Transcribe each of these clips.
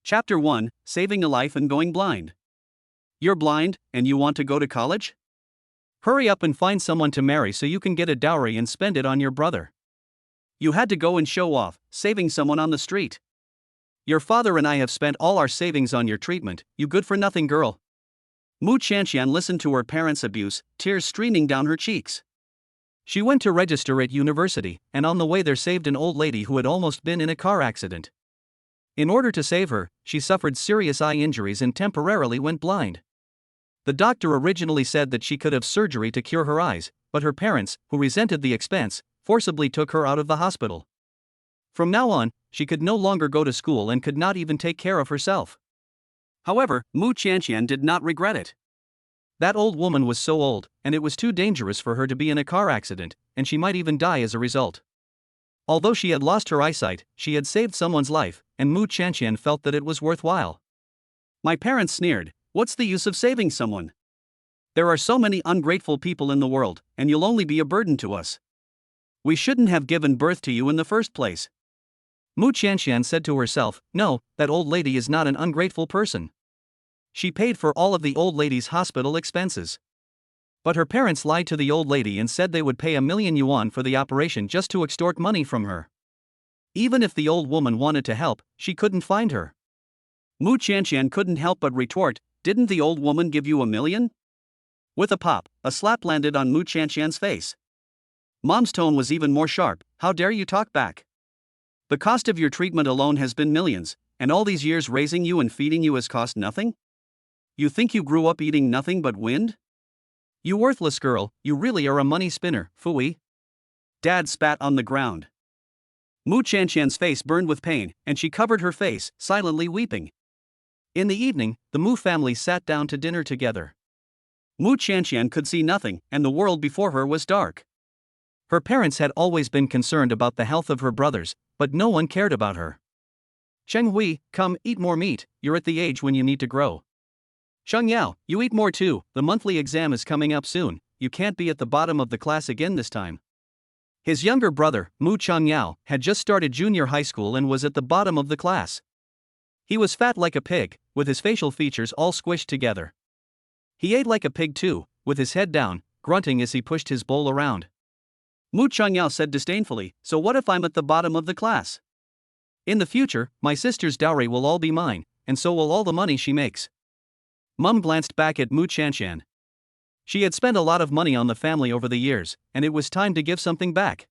Chapter 1, Saving a Life and Going Blind. You're blind, and you want to go to college? Hurry up and find someone to marry so you can get a dowry and spend it on your brother. You had to go and show off, saving someone on the street. Your father and I have spent all our savings on your treatment, you good-for-nothing girl. Qianqian listened to her parents' abuse, tears streaming down her cheeks. She went to register at university, and on the way there saved an old lady who had almost been in a car accident. In order to save her, she suffered serious eye injuries and temporarily went blind. The doctor originally said that she could have surgery to cure her eyes, but her parents, who resented the expense, forcibly took her out of the hospital. From now on, she could no longer go to school and could not even take care of herself. However, Qianqian did not regret it. That old woman was so old, and it was too dangerous for her to be in a car accident, and she might even die as a result. Although she had lost her eyesight, she had saved someone's life, and Qianqian felt that it was worthwhile. My parents sneered, "What's the use of saving someone? There are so many ungrateful people in the world, and you'll only be a burden to us. We shouldn't have given birth to you in the first place." Qianqian said to herself, "No, that old lady is not an ungrateful person. She paid for all of the old lady's hospital expenses." But her parents lied to the old lady and said they would pay 1,000,000 yuan for the operation just to extort money from her. Even if the old woman wanted to help, she couldn't find her. Qianqian couldn't help but retort, "Didn't the old woman give you 1,000,000? With a pop, a slap landed on Qianqian's face. Mom's tone was even more sharp, "How dare you talk back? The cost of your treatment alone has been millions, and all these years raising you and feeding you has cost nothing? You think you grew up eating nothing but wind? You worthless girl, you really are a money spinner, phooey." Dad spat on the ground. Qianqian's face burned with pain, and she covered her face, silently weeping. In the evening, the Mu family sat down to dinner together. Qianqian could see nothing, and the world before her was dark. Her parents had always been concerned about the health of her brothers, but no one cared about her. "Chenghui, come, eat more meat, you're at the age when you need to grow. Yao, you eat more too, the monthly exam is coming up soon, you can't be at the bottom of the class again this time." His younger brother, Yao, had just started junior high school and was at the bottom of the class. He was fat like a pig, with his facial features all squished together. He ate like a pig too, with his head down, grunting as he pushed his bowl around. Yao said disdainfully, "So what if I'm at the bottom of the class? In the future, my sister's dowry will all be mine, and so will all the money she makes." Mum glanced back at Qianqian. She had spent a lot of money on the family over the years, and it was time to give something back.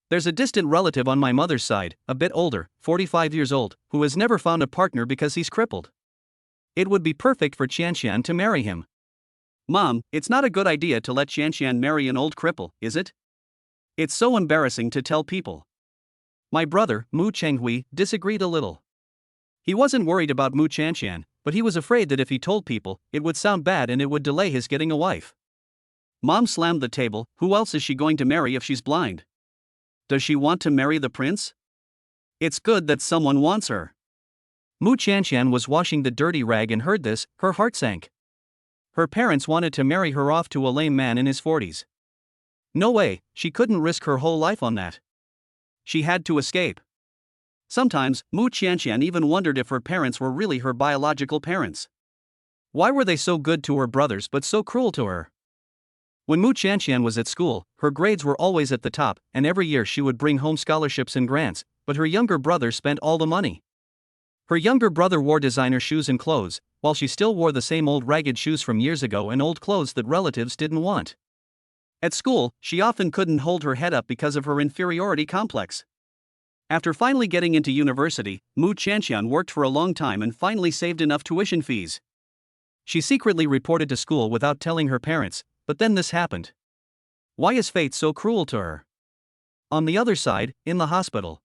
"There's a distant relative on my mother's side, a bit older, 45 years old, who has never found a partner because he's crippled. It would be perfect for Qianqian to marry him." "Mom, it's not a good idea to let Qianqian marry an old cripple, is it? It's so embarrassing to tell people." My brother, Chenghui, disagreed a little. He wasn't worried about Qianqian, but he was afraid that if he told people, it would sound bad and it would delay his getting a wife. Mom slammed the table, "Who else is she going to marry if she's blind? Does she want to marry the prince? It's good that someone wants her." Qianqian was washing the dirty rag and heard this, her heart sank. Her parents wanted to marry her off to a lame man in his 40s. No way, she couldn't risk her whole life on that. She had to escape. Sometimes, Qianqian even wondered if her parents were really her biological parents. Why were they so good to her brothers but so cruel to her? When Qianqian was at school, her grades were always at the top, and every year she would bring home scholarships and grants, but her younger brother spent all the money. Her younger brother wore designer shoes and clothes, while she still wore the same old ragged shoes from years ago and old clothes that relatives didn't want. At school, she often couldn't hold her head up because of her inferiority complex. After finally getting into university, Qianqian worked for a long time and finally saved enough tuition fees. She secretly reported to school without telling her parents, but then this happened. Why is fate so cruel to her? On the other side, in the hospital.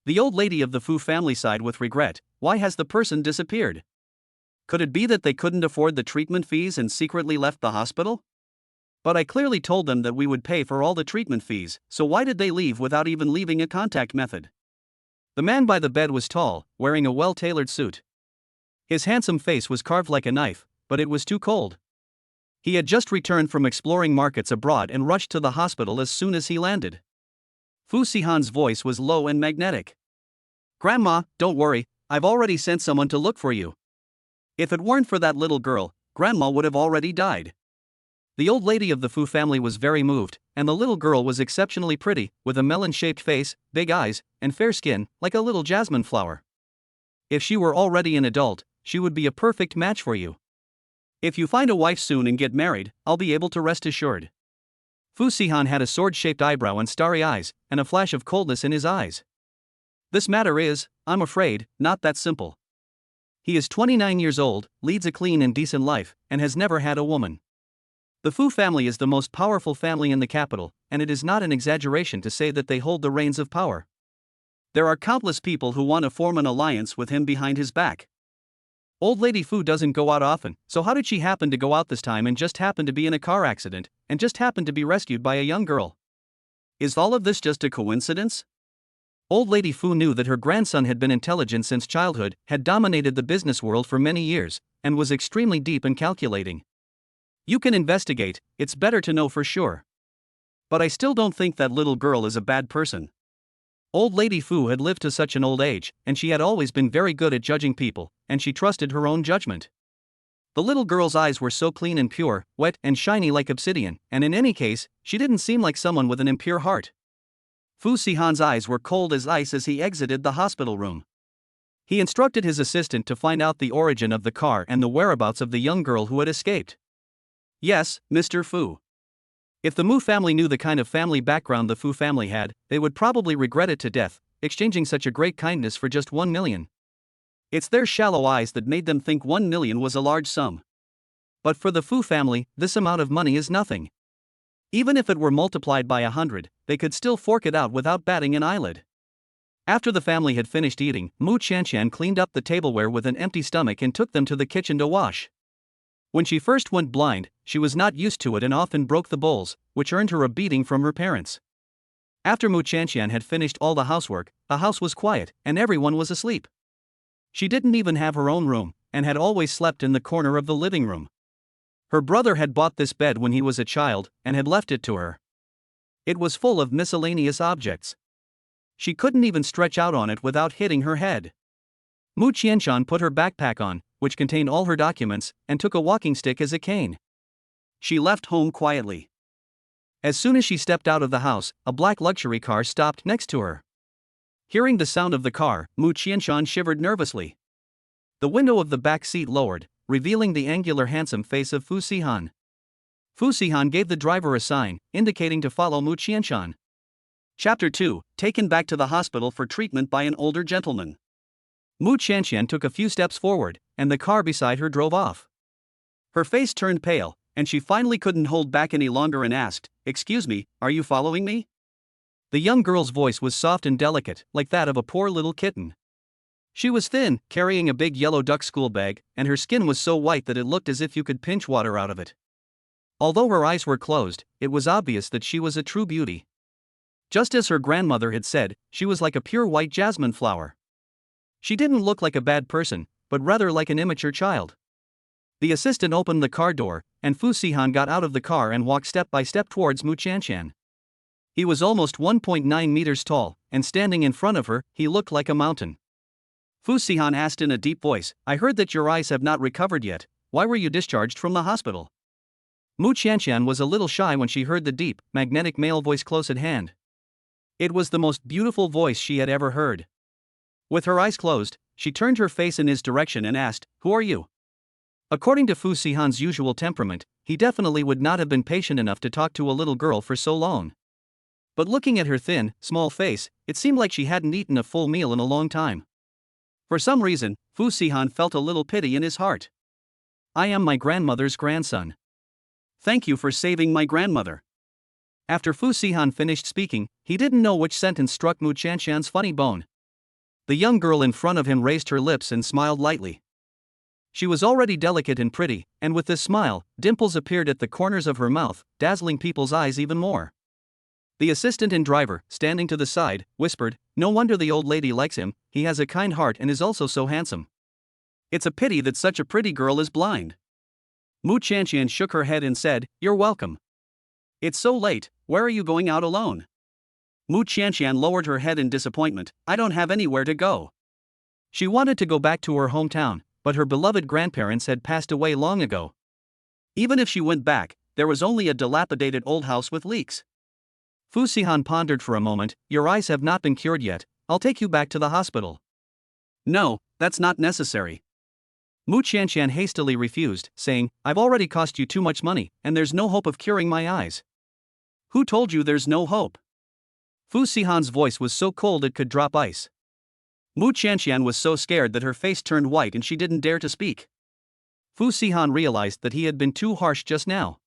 The old lady of the Fu family sighed with regret, "Why has the person disappeared? Could it be that they couldn't afford the treatment fees and secretly left the hospital? But I clearly told them that we would pay for all the treatment fees, so why did they leave without even leaving a contact method?" The man by the bed was tall, wearing a well-tailored suit. His handsome face was carved like a knife, but it was too cold. He had just returned from exploring markets abroad and rushed to the hospital as soon as he landed. Sihan's voice was low and magnetic. "Grandma, don't worry, I've already sent someone to look for you. If it weren't for that little girl, Grandma would have already died." The old lady of the Fu family was very moved, and the little girl was exceptionally pretty, with a melon-shaped face, big eyes, and fair skin, like a little jasmine flower. If she were already an adult, she would be a perfect match for you. If you find a wife soon and get married, I'll be able to rest assured. Fu Sihan had a sword-shaped eyebrow and starry eyes, and a flash of coldness in his eyes. This matter is, I'm afraid, not that simple. He is 29 years old, leads a clean and decent life, and has never had a woman. The Fu family is the most powerful family in the capital, and it is not an exaggeration to say that they hold the reins of power. There are countless people who want to form an alliance with him behind his back. Old Lady Fu doesn't go out often, so how did she happen to go out this time and just happen to be in a car accident, and just happen to be rescued by a young girl? Is all of this just a coincidence? Old Lady Fu knew that her grandson had been intelligent since childhood, had dominated the business world for many years, and was extremely deep and calculating. You can investigate, it's better to know for sure. But I still don't think that little girl is a bad person. Old Lady Fu had lived to such an old age, and she had always been very good at judging people, and she trusted her own judgment. The little girl's eyes were so clean and pure, wet and shiny like obsidian, and in any case, she didn't seem like someone with an impure heart. Fu Sihan's eyes were cold as ice as he exited the hospital room. He instructed his assistant to find out the origin of the car and the whereabouts of the young girl who had escaped. Yes, Mr. Fu. If the Mu family knew the kind of family background the Fu family had, they would probably regret it to death, exchanging such a great kindness for just 1 million. It's their shallow eyes that made them think 1 million was a large sum. But for the Fu family, this amount of money is nothing. Even if it were multiplied by 100, they could still fork it out without batting an eyelid. After the family had finished eating, Qianqian cleaned up the tableware with an empty stomach and took them to the kitchen to wash. When she first went blind, she was not used to it and often broke the bowls, which earned her a beating from her parents. After Qianqian had finished all the housework, the house was quiet, and everyone was asleep. She didn't even have her own room, and had always slept in the corner of the living room. Her brother had bought this bed when he was a child, and had left it to her. It was full of miscellaneous objects. She couldn't even stretch out on it without hitting her head. Qianqian put her backpack on, which contained all her documents, and took a walking stick as a cane. She left home quietly. As soon as she stepped out of the house, a black luxury car stopped next to her. Hearing the sound of the car, Qianqian shivered nervously. The window of the back seat lowered, revealing the angular handsome face of Fu Sihan. Fu Sihan gave the driver a sign, indicating to follow Qianqian. Chapter 2, Taken back to the hospital for treatment by an older gentleman. Qianqian took a few steps forward, and the car beside her drove off. Her face turned pale, and she finally couldn't hold back any longer and asked, "Excuse me, are you following me?" The young girl's voice was soft and delicate, like that of a poor little kitten. She was thin, carrying a big yellow duck school bag, and her skin was so white that it looked as if you could pinch water out of it. Although her eyes were closed, it was obvious that she was a true beauty. Just as her grandmother had said, she was like a pure white jasmine flower. She didn't look like a bad person, but rather like an immature child. The assistant opened the car door, and Fu Sihan got out of the car and walked step by step towards Qianqian. He was almost 1.9 meters tall, and standing in front of her, he looked like a mountain. Fu Sihan asked in a deep voice, "I heard that your eyes have not recovered yet. Why were you discharged from the hospital?" Qianqian was a little shy when she heard the deep, magnetic male voice close at hand. It was the most beautiful voice she had ever heard. With her eyes closed, she turned her face in his direction and asked, "Who are you?" According to Fu Sihan's usual temperament, he definitely would not have been patient enough to talk to a little girl for so long. But looking at her thin, small face, it seemed like she hadn't eaten a full meal in a long time. For some reason, Fu Sihan felt a little pity in his heart. "I am my grandmother's grandson. Thank you for saving my grandmother." After Fu Sihan finished speaking, he didn't know which sentence struck Qianqian's funny bone. The young girl in front of him raised her lips and smiled lightly. She was already delicate and pretty, and with this smile, dimples appeared at the corners of her mouth, dazzling people's eyes even more. The assistant and driver, standing to the side, whispered, "No wonder the old lady likes him, he has a kind heart and is also so handsome. It's a pity that such a pretty girl is blind." Qianqian shook her head and said, "You're welcome. It's so late, where are you going out alone?" Qianqian lowered her head in disappointment, "I don't have anywhere to go." She wanted to go back to her hometown, but her beloved grandparents had passed away long ago. Even if she went back, there was only a dilapidated old house with leaks. Fu Sihan pondered for a moment. Your eyes have not been cured yet, I'll take you back to the hospital. No, that's not necessary. Qianqian hastily refused, saying, I've already cost you too much money, and there's no hope of curing my eyes. Who told you there's no hope? Fu Sihan's voice was so cold it could drop ice. Qianqian was so scared that her face turned white and she didn't dare to speak. Fu Sihan realized that he had been too harsh just now.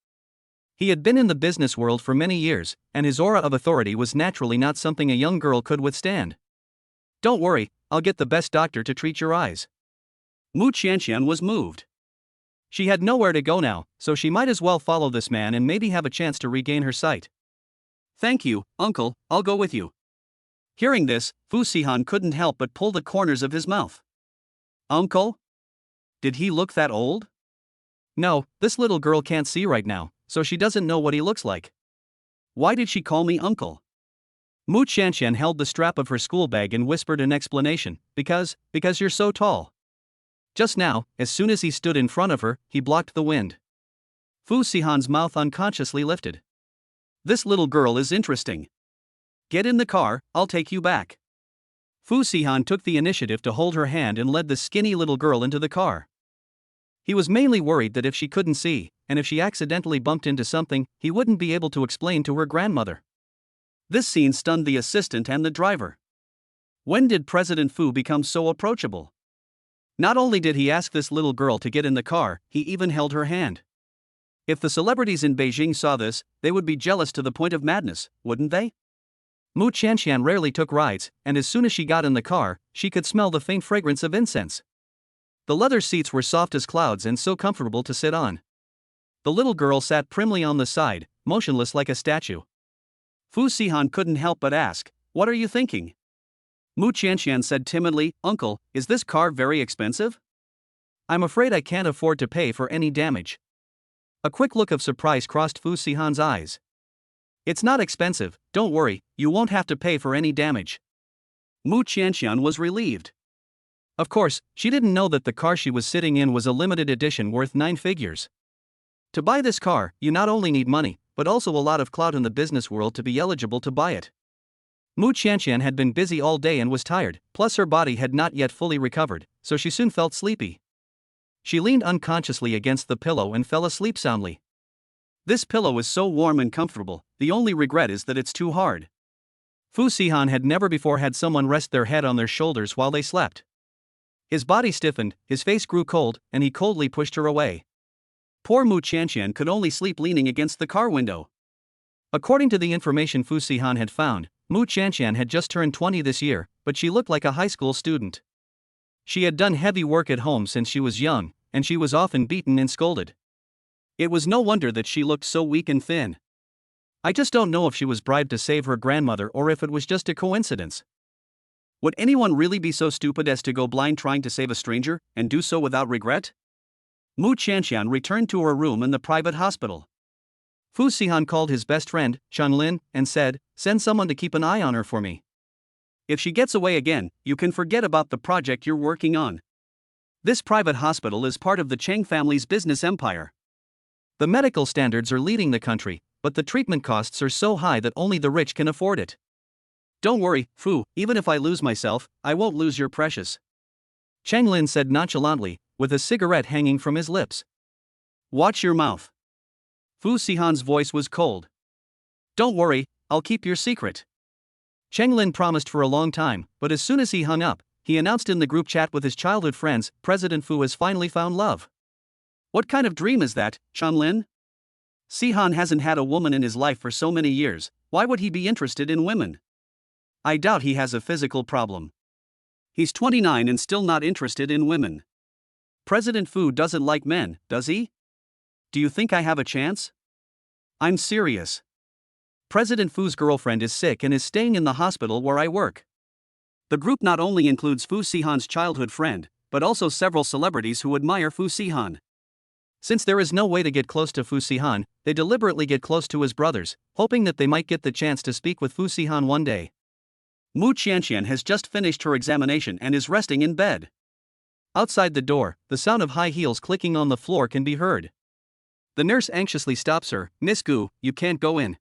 He had been in the business world for many years, and his aura of authority was naturally not something a young girl could withstand. Don't worry, I'll get the best doctor to treat your eyes. Qianqian was moved. She had nowhere to go now, so she might as well follow this man and maybe have a chance to regain her sight. Thank you, uncle, I'll go with you. Hearing this, Fu Sihan couldn't help but pull the corners of his mouth. Uncle? Did he look that old? No, this little girl can't see right now, so she doesn't know what he looks like. Why did she call me uncle? Qianqian held the strap of her school bag and whispered an explanation, because you're so tall. Just now, as soon as he stood in front of her, he blocked the wind. Fu Sihan's mouth unconsciously lifted. This little girl is interesting. Get in the car, I'll take you back. Fu Sihan took the initiative to hold her hand and led the skinny little girl into the car. He was mainly worried that if she couldn't see, and if she accidentally bumped into something, he wouldn't be able to explain to her grandmother. This scene stunned the assistant and the driver. When did President Fu become so approachable? Not only did he ask this little girl to get in the car, he even held her hand. If the celebrities in Beijing saw this, they would be jealous to the point of madness, wouldn't they? Qianqian rarely took rides, and as soon as she got in the car, she could smell the faint fragrance of incense. The leather seats were soft as clouds and so comfortable to sit on. The little girl sat primly on the side, motionless like a statue. Fu Sihan couldn't help but ask, What are you thinking? Qianqian said timidly, Uncle, is this car very expensive? I'm afraid I can't afford to pay for any damage. A quick look of surprise crossed Fu Sihan's eyes. It's not expensive, don't worry, you won't have to pay for any damage. Qianqian was relieved. Of course, she didn't know that the car she was sitting in was a limited edition worth 9 figures. To buy this car, you not only need money, but also a lot of clout in the business world to be eligible to buy it. Qianqian had been busy all day and was tired, plus her body had not yet fully recovered, so she soon felt sleepy. She leaned unconsciously against the pillow and fell asleep soundly. This pillow is so warm and comfortable, the only regret is that it's too hard. Fu Sihan had never before had someone rest their head on their shoulders while they slept. His body stiffened, his face grew cold, and he coldly pushed her away. Poor Qianqian could only sleep leaning against the car window. According to the information Fu Sihan had found, Qianqian had just turned 20 this year, but she looked like a high school student. She had done heavy work at home since she was young, and she was often beaten and scolded. It was no wonder that she looked so weak and thin. I just don't know if she was bribed to save her grandmother or if it was just a coincidence. Would anyone really be so stupid as to go blind trying to save a stranger, and do so without regret? Qianqian returned to her room in the private hospital. Fu Sihan called his best friend, Qianlin, and said, Send someone to keep an eye on her for me. If she gets away again, you can forget about the project you're working on. This private hospital is part of the Cheng family's business empire. The medical standards are leading the country, but the treatment costs are so high that only the rich can afford it. Don't worry, Fu, even if I lose myself, I won't lose your precious. Qianlin said nonchalantly, with a cigarette hanging from his lips. Watch your mouth. Fu Sihan's voice was cold. Don't worry, I'll keep your secret. Qianlin promised for a long time, but as soon as he hung up, he announced in the group chat with his childhood friends, President Fu has finally found love. What kind of dream is that, Qianlin? Sihan hasn't had a woman in his life for so many years, why would he be interested in women? I doubt he has a physical problem. He's 29 and still not interested in women. President Fu doesn't like men, does he? Do you think I have a chance? I'm serious. President Fu's girlfriend is sick and is staying in the hospital where I work. The group not only includes Fu Sihan's childhood friend, but also several celebrities who admire Fu Sihan. Since there is no way to get close to Fu Sihan, they deliberately get close to his brothers, hoping that they might get the chance to speak with Fu Sihan one day. Mu Qianqian has just finished her examination and is resting in bed. Outside the door, the sound of high heels clicking on the floor can be heard. The nurse anxiously stops her. Miss Gu, you can't go in.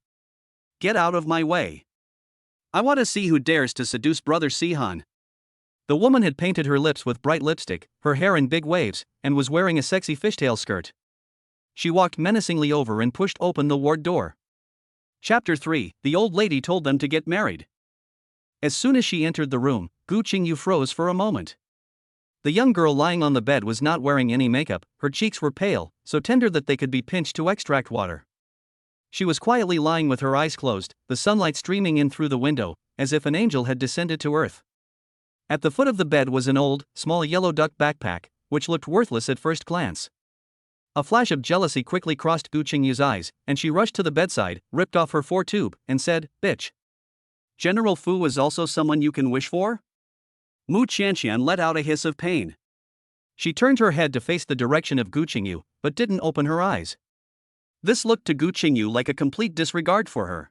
Get out of my way. I want to see who dares to seduce brother Sihan. The woman had painted her lips with bright lipstick, her hair in big waves, and was wearing a sexy fishtail skirt. She walked menacingly over and pushed open the ward door. Chapter 3. The old lady told them to get married. As soon as she entered the room, Gu Qingyu froze for a moment. The young girl lying on the bed was not wearing any makeup, her cheeks were pale, so tender that they could be pinched to extract water. She was quietly lying with her eyes closed, the sunlight streaming in through the window, as if an angel had descended to earth. At the foot of the bed was an old, small yellow duck backpack, which looked worthless at first glance. A flash of jealousy quickly crossed Gu Qingyu's eyes, and she rushed to the bedside, ripped off her foretube, and said, "Bitch. General Fu is also someone you can wish for?" Mu Qianqian let out a hiss of pain. She turned her head to face the direction of Gu Qingyu, but didn't open her eyes. This looked to Gu Qingyu like a complete disregard for her.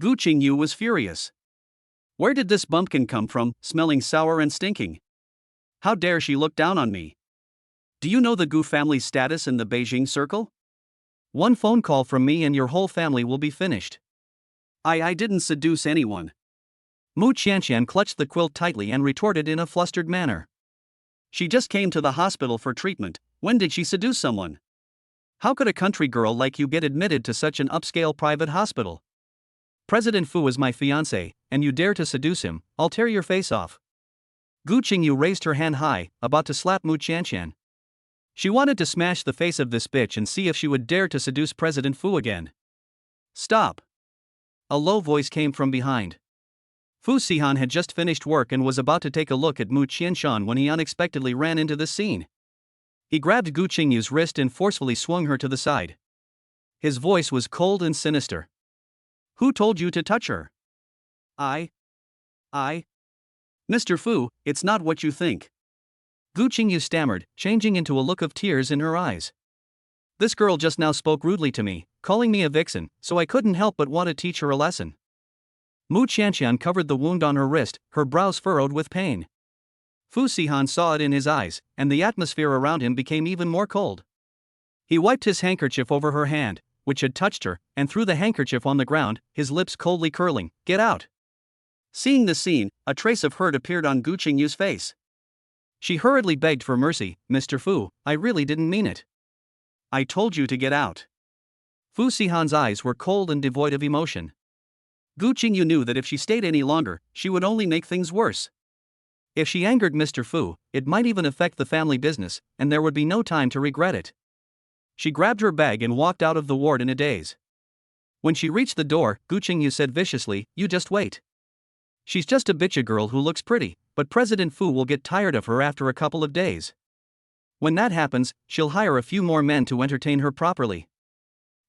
Gu Qingyu was furious. Where did this bumpkin come from, smelling sour and stinking? How dare she look down on me? Do you know the Gu family's status in the Beijing circle? One phone call from me and your whole family will be finished. I didn't seduce anyone. Mu Qianqian clutched the quilt tightly and retorted in a flustered manner. She just came to the hospital for treatment. When did she seduce someone? How could a country girl like you get admitted to such an upscale private hospital? President Fu is my fiancé, and you dare to seduce him, I'll tear your face off. Gu Qingyu raised her hand high, about to slap Mu Qianqian. She wanted to smash the face of this bitch and see if she would dare to seduce President Fu again. Stop. A low voice came from behind. Fu Sihan had just finished work and was about to take a look at Mu Qianqian when he unexpectedly ran into the scene. He grabbed Gu Qingyu's wrist and forcefully swung her to the side. His voice was cold and sinister. Who told you to touch her? I. Mr. Fu, it's not what you think. Gu Qingyu stammered, changing into a look of tears in her eyes. This girl just now spoke rudely to me, calling me a vixen, so I couldn't help but want to teach her a lesson. Mu Qianqian covered the wound on her wrist, her brows furrowed with pain. Fu Sihan saw it in his eyes, and the atmosphere around him became even more cold. He wiped his handkerchief over her hand, which had touched her, and threw the handkerchief on the ground, his lips coldly curling. Get out! Seeing the scene, a trace of hurt appeared on Gu Qingyu's face. She hurriedly begged for mercy. Mr. Fu, I really didn't mean it. I told you to get out. Fu Sihan's eyes were cold and devoid of emotion. Gu Qingyu knew that if she stayed any longer, she would only make things worse. If she angered Mr. Fu, it might even affect the family business, and there would be no time to regret it. She grabbed her bag and walked out of the ward in a daze. When she reached the door, Gu Qingyu said viciously, "You just wait. She's just a bitchy girl who looks pretty, but President Fu will get tired of her after a couple of days. When that happens, she'll hire a few more men to entertain her properly.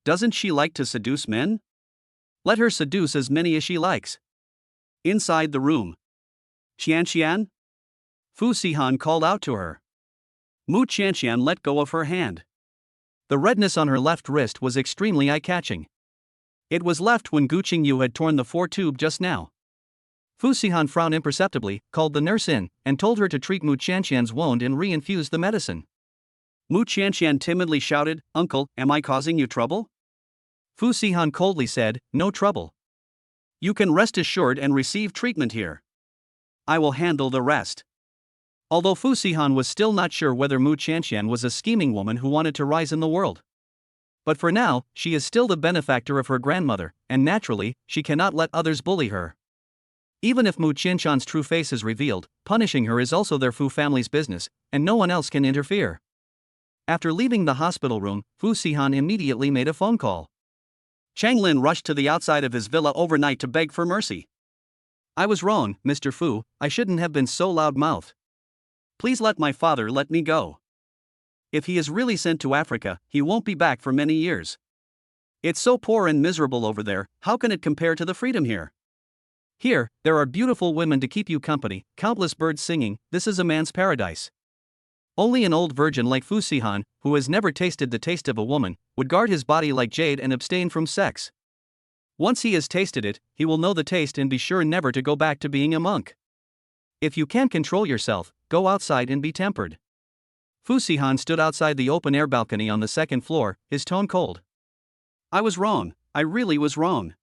Doesn't she like to seduce men? Let her seduce as many as she likes." Inside the room. Qianqian? Fu Sihan called out to her. Mu Qianqian let go of her hand. The redness on her left wrist was extremely eye-catching. It was left when Gu Qingyu had torn the foretube just now. Fu Sihan frowned imperceptibly, called the nurse in, and told her to treat Mu Qianqian's wound and re-infuse the medicine. Mu Qianqian timidly shouted, "Uncle, am I causing you trouble?" Fu Sihan coldly said, "No trouble. You can rest assured and receive treatment here. I will handle the rest." Although Fu Sihan was still not sure whether Mu Qianqian was a scheming woman who wanted to rise in the world. But for now, she is still the benefactor of her grandmother, and naturally, she cannot let others bully her. Even if Mu Qianqian's true face is revealed, punishing her is also their Fu family's business, and no one else can interfere. After leaving the hospital room, Fu Sihan immediately made a phone call. Chang Lin rushed to the outside of his villa overnight to beg for mercy. "I was wrong, Mr. Fu, I shouldn't have been so loud-mouthed. Please let my father let me go. If he is really sent to Africa, he won't be back for many years. It's so poor and miserable over there, how can it compare to the freedom here? Here, there are beautiful women to keep you company, countless birds singing, this is a man's paradise. Only an old virgin like Fu Sihan, who has never tasted the taste of a woman, would guard his body like jade and abstain from sex. Once he has tasted it, he will know the taste and be sure never to go back to being a monk. If you can't control yourself, go outside and be tempered. Fu Sihan stood outside the open-air balcony on the second floor, his tone cold. I was wrong, I really was wrong.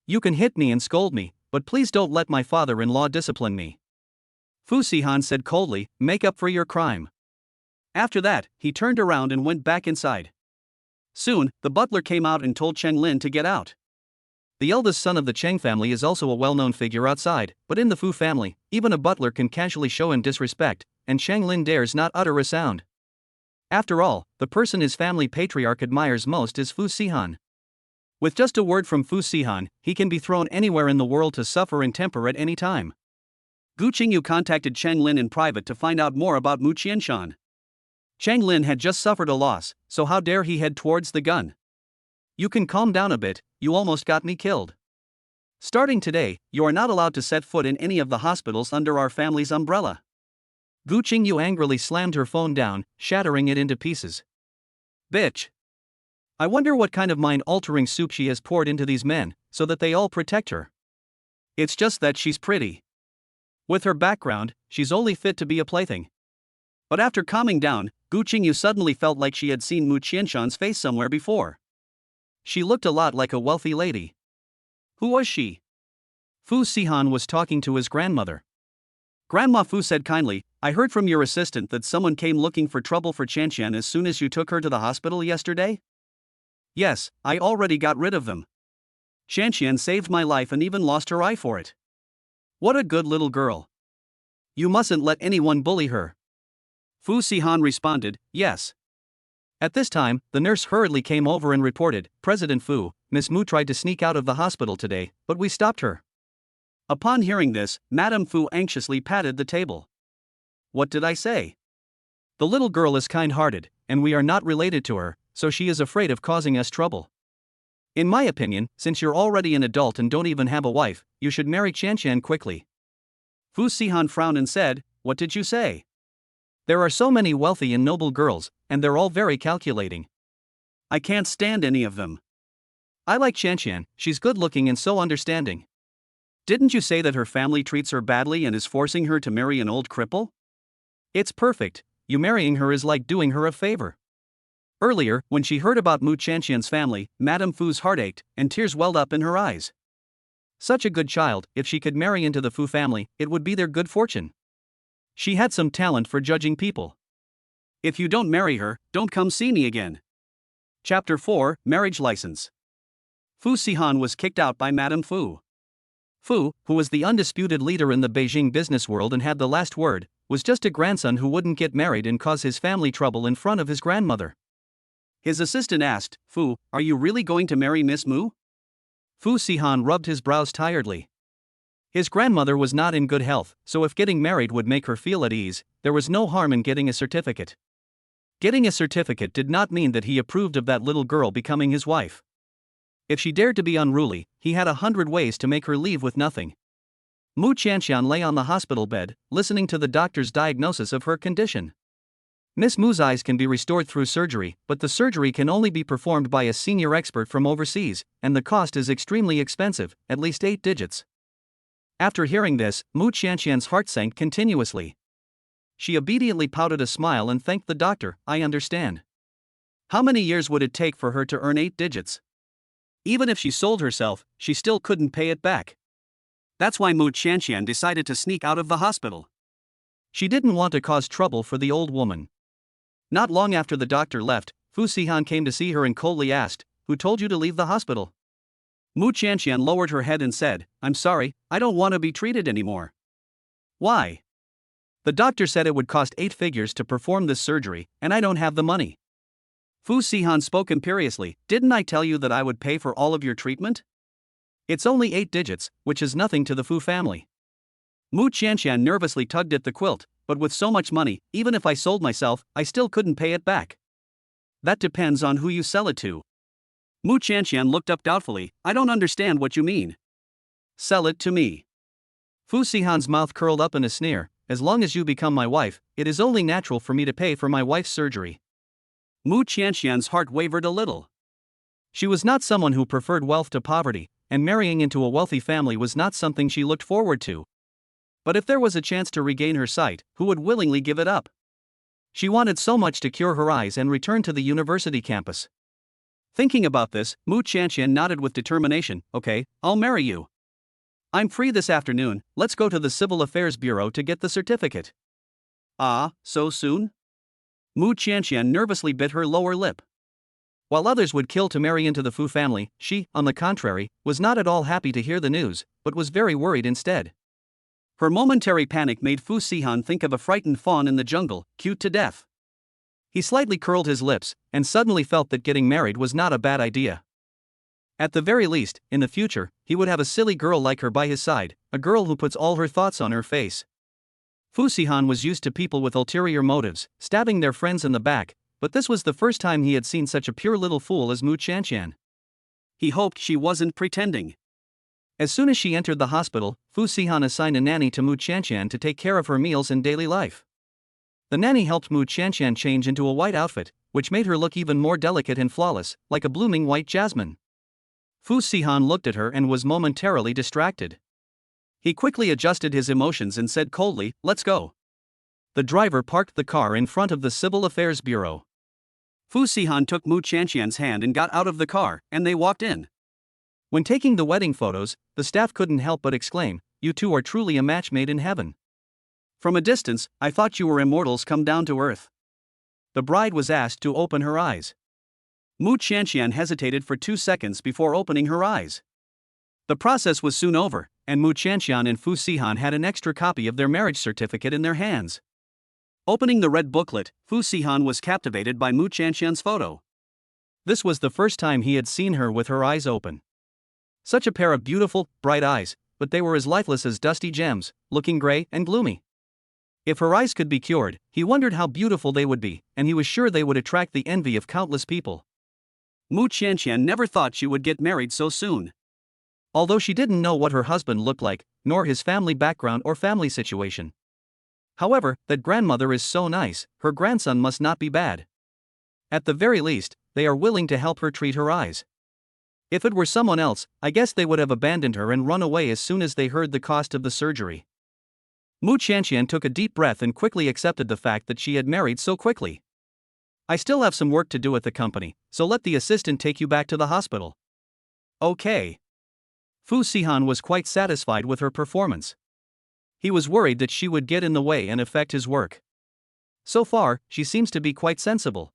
You can hit me and scold me, but please don't let my father-in-law discipline me. Fu Sihan said coldly, make up for your crime. After that, he turned around and went back inside. Soon, the butler came out and told Cheng Lin to get out. The eldest son of the Cheng family is also a well-known figure outside, but in the Fu family, even a butler can casually show him disrespect, and Cheng Lin dares not utter a sound. After all, the person his family patriarch admires most is Fu Sihan. With just a word from Fu Sihan, he can be thrown anywhere in the world to suffer in temper at any time. Gu Qingyu contacted Cheng Lin in private to find out more about Mu Qianqian. Cheng Lin had just suffered a loss, so how dare he head towards the gun? You can calm down a bit, you almost got me killed. Starting today, you are not allowed to set foot in any of the hospitals under our family's umbrella. Gu Qingyu angrily slammed her phone down, shattering it into pieces. Bitch. I wonder what kind of mind-altering soup she has poured into these men, so that they all protect her. It's just that she's pretty. With her background, she's only fit to be a plaything. But after calming down, Gu Qingyu suddenly felt like she had seen Mu Qianqian's face somewhere before. She looked a lot like a wealthy lady. Who was she? Fu Sihan was talking to his grandmother. Grandma Fu said kindly, I heard from your assistant that someone came looking for trouble for Qianqian as soon as you took her to the hospital yesterday? Yes, I already got rid of them. Qianqian saved my life and even lost her eye for it. What a good little girl. You mustn't let anyone bully her. Fu Sihan responded, yes. At this time, the nurse hurriedly came over and reported, President Fu, Miss Mu tried to sneak out of the hospital today, but we stopped her. Upon hearing this, Madame Fu anxiously patted the table. What did I say? The little girl is kind-hearted, and we are not related to her, so she is afraid of causing us trouble. In my opinion, since you're already an adult and don't even have a wife, you should marry Qianqian quickly. Fu Sihan frowned and said, what did you say? There are so many wealthy and noble girls, and they're all very calculating. I can't stand any of them. I like Qianqian, she's good-looking and so understanding. Didn't you say that her family treats her badly and is forcing her to marry an old cripple? It's perfect, you marrying her is like doing her a favor. Earlier, when she heard about Mu Qianqian's family, Madame Fu's heart ached, and tears welled up in her eyes. Such a good child, if she could marry into the Fu family, it would be their good fortune. She had some talent for judging people. If you don't marry her, don't come see me again. Chapter 4, Marriage License. Fu Sihan was kicked out by Madame Fu. Fu, who was the undisputed leader in the Beijing business world and had the last word, was just a grandson who wouldn't get married and cause his family trouble in front of his grandmother. His assistant asked, Fu, are you really going to marry Miss Mu? Fu Sihan rubbed his brows tiredly. His grandmother was not in good health, so if getting married would make her feel at ease, there was no harm in getting a certificate. Getting a certificate did not mean that he approved of that little girl becoming his wife. If she dared to be unruly, he had 100 ways to make her leave with nothing. Mu Qianqian lay on the hospital bed, listening to the doctor's diagnosis of her condition. Miss Mu's eyes can be restored through surgery, but the surgery can only be performed by a senior expert from overseas, and the cost is extremely expensive, at least 8 digits. After hearing this, Mu Qianqian's heart sank continuously. She obediently pouted a smile and thanked the doctor, I understand. How many years would it take for her to earn 8 digits? Even if she sold herself, she still couldn't pay it back. That's why Mu Qianqian decided to sneak out of the hospital. She didn't want to cause trouble for the old woman. Not long after the doctor left, Fu Sihan came to see her and coldly asked, who told you to leave the hospital? Mu Qianqian lowered her head and said, I'm sorry, I don't want to be treated anymore. Why? The doctor said it would cost 8 figures to perform this surgery, and I don't have the money. Fu Sihan spoke imperiously, didn't I tell you that I would pay for all of your treatment? It's only 8 digits, which is nothing to the Fu family. Mu Qianqian nervously tugged at the quilt, but with so much money, even if I sold myself, I still couldn't pay it back. That depends on who you sell it to. Mu Qianqian looked up doubtfully, I don't understand what you mean. Sell it to me. Fu Sihan's mouth curled up in a sneer, as long as you become my wife, it is only natural for me to pay for my wife's surgery. Mu Qianqian's heart wavered a little. She was not someone who preferred wealth to poverty, and marrying into a wealthy family was not something she looked forward to. But if there was a chance to regain her sight, who would willingly give it up? She wanted so much to cure her eyes and return to the university campus. Thinking about this, Qianqian nodded with determination. Okay, I'll marry you. I'm free this afternoon, let's go to the Civil Affairs Bureau to get the certificate. Ah, so soon? Qianqian nervously bit her lower lip. While others would kill to marry into the Fu family, she, on the contrary, was not at all happy to hear the news, but was very worried instead. Her momentary panic made Fu Sihan think of a frightened fawn in the jungle, cute to death. He slightly curled his lips, and suddenly felt that getting married was not a bad idea. At the very least, in the future, he would have a silly girl like her by his side, a girl who puts all her thoughts on her face. Fu Sihan was used to people with ulterior motives, stabbing their friends in the back, but this was the first time he had seen such a pure little fool as Qianqian. He hoped she wasn't pretending. As soon as she entered the hospital, Fu Sihan assigned a nanny to Qianqian to take care of her meals and daily life. The nanny helped Qianqian change into a white outfit, which made her look even more delicate and flawless, like a blooming white jasmine. Fu Sihan looked at her and was momentarily distracted. He quickly adjusted his emotions and said coldly, "Let's go." The driver parked the car in front of the Civil Affairs Bureau. Fu Sihan took Qianqian's hand and got out of the car, and they walked in. When taking the wedding photos, the staff couldn't help but exclaim, "You two are truly a match made in heaven." From a distance, I thought you were immortals come down to earth. The bride was asked to open her eyes. Qianqian hesitated for 2 seconds before opening her eyes. The process was soon over, and Qianqian and Fu Sihan had an extra copy of their marriage certificate in their hands. Opening the red booklet, Fu Sihan was captivated by Qianqian's photo. This was the first time he had seen her with her eyes open. Such a pair of beautiful, bright eyes, but they were as lifeless as dusty gems, looking gray and gloomy. If her eyes could be cured, he wondered how beautiful they would be, and he was sure they would attract the envy of countless people. Qianqian never thought she would get married so soon. Although she didn't know what her husband looked like, nor his family background or family situation. However, that grandmother is so nice, her grandson must not be bad. At the very least, they are willing to help her treat her eyes. If it were someone else, I guess they would have abandoned her and run away as soon as they heard the cost of the surgery. Qianqian took a deep breath and quickly accepted the fact that she had married so quickly. I still have some work to do at the company, so let the assistant take you back to the hospital. Okay. Fu Sihan was quite satisfied with her performance. He was worried that she would get in the way and affect his work. So far, she seems to be quite sensible.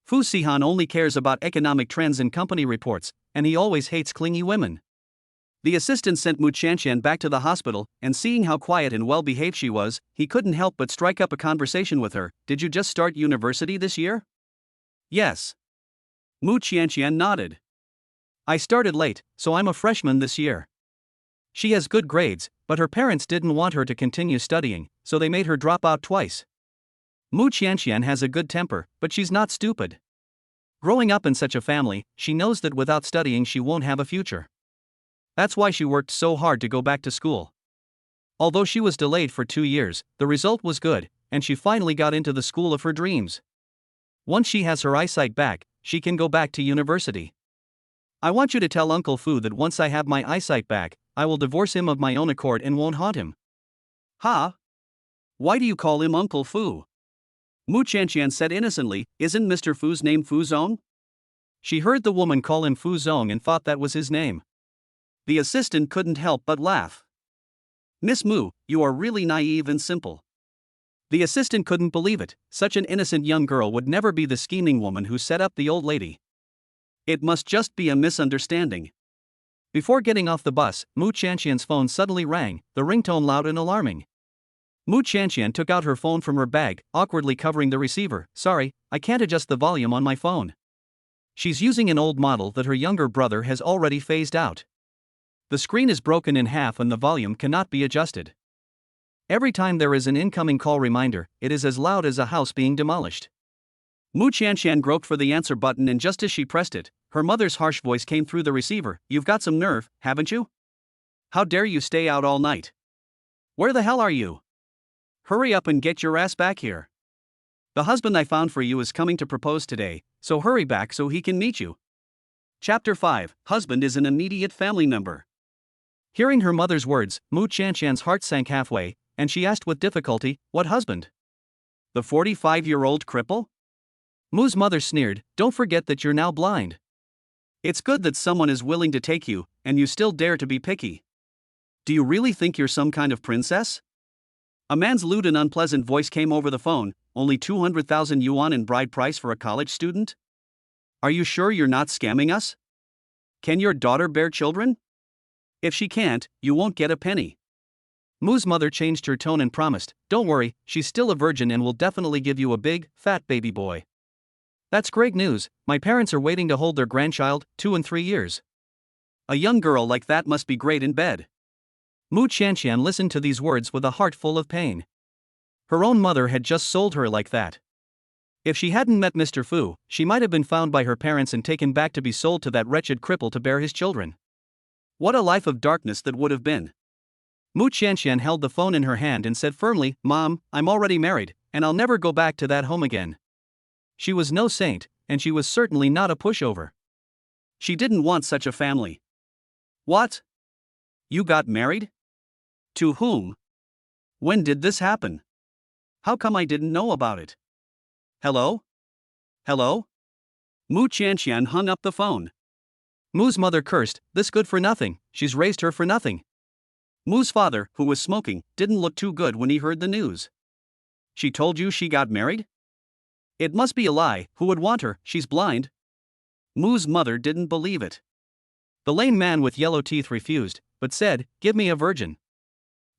Fu Sihan only cares about economic trends and company reports, and he always hates clingy women. The assistant sent Qianqian back to the hospital, and seeing how quiet and well-behaved she was, he couldn't help but strike up a conversation with her. Did you just start university this year? Yes. Qianqian nodded. I started late, so I'm a freshman this year. She has good grades, but her parents didn't want her to continue studying, so they made her drop out twice. Qianqian has a good temper, but she's not stupid. Growing up in such a family, she knows that without studying she won't have a future. That's why she worked so hard to go back to school. Although she was delayed for 2 years, the result was good, and she finally got into the school of her dreams. Once she has her eyesight back, she can go back to university. I want you to tell Uncle Fu that once I have my eyesight back, I will divorce him of my own accord and won't haunt him. Huh? Why do you call him Uncle Fu? Qianqian said innocently, isn't Mr. Fu's name Fu Zong? She heard the woman call him Fu Zong and thought that was his name. The assistant couldn't help but laugh. Miss Mu, you are really naive and simple. The assistant couldn't believe it, such an innocent young girl would never be the scheming woman who set up the old lady. It must just be a misunderstanding. Before getting off the bus, Qianqian's phone suddenly rang, the ringtone loud and alarming. Qianqian took out her phone from her bag, awkwardly covering the receiver. Sorry, I can't adjust the volume on my phone. She's using an old model that her younger brother has already phased out. The screen is broken in half and the volume cannot be adjusted. Every time there is an incoming call reminder, it is as loud as a house being demolished. Qianqian groped for the answer button, and just as she pressed it, her mother's harsh voice came through the receiver. You've got some nerve, haven't you? How dare you stay out all night? Where the hell are you? Hurry up and get your ass back here. The husband I found for you is coming to propose today, so hurry back so he can meet you. Chapter 5, Husband is an immediate family member. Hearing her mother's words, Mu Qianqian's heart sank halfway, and she asked with difficulty, "What husband? The 45-year-old cripple?" Mu's mother sneered, "Don't forget that you're now blind. It's good that someone is willing to take you, and you still dare to be picky. Do you really think you're some kind of princess?" A man's lewd and unpleasant voice came over the phone. "Only 200,000 yuan in bride price for a college student? Are you sure you're not scamming us? Can your daughter bear children? If she can't, you won't get a penny." Mu's mother changed her tone and promised, "Don't worry, she's still a virgin and will definitely give you a big, fat baby boy." "That's great news. My parents are waiting to hold their grandchild, 2 and 3 years. A young girl like that must be great in bed." Mu Qianqian listened to these words with a heart full of pain. Her own mother had just sold her like that. If she hadn't met Mr. Fu, she might have been found by her parents and taken back to be sold to that wretched cripple to bear his children. What a life of darkness that would have been. Mu Qianqian held the phone in her hand and said firmly, "Mom, I'm already married, and I'll never go back to that home again." She was no saint, and she was certainly not a pushover. She didn't want such a family. "What? You got married? To whom? When did this happen? How come I didn't know about it? Hello? Hello?" Mu Qianqian hung up the phone. Mu's mother cursed, "This good for nothing, she's raised her for nothing." Mu's father, who was smoking, didn't look too good when he heard the news. "She told you she got married? It must be a lie, who would want her, she's blind." Mu's mother didn't believe it. The lame man with yellow teeth refused, but said, "Give me a virgin.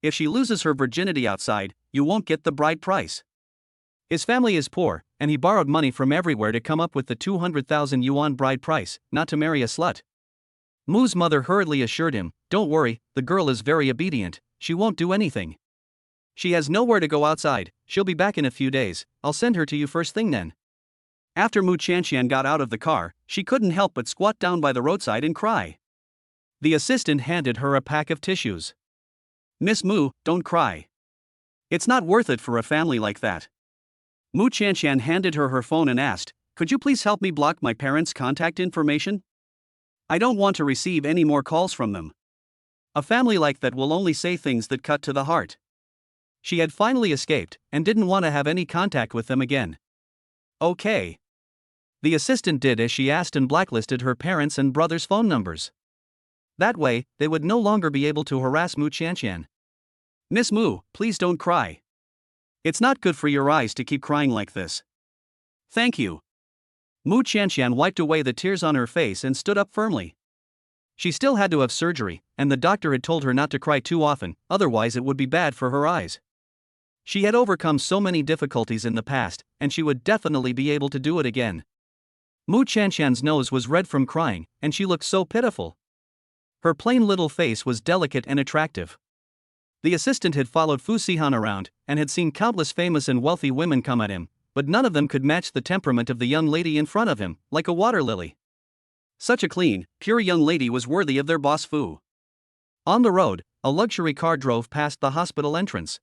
If she loses her virginity outside, you won't get the bride price." His family is poor, and he borrowed money from everywhere to come up with the 200,000 yuan bride price, not to marry a slut. Mu's mother hurriedly assured him, "Don't worry, the girl is very obedient, she won't do anything. She has nowhere to go outside, she'll be back in a few days, I'll send her to you first thing then." After Mu Qianqian got out of the car, she couldn't help but squat down by the roadside and cry. The assistant handed her a pack of tissues. "Miss Mu, don't cry. It's not worth it for a family like that." Mu Qianqian handed her her phone and asked, "Could you please help me block my parents' contact information? I don't want to receive any more calls from them. A family like that will only say things that cut to the heart." She had finally escaped, and didn't want to have any contact with them again. "Okay." The assistant did as she asked and blacklisted her parents' and brother's phone numbers. That way, they would no longer be able to harass Mu Qianqian. "Miss Mu, please don't cry. It's not good for your eyes to keep crying like this." "Thank you." Mu Qianqian wiped away the tears on her face and stood up firmly. She still had to have surgery, and the doctor had told her not to cry too often, otherwise it would be bad for her eyes. She had overcome so many difficulties in the past, and she would definitely be able to do it again. Mu Qianqian's nose was red from crying, and she looked so pitiful. Her plain little face was delicate and attractive. The assistant had followed Sihan around, and had seen countless famous and wealthy women come at him, but none of them could match the temperament of the young lady in front of him, like a water lily. Such a clean, pure young lady was worthy of their boss Fu. On the road, a luxury car drove past the hospital entrance.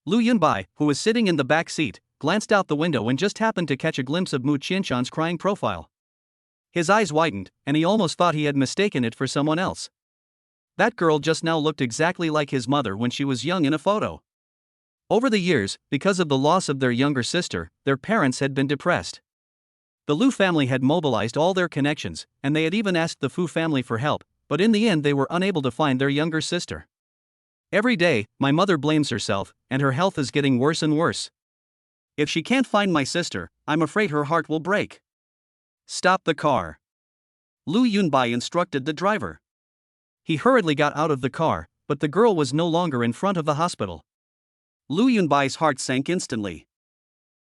Lu Yunbai, who was sitting in the back seat, glanced out the window and just happened to catch a glimpse of Mu Qianqian's crying profile. His eyes widened, and he almost thought he had mistaken it for someone else. That girl just now looked exactly like his mother when she was young in a photo. Over the years, because of the loss of their younger sister, their parents had been depressed. The Lu family had mobilized all their connections, and they had even asked the Fu family for help, but in the end they were unable to find their younger sister. "Every day, my mother blames herself, and her health is getting worse and worse. If she can't find my sister, I'm afraid her heart will break." "Stop the car," Lu Yunbai instructed the driver. He hurriedly got out of the car, but the girl was no longer in front of the hospital. Lu Yunbai's heart sank instantly.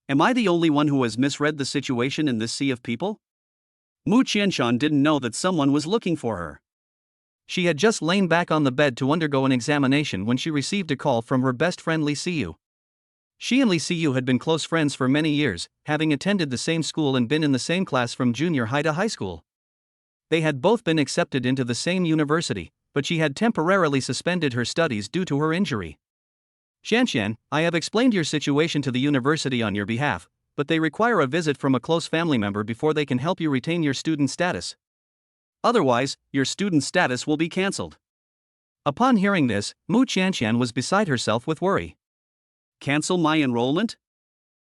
Am I the only one who has misread the situation in this sea of people? Mu Qianqian didn't know that someone was looking for her. She had just lain back on the bed to undergo an examination when she received a call from her best friend Li Siyu. She and Li Siyu had been close friends for many years, having attended the same school and been in the same class from junior high to high school. They had both been accepted into the same university, but she had temporarily suspended her studies due to her injury. "Qianqian, I have explained your situation to the university on your behalf, but they require a visit from a close family member before they can help you retain your student status. Otherwise, your student status will be cancelled. Upon hearing this, Qianqian was beside herself with worry. Cancel my enrollment?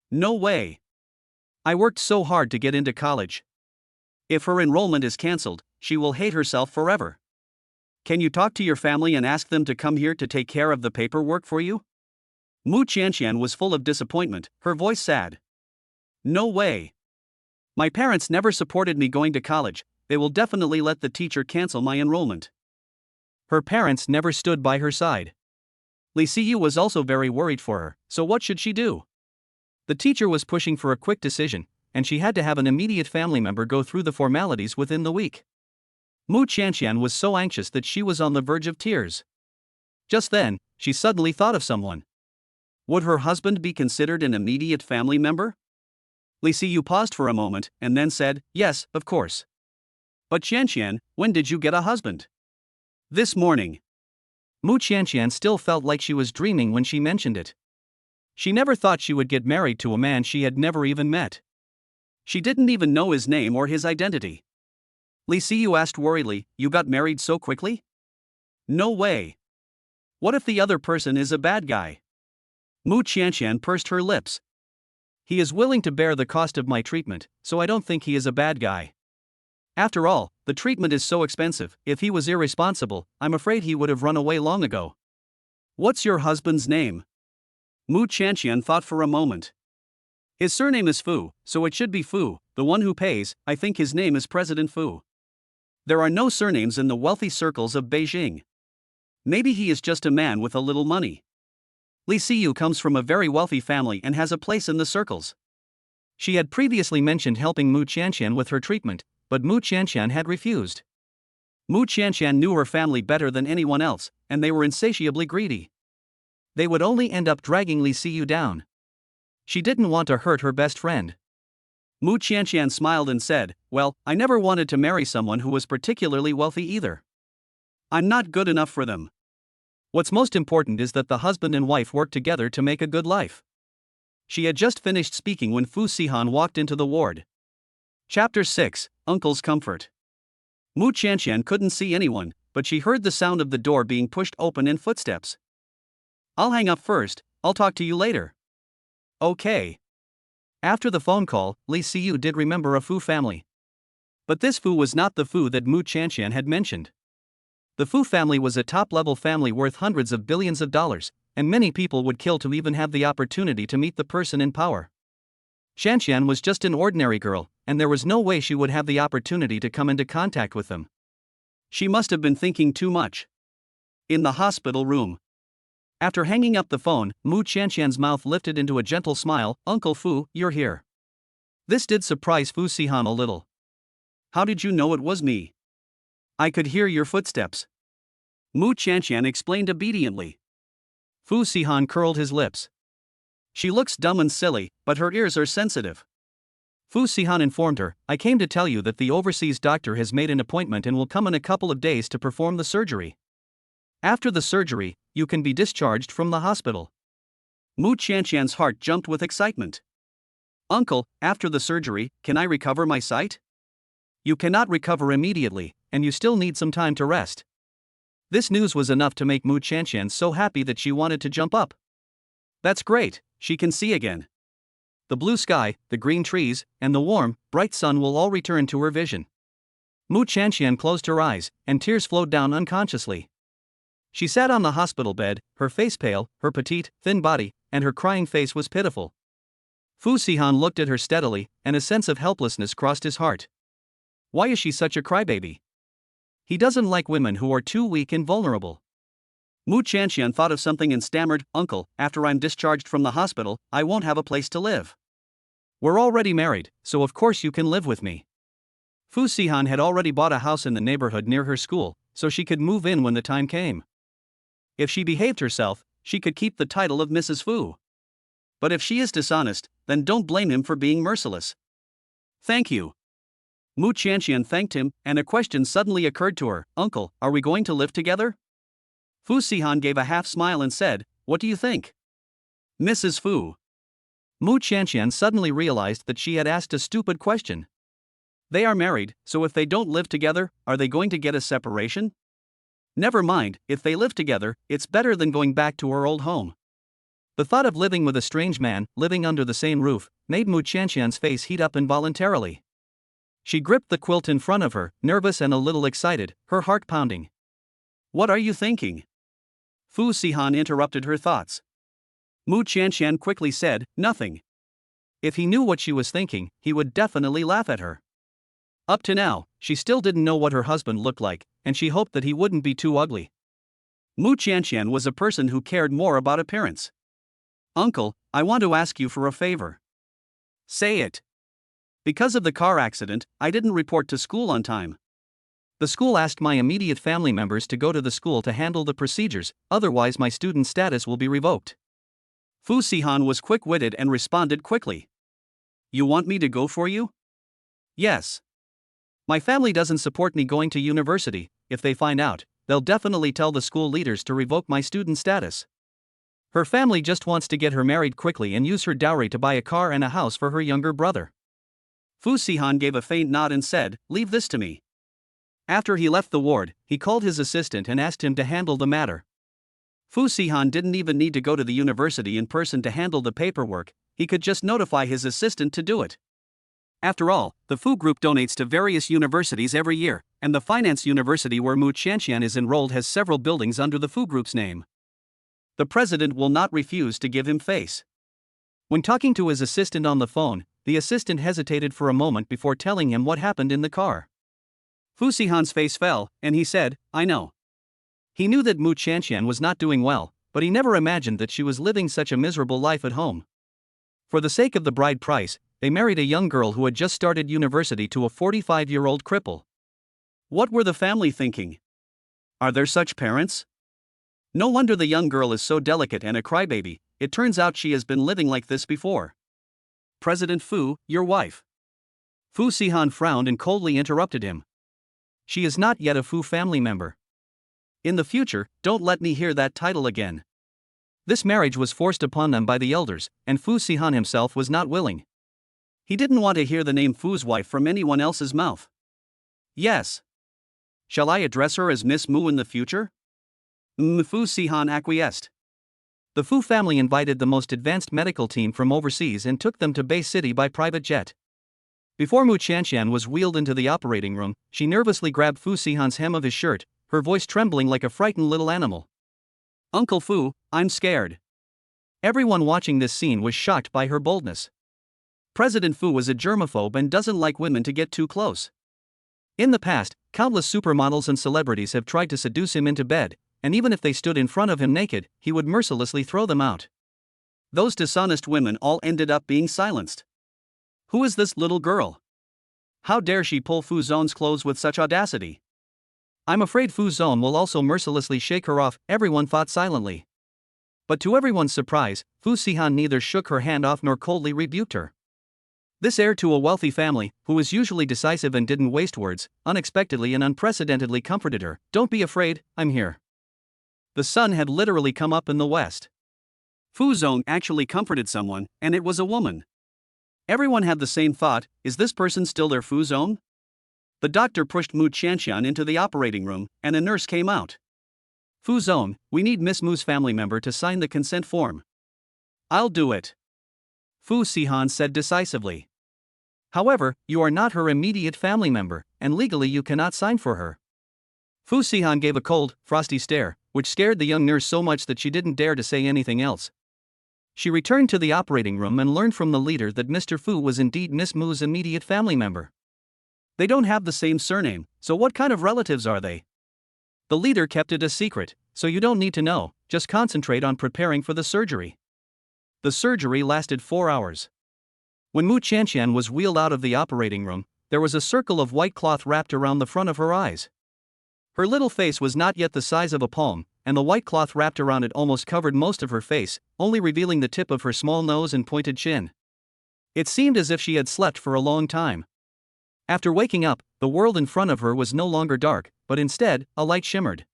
No way. I worked so hard to get into college. If her enrollment is cancelled, she will hate herself forever. Can you talk to your family and ask them to come here to take care of the paperwork for you? Qianqian was full of disappointment, her voice sad. No way. My parents never supported me going to college. They will definitely let the teacher cancel my enrollment. Her parents never stood by her side. Sihan was also very worried for her, so what should she do? The teacher was pushing for a quick decision, and she had to have an immediate family member go through the formalities within the week. Qianqian was so anxious that she was on the verge of tears. Just then, she suddenly thought of someone. Would her husband be considered an immediate family member? Sihan paused for a moment and then said, yes, of course. But Qianqian, when did you get a husband? This morning. Qianqian still felt like she was dreaming when she mentioned it. She never thought she would get married to a man she had never even met. She didn't even know his name or his identity. Sihan asked worriedly, you got married so quickly? No way. What if the other person is a bad guy? Qianqian pursed her lips. He is willing to bear the cost of my treatment, so I don't think he is a bad guy. After all, the treatment is so expensive. If he was irresponsible, I'm afraid he would have run away long ago. What's your husband's name? Qianqian thought for a moment. His surname is Fu, so it should be Fu, the one who pays. I think his name is President Fu. There are no surnames in the wealthy circles of Beijing. Maybe he is just a man with a little money. Sihan comes from a very wealthy family and has a place in the circles. She had previously mentioned helping Qianqian with her treatment, but Qianqian had refused. Qianqian knew her family better than anyone else, and they were insatiably greedy. They would only end up dragging Sihan down. She didn't want to hurt her best friend. Qianqian smiled and said, well, I never wanted to marry someone who was particularly wealthy either. I'm not good enough for them. What's most important is that the husband and wife work together to make a good life. She had just finished speaking when Sihan walked into the ward. Chapter 6, Uncle's Comfort. Qianqian couldn't see anyone, but she heard the sound of the door being pushed open and footsteps. I'll hang up first, I'll talk to you later. Okay. After the phone call, Sihan did remember a Fu family. But this Fu was not the Fu that Qianqian had mentioned. The Fu family was a top-level family worth hundreds of billions of dollars, and many people would kill to even have the opportunity to meet the person in power. Qianqian was just an ordinary girl, and there was no way she would have the opportunity to come into contact with them. She must have been thinking too much. In the hospital room. After hanging up the phone, Qianqian's mouth lifted into a gentle smile. Uncle Fu, you're here. This did surprise Sihan a little. How did you know it was me? I could hear your footsteps. Qianqian explained obediently. Sihan curled his lips. She looks dumb and silly, but her ears are sensitive. Sihan informed her, I came to tell you that the overseas doctor has made an appointment and will come in a couple of days to perform the surgery. After the surgery, you can be discharged from the hospital. Qianqian's heart jumped with excitement. Uncle, after the surgery, can I recover my sight? You cannot recover immediately, and you still need some time to rest. This news was enough to make Qianqian so happy that she wanted to jump up. That's great, she can see again. The blue sky, the green trees, and the warm, bright sun will all return to her vision. Qianqian closed her eyes, and tears flowed down unconsciously. She sat on the hospital bed, her face pale, her petite, thin body, and her crying face was pitiful. Sihan looked at her steadily, and a sense of helplessness crossed his heart. Why is she such a crybaby? He doesn't like women who are too weak and vulnerable. Qianqian thought of something and stammered, Uncle, after I'm discharged from the hospital, I won't have a place to live. We're already married, so of course you can live with me. Sihan had already bought a house in the neighborhood near her school, so she could move in when the time came. If she behaved herself, she could keep the title of Mrs. Fu. But if she is dishonest, then don't blame him for being merciless. Thank you. Qianqian thanked him, and a question suddenly occurred to her, Uncle, are we going to live together? Sihan gave a half smile and said, What do you think? Mrs. Fu. Qianqian suddenly realized that she had asked a stupid question. They are married, so if they don't live together, are they going to get a separation? Never mind, if they live together, it's better than going back to her old home. The thought of living with a strange man, living under the same roof, made Qianqian's face heat up involuntarily. She gripped the quilt in front of her, nervous and a little excited, her heart pounding. What are you thinking? Sihan interrupted her thoughts. Qianqian quickly said, nothing. If he knew what she was thinking, he would definitely laugh at her. Up to now, she still didn't know what her husband looked like, and she hoped that he wouldn't be too ugly. Qianqian was a person who cared more about appearance. Uncle, I want to ask you for a favor. Say it. Because of the car accident, I didn't report to school on time. The school asked my immediate family members to go to the school to handle the procedures, otherwise my student status will be revoked. Sihan was quick-witted and responded quickly. You want me to go for you? Yes. My family doesn't support me going to university. If they find out, they'll definitely tell the school leaders to revoke my student status. Her family just wants to get her married quickly and use her dowry to buy a car and a house for her younger brother. Sihan gave a faint nod and said, leave this to me. After he left the ward, he called his assistant and asked him to handle the matter. Sihan didn't even need to go to the university in person to handle the paperwork, he could just notify his assistant to do it. After all, the Fu Group donates to various universities every year, and the finance university where Qianqian is enrolled has several buildings under the Fu Group's name. The president will not refuse to give him face. When talking to his assistant on the phone, the assistant hesitated for a moment before telling him what happened in the car. Sihan's face fell, and he said, I know. He knew that Qianqian was not doing well, but he never imagined that she was living such a miserable life at home. For the sake of the bride price, they married a young girl who had just started university to a 45-year-old cripple. What were the family thinking? Are there such parents? No wonder the young girl is so delicate and a crybaby, it turns out she has been living like this before. President Fu, your wife. Sihan frowned and coldly interrupted him. She is not yet a Fu family member. In the future, don't let me hear that title again. This marriage was forced upon them by the elders, and Sihan himself was not willing. He didn't want to hear the name Fu's wife from anyone else's mouth. Yes. Shall I address her as Miss Mu in the future? Sihan acquiesced. The Fu family invited the most advanced medical team from overseas and took them to Bay City by private jet. Before Qianqian was wheeled into the operating room, she nervously grabbed Sihan's hem of his shirt, her voice trembling like a frightened little animal. Uncle Fu, I'm scared. Everyone watching this scene was shocked by her boldness. President Fu was a germaphobe and doesn't like women to get too close. In the past, countless supermodels and celebrities have tried to seduce him into bed, and even if they stood in front of him naked, he would mercilessly throw them out. Those dishonest women all ended up being silenced. Who is this little girl? How dare she pull Fu Zon's clothes with such audacity? I'm afraid Fu Zon will also mercilessly shake her off, everyone thought silently. But to everyone's surprise, Sihan neither shook her hand off nor coldly rebuked her. This heir to a wealthy family, who was usually decisive and didn't waste words, unexpectedly and unprecedentedly comforted her. Don't be afraid, I'm here. The sun had literally come up in the west. Fu Zong actually comforted someone, and it was a woman. Everyone had the same thought, is this person still their Fu Zong? The doctor pushed Qianqian into the operating room, and a nurse came out. Fu Zong, we need Miss Mu's family member to sign the consent form. I'll do it. Sihan said decisively. However, you are not her immediate family member, and legally you cannot sign for her. Sihan gave a cold, frosty stare, which scared the young nurse so much that she didn't dare to say anything else. She returned to the operating room and learned from the leader that Mr. Fu was indeed Miss Mu's immediate family member. They don't have the same surname, so what kind of relatives are they? The leader kept it a secret, so you don't need to know, just concentrate on preparing for the surgery. The surgery lasted 4 hours. When Qianqian was wheeled out of the operating room, there was a circle of white cloth wrapped around the front of her eyes. Her little face was not yet the size of a palm, and the white cloth wrapped around it almost covered most of her face, only revealing the tip of her small nose and pointed chin. It seemed as if she had slept for a long time. After waking up, the world in front of her was no longer dark, but instead, a light shimmered.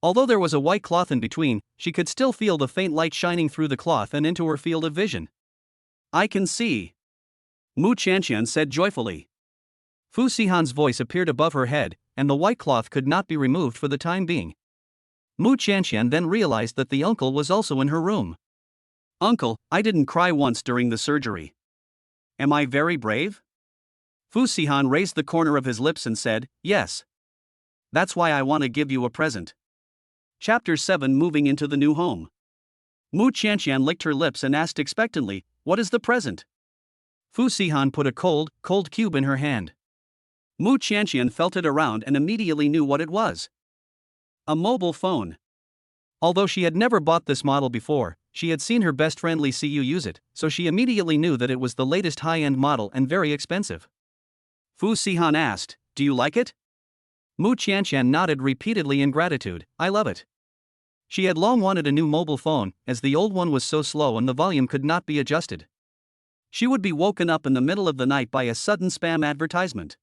Although there was a white cloth in between, she could still feel the faint light shining through the cloth and into her field of vision. I can see. Qianqian said joyfully. Fu Sihan's voice appeared above her head, and the white cloth could not be removed for the time being. Mu Qianqian then realized that the uncle was also in her room. Uncle, I didn't cry once during the surgery. Am I very brave? Fu Sihan raised the corner of his lips and said, yes. That's why I want to give you a present. Chapter 7 Moving into the new home. Mu Qianqian licked her lips and asked expectantly, what is the present? Fu Sihan put a cold cube in her hand. Mu Qianqian felt it around and immediately knew what it was. A mobile phone. Although she had never bought this model before, she had seen her best friend Li Siyu use it, so she immediately knew that it was the latest high-end model and very expensive. Fu Sihan asked, do you like it? Mu Qianqian nodded repeatedly in gratitude, I love it. She had long wanted a new mobile phone, as the old one was so slow and the volume could not be adjusted. She would be woken up in the middle of the night by a sudden spam advertisement.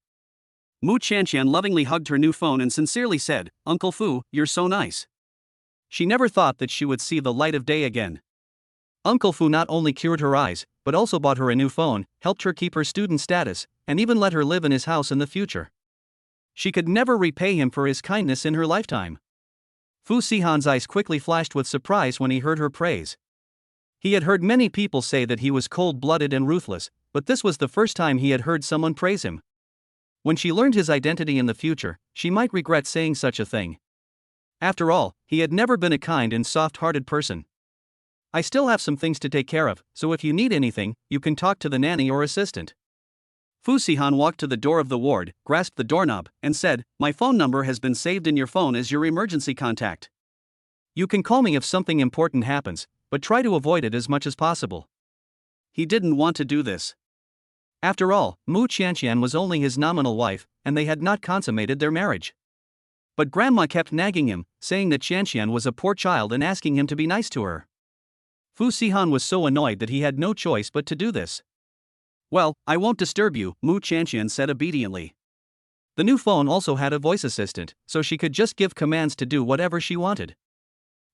Mu Qianqian lovingly hugged her new phone and sincerely said, Uncle Fu, you're so nice. She never thought that she would see the light of day again. Uncle Fu not only cured her eyes, but also bought her a new phone, helped her keep her student status, and even let her live in his house in the future. She could never repay him for his kindness in her lifetime. Fu Sihan's eyes quickly flashed with surprise when he heard her praise. He had heard many people say that he was cold-blooded and ruthless, but this was the first time he had heard someone praise him. When she learned his identity in the future, she might regret saying such a thing. After all, he had never been a kind and soft-hearted person. I still have some things to take care of, so if you need anything, you can talk to the nanny or assistant. Fu Sihan walked to the door of the ward, grasped the doorknob, and said, my phone number has been saved in your phone as your emergency contact. You can call me if something important happens, but try to avoid it as much as possible. He didn't want to do this. After all, Mu Qianqian was only his nominal wife, and they had not consummated their marriage. But Grandma kept nagging him, saying that Qianqian was a poor child and asking him to be nice to her. Fu Sihan was so annoyed that he had no choice but to do this. Well, I won't disturb you, Mu Qianqian said obediently. The new phone also had a voice assistant, so she could just give commands to do whatever she wanted.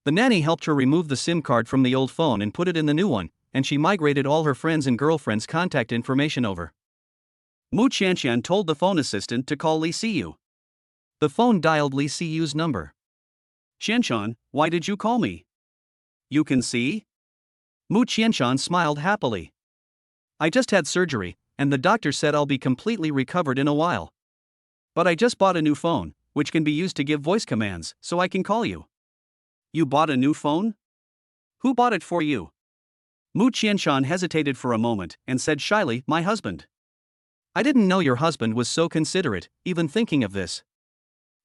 The nanny helped her remove the SIM card from the old phone and put it in the new one, and she migrated all her friends' and girlfriends' contact information over. Mu Qianqian told the phone assistant to call Li Siyu. The phone dialed Li Siyu's number. Qianqian, why did you call me? You can see? Mu Qianqian smiled happily. I just had surgery, and the doctor said I'll be completely recovered in a while. But I just bought a new phone, which can be used to give voice commands, so I can call you. You bought a new phone? Who bought it for you? Mu Qianqian hesitated for a moment and said shyly, my husband. I didn't know your husband was so considerate, even thinking of this.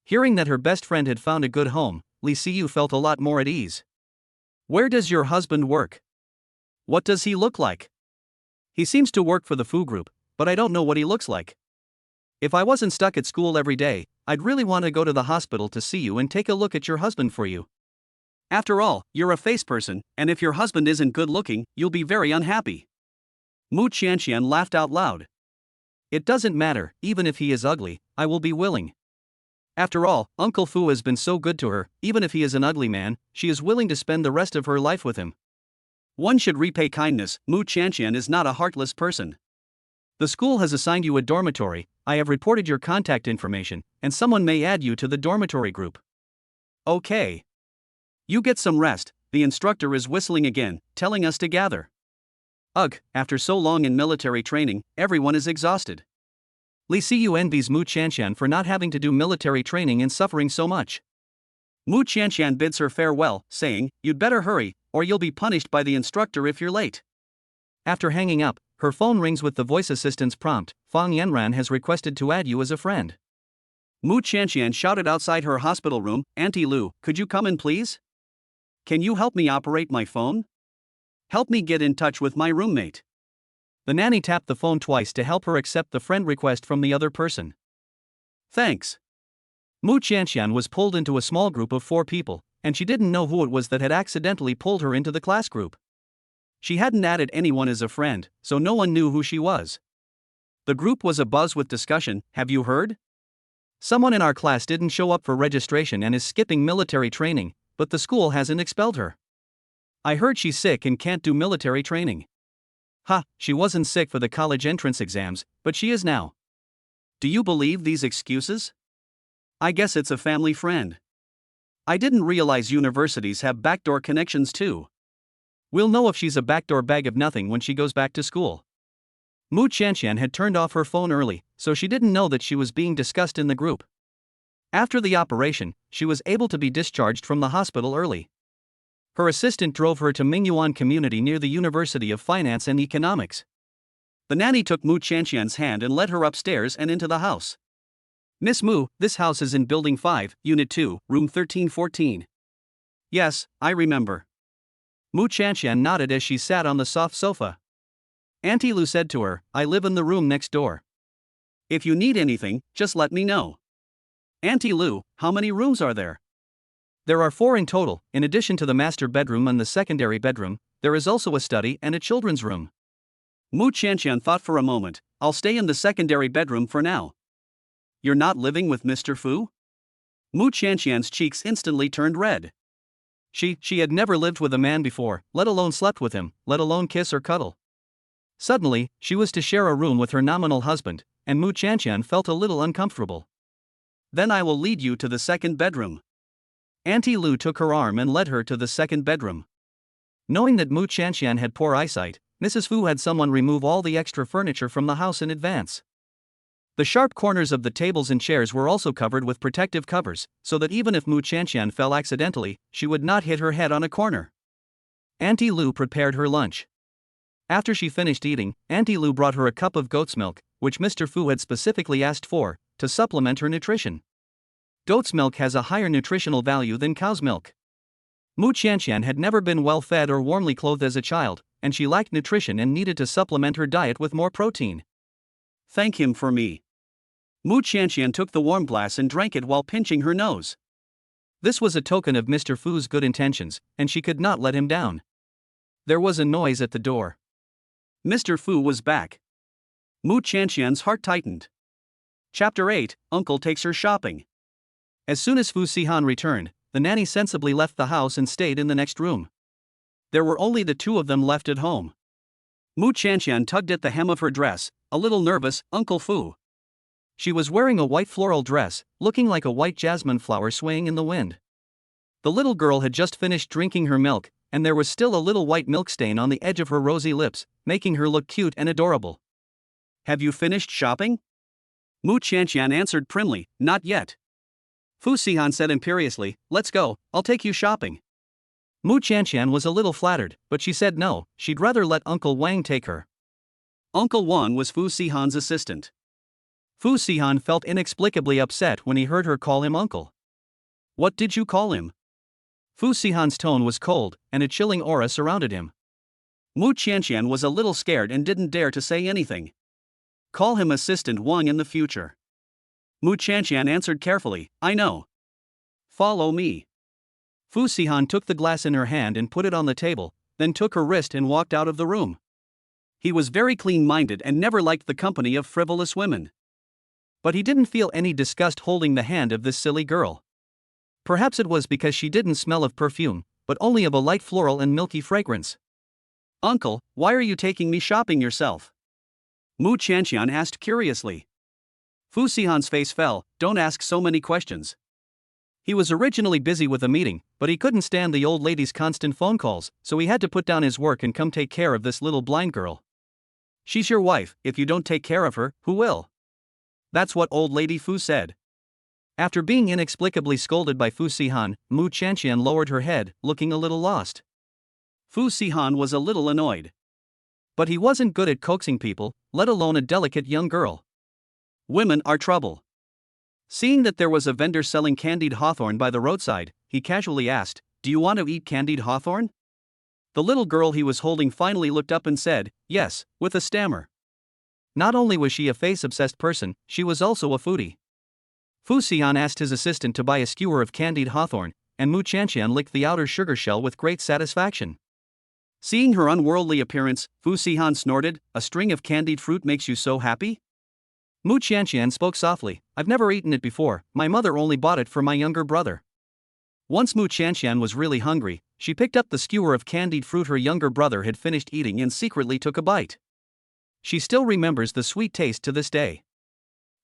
Hearing that her best friend had found a good home, Li Siyu felt a lot more at ease. Where does your husband work? What does he look like? He seems to work for the Fu Group, but I don't know what he looks like. If I wasn't stuck at school every day, I'd really want to go to the hospital to see you and take a look at your husband for you. After all, you're a face person, and if your husband isn't good looking, you'll be very unhappy. Mu Qianqian laughed out loud. It doesn't matter, even if he is ugly, I will be willing. After all, Uncle Fu has been so good to her, even if he is an ugly man, she is willing to spend the rest of her life with him. One should repay kindness, Mu Qianqian is not a heartless person. The school has assigned you a dormitory, I have reported your contact information, and someone may add you to the dormitory group. Okay. You get some rest, the instructor is whistling again, telling us to gather. Ugh, after so long in military training, everyone is exhausted. Li Siyu envies Mu Qianqian for not having to do military training and suffering so much. Mu Qianqian bids her farewell, saying, you'd better hurry, or you'll be punished by the instructor if you're late. After hanging up, her phone rings with the voice assistant's prompt, Fang Yanran has requested to add you as a friend. Mu Qianqian shouted outside her hospital room, Auntie Lu, could you come in please? Can you help me operate my phone? Help me get in touch with my roommate. The nanny tapped the phone twice to help her accept the friend request from the other person. Thanks. Mu Qianqian was pulled into a small group of 4 people, and she didn't know who it was that had accidentally pulled her into the class group. She hadn't added anyone as a friend, so no one knew who she was. The group was abuzz with discussion, have you heard? Someone in our class didn't show up for registration and is skipping military training, but the school hasn't expelled her. I heard she's sick and can't do military training. Ha, she wasn't sick for the college entrance exams, but she is now. Do you believe these excuses? I guess it's a family friend. I didn't realize universities have backdoor connections too. We'll know if she's a backdoor bag of nothing when she goes back to school. Qianqian had turned off her phone early, so she didn't know that she was being discussed in the group. After the operation, she was able to be discharged from the hospital early. Her assistant drove her to Mingyuan Community near the University of Finance and Economics. The nanny took Qianqian's hand and led her upstairs and into the house. Miss Mu, this house is in Building 5, Unit 2, Room 1314. Yes, I remember. Qianqian nodded as she sat on the soft sofa. Auntie Lu said to her, I live in the room next door. If you need anything, just let me know. Auntie Lu, how many rooms are there? There are 4 in total. In addition to the master bedroom and the secondary bedroom, there is also a study and a children's room. Qianqian thought for a moment. I'll stay in the secondary bedroom for now. You're not living with Mr. Fu? Qianqian's cheeks instantly turned red. She had never lived with a man before, let alone slept with him, let alone kiss or cuddle. Suddenly, she was to share a room with her nominal husband, and Qianqian felt a little uncomfortable. Then I will lead you to the second bedroom. Auntie Lu took her arm and led her to the second bedroom. Knowing that Qianqian had poor eyesight, Mrs. Fu had someone remove all the extra furniture from the house in advance. The sharp corners of the tables and chairs were also covered with protective covers, so that even if Qianqian fell accidentally, she would not hit her head on a corner. Auntie Lu prepared her lunch. After she finished eating, Auntie Lu brought her a cup of goat's milk, which Mr. Fu had specifically asked for, to supplement her nutrition. Goat's milk has a higher nutritional value than cow's milk. Qianqian had never been well fed or warmly clothed as a child, and she lacked nutrition and needed to supplement her diet with more protein. Thank him for me. Qianqian took the warm glass and drank it while pinching her nose. This was a token of Mr. Fu's good intentions, and she could not let him down. There was a noise at the door. Mr. Fu was back. Qianqian's heart tightened. Chapter 8, Uncle takes her shopping. As soon as Sihan returned, the nanny sensibly left the house and stayed in the next room. There were only the 2 of them left at home. Qianqian tugged at the hem of her dress, a little nervous. Uncle Fu. She was wearing a white floral dress, looking like a white jasmine flower swaying in the wind. The little girl had just finished drinking her milk, and there was still a little white milk stain on the edge of her rosy lips, making her look cute and adorable. Have you finished shopping? Qianqian answered primly, not yet. Sihan said imperiously, let's go, I'll take you shopping. Qianqian was a little flattered, but she said no, she'd rather let Uncle Wang take her. Uncle Wang was Sihan's assistant. Sihan felt inexplicably upset when he heard her call him uncle. What did you call him? Sihan's tone was cold, and a chilling aura surrounded him. Qianqian was a little scared and didn't dare to say anything. Call him Assistant Wang in the future. Qianqian answered carefully, I know. Follow me. Sihan took the glass in her hand and put it on the table, then took her wrist and walked out of the room. He was very clean-minded and never liked the company of frivolous women. But he didn't feel any disgust holding the hand of this silly girl. Perhaps it was because she didn't smell of perfume, but only of a light floral and milky fragrance. Uncle, why are you taking me shopping yourself? Qianqian asked curiously. Sihan's face fell. Don't ask so many questions. He was originally busy with a meeting, but he couldn't stand the old lady's constant phone calls, so he had to put down his work and come take care of this little blind girl. She's your wife, if you don't take care of her, who will? That's what old lady Fu said. After being inexplicably scolded by Sihan, Qianqian lowered her head, looking a little lost. Sihan was a little annoyed. But he wasn't good at coaxing people, let alone a delicate young girl. Women are trouble. Seeing that there was a vendor selling candied hawthorn by the roadside, he casually asked, do you want to eat candied hawthorn? The little girl he was holding finally looked up and said, yes, with a stammer. Not only was she a face-obsessed person, she was also a foodie. Sihan asked his assistant to buy a skewer of candied hawthorn, and Qianqian licked the outer sugar shell with great satisfaction. Seeing her unworldly appearance, Sihan snorted, a string of candied fruit makes you so happy? Qianqian spoke softly, I've never eaten it before, my mother only bought it for my younger brother. Once Qianqian was really hungry, she picked up the skewer of candied fruit her younger brother had finished eating and secretly took a bite. She still remembers the sweet taste to this day.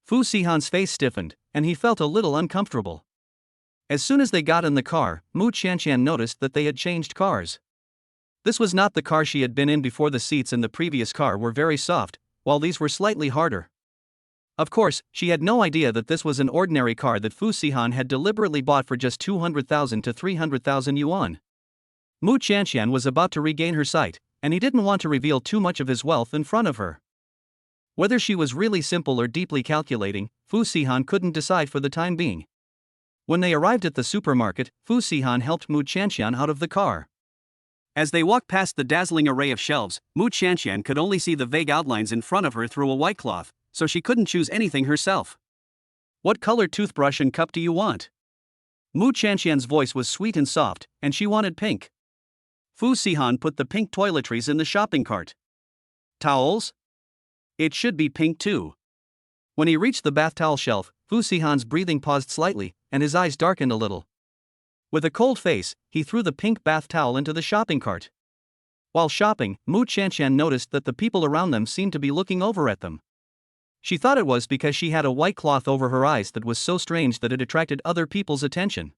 Fu Sihan's face stiffened, and he felt a little uncomfortable. As soon as they got in the car, Qianqian noticed that they had changed cars. This was not the car she had been in before. The seats in the previous car were very soft, while these were slightly harder. Of course, she had no idea that this was an ordinary car that Fu Sihan had deliberately bought for just 200,000 to 300,000 yuan. Qianqian was about to regain her sight, and he didn't want to reveal too much of his wealth in front of her. Whether she was really simple or deeply calculating, Fu Sihan couldn't decide for the time being. When they arrived at the supermarket, Fu Sihan helped Qianqian out of the car. As they walked past the dazzling array of shelves, Qianqian could only see the vague outlines in front of her through a white cloth, so she couldn't choose anything herself. "What colored toothbrush and cup do you want?" Qianqian's voice was sweet and soft, and she wanted pink. Fu Sihan put the pink toiletries in the shopping cart. "Towels? It should be pink too." When he reached the bath towel shelf, Fu Sihan's breathing paused slightly, and his eyes darkened a little. With a cold face, he threw the pink bath towel into the shopping cart. While shopping, Qianqian noticed that the people around them seemed to be looking over at them. She thought it was because she had a white cloth over her eyes that was so strange that it attracted other people's attention.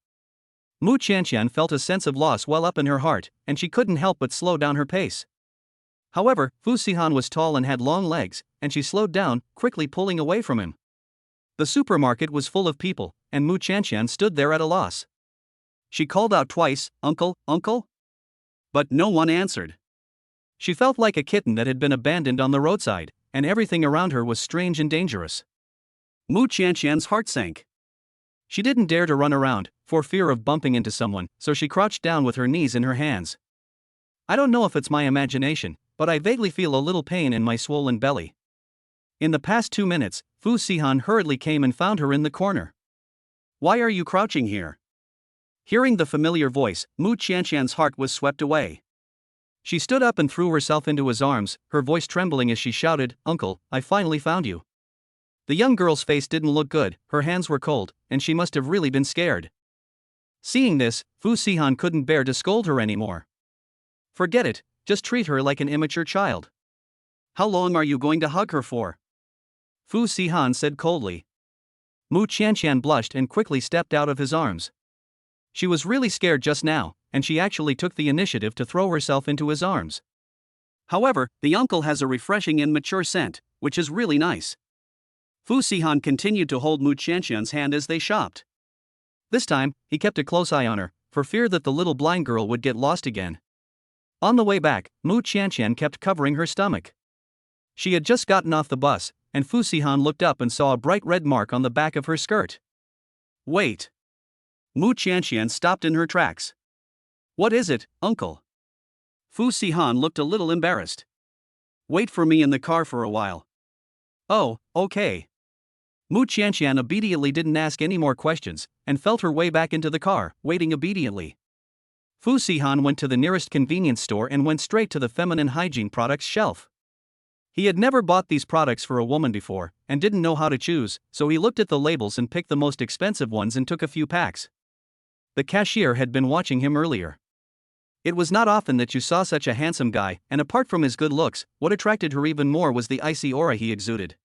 Qianqian felt a sense of loss well up in her heart, and she couldn't help but slow down her pace. However, Fu Sihan was tall and had long legs, and she slowed down, quickly pulling away from him. The supermarket was full of people, and Qianqian stood there at a loss. She called out twice, "Uncle, uncle?" But no one answered. She felt like a kitten that had been abandoned on the roadside, and everything around her was strange and dangerous. Qianqian's heart sank. She didn't dare to run around, for fear of bumping into someone, so she crouched down with her knees in her hands. "I don't know if it's my imagination, but I vaguely feel a little pain in my swollen belly." In the past 2 minutes, Fu Sihan hurriedly came and found her in the corner. "Why are you crouching here?" Hearing the familiar voice, Qianqian's heart was swept away. She stood up and threw herself into his arms, her voice trembling as she shouted, "Uncle, I finally found you." The young girl's face didn't look good, her hands were cold, and she must have really been scared. Seeing this, Fu Sihan couldn't bear to scold her anymore. "Forget it, just treat her like an immature child." "How long are you going to hug her for?" Fu Sihan said coldly. Qianqian blushed and quickly stepped out of his arms. She was really scared just now, and she actually took the initiative to throw herself into his arms. However, the uncle has a refreshing and mature scent, which is really nice. Fu Sihan continued to hold Qianqian's hand as they shopped. This time, he kept a close eye on her, for fear that the little blind girl would get lost again. On the way back, Qianqian kept covering her stomach. She had just gotten off the bus, and Fu Sihan looked up and saw a bright red mark on the back of her skirt. "Wait." Qianqian stopped in her tracks. "What is it, uncle?" Fu Sihan looked a little embarrassed. "Wait for me in the car for a while." "Oh, okay." Qianqian obediently didn't ask any more questions, and felt her way back into the car, waiting obediently. Fu Sihan went to the nearest convenience store and went straight to the feminine hygiene products shelf. He had never bought these products for a woman before, and didn't know how to choose, so he looked at the labels and picked the most expensive ones and took a few packs. The cashier had been watching him earlier. It was not often that you saw such a handsome guy, and apart from his good looks, what attracted her even more was the icy aura he exuded.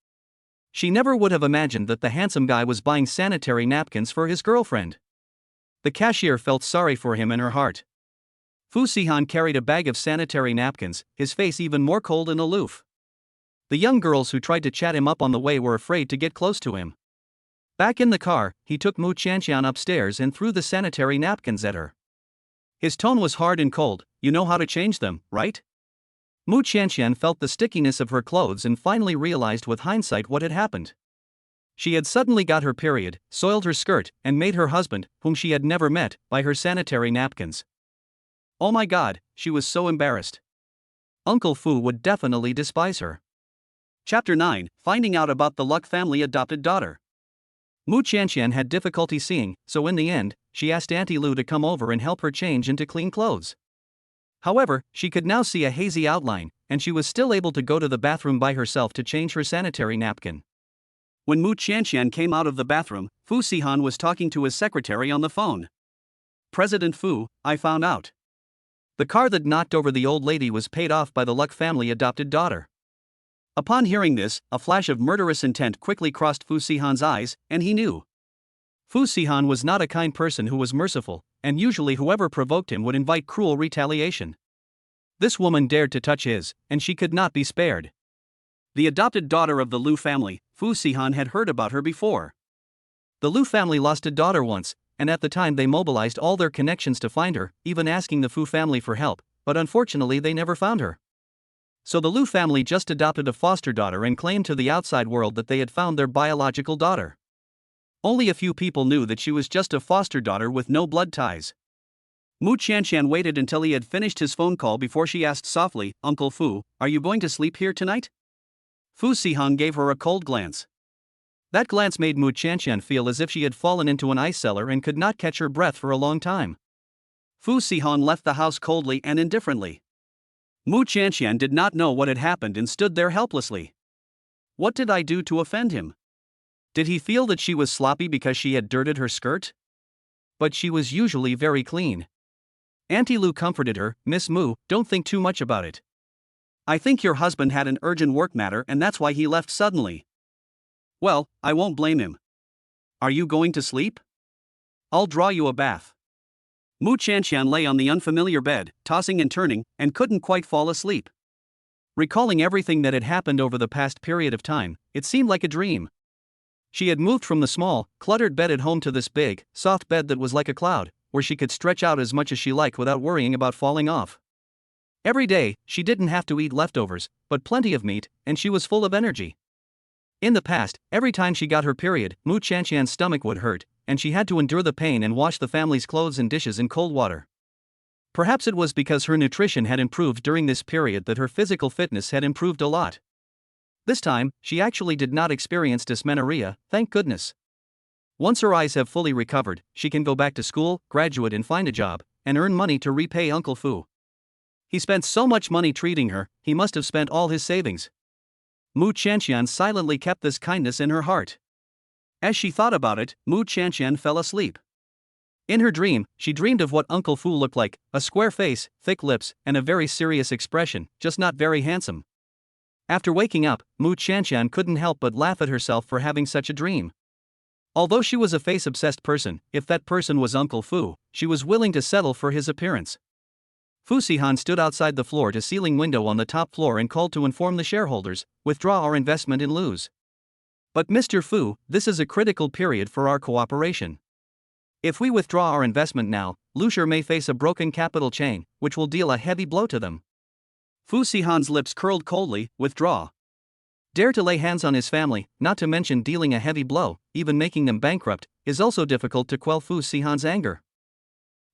She never would have imagined that the handsome guy was buying sanitary napkins for his girlfriend. The cashier felt sorry for him in her heart. Fu Sihan carried a bag of sanitary napkins, his face even more cold and aloof. The young girls who tried to chat him up on the way were afraid to get close to him. Back in the car, he took Qianqian upstairs and threw the sanitary napkins at her. His tone was hard and cold. "You know how to change them, right?" Qianqian felt the stickiness of her clothes and finally realized with hindsight what had happened. She had suddenly got her period, soiled her skirt, and made her husband, whom she had never met, buy her sanitary napkins. Oh my god, she was so embarrassed. Uncle Fu would definitely despise her. Chapter 9, Finding Out About the Luck Family Adopted Daughter. Qianqian had difficulty seeing, so in the end, she asked Auntie Lu to come over and help her change into clean clothes. However, she could now see a hazy outline, and she was still able to go to the bathroom by herself to change her sanitary napkin. When Qianqian came out of the bathroom, Fu Sihan was talking to his secretary on the phone. "President Fu, I found out. The car that knocked over the old lady was paid off by the Luck family adopted daughter." Upon hearing this, a flash of murderous intent quickly crossed Fu Sihan's eyes, and he knew. Fu Sihan was not a kind person who was merciful, and usually whoever provoked him would invite cruel retaliation. This woman dared to touch his, and she could not be spared. The adopted daughter of the Lu family, Fu Sihan had heard about her before. The Lu family lost a daughter once, and at the time they mobilized all their connections to find her, even asking the Fu family for help, but unfortunately they never found her. So the Lu family just adopted a foster daughter and claimed to the outside world that they had found their biological daughter. Only a few people knew that she was just a foster daughter with no blood ties. Qianqian waited until he had finished his phone call before she asked softly, "Uncle Fu, are you going to sleep here tonight?" Fu Sihan gave her a cold glance. That glance made Qianqian feel as if she had fallen into an ice cellar and could not catch her breath for a long time. Fu Sihan left the house coldly and indifferently. Qianqian did not know what had happened and stood there helplessly. What did I do to offend him? Did he feel that she was sloppy because she had dirted her skirt? But she was usually very clean. Auntie Lu comforted her, "Miss Mu, don't think too much about it. I think your husband had an urgent work matter and that's why he left suddenly." "Well, I won't blame him. Are you going to sleep? I'll draw you a bath." Qianqian lay on the unfamiliar bed, tossing and turning, and couldn't quite fall asleep. Recalling everything that had happened over the past period of time, it seemed like a dream. She had moved from the small, cluttered bed at home to this big, soft bed that was like a cloud, where she could stretch out as much as she liked without worrying about falling off. Every day, she didn't have to eat leftovers, but plenty of meat, and she was full of energy. In the past, every time she got her period, Qianqian's stomach would hurt, and she had to endure the pain and wash the family's clothes and dishes in cold water. Perhaps it was because her nutrition had improved during this period that her physical fitness had improved a lot. This time, she actually did not experience dysmenorrhea, thank goodness. Once her eyes have fully recovered, she can go back to school, graduate and find a job, and earn money to repay Uncle Fu. He spent so much money treating her, he must have spent all his savings. Qianqian silently kept this kindness in her heart. As she thought about it, Qianqian fell asleep. In her dream, she dreamed of what Uncle Fu looked like, a square face, thick lips, and a very serious expression, just not very handsome. After waking up, Qianqian couldn't help but laugh at herself for having such a dream. Although she was a face-obsessed person, if that person was Uncle Fu, she was willing to settle for his appearance. Fu Sihan stood outside the floor-to-ceiling window on the top floor and called to inform the shareholders, "Withdraw our investment and lose." "But Mr. Fu, this is a critical period for our cooperation. If we withdraw our investment now, Lusher may face a broken capital chain, which will deal a heavy blow to them." Fu Sihan's lips curled coldly. "Withdraw? Dare to lay hands on his family, not to mention dealing a heavy blow, even making them bankrupt, is also difficult to quell Fu Sihan's anger."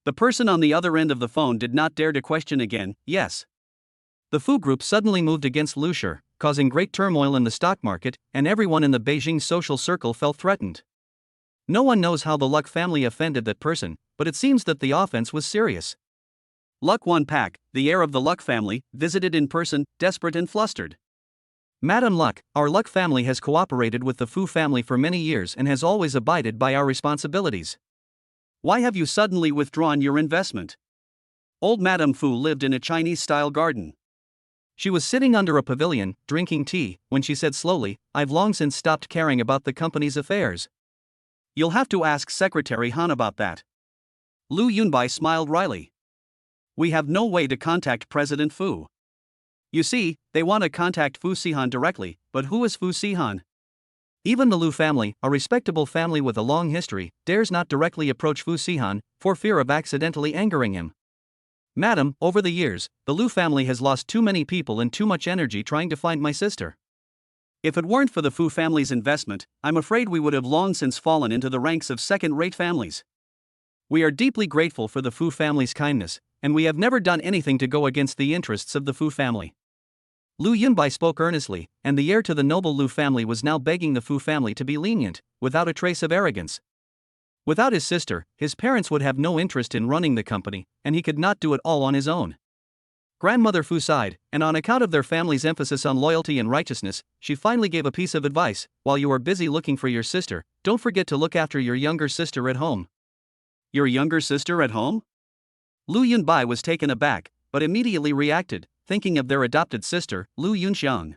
The person on the other end of the phone did not dare to question again. Yes. The Fu group suddenly moved against Lusher, causing great turmoil in the stock market, and everyone in the Beijing social circle felt threatened. No one knows how the Luck family offended that person, but it seems that the offense was serious. Luck One Pack, the heir of the Luck family, visited in person, desperate and flustered. "Madam Luck, our Luck family has cooperated with the Fu family for many years and has always abided by our responsibilities. Why have you suddenly withdrawn your investment?" Old Madame Fu lived in a Chinese-style garden. She was sitting under a pavilion, drinking tea, when she said slowly, "I've long since stopped caring about the company's affairs." "You'll have to ask Secretary Han about that." Lu Yunbai smiled wryly. "We have no way to contact President Fu. You see, they want to contact Fu Sihan directly, but who is Fu Sihan? Even the Lu family, a respectable family with a long history, dares not directly approach Fu Sihan, for fear of accidentally angering him. Madam, over the years, the Lu family has lost too many people and too much energy trying to find my sister. If it weren't for the Fu family's investment, I'm afraid we would have long since fallen into the ranks of second-rate families. We are deeply grateful for the Fu family's kindness, and we have never done anything to go against the interests of the Fu family." Lu Yunbai spoke earnestly, and the heir to the noble Lu family was now begging the Fu family to be lenient, without a trace of arrogance. Without his sister, his parents would have no interest in running the company, and he could not do it all on his own. Grandmother Fu sighed, and on account of their family's emphasis on loyalty and righteousness, she finally gave a piece of advice: "While you are busy looking for your sister, don't forget to look after your younger sister at home." "Your younger sister at home?" Lu Yunbai was taken aback, but immediately reacted, thinking of their adopted sister, Lu Yunxiang.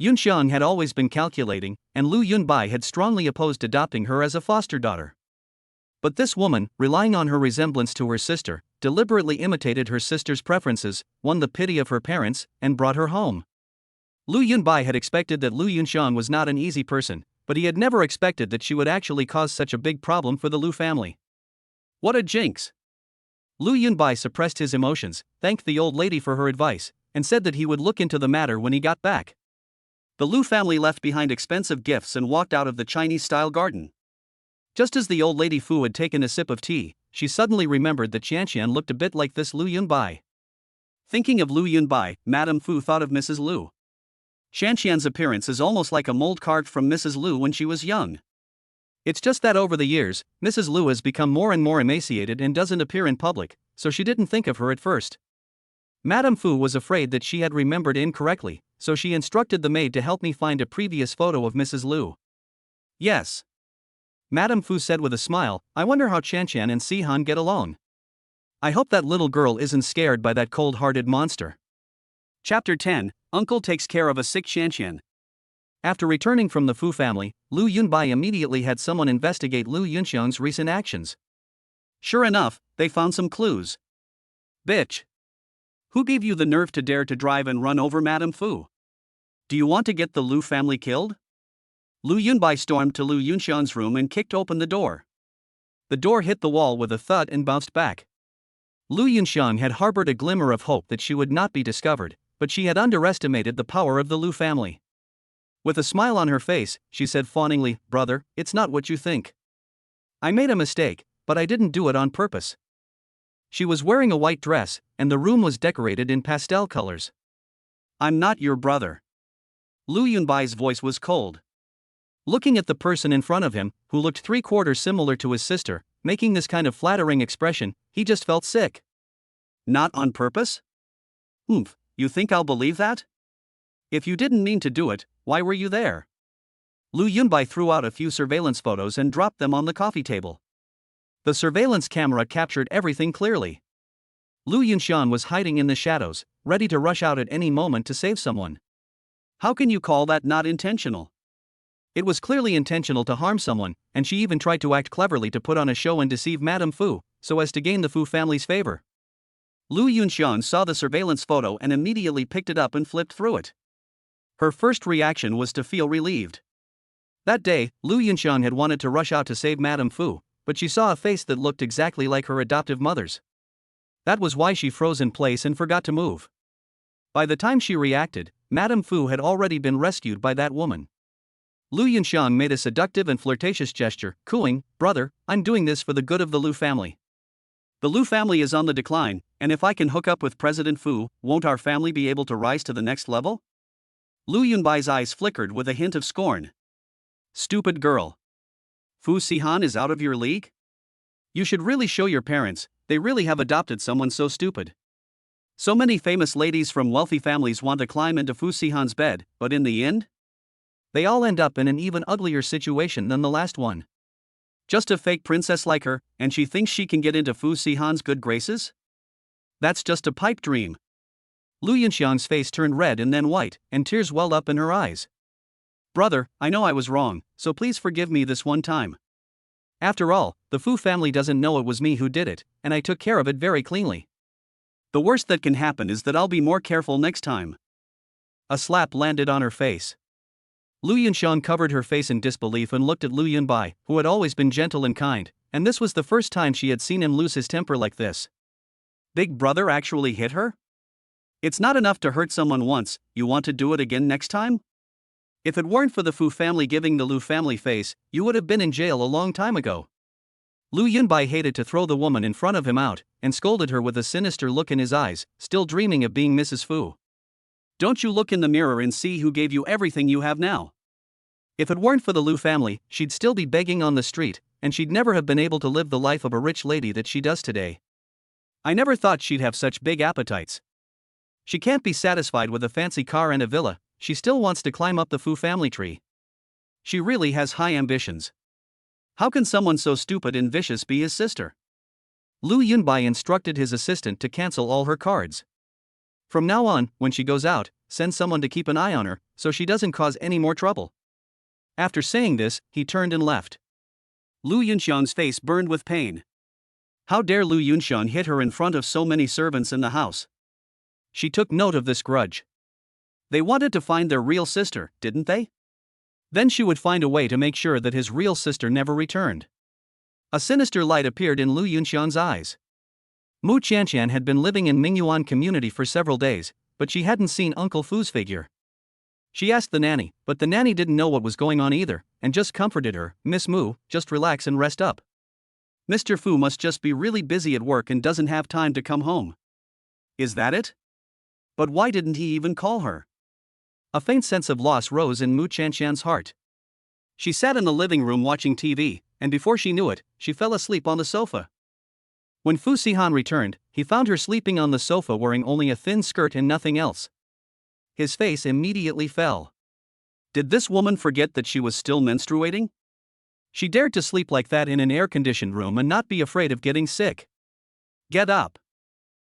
Yunxiang had always been calculating, and Lu Yunbai had strongly opposed adopting her as a foster daughter. But this woman, relying on her resemblance to her sister, deliberately imitated her sister's preferences, won the pity of her parents, and brought her home. Lu Yunbai had expected that Lu Yunxiang was not an easy person, but he had never expected that she would actually cause such a big problem for the Lu family. What a jinx! Lu Yunbai suppressed his emotions, thanked the old lady for her advice, and said that he would look into the matter when he got back. The Lu family left behind expensive gifts and walked out of the Chinese-style garden. Just as the old lady Fu had taken a sip of tea, she suddenly remembered that Qianqian looked a bit like this Lu Yunbai. Thinking of Lu Yunbai, Madame Fu thought of Mrs. Lu. Qianqian's appearance is almost like a mold carved from Mrs. Lu when she was young. It's just that over the years, Mrs. Lu has become more and more emaciated and doesn't appear in public, so she didn't think of her at first. Madame Fu was afraid that she had remembered incorrectly, so she instructed the maid to help me find a previous photo of Mrs. Lu. Yes. Madame Fu said with a smile, I wonder how Qianqian and Sihan get along. I hope that little girl isn't scared by that cold-hearted monster. Chapter 10, Uncle takes care of a sick Qianqian. After returning from the Fu family, Lu Yunbai immediately had someone investigate Lu Yunxiang's recent actions. Sure enough, they found some clues. Bitch! Who gave you the nerve to dare to drive and run over Madame Fu? Do you want to get the Lu family killed? Lu Yunbai stormed to Lu Yunxiang's room and kicked open the door. The door hit the wall with a thud and bounced back. Lu Yunxiang had harbored a glimmer of hope that she would not be discovered, but she had underestimated the power of the Lu family. With a smile on her face, she said fawningly, Brother, it's not what you think. I made a mistake, but I didn't do it on purpose. She was wearing a white dress, and the room was decorated in pastel colors. I'm not your brother. Lu Yunbai's voice was cold. Looking at the person in front of him, who looked 3/4 similar to his sister, making this kind of flattering expression, he just felt sick. Not on purpose? Oomph, you think I'll believe that? If you didn't mean to do it, why were you there? Lu Yunbai threw out a few surveillance photos and dropped them on the coffee table. The surveillance camera captured everything clearly. Lu Yunxiang was hiding in the shadows, ready to rush out at any moment to save someone. How can you call that not intentional? It was clearly intentional to harm someone, and she even tried to act cleverly to put on a show and deceive Madame Fu, so as to gain the Fu family's favor. Lu Yunxiang saw the surveillance photo and immediately picked it up and flipped through it. Her first reaction was to feel relieved. That day, Lu Yunxiang had wanted to rush out to save Madame Fu, but she saw a face that looked exactly like her adoptive mother's. That was why she froze in place and forgot to move. By the time she reacted, Madame Fu had already been rescued by that woman. Lu Yunxiang made a seductive and flirtatious gesture, cooing, Brother, I'm doing this for the good of the Lu family. The Lu family is on the decline, and if I can hook up with President Fu, won't our family be able to rise to the next level? Lu Yunbai's eyes flickered with a hint of scorn. Stupid girl. Fu Sihan is out of your league? You should really show your parents, they really have adopted someone so stupid. So many famous ladies from wealthy families want to climb into Fu Sihan's bed, but in the end? They all end up in an even uglier situation than the last one. Just a fake princess like her, and she thinks she can get into Fu Sihan's good graces? That's just a pipe dream. Lu Yunxiang's face turned red and then white, and tears welled up in her eyes. Brother, I know I was wrong, so please forgive me this one time. After all, the Fu family doesn't know it was me who did it, and I took care of it very cleanly. The worst that can happen is that I'll be more careful next time. A slap landed on her face. Lu Yunxiang covered her face in disbelief and looked at Lu Yunbai, who had always been gentle and kind, and this was the first time she had seen him lose his temper like this. Big brother actually hit her? It's not enough to hurt someone once, you want to do it again next time? If it weren't for the Fu family giving the Lu family face, you would have been in jail a long time ago. Lu Yunbai hated to throw the woman in front of him out, and scolded her with a sinister look in his eyes, still dreaming of being Mrs. Fu. Don't you look in the mirror and see who gave you everything you have now? If it weren't for the Lu family, she'd still be begging on the street, and she'd never have been able to live the life of a rich lady that she does today. I never thought she'd have such big appetites. She can't be satisfied with a fancy car and a villa, she still wants to climb up the Fu family tree. She really has high ambitions. How can someone so stupid and vicious be his sister? Lu Yunbai instructed his assistant to cancel all her cards. From now on, when she goes out, send someone to keep an eye on her, so she doesn't cause any more trouble." After saying this, he turned and left. Lu Yunxian's face burned with pain. How dare Lu Yunxian hit her in front of so many servants in the house? She took note of this grudge. They wanted to find their real sister, didn't they? Then she would find a way to make sure that his real sister never returned. A sinister light appeared in Lu Yunxian's eyes. Mu Qianqian had been living in Mingyuan community for several days, but she hadn't seen Uncle Fu's figure. She asked the nanny, but the nanny didn't know what was going on either, and just comforted her, "Miss Mu, just relax and rest up. Mr. Fu must just be really busy at work and doesn't have time to come home." Is that it? But why didn't he even call her? A faint sense of loss rose in Mu Qianqian's heart. She sat in the living room watching TV, and before she knew it, she fell asleep on the sofa. When Fu Sihan returned, he found her sleeping on the sofa wearing only a thin skirt and nothing else. His face immediately fell. Did this woman forget that she was still menstruating? She dared to sleep like that in an air-conditioned room and not be afraid of getting sick. "Get up!"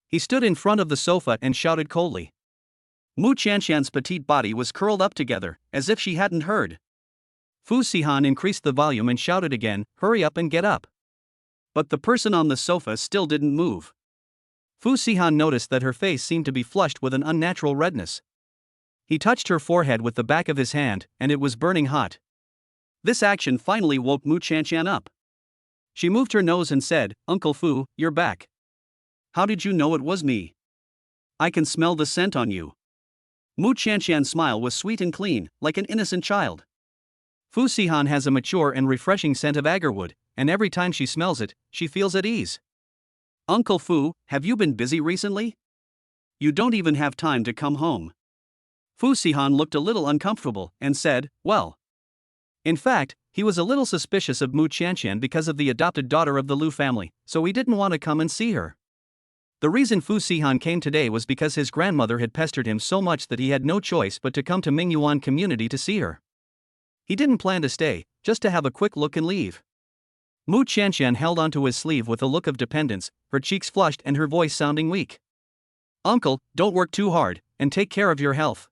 He stood in front of the sofa and shouted coldly. Mu Qianqian's petite body was curled up together, as if she hadn't heard. Fu Sihan increased the volume and shouted again, "Hurry up and get up." But the person on the sofa still didn't move. Fu Sihan noticed that her face seemed to be flushed with an unnatural redness. He touched her forehead with the back of his hand, and it was burning hot. This action finally woke Mu Qianqian up. She moved her nose and said, "Uncle Fu, you're back. How did you know it was me? I can smell the scent on you." Mu Qianqian's smile was sweet and clean, like an innocent child. Fu Sihan has a mature and refreshing scent of agarwood, and every time she smells it, she feels at ease. "Uncle Fu, have you been busy recently? You don't even have time to come home." Fu Sihan looked a little uncomfortable and said, "Well." In fact, he was a little suspicious of Mu Qianqian because of the adopted daughter of the Lu family, so he didn't want to come and see her. The reason Fu Sihan came today was because his grandmother had pestered him so much that he had no choice but to come to Mingyuan community to see her. He didn't plan to stay, just to have a quick look and leave. Mu Qianqian held onto his sleeve with a look of dependence, her cheeks flushed and her voice sounding weak. "Uncle, don't work too hard, and take care of your health.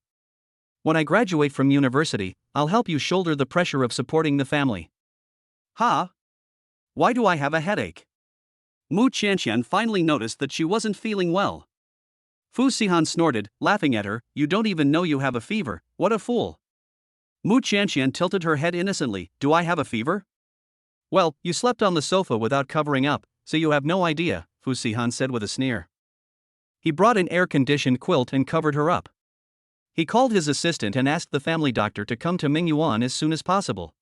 When I graduate from university, I'll help you shoulder the pressure of supporting the family." "Huh? Why do I have a headache?" Mu Qianqian finally noticed that she wasn't feeling well. Fu Sihan snorted, laughing at her, "You don't even know you have a fever, what a fool." Mu Qianqian tilted her head innocently, "Do I have a fever?" "Well, you slept on the sofa without covering up, so you have no idea," Fu Sihan said with a sneer. He brought an air-conditioned quilt and covered her up. He called his assistant and asked the family doctor to come to Mingyuan as soon as possible.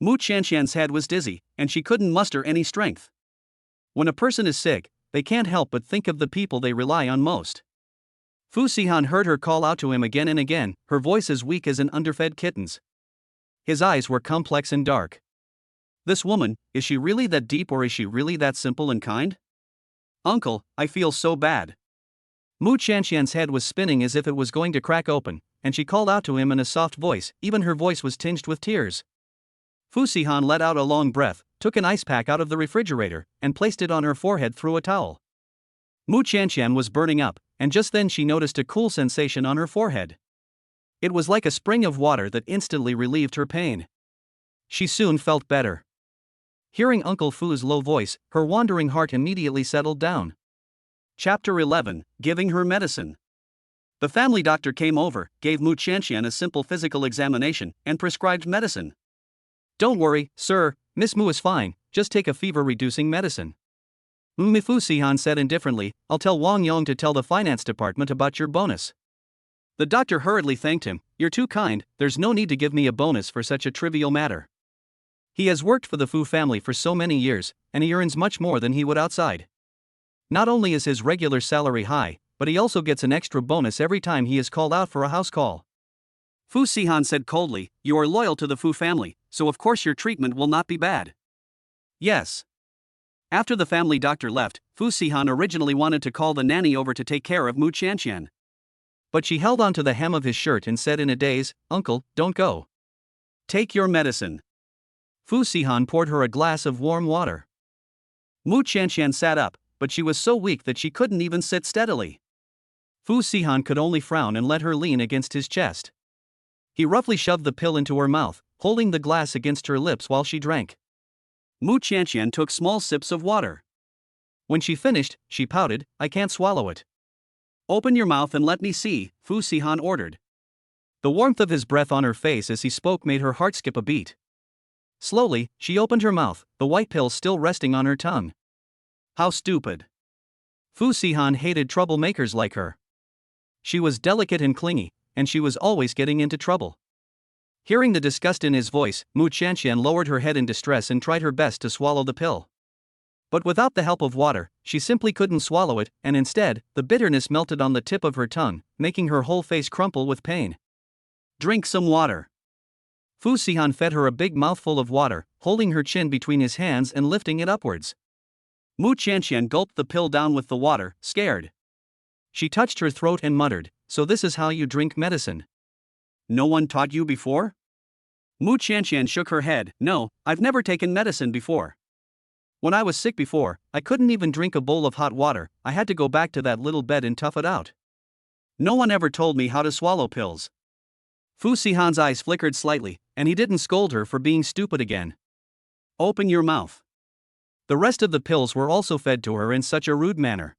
Mu Qianqian's head was dizzy, and she couldn't muster any strength. When a person is sick, they can't help but think of the people they rely on most. Fu Sihan heard her call out to him again and again, her voice as weak as an underfed kitten's. His eyes were complex and dark. This woman, is she really that deep or is she really that simple and kind? "Uncle, I feel so bad." Mu Qianqian's head was spinning as if it was going to crack open, and she called out to him in a soft voice, even her voice was tinged with tears. Fu Sihan let out a long breath, took an ice pack out of the refrigerator, and placed it on her forehead through a towel. Mu Qianqian was burning up, and just then she noticed a cool sensation on her forehead. It was like a spring of water that instantly relieved her pain. She soon felt better. Hearing Uncle Fu's low voice, her wandering heart immediately settled down. Chapter 11, Giving Her Medicine. The family doctor came over, gave Mu Qianqian a simple physical examination, and prescribed medicine. "Don't worry, sir, Miss Mu is fine, just take a fever-reducing medicine." Fu Sihan said indifferently, "I'll tell Wang Yong to tell the finance department about your bonus." The doctor hurriedly thanked him, "You're too kind, there's no need to give me a bonus for such a trivial matter. He has worked for the Fu family for so many years, and he earns much more than he would outside. Not only is his regular salary high, but he also gets an extra bonus every time he is called out for a house call." Fu Sihan said coldly, "You are loyal to the Fu family, so of course your treatment will not be bad." "Yes." After the family doctor left, Fu Sihan originally wanted to call the nanny over to take care of Mu Qianqian. But she held onto the hem of his shirt and said in a daze, "Uncle, don't go. Take your medicine." Fu Sihan poured her a glass of warm water. Mu Qianqian sat up, but she was so weak that she couldn't even sit steadily. Fu Sihan could only frown and let her lean against his chest. He roughly shoved the pill into her mouth, holding the glass against her lips while she drank. Mu Qianqian took small sips of water. When she finished, she pouted, "I can't swallow it." "Open your mouth and let me see," Fu Sihan ordered. The warmth of his breath on her face as he spoke made her heart skip a beat. Slowly, she opened her mouth, the white pill still resting on her tongue. How stupid. Fu Sihan hated troublemakers like her. She was delicate and clingy, and she was always getting into trouble. Hearing the disgust in his voice, Mu Qianqian lowered her head in distress and tried her best to swallow the pill. But without the help of water, she simply couldn't swallow it, and instead, the bitterness melted on the tip of her tongue, making her whole face crumple with pain. "Drink some water." Fu Sihan fed her a big mouthful of water, holding her chin between his hands and lifting it upwards. Mu Qianqian gulped the pill down with the water, scared. She touched her throat and muttered, "So this is how you drink medicine? No one taught you before?" Mu Qianqian shook her head, "No, I've never taken medicine before. When I was sick before, I couldn't even drink a bowl of hot water, I had to go back to that little bed and tough it out. No one ever told me how to swallow pills." Fu Sihan's eyes flickered slightly, and he didn't scold her for being stupid again. "Open your mouth." The rest of the pills were also fed to her in such a rude manner.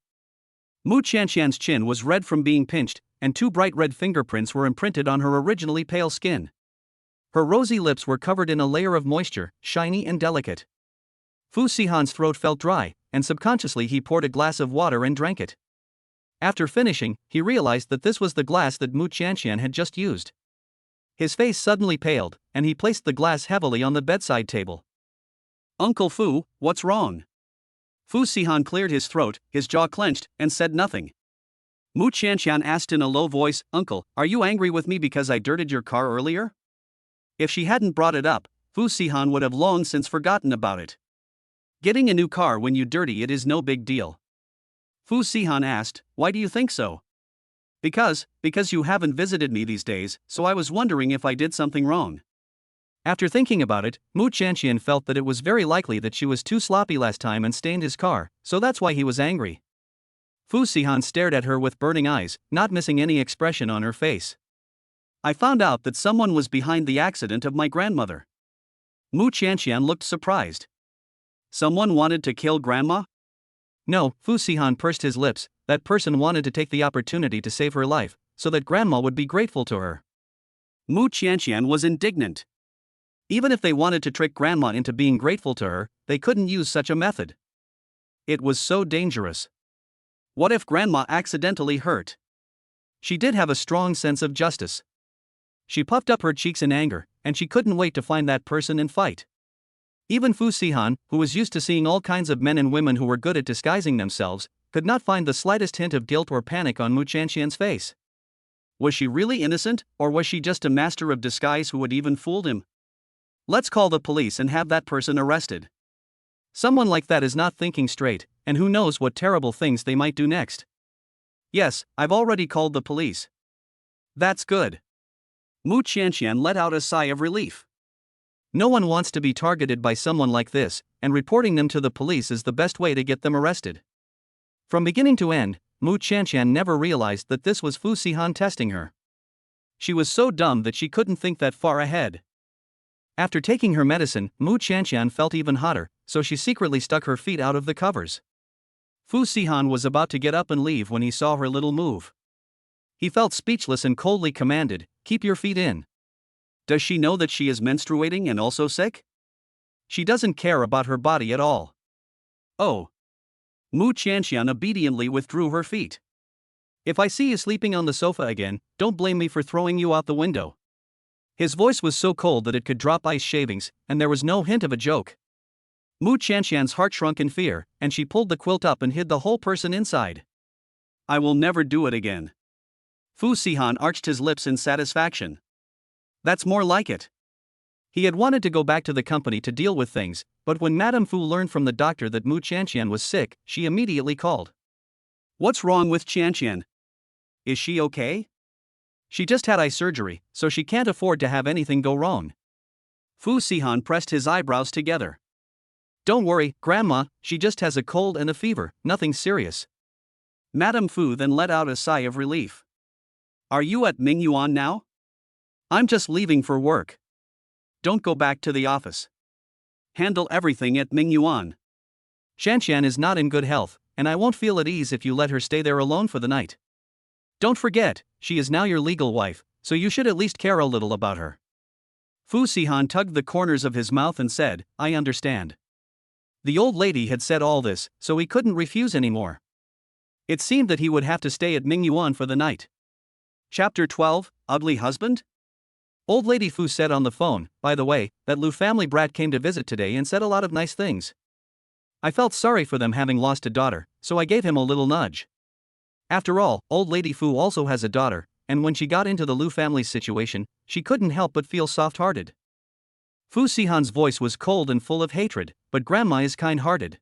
Mu Qianqian's chin was red from being pinched, and 2 bright red fingerprints were imprinted on her originally pale skin. Her rosy lips were covered in a layer of moisture, shiny and delicate. Fu Sihan's throat felt dry, and subconsciously he poured a glass of water and drank it. After finishing, he realized that this was the glass that Mu Qianqian had just used. His face suddenly paled, and he placed the glass heavily on the bedside table. "Uncle Fu, what's wrong?" Fu Sihan cleared his throat, his jaw clenched, and said nothing. Mu Qianqian asked in a low voice, "Uncle, are you angry with me because I dirtied your car earlier?" If she hadn't brought it up, Fu Sihan would have long since forgotten about it. Getting a new car when you dirty it is no big deal. Fu Sihan asked, "Why do you think so?" Because you haven't visited me these days, so I was wondering if I did something wrong." After thinking about it, Mu Qianqian felt that it was very likely that she was too sloppy last time and stained his car, so that's why he was angry. Fu Sihan stared at her with burning eyes, not missing any expression on her face. "I found out that someone was behind the accident of my grandmother." Mu Qianqian looked surprised. "Someone wanted to kill Grandma?" "No," Fu Sihan pursed his lips, "that person wanted to take the opportunity to save her life, so that Grandma would be grateful to her." Mu Qianqian was indignant. Even if they wanted to trick Grandma into being grateful to her, they couldn't use such a method. It was so dangerous. What if Grandma accidentally hurt? She did have a strong sense of justice. She puffed up her cheeks in anger, and she couldn't wait to find that person and fight. Even Fu Sihan, who was used to seeing all kinds of men and women who were good at disguising themselves, could not find the slightest hint of guilt or panic on Mu Qianqian's face. Was she really innocent, or was she just a master of disguise who had even fooled him? Let's call the police and have that person arrested. Someone like that is not thinking straight, and who knows what terrible things they might do next. Yes, I've already called the police. That's good. Mu Qianqian let out a sigh of relief. No one wants to be targeted by someone like this, and reporting them to the police is the best way to get them arrested. From beginning to end, Mu Qianqian never realized that this was Fu Sihan testing her. She was so dumb that she couldn't think that far ahead. After taking her medicine, Mu Qianqian felt even hotter, so she secretly stuck her feet out of the covers. Fu Sihan was about to get up and leave when he saw her little move. He felt speechless and coldly commanded, "Keep your feet in." Does she know that she is menstruating and also sick? She doesn't care about her body at all. Oh. Mu Qianqian obediently withdrew her feet. "If I see you sleeping on the sofa again, don't blame me for throwing you out the window." His voice was so cold that it could drop ice shavings, and there was no hint of a joke. Mu Qianqian's heart shrunk in fear, and she pulled the quilt up and hid the whole person inside. "I will never do it again." Fu Sihan arched his lips in satisfaction. That's more like it. He had wanted to go back to the company to deal with things, but when Madame Fu learned from the doctor that Mu Qianqian was sick, she immediately called. "What's wrong with Qianqian? Is she okay?" "She just had eye surgery, so she can't afford to have anything go wrong." Fu Sihan pressed his eyebrows together. "Don't worry, Grandma, she just has a cold and a fever, nothing serious." Madame Fu then let out a sigh of relief. Are you at Mingyuan now? I'm just leaving for work. Don't go back to the office. Handle everything at Mingyuan. Qianqian is not in good health, and I won't feel at ease if you let her stay there alone for the night. Don't forget, she is now your legal wife, so you should at least care a little about her. Fu Sihan tugged the corners of his mouth and said, I understand. The old lady had said all this, so he couldn't refuse anymore. It seemed that he would have to stay at Mingyuan for the night. Chapter 12, Ugly Husband? Old Lady Fu said on the phone, by the way, that Lu family brat came to visit today and said a lot of nice things. I felt sorry for them having lost a daughter, so I gave him a little nudge. After all, Old Lady Fu also has a daughter, and when she got into the Lu family's situation, she couldn't help but feel soft-hearted. Fu Sihan's voice was cold and full of hatred, but Grandma is kind-hearted.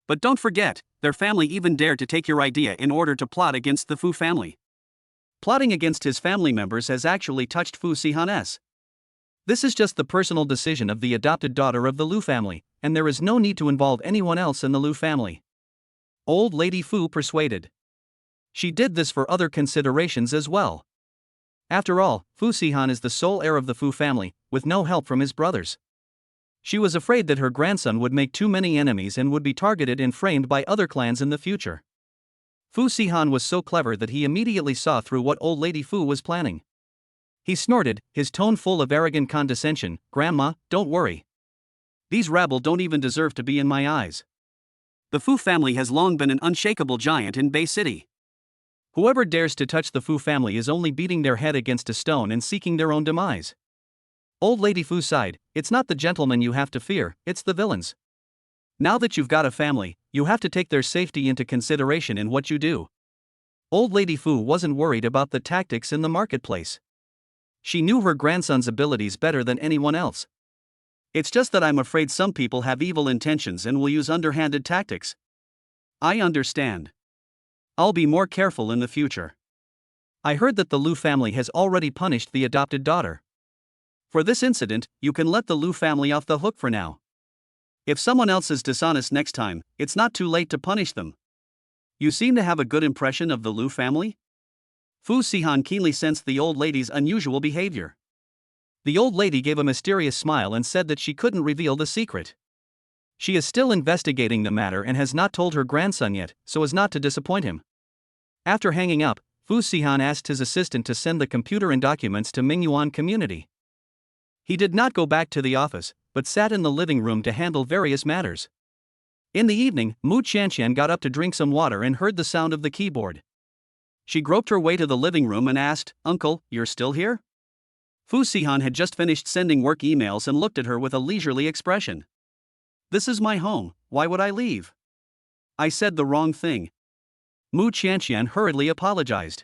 But don't forget, their family even dared to take your idea in order to plot against the Fu family. Plotting against his family members has actually touched Fu Sihan. This is just the personal decision of the adopted daughter of the Lu family, and there is no need to involve anyone else in the Lu family. Old Lady Fu persuaded. She did this for other considerations as well. After all, Fu Sihan is the sole heir of the Fu family, with no help from his brothers. She was afraid that her grandson would make too many enemies and would be targeted and framed by other clans in the future. Fu Sihan was so clever that he immediately saw through what Old Lady Fu was planning. He snorted, his tone full of arrogant condescension, Grandma, don't worry. These rabble don't even deserve to be in my eyes. The Fu family has long been an unshakable giant in Bay City. Whoever dares to touch the Fu family is only beating their head against a stone and seeking their own demise. Old Lady Fu sighed, it's not the gentlemen you have to fear, it's the villains. Now that you've got a family, you have to take their safety into consideration in what you do. Old Lady Fu wasn't worried about the tactics in the marketplace. She knew her grandson's abilities better than anyone else. It's just that I'm afraid some people have evil intentions and will use underhanded tactics. I understand. I'll be more careful in the future. I heard that the Lu family has already punished the adopted daughter. For this incident, you can let the Lu family off the hook for now. If someone else is dishonest next time, it's not too late to punish them. You seem to have a good impression of the Lu family? Fu Sihan keenly sensed the old lady's unusual behavior. The old lady gave a mysterious smile and said that she couldn't reveal the secret. She is still investigating the matter and has not told her grandson yet, so as not to disappoint him. After hanging up, Fu Sihan asked his assistant to send the computer and documents to Mingyuan community. He did not go back to the office, but sat in the living room to handle various matters. In the evening, Qianqian got up to drink some water and heard the sound of the keyboard. She groped her way to the living room and asked, Uncle, you're still here? Fu Sihan had just finished sending work emails and looked at her with a leisurely expression. This is my home, why would I leave? I said the wrong thing. Qianqian hurriedly apologized.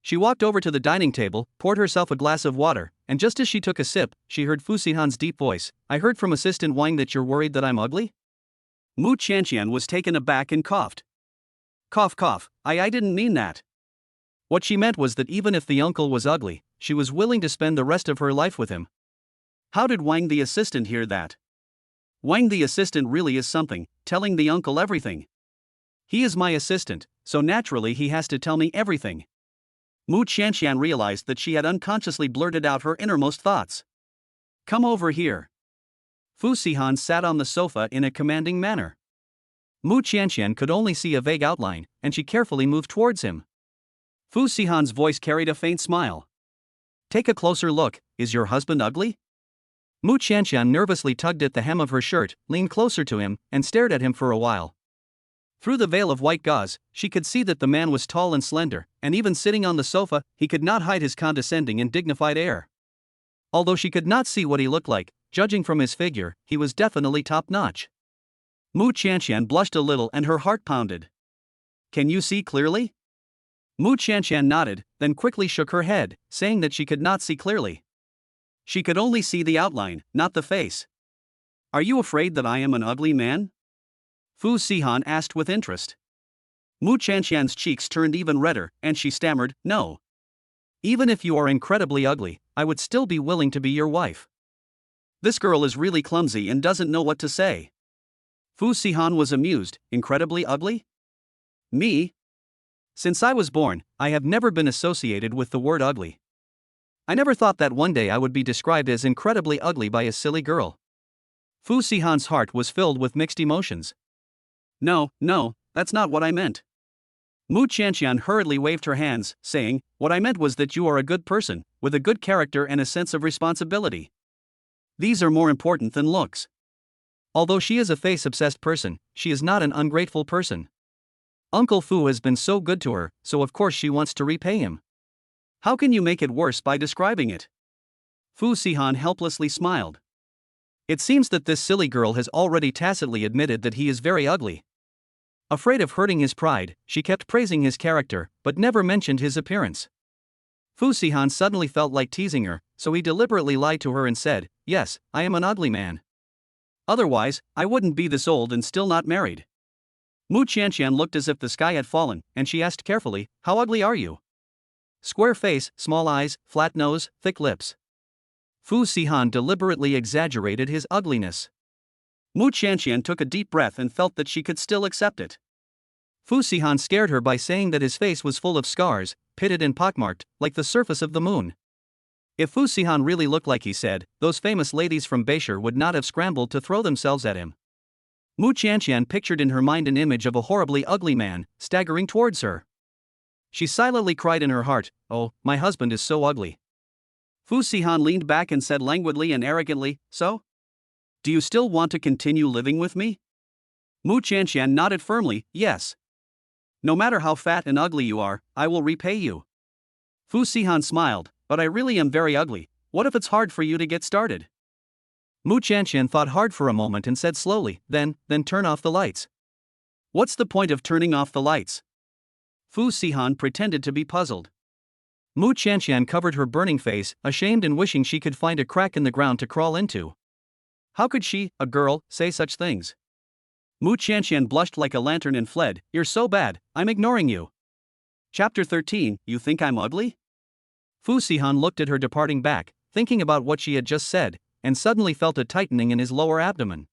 She walked over to the dining table, poured herself a glass of water, and just as she took a sip, she heard Fu Sihan's deep voice, I heard from Assistant Wang that you're worried that I'm ugly? Qianqian was taken aback and coughed. Cough cough, I didn't mean that. What she meant was that even if the uncle was ugly, she was willing to spend the rest of her life with him. How did Wang the assistant hear that? Wang the assistant really is something, telling the uncle everything. He is my assistant, so naturally he has to tell me everything. Qianqian realized that she had unconsciously blurted out her innermost thoughts. Come over here. Fu Sihan sat on the sofa in a commanding manner. Qianqian could only see a vague outline, and she carefully moved towards him. Fu Sihan's voice carried a faint smile. Take a closer look, is your husband ugly? Qianqian nervously tugged at the hem of her shirt, leaned closer to him, and stared at him for a while. Through the veil of white gauze, she could see that the man was tall and slender, and even sitting on the sofa, he could not hide his condescending and dignified air. Although she could not see what he looked like, judging from his figure, he was definitely top-notch. Qianqian blushed a little and her heart pounded. Can you see clearly? Qianqian nodded, then quickly shook her head, saying that she could not see clearly. She could only see the outline, not the face. Are you afraid that I am an ugly man? Fu Sihan asked with interest. Qianqian's cheeks turned even redder, and she stammered, No. Even if you are incredibly ugly, I would still be willing to be your wife. This girl is really clumsy and doesn't know what to say. Fu Sihan was amused, incredibly ugly? Me? Since I was born, I have never been associated with the word ugly. I never thought that one day I would be described as incredibly ugly by a silly girl. Fu Sihan's heart was filled with mixed emotions. No, that's not what I meant. Mu Qianqian hurriedly waved her hands, saying, what I meant was that you are a good person, with a good character and a sense of responsibility. These are more important than looks. Although she is a face-obsessed person, she is not an ungrateful person. Uncle Fu has been so good to her, so of course she wants to repay him. How can you make it worse by describing it? Fu Sihan helplessly smiled. It seems that this silly girl has already tacitly admitted that he is very ugly. Afraid of hurting his pride, she kept praising his character, but never mentioned his appearance. Fu Sihan suddenly felt like teasing her, so he deliberately lied to her and said, yes, I am an ugly man. Otherwise, I wouldn't be this old and still not married. Mu Qianqian looked as if the sky had fallen, and she asked carefully, how ugly are you? Square face, small eyes, flat nose, thick lips. Fu Sihan deliberately exaggerated his ugliness. Mu Qianqian took a deep breath and felt that she could still accept it. Fu Sihan scared her by saying that his face was full of scars, pitted and pockmarked, like the surface of the moon. If Fu Sihan really looked like he said, those famous ladies from Beishar would not have scrambled to throw themselves at him. Mu Qianqian pictured in her mind an image of a horribly ugly man, staggering towards her. She silently cried in her heart, oh, my husband is so ugly. Fu Sihan leaned back and said languidly and arrogantly, so? Do you still want to continue living with me? Mu Qianqian nodded firmly, yes. No matter how fat and ugly you are, I will repay you. Fu Sihan smiled, but I really am very ugly, what if it's hard for you to get started? Mu Qianqian thought hard for a moment and said slowly, then turn off the lights. What's the point of turning off the lights? Fu Sihan pretended to be puzzled. Mu Qianqian covered her burning face, ashamed and wishing she could find a crack in the ground to crawl into. How could she, a girl, say such things? Mu Qianqian blushed like a lantern and fled, you're so bad, I'm ignoring you. Chapter 13, you think I'm ugly? Fu Sihan looked at her departing back, thinking about what she had just said, and suddenly felt a tightening in his lower abdomen.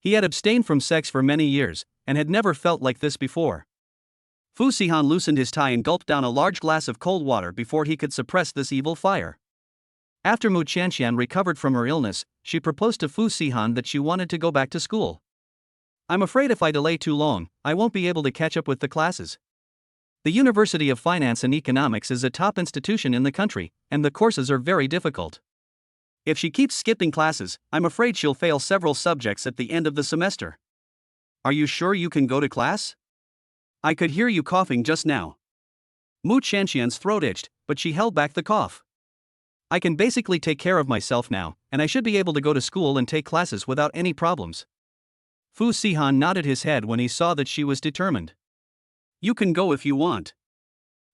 He had abstained from sex for many years, and had never felt like this before. Fu Sihan loosened his tie and gulped down a large glass of cold water before he could suppress this evil fire. After Mu Qianqian recovered from her illness, she proposed to Fu Sihan that she wanted to go back to school. I'm afraid if I delay too long, I won't be able to catch up with the classes. The University of Finance and Economics is a top institution in the country, and the courses are very difficult. If she keeps skipping classes, I'm afraid she'll fail several subjects at the end of the semester. Are you sure you can go to class? I could hear you coughing just now. Mu Qianqian's throat itched, but she held back the cough. I can basically take care of myself now, and I should be able to go to school and take classes without any problems. Fu Sihan nodded his head when he saw that she was determined. You can go if you want.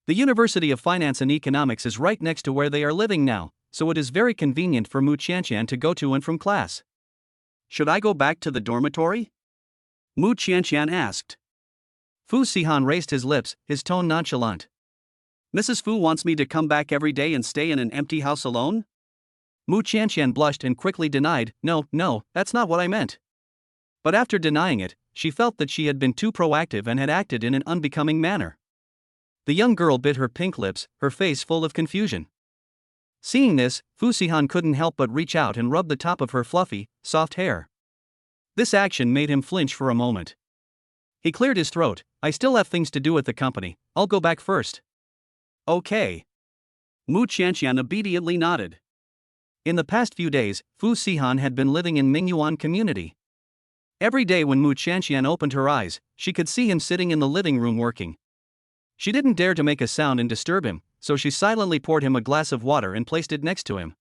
The University of Finance and Economics is right next to where they are living now, so it is very convenient for Mu Qianqian to go to and from class. Should I go back to the dormitory? Mu Qianqian asked. Fu Sihan raised his lips, his tone nonchalant. Mrs. Fu wants me to come back every day and stay in an empty house alone? Mu Qianqian blushed and quickly denied, no, that's not what I meant. But after denying it, she felt that she had been too proactive and had acted in an unbecoming manner. The young girl bit her pink lips, her face full of confusion. Seeing this, Fu Sihan couldn't help but reach out and rub the top of her fluffy, soft hair. This action made him flinch for a moment. He cleared his throat. I still have things to do at the company, I'll go back first. Okay. Mu Qianqian obediently nodded. In the past few days, Fu Sihan had been living in Mingyuan community. Every day when Mu Qianqian opened her eyes, she could see him sitting in the living room working. She didn't dare to make a sound and disturb him, so she silently poured him a glass of water and placed it next to him.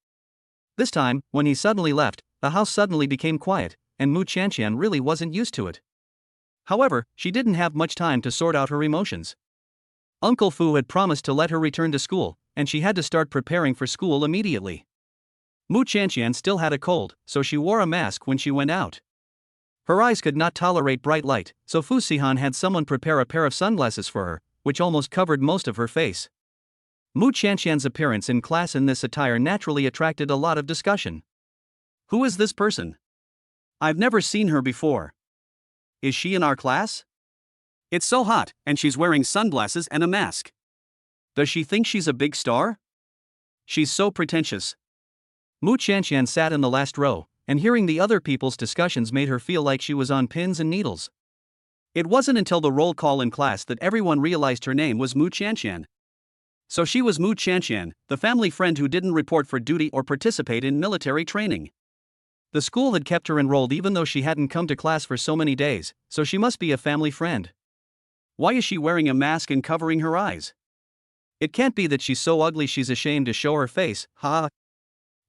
This time, when he suddenly left, the house suddenly became quiet, and Mu Qianqian really wasn't used to it. However, she didn't have much time to sort out her emotions. Uncle Fu had promised to let her return to school, and she had to start preparing for school immediately. Mu Qianqian still had a cold, so she wore a mask when she went out. Her eyes could not tolerate bright light, so Fu Sihan had someone prepare a pair of sunglasses for her, which almost covered most of her face. Mu Qianqian's appearance in class in this attire naturally attracted a lot of discussion. Who is this person? I've never seen her before. Is she in our class? It's so hot, and she's wearing sunglasses and a mask. Does she think she's a big star? She's so pretentious. Qianqian sat in the last row, and hearing the other people's discussions made her feel like she was on pins and needles. It wasn't until the roll call in class that everyone realized her name was Qianqian. So she was Qianqian, the family friend who didn't report for duty or participate in military training. The school had kept her enrolled even though she hadn't come to class for so many days, so she must be a family friend. Why is she wearing a mask and covering her eyes? It can't be that she's so ugly she's ashamed to show her face, ha.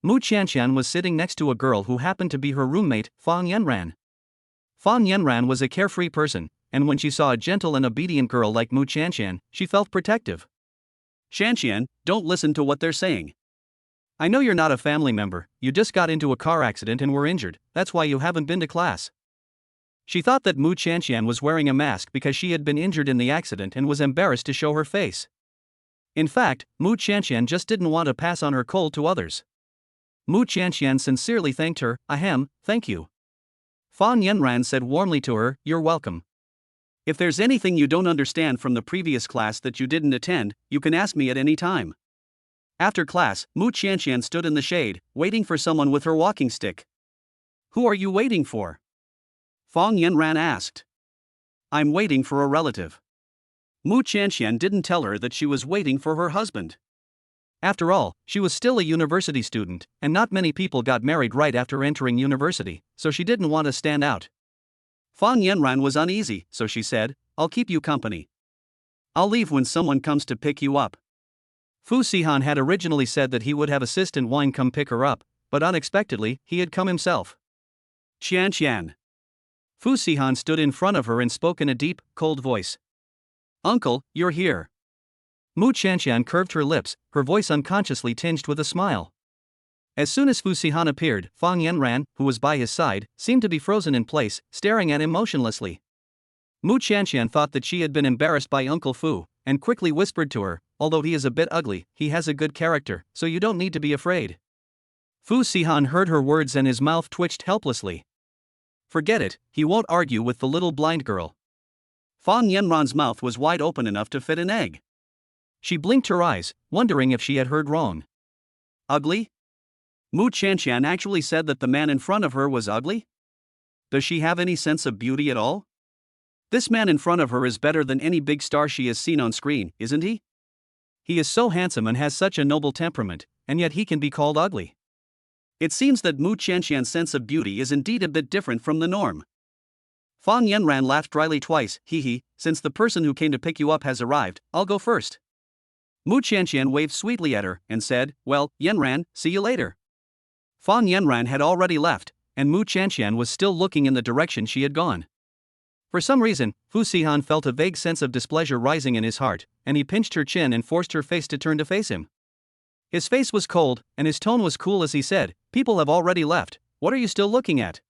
Qianqian was sitting next to a girl who happened to be her roommate, Fang Yanran. Fang Yanran was a carefree person, and when she saw a gentle and obedient girl like Qianqian, she felt protective. Qianqian, don't listen to what they're saying. I know you're not a family member, you just got into a car accident and were injured, that's why you haven't been to class. She thought that Qianqian was wearing a mask because she had been injured in the accident and was embarrassed to show her face. In fact, Qianqian just didn't want to pass on her cold to others. Qianqian sincerely thanked her. Ahem, thank you. Fang Yanran said warmly to her, you're welcome. If there's anything you don't understand from the previous class that you didn't attend, you can ask me at any time. After class, Qianqian stood in the shade, waiting for someone with her walking stick. Who are you waiting for? Fang Yanran asked. I'm waiting for a relative. Qianqian didn't tell her that she was waiting for her husband. After all, she was still a university student, and not many people got married right after entering university, so she didn't want to stand out. Fang Yanran was uneasy, so she said, I'll keep you company. I'll leave when someone comes to pick you up. Sihan had originally said that he would have assistant Wine come pick her up, but unexpectedly, he had come himself. Qianqian. Sihan stood in front of her and spoke in a deep, cold voice. Uncle, you're here. Qianqian curved her lips, her voice unconsciously tinged with a smile. As soon as Sihan appeared, Fang Yanran, who was by his side, seemed to be frozen in place, staring at him motionlessly. Qianqian thought that she had been embarrassed by Uncle Fu, and quickly whispered to her, although he is a bit ugly, he has a good character, so you don't need to be afraid. Sihan heard her words and his mouth twitched helplessly. Forget it, he won't argue with the little blind girl. Fang Yanran's mouth was wide open enough to fit an egg. She blinked her eyes, wondering if she had heard wrong. Ugly? Qianqian actually said that the man in front of her was ugly? Does she have any sense of beauty at all? This man in front of her is better than any big star she has seen on screen, isn't he? He is so handsome and has such a noble temperament, and yet he can be called ugly. It seems that Qianqian's sense of beauty is indeed a bit different from the norm. Fang Yanran laughed dryly twice, hee, since the person who came to pick you up has arrived, I'll go first. Qianqian waved sweetly at her, and said, well, Yanran, see you later. Fang Yanran had already left, and Qianqian was still looking in the direction she had gone. For some reason, Sihan felt a vague sense of displeasure rising in his heart, and he pinched her chin and forced her face to turn to face him. His face was cold, and his tone was cool as he said, people have already left, what are you still looking at?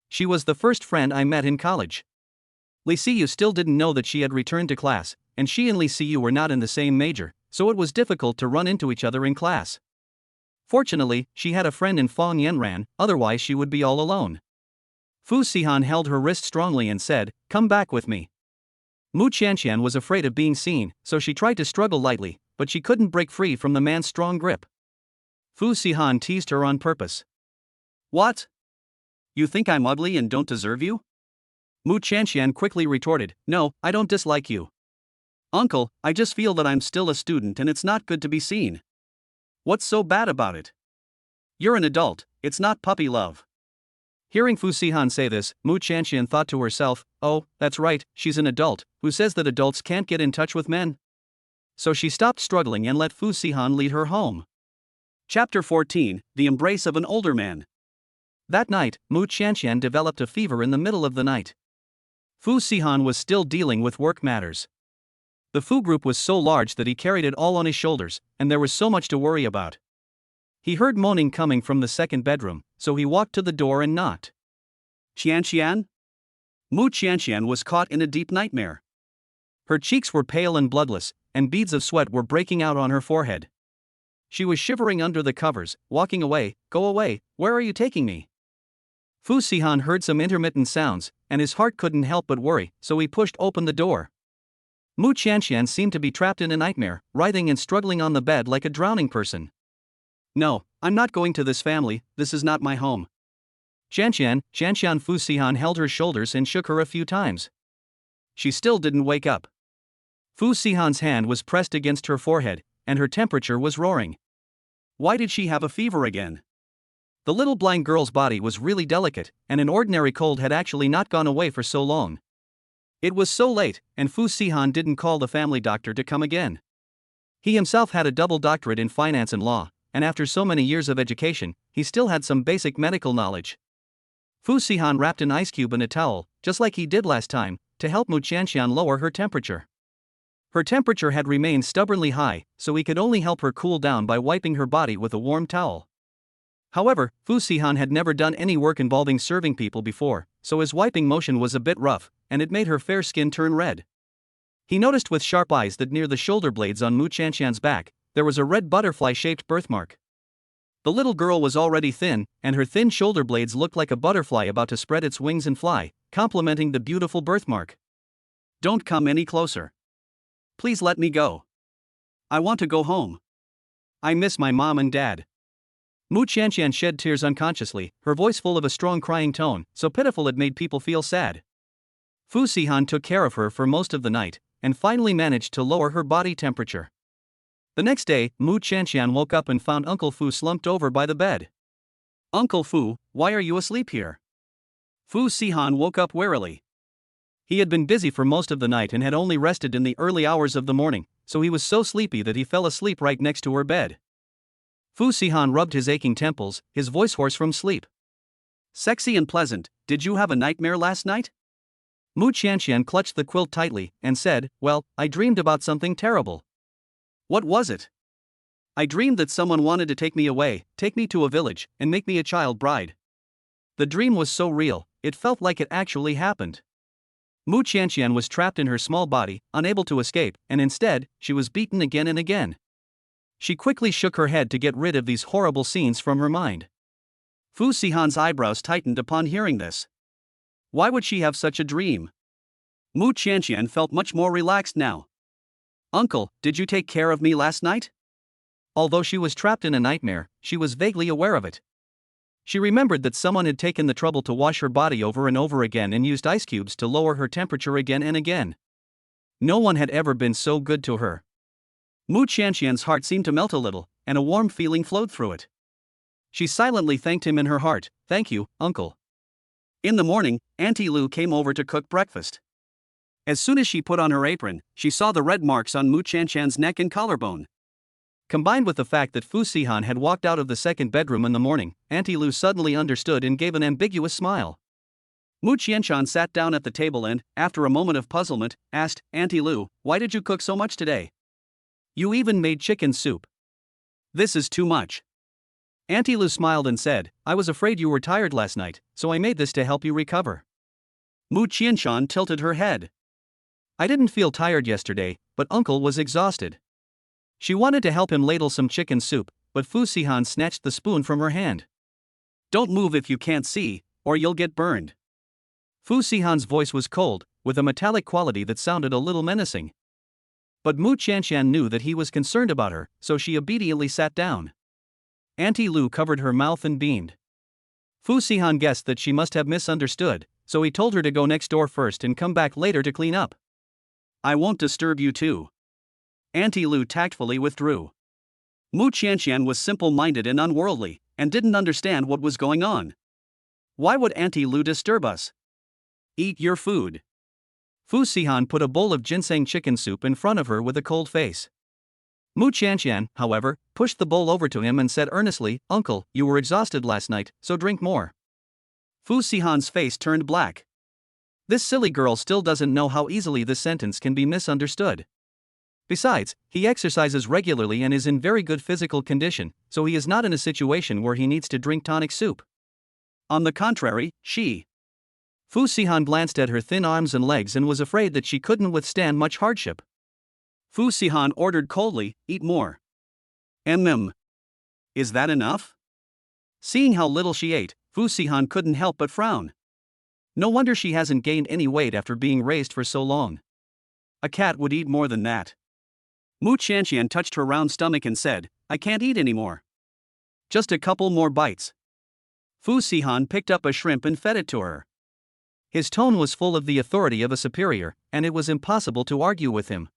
She was the first friend I met in college. Li Siyu still didn't know that she had returned to class, and she and Li Siyu were not in the same major, so it was difficult to run into each other in class. Fortunately, she had a friend in Fang Yanran, otherwise she would be all alone. Sihan held her wrist strongly and said, come back with me. Qianqian was afraid of being seen, so she tried to struggle lightly, but she couldn't break free from the man's strong grip. Sihan teased her on purpose. What? You think I'm ugly and don't deserve you? Qianqian quickly retorted, no, I don't dislike you. Uncle, I just feel that I'm still a student and it's not good to be seen. What's so bad about it? You're an adult, it's not puppy love. Hearing Sihan say this, Qianqian thought to herself, oh, that's right, she's an adult, who says that adults can't get in touch with men? So she stopped struggling and let Sihan lead her home. Chapter 14, The Embrace of an Older Man. That night, Qianqian developed a fever in the middle of the night. Sihan was still dealing with work matters. The Fu group was so large that he carried it all on his shoulders, and there was so much to worry about. He heard moaning coming from the second bedroom, so he walked to the door and knocked. Qianqian? Qianqian was caught in a deep nightmare. Her cheeks were pale and bloodless, and beads of sweat were breaking out on her forehead. She was shivering under the covers, walking away, go away, where are you taking me? Fu Sihan heard some intermittent sounds, and his heart couldn't help but worry, so he pushed open the door. Qianqian seemed to be trapped in a nightmare, writhing and struggling on the bed like a drowning person. No, I'm not going to this family, this is not my home. Qianqian, Fu Sihan held her shoulders and shook her a few times. She still didn't wake up. Fu Sihan's hand was pressed against her forehead, and her temperature was roaring. Why did she have a fever again? The little blind girl's body was really delicate, and an ordinary cold had actually not gone away for so long. It was so late, and Fu Sihan didn't call the family doctor to come again. He himself had a double doctorate in finance and law, and after so many years of education, he still had some basic medical knowledge. Fu Sihan wrapped an ice cube in a towel, just like he did last time, to help Qianqian lower her temperature. Her temperature had remained stubbornly high, so he could only help her cool down by wiping her body with a warm towel. However, Fu Sihan had never done any work involving serving people before, so his wiping motion was a bit rough, and it made her fair skin turn red. He noticed with sharp eyes that near the shoulder blades on Qianqian's back, there was a red butterfly-shaped birthmark. The little girl was already thin, and her thin shoulder blades looked like a butterfly about to spread its wings and fly, complementing the beautiful birthmark. Don't come any closer. Please let me go. I want to go home. I miss my mom and dad. Qianqian shed tears unconsciously, her voice full of a strong crying tone, so pitiful it made people feel sad. Fu Sihan took care of her for most of the night, and finally managed to lower her body temperature. The next day, Qianqian woke up and found Uncle Fu slumped over by the bed. Uncle Fu, why are you asleep here? Fu Sihan woke up wearily. He had been busy for most of the night and had only rested in the early hours of the morning, so he was so sleepy that he fell asleep right next to her bed. Fu Sihan rubbed his aching temples, his voice hoarse from sleep. Sexy and pleasant, did you have a nightmare last night? Qianqian clutched the quilt tightly and said, well, I dreamed about something terrible. What was it? I dreamed that someone wanted to take me away, take me to a village, and make me a child bride. The dream was so real, it felt like it actually happened. Qianqian was trapped in her small body, unable to escape, and instead, she was beaten again and again. She quickly shook her head to get rid of these horrible scenes from her mind. Fu Sihan's eyebrows tightened upon hearing this. Why would she have such a dream? Qianqian felt much more relaxed now. Uncle, did you take care of me last night? Although she was trapped in a nightmare, she was vaguely aware of it. She remembered that someone had taken the trouble to wash her body over and over again and used ice cubes to lower her temperature again and again. No one had ever been so good to her. Qianqian's heart seemed to melt a little, and a warm feeling flowed through it. She silently thanked him in her heart, thank you, uncle. In the morning, Auntie Lu came over to cook breakfast. As soon as she put on her apron, she saw the red marks on Qianqian's neck and collarbone. Combined with the fact that Fu Sihan had walked out of the second bedroom in the morning, Auntie Lu suddenly understood and gave an ambiguous smile. Qianqian sat down at the table and, after a moment of puzzlement, asked, Auntie Lu, why did you cook so much today? You even made chicken soup. This is too much. Auntie Lu smiled and said, I was afraid you were tired last night, so I made this to help you recover. Qianqian tilted her head. I didn't feel tired yesterday, but Uncle was exhausted. She wanted to help him ladle some chicken soup, but Fu Sihan snatched the spoon from her hand. Don't move if you can't see, or you'll get burned. Fu Sihan's voice was cold, with a metallic quality that sounded a little menacing. But Qianqian knew that he was concerned about her, so she obediently sat down. Auntie Lu covered her mouth and beamed. Fu Sihan guessed that she must have misunderstood, so he told her to go next door first and come back later to clean up. I won't disturb you too. Auntie Lu tactfully withdrew. Qianqian was simple-minded and unworldly, and didn't understand what was going on. Why would Auntie Lu disturb us? Eat your food. Fu Sihan put a bowl of ginseng chicken soup in front of her with a cold face. Qianqian, however, pushed the bowl over to him and said earnestly, Uncle, you were exhausted last night, so drink more. Fu Sihan's face turned black. This silly girl still doesn't know how easily this sentence can be misunderstood. Besides, he exercises regularly and is in very good physical condition, so he is not in a situation where he needs to drink tonic soup. On the contrary, Fu Sihan glanced at her thin arms and legs and was afraid that she couldn't withstand much hardship. Fu Sihan ordered coldly, eat more. Is that enough? Seeing how little she ate, Fu Sihan couldn't help but frown. No wonder she hasn't gained any weight after being raised for so long. A cat would eat more than that. Mu Qianqian touched her round stomach and said, I can't eat anymore. Just a couple more bites. Fu Sihan picked up a shrimp and fed it to her. His tone was full of the authority of a superior, and it was impossible to argue with him.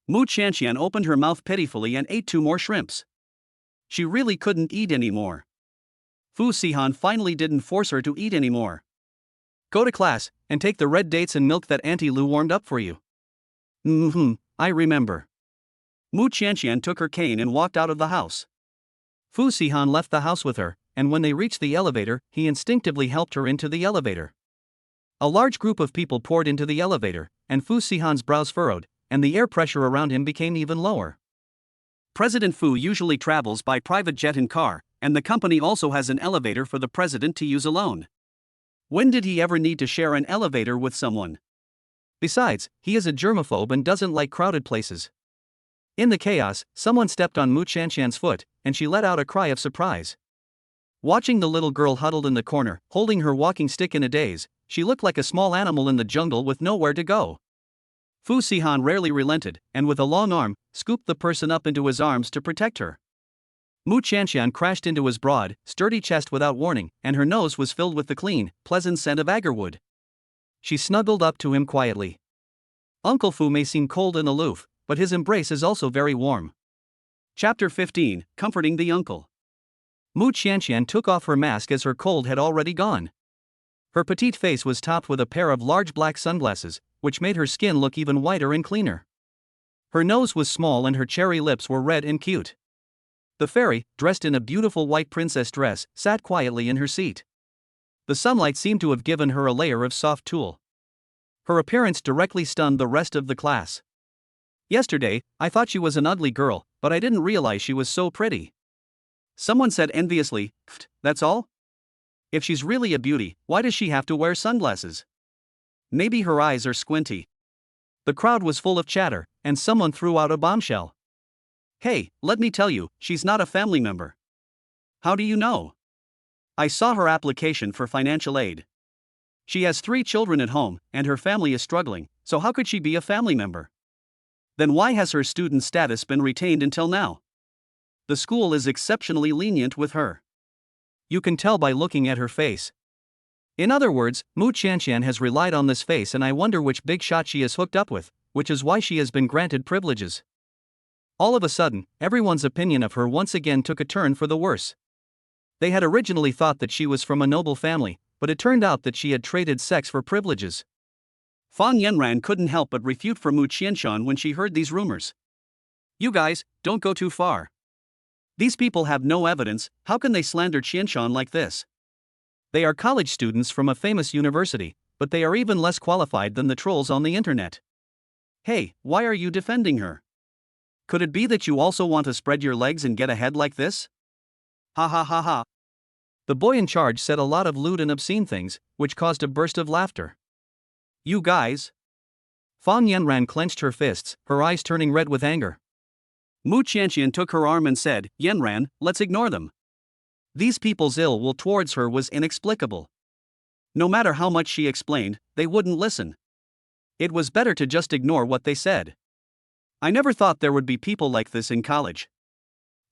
Mu Qianqian opened her mouth pitifully and ate 2 more shrimps. She really couldn't eat anymore. Fu Sihan finally didn't force her to eat anymore. Go to class, and take the red dates and milk that Auntie Lu warmed up for you. I remember. Mu Qianqian took her cane and walked out of the house. Fu Sihan left the house with her, and when they reached the elevator, he instinctively helped her into the elevator. A large group of people poured into the elevator, and Fu Sihan's brows furrowed, and the air pressure around him became even lower. President Fu usually travels by private jet and car, and the company also has an elevator for the president to use alone. When did he ever need to share an elevator with someone? Besides, he is a germaphobe and doesn't like crowded places. In the chaos, someone stepped on Mu Qianqian's foot, and she let out a cry of surprise. Watching the little girl huddled in the corner, holding her walking stick in a daze, she looked like a small animal in the jungle with nowhere to go. Fu Sihan rarely relented, and with a long arm, scooped the person up into his arms to protect her. Mu Qianqian crashed into his broad, sturdy chest without warning, and her nose was filled with the clean, pleasant scent of agarwood. She snuggled up to him quietly. Uncle Fu may seem cold and aloof, but his embrace is also very warm. Chapter 15, Comforting the Uncle. Mu Qianqian took off her mask as her cold had already gone. Her petite face was topped with a pair of large black sunglasses, which made her skin look even whiter and cleaner. Her nose was small and her cherry lips were red and cute. The fairy, dressed in a beautiful white princess dress, sat quietly in her seat. The sunlight seemed to have given her a layer of soft tulle. Her appearance directly stunned the rest of the class. Yesterday, I thought she was an ugly girl, but I didn't realize she was so pretty. Someone said enviously, that's all? If she's really a beauty, why does she have to wear sunglasses? Maybe her eyes are squinty. The crowd was full of chatter, and someone threw out a bombshell. Hey, let me tell you, she's not a family member. How do you know? I saw her application for financial aid. She has 3 children at home, and her family is struggling, so how could she be a family member? Then why has her student status been retained until now? The school is exceptionally lenient with her. You can tell by looking at her face. In other words, Mu Qianqian has relied on this face, and I wonder which big shot she is hooked up with, which is why she has been granted privileges. All of a sudden, everyone's opinion of her once again took a turn for the worse. They had originally thought that she was from a noble family, but it turned out that she had traded sex for privileges. Fan Yanran couldn't help but refute for Mu Qianqian when she heard these rumors. You guys, don't go too far. These people have no evidence, how can they slander Qianqian like this? They are college students from a famous university, but they are even less qualified than the trolls on the internet. Hey, why are you defending her? Could it be that you also want to spread your legs and get ahead like this? Ha ha ha ha. The boy in charge said a lot of lewd and obscene things, which caused a burst of laughter. You guys. Fan Yanran clenched her fists, her eyes turning red with anger. Mu Qianqian took her arm and said, Yanran, let's ignore them. These people's ill will towards her was inexplicable. No matter how much she explained, they wouldn't listen. It was better to just ignore what they said. I never thought there would be people like this in college.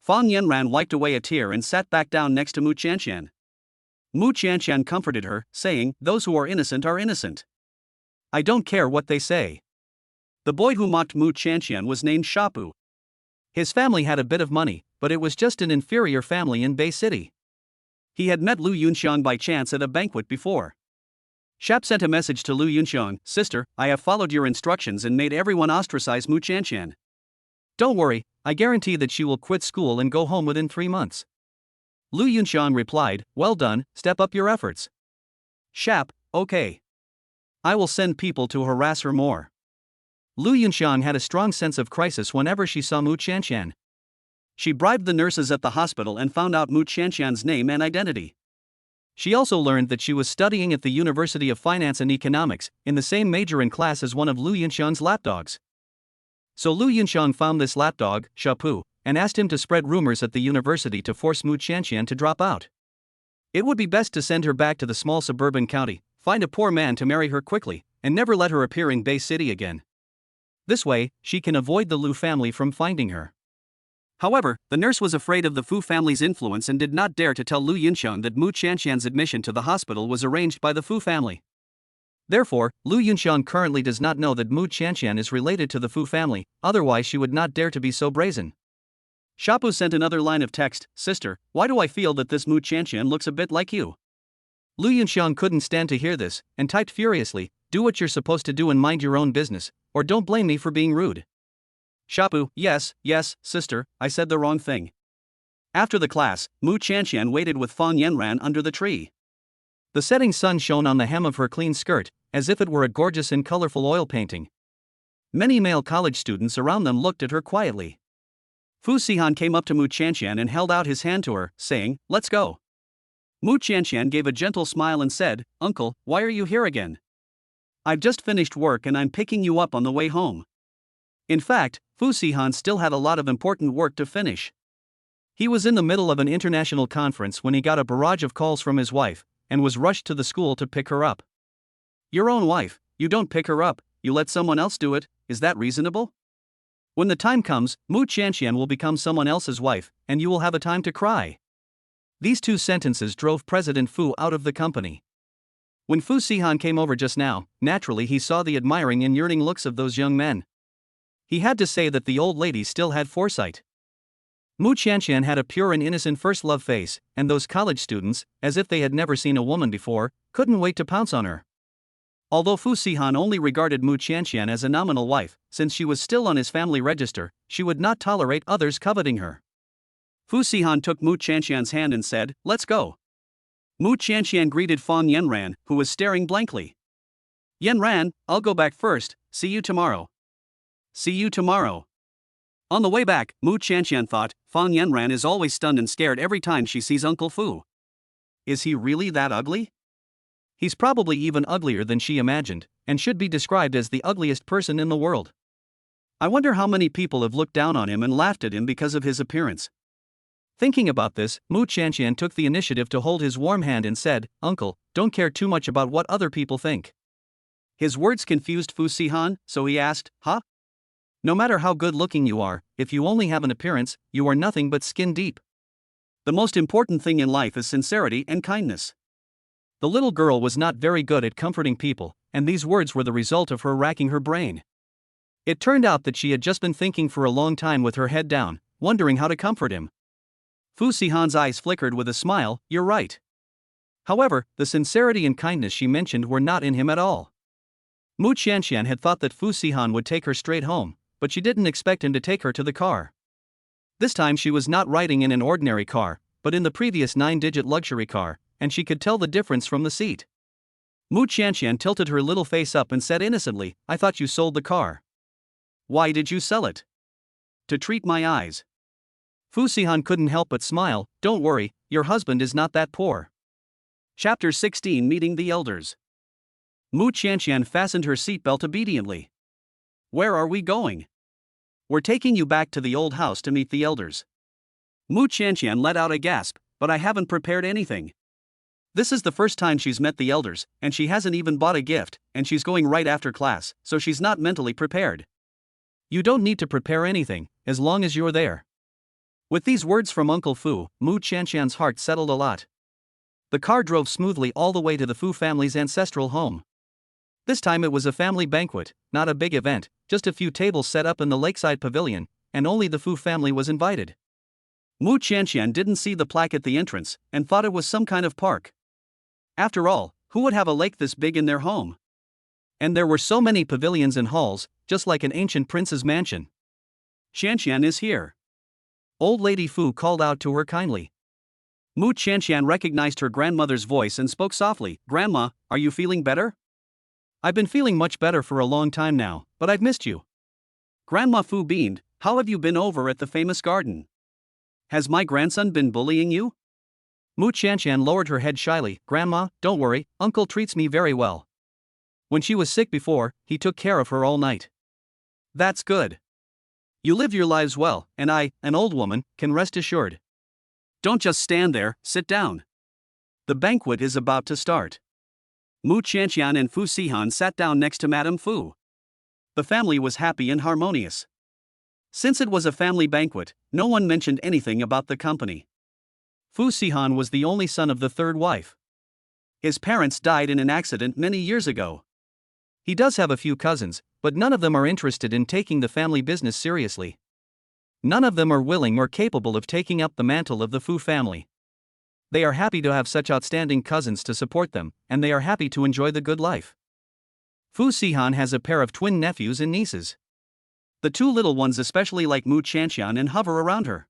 Fan Yanran wiped away a tear and sat back down next to Mu Qianqian. Mu Qianqian comforted her, saying, those who are innocent are innocent. I don't care what they say. The boy who mocked Mu Qianqian was named Shapu. His family had a bit of money, but it was just an inferior family in Bay City. He had met Lu Yunxiang by chance at a banquet before. Shap sent a message to Lu Yunxiang, Sister, I have followed your instructions and made everyone ostracize Mu Qianqian. Don't worry, I guarantee that she will quit school and go home within 3 months. Lu Yunxiang replied, well done, step up your efforts. Shap, okay. I will send people to harass her more. Lu Yunxiang had a strong sense of crisis whenever she saw Mu Qianqian. She bribed the nurses at the hospital and found out Mu Qianqian's name and identity. She also learned that she was studying at the University of Finance and Economics, in the same major and class as one of Lu Yunxiang's lapdogs. So Lu Yunxiang found this lapdog, Shapu, and asked him to spread rumors at the university to force Mu Qianqian to drop out. It would be best to send her back to the small suburban county, find a poor man to marry her quickly, and never let her appear in Bay City again. This way, she can avoid the Liu family from finding her. However, the nurse was afraid of the Fu family's influence and did not dare to tell Liu Yunxian that Mu Qianqian's admission to the hospital was arranged by the Fu family. Therefore, Liu Yunxian currently does not know that Mu Qianqian is related to the Fu family, otherwise she would not dare to be so brazen. Shapu sent another line of text, "Sister, why do I feel that this Mu Qianqian looks a bit like you?" Liu Yunxian couldn't stand to hear this, and typed furiously, "Do what you're supposed to do and mind your own business, or don't blame me for being rude." Shapu, yes, sister, I said the wrong thing. After the class, Mu Qianqian waited with Fang Yanran under the tree. The setting sun shone on the hem of her clean skirt, as if it were a gorgeous and colorful oil painting. Many male college students around them looked at her quietly. Fu Sihan came up to Mu Qianqian and held out his hand to her, saying, "Let's go." Mu Qianqian gave a gentle smile and said, "Uncle, why are you here again? I've just finished work and I'm picking you up on the way home." In fact, Fu Sihan still had a lot of important work to finish. He was in the middle of an international conference when he got a barrage of calls from his wife, and was rushed to the school to pick her up. Your own wife, you don't pick her up, you let someone else do it, is that reasonable? When the time comes, Mu Qianqian will become someone else's wife, and you will have a time to cry. These two sentences drove President Fu out of the company. When Fu Sihan came over just now, naturally he saw the admiring and yearning looks of those young men. He had to say that the old lady still had foresight. Mu Qianqian had a pure and innocent first love face, and those college students, as if they had never seen a woman before, couldn't wait to pounce on her. Although Fu Sihan only regarded Mu Qianqian as a nominal wife, since she was still on his family register, she would not tolerate others coveting her. Fu Sihan took Mu Qianqian's hand and said, "Let's go." Mu Qianqian greeted Fang Yanran, who was staring blankly. "Yanran, I'll go back first, see you tomorrow." "See you tomorrow." On the way back, Mu Qianqian thought, Fang Yanran is always stunned and scared every time she sees Uncle Fu. Is he really that ugly? He's probably even uglier than she imagined, and should be described as the ugliest person in the world. I wonder how many people have looked down on him and laughed at him because of his appearance. Thinking about this, Mu Qianqian took the initiative to hold his warm hand and said, "Uncle, don't care too much about what other people think." His words confused Fu Sihan, so he asked, "Huh? No matter how good looking you are, if you only have an appearance, you are nothing but skin deep. The most important thing in life is sincerity and kindness." The little girl was not very good at comforting people, and these words were the result of her racking her brain. It turned out that she had just been thinking for a long time with her head down, wondering how to comfort him. Fu Sihan's eyes flickered with a smile, "You're right." However, the sincerity and kindness she mentioned were not in him at all. Mu Qianqian had thought that Fu Sihan would take her straight home, but she didn't expect him to take her to the car. This time she was not riding in an ordinary car, but in the previous 9-digit luxury car, and she could tell the difference from the seat. Mu Qianqian tilted her little face up and said innocently, "I thought you sold the car." "Why did you sell it?" "To treat my eyes." Fu Sihan couldn't help but smile, "Don't worry, your husband is not that poor." Chapter 16 Meeting the Elders. Mu Qianqian fastened her seatbelt obediently. "Where are we going?" "We're taking you back to the old house to meet the elders." Mu Qianqian let out a gasp, "But I haven't prepared anything." This is the first time she's met the elders, and she hasn't even bought a gift, and she's going right after class, so she's not mentally prepared. "You don't need to prepare anything, as long as you're there." With these words from Uncle Fu, Mu Qianqian's heart settled a lot. The car drove smoothly all the way to the Fu family's ancestral home. This time it was a family banquet, not a big event, just a few tables set up in the lakeside pavilion, and only the Fu family was invited. Mu Qianqian didn't see the plaque at the entrance, and thought it was some kind of park. After all, who would have a lake this big in their home? And there were so many pavilions and halls, just like an ancient prince's mansion. "Qianqian is here." Old Lady Fu called out to her kindly. Mu Qianqian recognized her grandmother's voice and spoke softly, "Grandma, are you feeling better?" "I've been feeling much better for a long time now, but I've missed you." Grandma Fu beamed, "How have you been over at the famous garden? Has my grandson been bullying you?" Mu Qianqian lowered her head shyly, "Grandma, don't worry, Uncle treats me very well. When she was sick before, he took care of her all night." "That's good. You live your lives well, and I, an old woman, can rest assured." "Don't just stand there, sit down." The banquet is about to start. Mu Qianqian and Fu Sihan sat down next to Madame Fu. The family was happy and harmonious. Since it was a family banquet, no one mentioned anything about the company. Fu Sihan was the only son of the third wife. His parents died in an accident many years ago. He does have a few cousins, but none of them are interested in taking the family business seriously. None of them are willing or capable of taking up the mantle of the Fu family. They are happy to have such outstanding cousins to support them, and they are happy to enjoy the good life. Fu Sihan has a pair of twin nephews and nieces. The two little ones especially like Mu Qianqian and hover around her.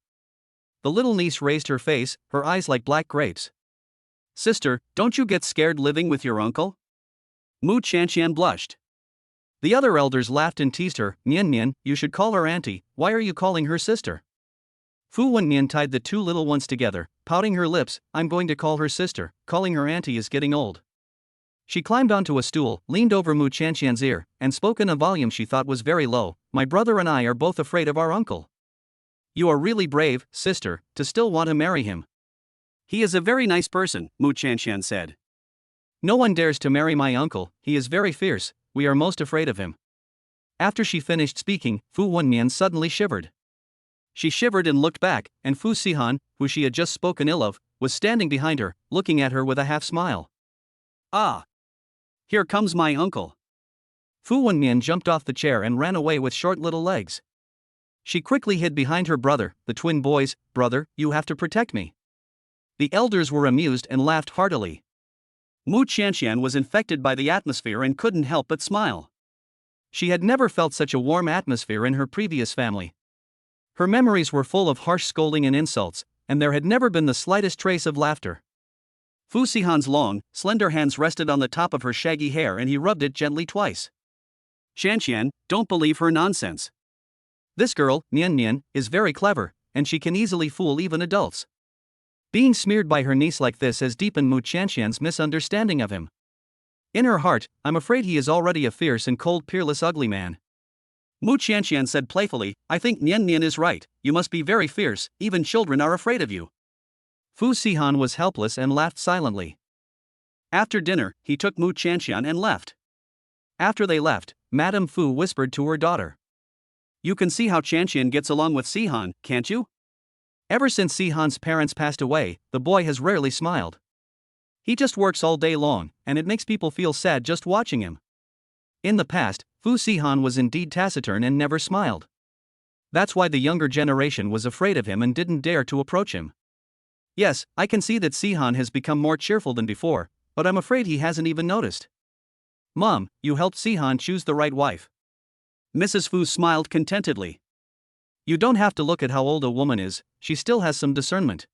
The little niece raised her face, her eyes like black grapes. "Sister, don't you get scared living with your uncle?" Mu Qianqian blushed. The other elders laughed and teased her. "Nian, you should call her auntie, why are you calling her sister?" Fu Wennian tied the two little ones together, pouting her lips. "I'm going to call her sister, calling her auntie is getting old." She climbed onto a stool, leaned over Mu Qianqian's ear, and spoke in a volume she thought was very low. "My brother and I are both afraid of our uncle. You are really brave, sister, to still want to marry him." "He is a very nice person," Mu Qianqian said. "No one dares to marry my uncle, he is very fierce, we are most afraid of him." After she finished speaking, Fu Wennian suddenly shivered. She shivered and looked back, and Fu Sihan, who she had just spoken ill of, was standing behind her, looking at her with a half-smile. "Ah! Here comes my uncle." Fu Wennian jumped off the chair and ran away with short little legs. She quickly hid behind her brother, the twin boys. "Brother, you have to protect me." The elders were amused and laughed heartily. Mu Qianqian was infected by the atmosphere and couldn't help but smile. She had never felt such a warm atmosphere in her previous family. Her memories were full of harsh scolding and insults, and there had never been the slightest trace of laughter. Fu Sihan's long, slender hands rested on the top of her shaggy hair and he rubbed it gently twice. "Qianqian, don't believe her nonsense. This girl, Nian, is very clever, and she can easily fool even adults." Being smeared by her niece like this has deepened Mu Qianqian's misunderstanding of him. In her heart, "I'm afraid he is already a fierce and cold, peerless, ugly man." Mu Qianqian said playfully, "I think Nian is right, you must be very fierce, even children are afraid of you." Fu Sihan was helpless and laughed silently. After dinner, he took Mu Qianqian and left. After they left, Madame Fu whispered to her daughter, "You can see how Qianqian gets along with Sihan, can't you? Ever since Sihan's parents passed away, the boy has rarely smiled. He just works all day long, and it makes people feel sad just watching him." In the past, Fu Sihan was indeed taciturn and never smiled. That's why the younger generation was afraid of him and didn't dare to approach him. "Yes, I can see that Sihan has become more cheerful than before, but I'm afraid he hasn't even noticed." "Mom, you helped Sihan choose the right wife." Mrs. Fu smiled contentedly. "You don't have to look at how old a woman is, she still has some discernment.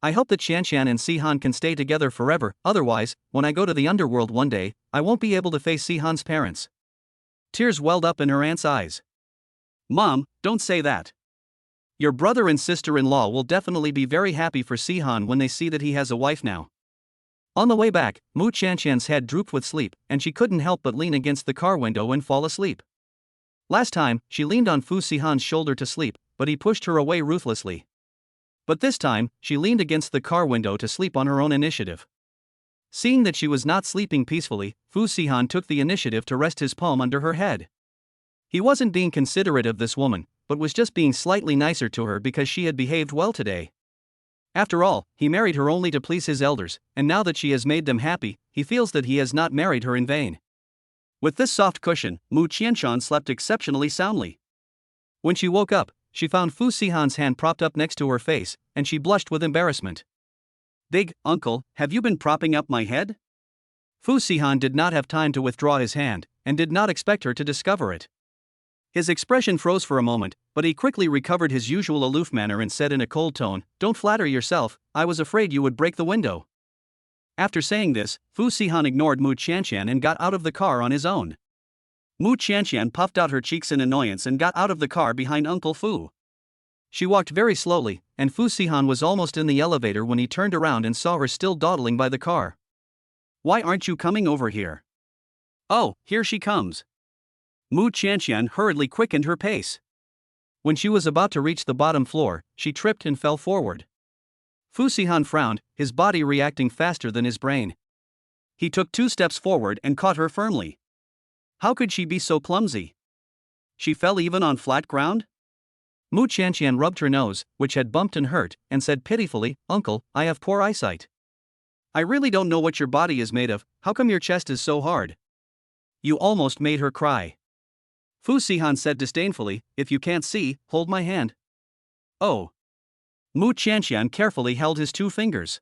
I hope that Qianqian and Sihan can stay together forever, otherwise, when I go to the underworld one day, I won't be able to face Sihan's parents." Tears welled up in her aunt's eyes. "Mom, don't say that. Your brother and sister-in-law will definitely be very happy for Sihan when they see that he has a wife now." On the way back, Mu Qianqian's head drooped with sleep, and she couldn't help but lean against the car window and fall asleep. Last time, she leaned on Fu Sihan's shoulder to sleep, but he pushed her away ruthlessly. But this time, she leaned against the car window to sleep on her own initiative. Seeing that she was not sleeping peacefully, Fu Sihan took the initiative to rest his palm under her head. He wasn't being considerate of this woman, but was just being slightly nicer to her because she had behaved well today. After all, he married her only to please his elders, and now that she has made them happy, he feels that he has not married her in vain. With this soft cushion, Mu Qianqian slept exceptionally soundly. When she woke up, she found Fu Sihan's hand propped up next to her face, and she blushed with embarrassment. "Big uncle, have you been propping up my head?" Fu Sihan did not have time to withdraw his hand, and did not expect her to discover it. His expression froze for a moment, but he quickly recovered his usual aloof manner and said in a cold tone, "Don't flatter yourself, I was afraid you would break the window." After saying this, Fu Sihan ignored Mu Qianqian and got out of the car on his own. Mu Qianqian puffed out her cheeks in annoyance and got out of the car behind Uncle Fu. She walked very slowly, and Fu Sihan was almost in the elevator when he turned around and saw her still dawdling by the car. "Why aren't you coming over here?" "Oh, here she comes." Mu Qianqian hurriedly quickened her pace. When she was about to reach the bottom floor, she tripped and fell forward. Fu Sihan frowned, his body reacting faster than his brain. He took 2 steps forward and caught her firmly. How could she be so clumsy? She fell even on flat ground? Qianqian rubbed her nose, which had bumped and hurt, and said pitifully, "Uncle, I have poor eyesight. I really don't know what your body is made of. How come your chest is so hard?" You almost made her cry. Fu Sihan said disdainfully, "If you can't see, hold my hand." Oh. Qianqian carefully held his 2 fingers.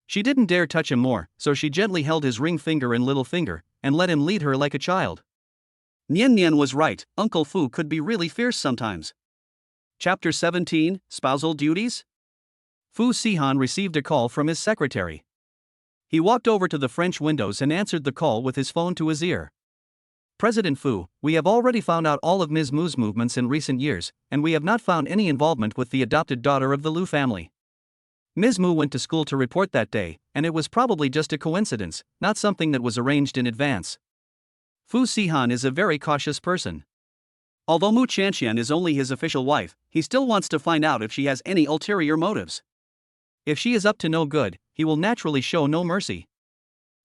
She didn't dare touch him more, so she gently held his ring finger and little finger, and let him lead her like a child. Nian was right, Uncle Fu could be really fierce sometimes. Chapter 17, Spousal Duties? Fu Sihan received a call from his secretary. He walked over to the French windows and answered the call with his phone to his ear. "President Fu, we have already found out all of Ms. Mu's movements in recent years, and we have not found any involvement with the adopted daughter of the Liu family. Ms. Mu went to school to report that day, and it was probably just a coincidence, not something that was arranged in advance." Fu Sihan is a very cautious person. Although Qianqian is only his official wife, he still wants to find out if she has any ulterior motives. If she is up to no good, he will naturally show no mercy.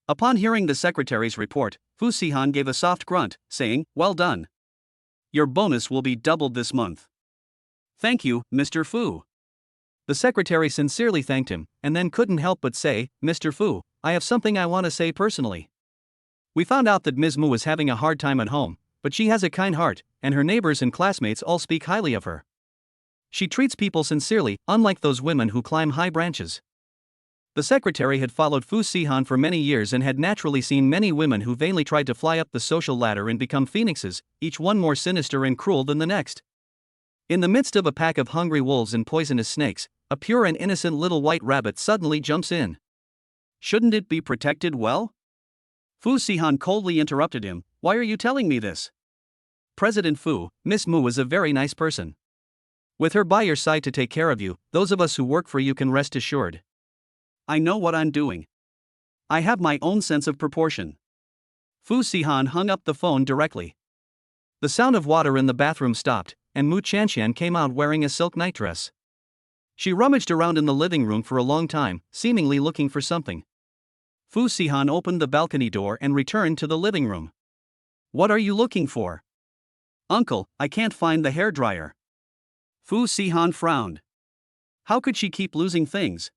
Upon hearing the secretary's report, Fu Sihan gave a soft grunt, saying, "Well done. Your bonus will be doubled this month." "Thank you, Mr. Fu." The secretary sincerely thanked him, and then couldn't help but say, "Mr. Fu, I have something I want to say personally. We found out that Ms. Mu is having a hard time at home, but she has a kind heart, and her neighbors and classmates all speak highly of her. She treats people sincerely, unlike those women who climb high branches." The secretary had followed Fu Sihan for many years and had naturally seen many women who vainly tried to fly up the social ladder and become phoenixes, each one more sinister and cruel than the next. In the midst of a pack of hungry wolves and poisonous snakes, a pure and innocent little white rabbit suddenly jumps in. Shouldn't it be protected well? Fu Sihan coldly interrupted him, "Why are you telling me this? President Fu, Miss Mu is a very nice person. With her by your side to take care of you, those of us who work for you can rest assured. I know what I'm doing. I have my own sense of proportion." Fu Sihan hung up the phone directly. The sound of water in the bathroom stopped, and Qianqian came out wearing a silk nightdress. She rummaged around in the living room for a long time, seemingly looking for something. Fu Sihan opened the balcony door and returned to the living room. "What are you looking for?" "Uncle, I can't find the hairdryer." Fu Sihan frowned. How could she keep losing things?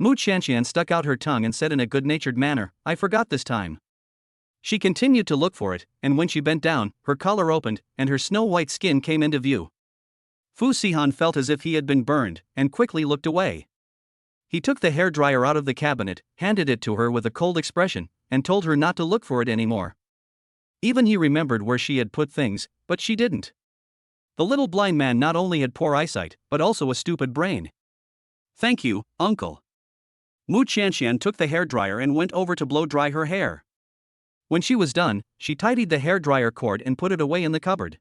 Qianqian stuck out her tongue and said in a good-natured manner, "I forgot this time." She continued to look for it, and when she bent down, her collar opened, and her snow-white skin came into view. Fu Sihan felt as if he had been burned, and quickly looked away. He took the hairdryer out of the cabinet, handed it to her with a cold expression, and told her not to look for it anymore. Even he remembered where she had put things, but she didn't. The little blind man not only had poor eyesight, but also a stupid brain. "Thank you, Uncle." Qianqian took the hairdryer and went over to blow-dry her hair. When she was done, she tidied the hairdryer cord and put it away in the cupboard.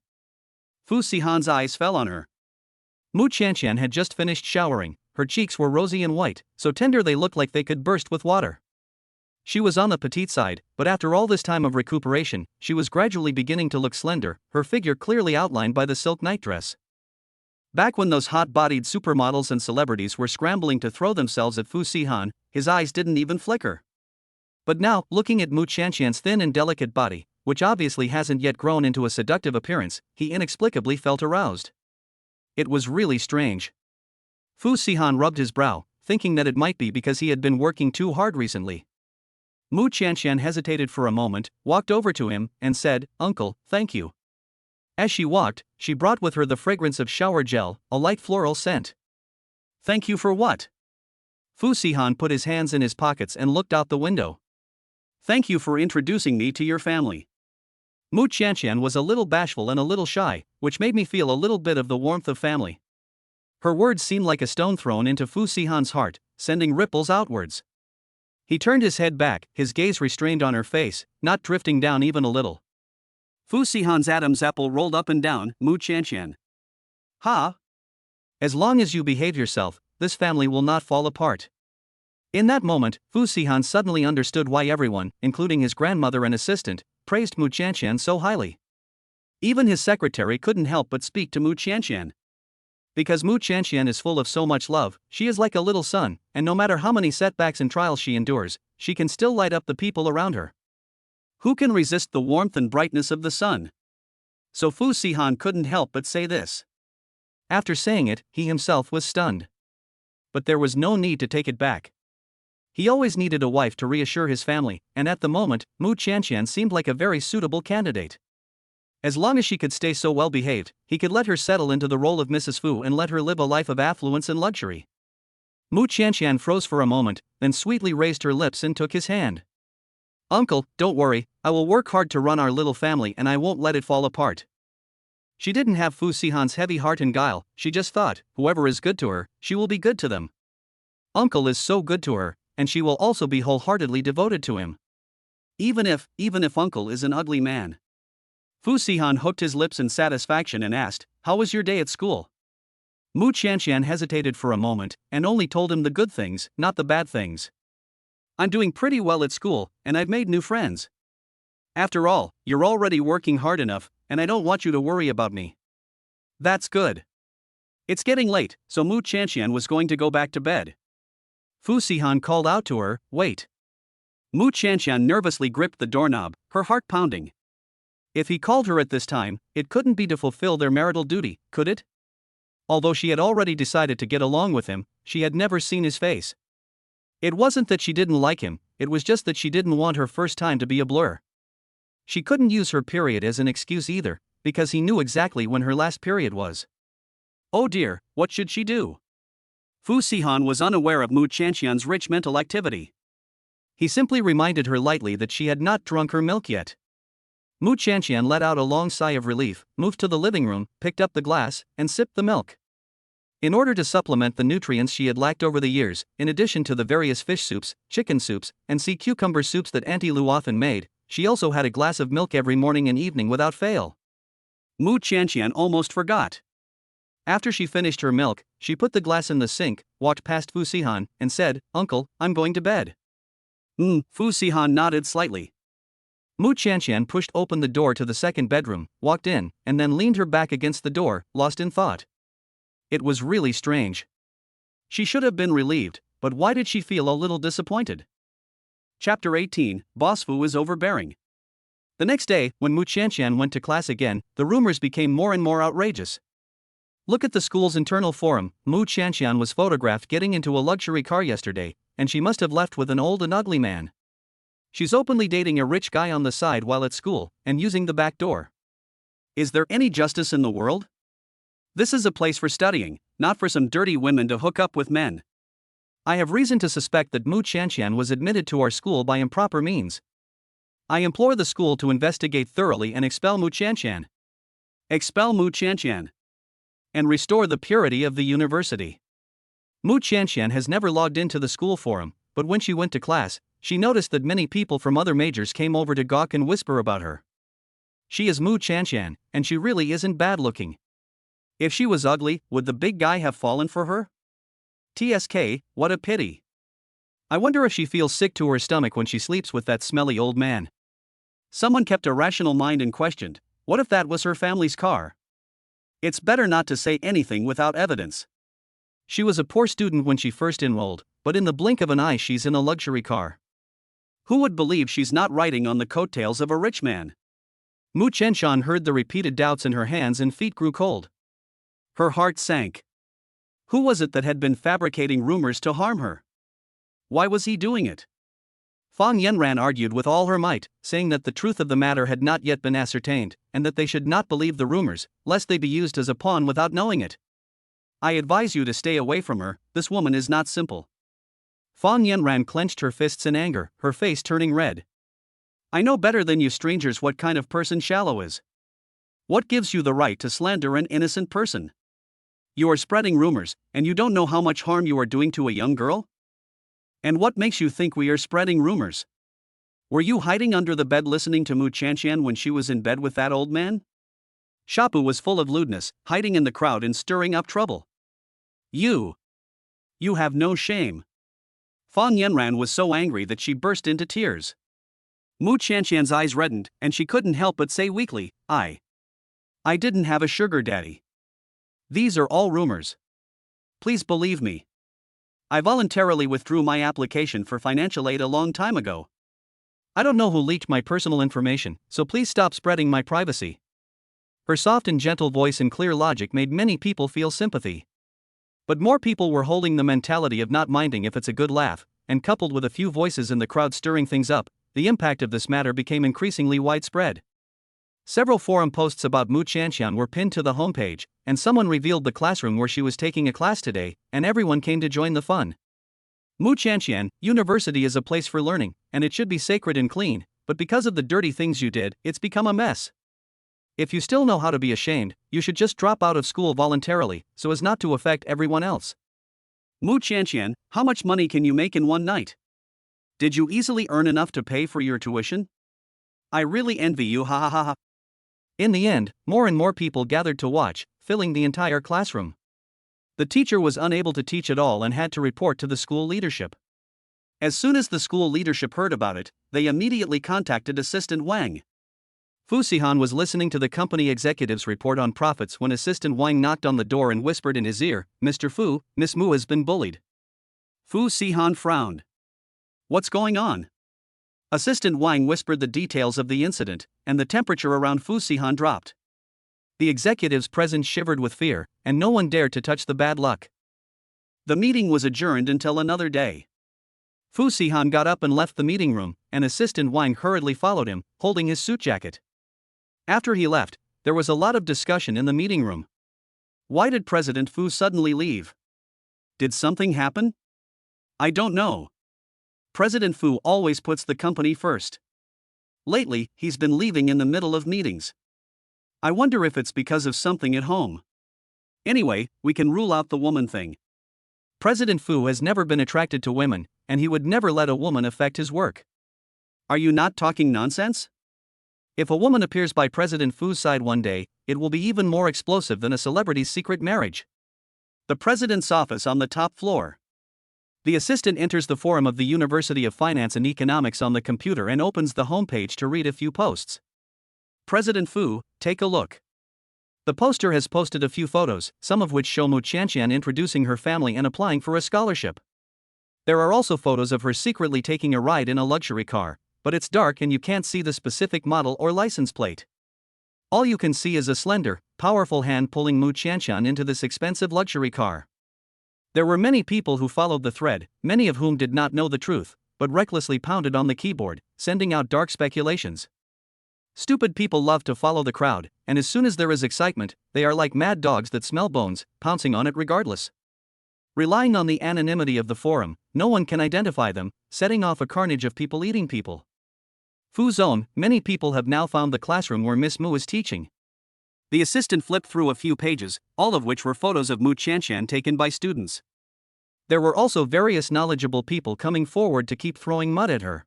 Fu Sihan's eyes fell on her. Qianqian had just finished showering. Her cheeks were rosy and white, so tender they looked like they could burst with water. She was on the petite side, but after all this time of recuperation, she was gradually beginning to look slender, her figure clearly outlined by the silk nightdress. Back when those hot-bodied supermodels and celebrities were scrambling to throw themselves at Fu Sihan, his eyes didn't even flicker. But now, looking at Qianqian's thin and delicate body, which obviously hasn't yet grown into a seductive appearance, he inexplicably felt aroused. It was really strange. Fu Sihan rubbed his brow, thinking that it might be because he had been working too hard recently. Qianqian hesitated for a moment, walked over to him, and said, "Uncle, thank you." As she walked, she brought with her the fragrance of shower gel, a light floral scent. "Thank you for what?" Fu Sihan put his hands in his pockets and looked out the window. "Thank you for introducing me to your family." Qianqian was a little bashful and a little shy, which made me feel a little bit of the warmth of family. Her words seemed like a stone thrown into Fu Sihan's heart, sending ripples outwards. He turned his head back, his gaze restrained on her face, not drifting down even a little. Fu Sihan's Adam's apple rolled up and down, Qianqian. "Ha! As long as you behave yourself, this family will not fall apart." In that moment, Fu Sihan suddenly understood why everyone, including his grandmother and assistant, praised Qianqian so highly. Even his secretary couldn't help but speak to Qianqian. Because Mu Qianqian is full of so much love, she is like a little sun, and no matter how many setbacks and trials she endures, she can still light up the people around her. Who can resist the warmth and brightness of the sun? So Fu Sihan couldn't help but say this. After saying it, he himself was stunned. But there was no need to take it back. He always needed a wife to reassure his family, and at the moment, Mu Qianqian seemed like a very suitable candidate. As long as she could stay so well behaved, he could let her settle into the role of Mrs. Fu and let her live a life of affluence and luxury. Mu Qianqian froze for a moment, then sweetly raised her lips and took his hand. Uncle, don't worry, I will work hard to run our little family and I won't let it fall apart. She didn't have Fu Sihan's heavy heart and guile, she just thought, whoever is good to her, she will be good to them. Uncle is so good to her, and she will also be wholeheartedly devoted to him. Even if Uncle is an ugly man. Fu Sihan hooked his lips in satisfaction and asked, how was your day at school? Mu Qianqian hesitated for a moment, and only told him the good things, not the bad things. I'm doing pretty well at school, and I've made new friends. After all, you're already working hard enough, and I don't want you to worry about me. That's good. It's getting late, so Mu Qianqian was going to go back to bed. Fu Sihan called out to her, wait. Mu Qianqian nervously gripped the doorknob, her heart pounding. If he called her at this time, it couldn't be to fulfill their marital duty, could it? Although she had already decided to get along with him, she had never seen his face. It wasn't that she didn't like him, it was just that she didn't want her first time to be a blur. She couldn't use her period as an excuse either, because he knew exactly when her last period was. Oh dear, what should she do? Fu Sihan was unaware of Mu Qianqian's rich mental activity. He simply reminded her lightly that she had not drunk her milk yet. Mu Qianqian let out a long sigh of relief, moved to the living room, picked up the glass, and sipped the milk. In order to supplement the nutrients she had lacked over the years, in addition to the various fish soups, chicken soups, and sea cucumber soups that Auntie Lu often made, she also had a glass of milk every morning and evening without fail. Mu Qianqian almost forgot. After she finished her milk, she put the glass in the sink, walked past Fu Sihan, and said, Uncle, I'm going to bed. Fu Sihan nodded slightly. Mu Qianqian pushed open the door to the second bedroom, walked in, and then leaned her back against the door, lost in thought. It was really strange. She should have been relieved, but why did she feel a little disappointed? Chapter 18, Boss Fu is overbearing. The next day, when Mu Qianqian went to class again, the rumors became more and more outrageous. Look at the school's internal forum. Mu Qianqian was photographed getting into a luxury car yesterday, and she must have left with an old and ugly man. She's openly dating a rich guy on the side while at school, and using the back door. Is there any justice in the world? This is a place for studying, not for some dirty women to hook up with men. I have reason to suspect that Mu Qianqian was admitted to our school by improper means. I implore the school to investigate thoroughly and expel Mu Qianqian. Expel Mu Qianqian. And restore the purity of the university. Mu Qianqian has never logged into the school forum, but when she went to class, she noticed that many people from other majors came over to gawk and whisper about her. She is Mu Qianqian, and she really isn't bad looking. If she was ugly, would the big guy have fallen for her? TSK, what a pity. I wonder if she feels sick to her stomach when she sleeps with that smelly old man. Someone kept a rational mind and questioned, what if that was her family's car? It's better not to say anything without evidence. She was a poor student when she first enrolled, but in the blink of an eye she's in a luxury car. Who would believe she's not riding on the coattails of a rich man? Mu Qianqian heard the repeated doubts and her hands and feet grew cold. Her heart sank. Who was it that had been fabricating rumors to harm her? Why was he doing it? Fang Yanran argued with all her might, saying that the truth of the matter had not yet been ascertained, and that they should not believe the rumors, lest they be used as a pawn without knowing it. I advise you to stay away from her, this woman is not simple. Fang Yanran clenched her fists in anger, her face turning red. I know better than you strangers what kind of person Shallow is. What gives you the right to slander an innocent person? You are spreading rumors, and you don't know how much harm you are doing to a young girl? And what makes you think we are spreading rumors? Were you hiding under the bed listening to Mu Qianqian when she was in bed with that old man? Shapu was full of lewdness, hiding in the crowd and stirring up trouble. You have no shame. Fang Yanran was so angry that she burst into tears. Mu Qianqian's eyes reddened, and she couldn't help but say weakly, I didn't have a sugar daddy. These are all rumors. Please believe me. I voluntarily withdrew my application for financial aid a long time ago. I don't know who leaked my personal information, so please stop spreading my privacy. Her soft and gentle voice and clear logic made many people feel sympathy. But more people were holding the mentality of not minding if it's a good laugh, and coupled with a few voices in the crowd stirring things up, the impact of this matter became increasingly widespread. Several forum posts about Qianqian were pinned to the homepage, and someone revealed the classroom where she was taking a class today, and everyone came to join the fun. Qianqian, university is a place for learning, and it should be sacred and clean, but because of the dirty things you did, it's become a mess. If you still know how to be ashamed, you should just drop out of school voluntarily, so as not to affect everyone else. Qianqian, how much money can you make in one night? Did you easily earn enough to pay for your tuition? I really envy you, ha ha ha ha. In the end, more and more people gathered to watch, filling the entire classroom. The teacher was unable to teach at all and had to report to the school leadership. As soon as the school leadership heard about it, they immediately contacted Assistant Wang. Sihan was listening to the company executive's report on profits when Assistant Wang knocked on the door and whispered in his ear, "Mr. Fu, Miss Mu has been bullied." Sihan frowned. "What's going on?" Assistant Wang whispered the details of the incident, and the temperature around Sihan dropped. The executives present shivered with fear, and no one dared to touch the bad luck. The meeting was adjourned until another day. Sihan got up and left the meeting room, and Assistant Wang hurriedly followed him, holding his suit jacket. After he left, there was a lot of discussion in the meeting room. Why did President Fu suddenly leave? Did something happen? I don't know. President Fu always puts the company first. Lately, he's been leaving in the middle of meetings. I wonder if it's because of something at home. Anyway, we can rule out the woman thing. President Fu has never been attracted to women, and he would never let a woman affect his work. Are you not talking nonsense? If a woman appears by President Fu's side one day, it will be even more explosive than a celebrity's secret marriage. The president's office on the top floor. The assistant enters the forum of the University of Finance and Economics on the computer and opens the homepage to read a few posts. President Fu, take a look. The poster has posted a few photos, some of which show Qianqian introducing her family and applying for a scholarship. There are also photos of her secretly taking a ride in a luxury car, but it's dark and you can't see the specific model or license plate. All you can see is a slender, powerful hand pulling Qianqian into this expensive luxury car. There were many people who followed the thread, many of whom did not know the truth, but recklessly pounded on the keyboard, sending out dark speculations. Stupid people love to follow the crowd, and as soon as there is excitement, they are like mad dogs that smell bones, pouncing on it regardless. Relying on the anonymity of the forum, no one can identify them, setting off a carnage of people eating people. Fu's own, many people have now found the classroom where Miss Mu is teaching. The assistant flipped through a few pages, all of which were photos of Qianqian taken by students. There were also various knowledgeable people coming forward to keep throwing mud at her.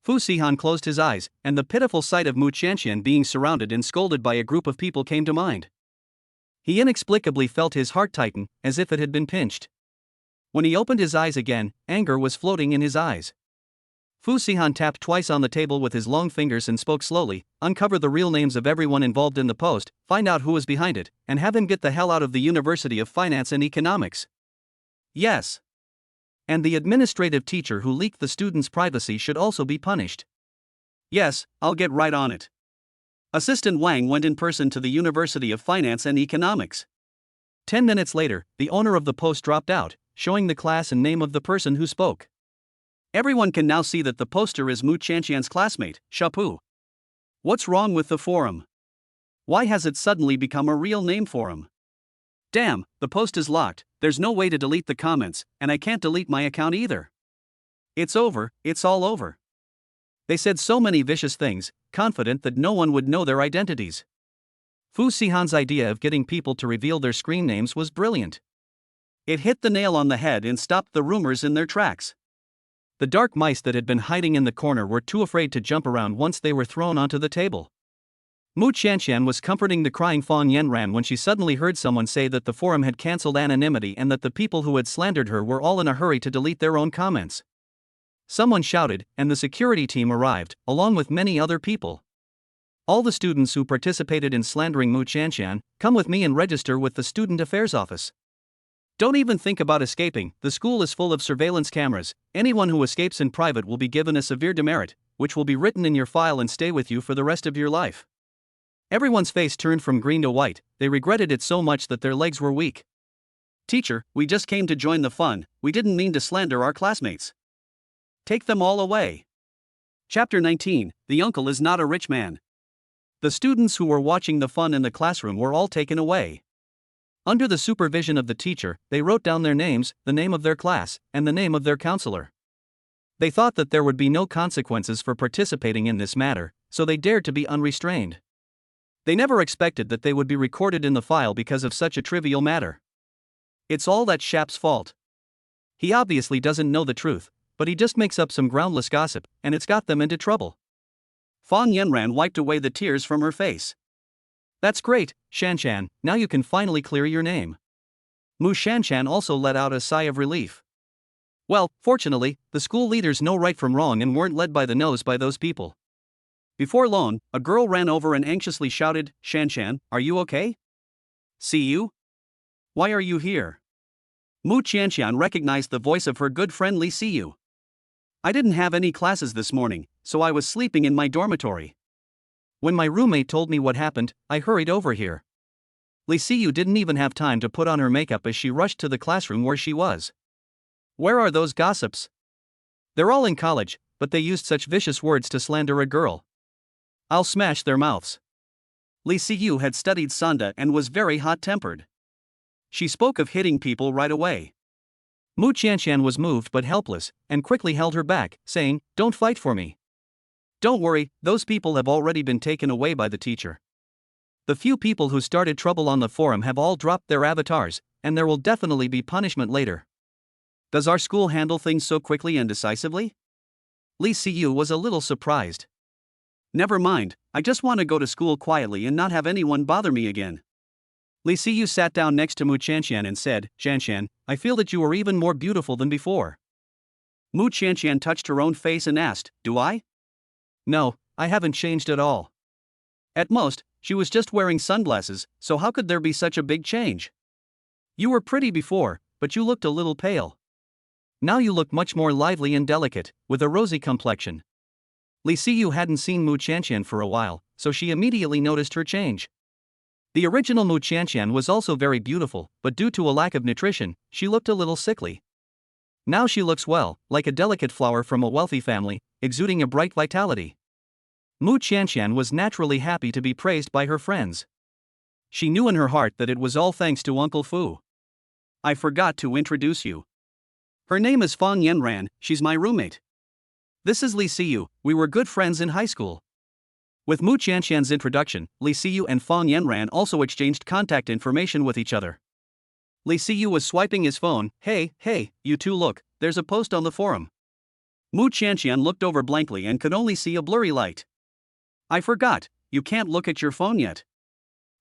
Sihan closed his eyes, and the pitiful sight of Qianqian being surrounded and scolded by a group of people came to mind. He inexplicably felt his heart tighten, as if it had been pinched. When he opened his eyes again, anger was floating in his eyes. Sihan tapped twice on the table with his long fingers and spoke slowly, "Uncover the real names of everyone involved in the post, find out who is behind it, and have him get the hell out of the University of Finance and Economics." Yes. And the administrative teacher who leaked the students' privacy should also be punished. Yes, I'll get right on it. Assistant Wang went in person to the University of Finance and Economics. 10 minutes later, the owner of the post dropped out, showing the class and name of the person who spoke. Everyone can now see that the poster is Qianqian's classmate, Shapu. What's wrong with the forum? Why has it suddenly become a real name forum? Damn, the post is locked, there's no way to delete the comments, and I can't delete my account either. It's over, it's all over. They said so many vicious things, confident that no one would know their identities. Sihan's idea of getting people to reveal their screen names was brilliant. It hit the nail on the head and stopped the rumors in their tracks. The dark mice that had been hiding in the corner were too afraid to jump around once they were thrown onto the table. Qianqian was comforting the crying Fang Yanran when she suddenly heard someone say that the forum had cancelled anonymity and that the people who had slandered her were all in a hurry to delete their own comments. Someone shouted, and the security team arrived, along with many other people. All the students who participated in slandering Mu Qianqian, come with me and register with the Student Affairs Office. Don't even think about escaping, the school is full of surveillance cameras. Anyone who escapes in private will be given a severe demerit, which will be written in your file and stay with you for the rest of your life. Everyone's face turned from green to white, they regretted it so much that their legs were weak. Teacher, we just came to join the fun, we didn't mean to slander our classmates. Take them all away. Chapter 19, The Uncle is Not a Rich Man. The students who were watching the fun in the classroom were all taken away. Under the supervision of the teacher, they wrote down their names, the name of their class, and the name of their counselor. They thought that there would be no consequences for participating in this matter, so they dared to be unrestrained. They never expected that they would be recorded in the file because of such a trivial matter. It's all that Shap's fault. He obviously doesn't know the truth, but he just makes up some groundless gossip, and it's got them into trouble. Fang Yanran wiped away the tears from her face. That's great, Qianqian, now you can finally clear your name. Mu Qianqian also let out a sigh of relief. Well, fortunately, the school leaders know right from wrong and weren't led by the nose by those people. Before long, a girl ran over and anxiously shouted, Qianqian, are you okay? See you? Why are you here? Mu Qianqian recognized the voice of her good friend Li Siyu. I didn't have any classes this morning, so I was sleeping in my dormitory. When my roommate told me what happened, I hurried over here. Li Siyu didn't even have time to put on her makeup as she rushed to the classroom where she was. Where are those gossips? They're all in college, but they used such vicious words to slander a girl. I'll smash their mouths. Li Siyu had studied Sanda and was very hot-tempered. She spoke of hitting people right away. Mu Qianqian was moved but helpless, and quickly held her back, saying, Don't fight for me. Don't worry, those people have already been taken away by the teacher. The few people who started trouble on the forum have all dropped their avatars, and there will definitely be punishment later. Does our school handle things so quickly and decisively? Li Siyu was a little surprised. Never mind, I just want to go to school quietly and not have anyone bother me again. Li Siyu sat down next to Mu Qianqian and said, Qianqian, I feel that you are even more beautiful than before. Mu Qianqian touched her own face and asked, Do I? No, I haven't changed at all. At most, she was just wearing sunglasses, so how could there be such a big change? You were pretty before, but you looked a little pale. Now you look much more lively and delicate, with a rosy complexion. Li Siyu hadn't seen Mu Qianqian for a while, so she immediately noticed her change. The original Mu Qianqian was also very beautiful, but due to a lack of nutrition, she looked a little sickly. Now she looks well, like a delicate flower from a wealthy family, exuding a bright vitality. Mu Qianqian was naturally happy to be praised by her friends. She knew in her heart that it was all thanks to Uncle Fu. I forgot to introduce you. Her name is Fang Yanran, she's my roommate. This is Li Siyu, we were good friends in high school. With Mu Qianqian's introduction, Li Siyu and Fang Yanran also exchanged contact information with each other. Li Siyu was swiping his phone. Hey, you two look, there's a post on the forum. Mu Qianqian looked over blankly and could only see a blurry light. I forgot, you can't look at your phone yet.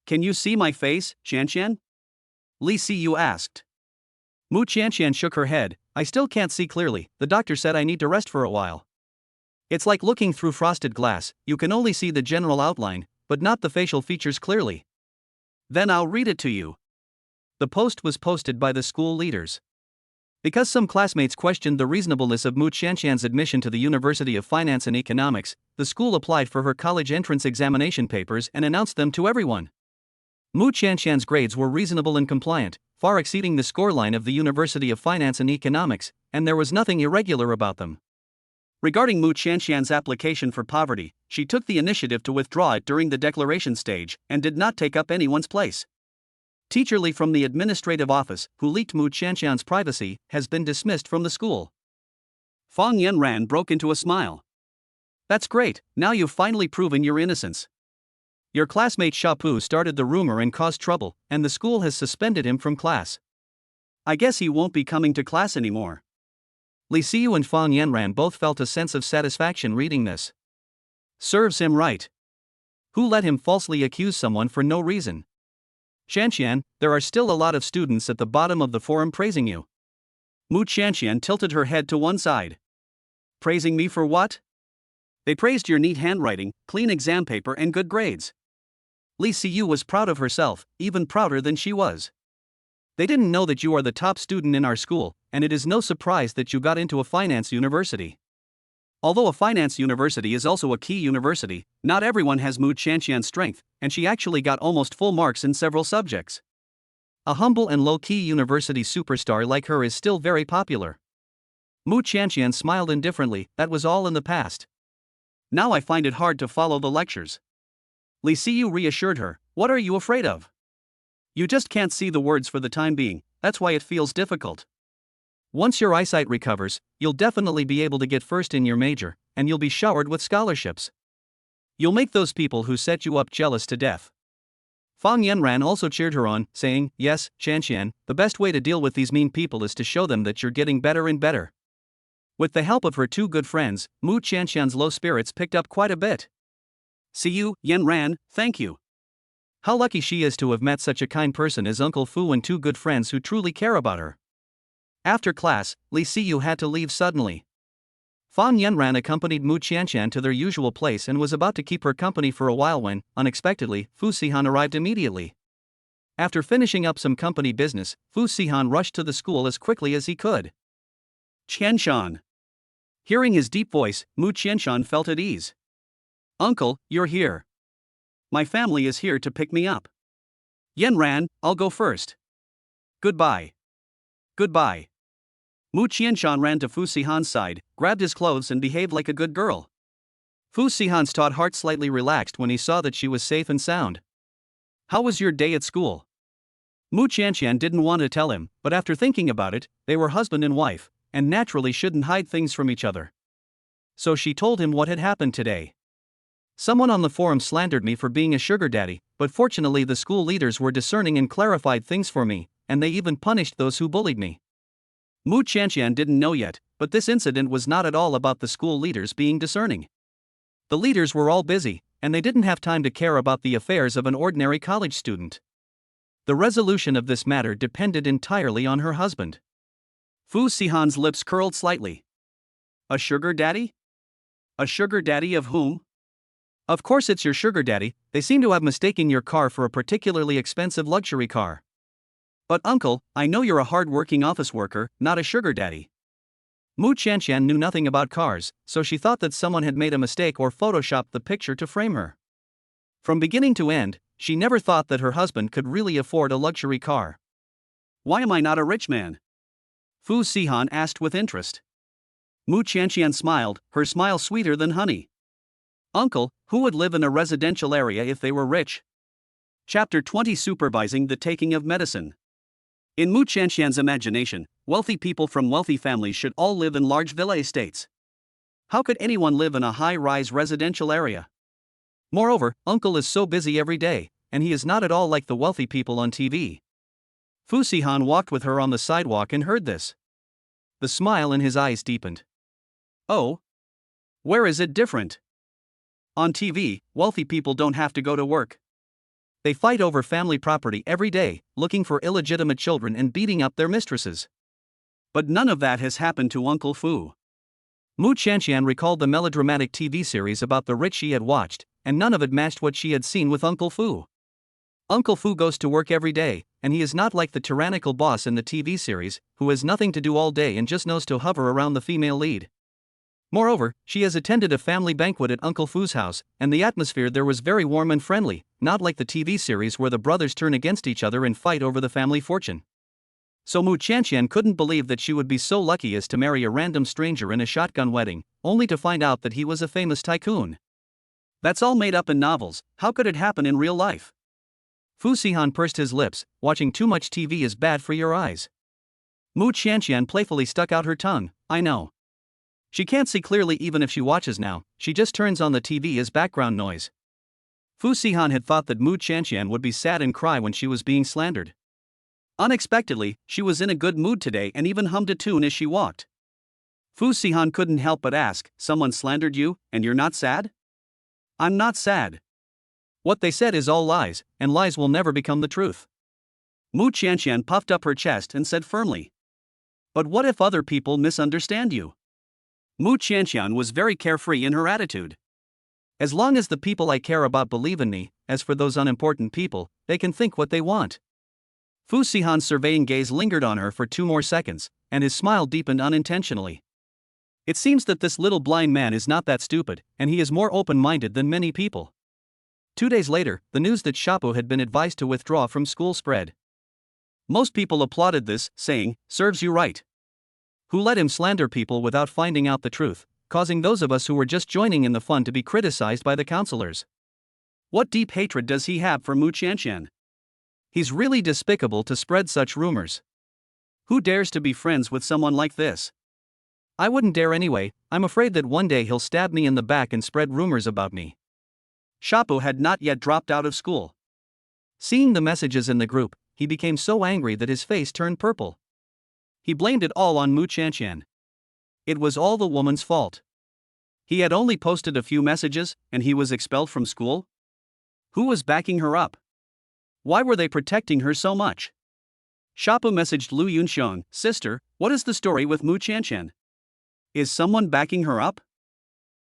Can you see my face, Qianqian? Li Siyu asked. Mu Qianqian shook her head. I still can't see clearly, the doctor said I need to rest for a while. It's like looking through frosted glass, you can only see the general outline, but not the facial features clearly. Then I'll read it to you. The post was posted by the school leaders. Because some classmates questioned the reasonableness of Mu Qianqian's admission to the University of Finance and Economics, the school applied for her college entrance examination papers and announced them to everyone. Mu Qianqian's grades were reasonable and compliant, far exceeding the scoreline of the University of Finance and Economics, and there was nothing irregular about them. Regarding Mu Qianqian's application for poverty, she took the initiative to withdraw it during the declaration stage and did not take up anyone's place. Teacher Li from the administrative office, who leaked Mu Qianqian's privacy, has been dismissed from the school. Fang Yanran broke into a smile. That's great, now you've finally proven your innocence. Your classmate Shapu started the rumor and caused trouble, and the school has suspended him from class. I guess he won't be coming to class anymore. Li Siyu and Fang Yanran both felt a sense of satisfaction reading this. Serves him right. Who let him falsely accuse someone for no reason? Qianqian, there are still a lot of students at the bottom of the forum praising you. Mu Qianqian tilted her head to one side. Praising me for what? They praised your neat handwriting, clean exam paper, and good grades. Li Siyu was proud of herself, even prouder than she was. They didn't know that you are the top student in our school, and it is no surprise that you got into a finance university. Although a finance university is also a key university, not everyone has Mu Qianqian's strength, and she actually got almost full marks in several subjects. A humble and low-key university superstar like her is still very popular. Mu Qianqian smiled indifferently. That was all in the past. Now I find it hard to follow the lectures. Li Siyu reassured her. What are you afraid of? You just can't see the words for the time being, that's why it feels difficult. Once your eyesight recovers, you'll definitely be able to get first in your major, and you'll be showered with scholarships. You'll make those people who set you up jealous to death. Fang Yanran also cheered her on, saying, Yes, Qianqian, the best way to deal with these mean people is to show them that you're getting better and better. With the help of her two good friends, Mu Qianqian's low spirits picked up quite a bit. See you, Yanran, thank you. How lucky she is to have met such a kind person as Uncle Fu and two good friends who truly care about her. After class, Li Siyu had to leave suddenly. Fang Yanran accompanied Mu Qianqian to their usual place and was about to keep her company for a while when, unexpectedly, Fu Sihan arrived immediately. After finishing up some company business, Fu Sihan rushed to the school as quickly as he could. Qianqian. Hearing his deep voice, Mu Qianqian felt at ease. Uncle, you're here. My family is here to pick me up. Yanran, I'll go first. Goodbye. Goodbye. Mu Qianqian ran to Fu Sihan's side, grabbed his clothes and behaved like a good girl. Fu Sihan's taut heart slightly relaxed when he saw that she was safe and sound. How was your day at school? Mu Qianqian didn't want to tell him, but after thinking about it, they were husband and wife, and naturally shouldn't hide things from each other. So she told him what had happened today. Someone on the forum slandered me for being a sugar daddy, but fortunately the school leaders were discerning and clarified things for me, and they even punished those who bullied me. Mu Qianqian didn't know yet, but this incident was not at all about the school leaders being discerning. The leaders were all busy, and they didn't have time to care about the affairs of an ordinary college student. The resolution of this matter depended entirely on her husband. Fu Sihan's lips curled slightly. A sugar daddy? A sugar daddy of whom? Of course it's your sugar daddy. They seem to have mistaken your car for a particularly expensive luxury car. But uncle, I know you're a hard-working office worker, not a sugar daddy. Mu Qianqian knew nothing about cars, so she thought that someone had made a mistake or photoshopped the picture to frame her. From beginning to end, she never thought that her husband could really afford a luxury car. Why am I not a rich man? Fu Sihan asked with interest. Mu Qianqian smiled, her smile sweeter than honey. Uncle, who would live in a residential area if they were rich? Chapter 20 Supervising the Taking of Medicine. In Mu Qianqian's imagination, wealthy people from wealthy families should all live in large villa estates. How could anyone live in a high-rise residential area? Moreover, Uncle is so busy every day, and he is not at all like the wealthy people on TV. Fu Sihan walked with her on the sidewalk and heard this. The smile in his eyes deepened. Oh? Where is it different? On TV, wealthy people don't have to go to work. They fight over family property every day, looking for illegitimate children and beating up their mistresses. But none of that has happened to Uncle Fu. Mu Qianqian recalled the melodramatic TV series about the rich she had watched, and none of it matched what she had seen with Uncle Fu. Uncle Fu goes to work every day, and he is not like the tyrannical boss in the TV series, who has nothing to do all day and just knows to hover around the female lead. Moreover, she has attended a family banquet at Uncle Fu's house, and the atmosphere there was very warm and friendly, not like the TV series where the brothers turn against each other and fight over the family fortune. So Mu Qianqian couldn't believe that she would be so lucky as to marry a random stranger in a shotgun wedding, only to find out that he was a famous tycoon. That's all made up in novels. How could it happen in real life? Fu Sihan pursed his lips. Watching too much TV is bad for your eyes. Mu Qianqian playfully stuck out her tongue. I know. She can't see clearly even if she watches now, she just turns on the TV as background noise. Fu Sihan had thought that Mu Qianqian would be sad and cry when she was being slandered. Unexpectedly, she was in a good mood today and even hummed a tune as she walked. Fu Sihan couldn't help but ask, someone slandered you, and you're not sad? I'm not sad. What they said is all lies, and lies will never become the truth. Mu Qianqian puffed up her chest and said firmly. But what if other people misunderstand you? Mu Qianqian was very carefree in her attitude. As long as the people I care about believe in me, as for those unimportant people, they can think what they want. Fu Sihan's surveying gaze lingered on her for 2 more seconds, and his smile deepened unintentionally. It seems that this little blind man is not that stupid, and he is more open-minded than many people. 2 days later, the news that Xiaopu had been advised to withdraw from school spread. Most people applauded this, saying, "Serves you right." Who let him slander people without finding out the truth, causing those of us who were just joining in the fun to be criticized by the counselors? What deep hatred does he have for Mu Qianqian? He's really despicable to spread such rumors. Who dares to be friends with someone like this? I wouldn't dare anyway. I'm afraid that one day he'll stab me in the back and spread rumors about me. Xiaopu had not yet dropped out of school. Seeing the messages in the group, he became so angry that his face turned purple. He blamed it all on Mu Qianqian. It was all the woman's fault. He had only posted a few messages, and he was expelled from school? Who was backing her up? Why were they protecting her so much? Xiaopu messaged Lu Yunxiong, "Sister, what is the story with Mu Qianqian? Is someone backing her up?"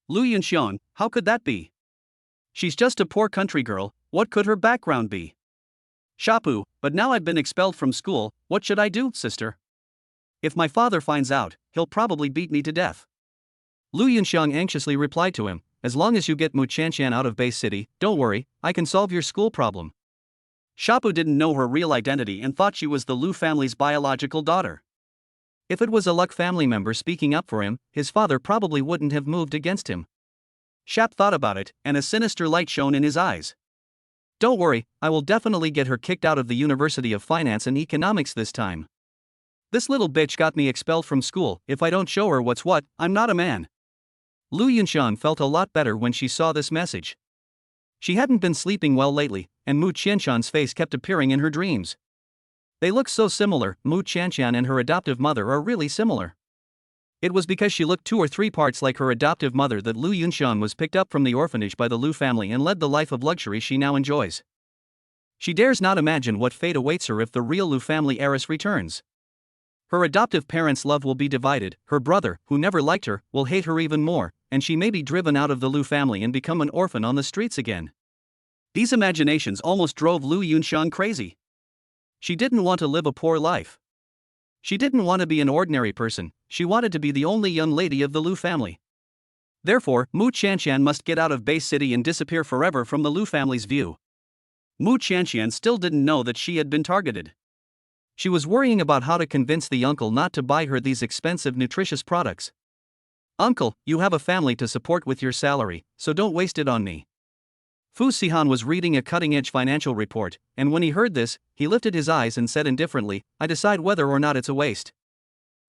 Lu Yunxiong, "How could that be? She's just a poor country girl, what could her background be?" Xiaopu, "But now I've been expelled from school, what should I do, sister? If my father finds out, he'll probably beat me to death." Lu Yunxiong anxiously replied to him, "As long as you get Mu Qianqian out of Base City, don't worry, I can solve your school problem." Xiaopu didn't know her real identity and thought she was the Lu family's biological daughter. If it was a Luck family member speaking up for him, his father probably wouldn't have moved against him. Xiap thought about it, and a sinister light shone in his eyes. "Don't worry, I will definitely get her kicked out of the University of Finance and Economics this time. This little bitch got me expelled from school. If I don't show her what's what, I'm not a man." Lu Yunxian felt a lot better when she saw this message. She hadn't been sleeping well lately, and Mu Qianqian's face kept appearing in her dreams. They look so similar. Mu Qianqian and her adoptive mother are really similar. It was because she looked 2 or 3 parts like her adoptive mother that Lu Yunxian was picked up from the orphanage by the Lu family and led the life of luxury she now enjoys. She dares not imagine what fate awaits her if the real Lu family heiress returns. Her adoptive parents' love will be divided, her brother, who never liked her, will hate her even more, and she may be driven out of the Lu family and become an orphan on the streets again. These imaginations almost drove Lu Yunxian crazy. She didn't want to live a poor life. She didn't want to be an ordinary person, she wanted to be the only young lady of the Lu family. Therefore, Mu Qianqian must get out of Base City and disappear forever from the Lu family's view. Mu Qianqian still didn't know that she had been targeted. She was worrying about how to convince the uncle not to buy her these expensive nutritious products. "Uncle, you have a family to support with your salary, so don't waste it on me." Fu Sihan was reading a cutting-edge financial report, and when he heard this, he lifted his eyes and said indifferently, "I decide whether or not it's a waste."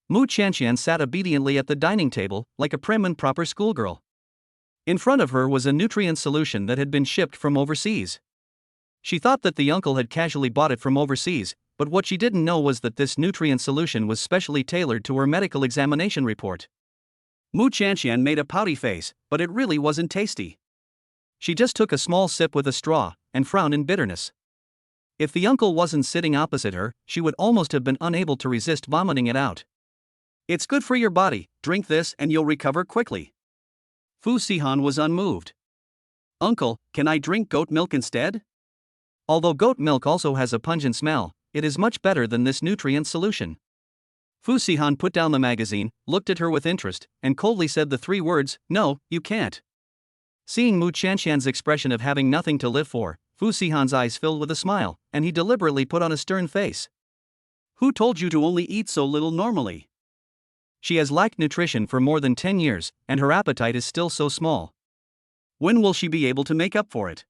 Mu Qianqian sat obediently at the dining table, like a prim and proper schoolgirl. In front of her was a nutrient solution that had been shipped from overseas. She thought that the uncle had casually bought it from overseas, but what she didn't know was that this nutrient solution was specially tailored to her medical examination report. Mu Qianqian made a pouty face, but it really wasn't tasty. She just took a small sip with a straw, and frowned in bitterness. If the uncle wasn't sitting opposite her, she would almost have been unable to resist vomiting it out. "It's good for your body, drink this and you'll recover quickly." Fu Sihan was unmoved. "Uncle, can I drink goat milk instead?" Although goat milk also has a pungent smell, it is much better than this nutrient solution. Fu Sihan put down the magazine, looked at her with interest, and coldly said the 3 words, "No, you can't." Seeing Mu Qianqian's expression of having nothing to live for, Fu Sihan's eyes filled with a smile, and he deliberately put on a stern face. "Who told you to only eat so little normally? She has lacked nutrition for more than 10 years, and her appetite is still so small. When will she be able to make up for it?"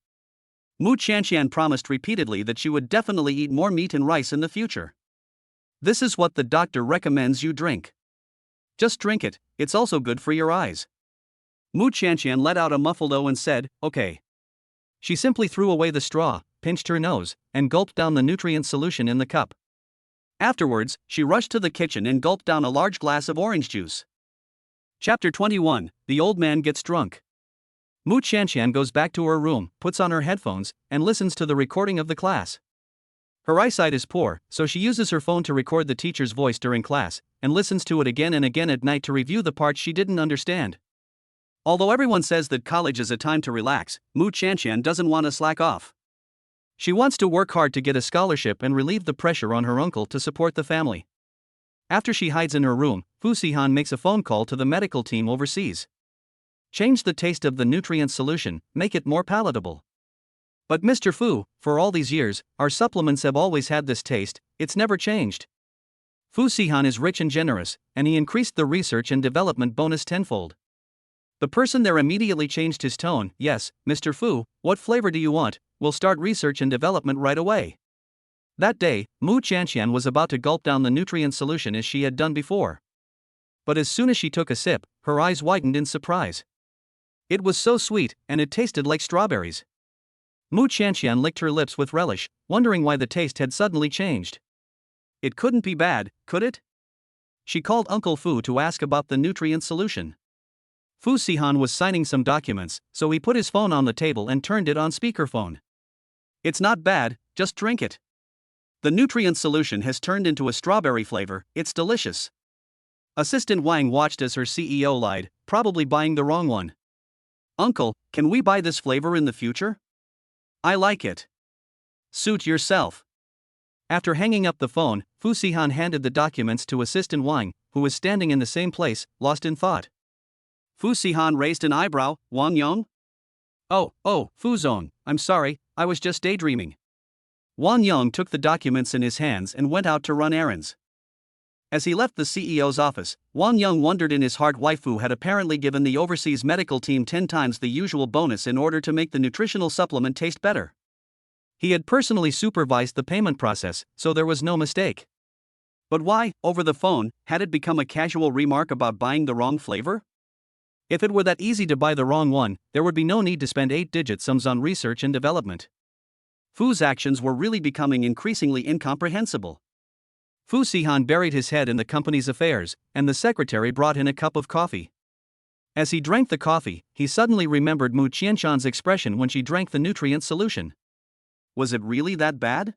Mu Qianqian promised repeatedly that she would definitely eat more meat and rice in the future. "This is what the doctor recommends you drink. Just drink it, it's also good for your eyes." Mu Qianqian let out a muffled "oh" and said, "Okay." She simply threw away the straw, pinched her nose, and gulped down the nutrient solution in the cup. Afterwards, she rushed to the kitchen and gulped down a large glass of orange juice. Chapter 21, The Old Man Gets Drunk. Mu Qianqian goes back to her room, puts on her headphones, and listens to the recording of the class. Her eyesight is poor, so she uses her phone to record the teacher's voice during class, and listens to it again and again at night to review the parts she didn't understand. Although everyone says that college is a time to relax, Qianqian doesn't want to slack off. She wants to work hard to get a scholarship and relieve the pressure on her uncle to support the family. After she hides in her room, Sihan makes a phone call to the medical team overseas. Change the taste of the nutrient solution, make it more palatable. But Mr. Fu, for all these years, our supplements have always had this taste, it's never changed. Sihan is rich and generous, and he increased the research and development bonus tenfold. The person there immediately changed his tone. Yes, Mr. Fu, what flavor do you want? We'll start research and development right away. That day, Qianqian was about to gulp down the nutrient solution as she had done before. But as soon as she took a sip, her eyes widened in surprise. It was so sweet, and it tasted like strawberries. Qianqian licked her lips with relish, wondering why the taste had suddenly changed. It couldn't be bad, could it? She called Uncle Fu to ask about the nutrient solution. Sihan was signing some documents, so he put his phone on the table and turned it on speakerphone. It's not bad, just drink it. The nutrient solution has turned into a strawberry flavor, it's delicious. Assistant Wang watched as her CEO lied, probably buying the wrong one. Uncle, can we buy this flavor in the future? I like it. Suit yourself. After hanging up the phone, Sihan handed the documents to Assistant Wang, who was standing in the same place, lost in thought. Sihan raised an eyebrow. Wang Yong? Oh, Fuzong, I'm sorry, I was just daydreaming. Wang Yong took the documents in his hands and went out to run errands. As he left the CEO's office, Wang Yong wondered in his heart why Fu had apparently given the overseas medical team 10 times the usual bonus in order to make the nutritional supplement taste better. He had personally supervised the payment process, so there was no mistake. But why, over the phone, had it become a casual remark about buying the wrong flavor? If it were that easy to buy the wrong one, there would be no need to spend 8-digit sums on research and development. Fu's actions were really becoming increasingly incomprehensible. Sihan buried his head in the company's affairs, and the secretary brought in a cup of coffee. As he drank the coffee, he suddenly remembered Qianqian's expression when she drank the nutrient solution. Was it really that bad?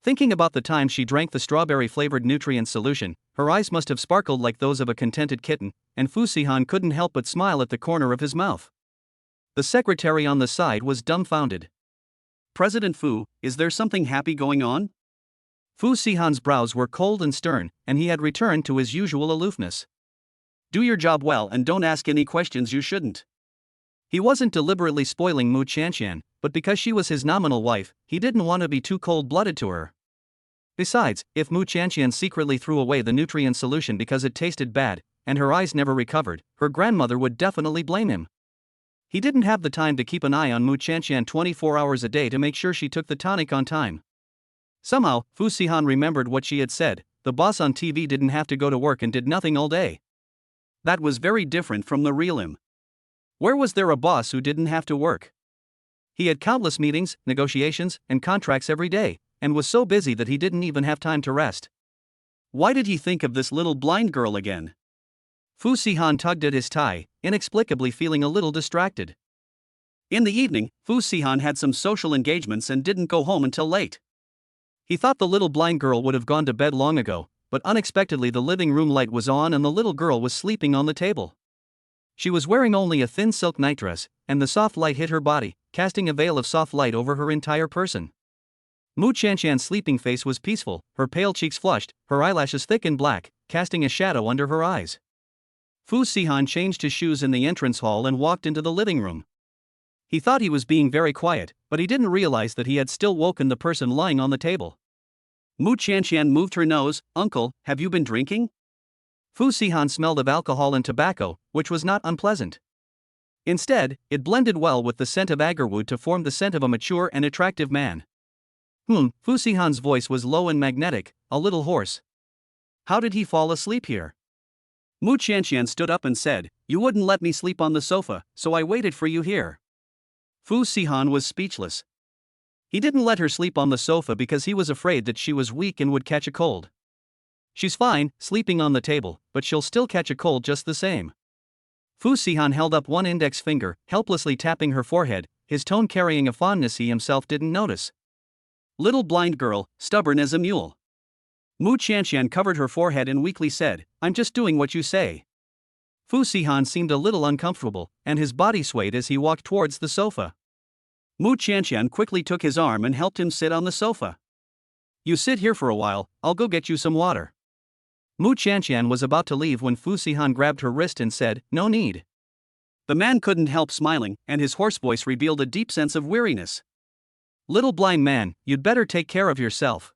Thinking about the time she drank the strawberry-flavored nutrient solution, her eyes must have sparkled like those of a contented kitten, and Sihan couldn't help but smile at the corner of his mouth. The secretary on the side was dumbfounded. President Fu, is there something happy going on? Sihan's brows were cold and stern, and he had returned to his usual aloofness. Do your job well and don't ask any questions you shouldn't. He wasn't deliberately spoiling Qianqian, but because she was his nominal wife, he didn't want to be too cold-blooded to her. Besides, if Qianqian secretly threw away the nutrient solution because it tasted bad, and her eyes never recovered, her grandmother would definitely blame him. He didn't have the time to keep an eye on Qianqian 24 hours a day to make sure she took the tonic on time. Somehow, Sihan remembered what she had said, the boss on TV didn't have to go to work and did nothing all day. That was very different from the real him. Where was there a boss who didn't have to work? He had countless meetings, negotiations, and contracts every day, and was so busy that he didn't even have time to rest. Why did he think of this little blind girl again? Sihan tugged at his tie, inexplicably feeling a little distracted. In the evening, Sihan had some social engagements and didn't go home until late. He thought the little blind girl would have gone to bed long ago, but unexpectedly the living room light was on and the little girl was sleeping on the table. She was wearing only a thin silk nightdress, and the soft light hit her body, casting a veil of soft light over her entire person. Qianqian's sleeping face was peaceful, her pale cheeks flushed, her eyelashes thick and black, casting a shadow under her eyes. Sihan changed his shoes in the entrance hall and walked into the living room. He thought he was being very quiet, but he didn't realize that he had still woken the person lying on the table. Qianqian moved her nose. Uncle, have you been drinking? Sihan smelled of alcohol and tobacco, which was not unpleasant. Instead, it blended well with the scent of agarwood to form the scent of a mature and attractive man. Sihan's voice was low and magnetic, a little hoarse. How did he fall asleep here? Qianqian stood up and said, You wouldn't let me sleep on the sofa, so I waited for you here. Sihan was speechless. He didn't let her sleep on the sofa because he was afraid that she was weak and would catch a cold. She's fine, sleeping on the table, but she'll still catch a cold just the same. Sihan held up one index finger, helplessly tapping her forehead, his tone carrying a fondness he himself didn't notice. Little blind girl, stubborn as a mule. Mu Qianqian covered her forehead and weakly said, I'm just doing what you say. Fu Sihan seemed a little uncomfortable, and his body swayed as he walked towards the sofa. Mu Qianqian quickly took his arm and helped him sit on the sofa. You sit here for a while, I'll go get you some water. Mu Qianqian was about to leave when Fu Sihan grabbed her wrist and said, No need. The man couldn't help smiling, and his hoarse voice revealed a deep sense of weariness. Little blind man, you'd better take care of yourself.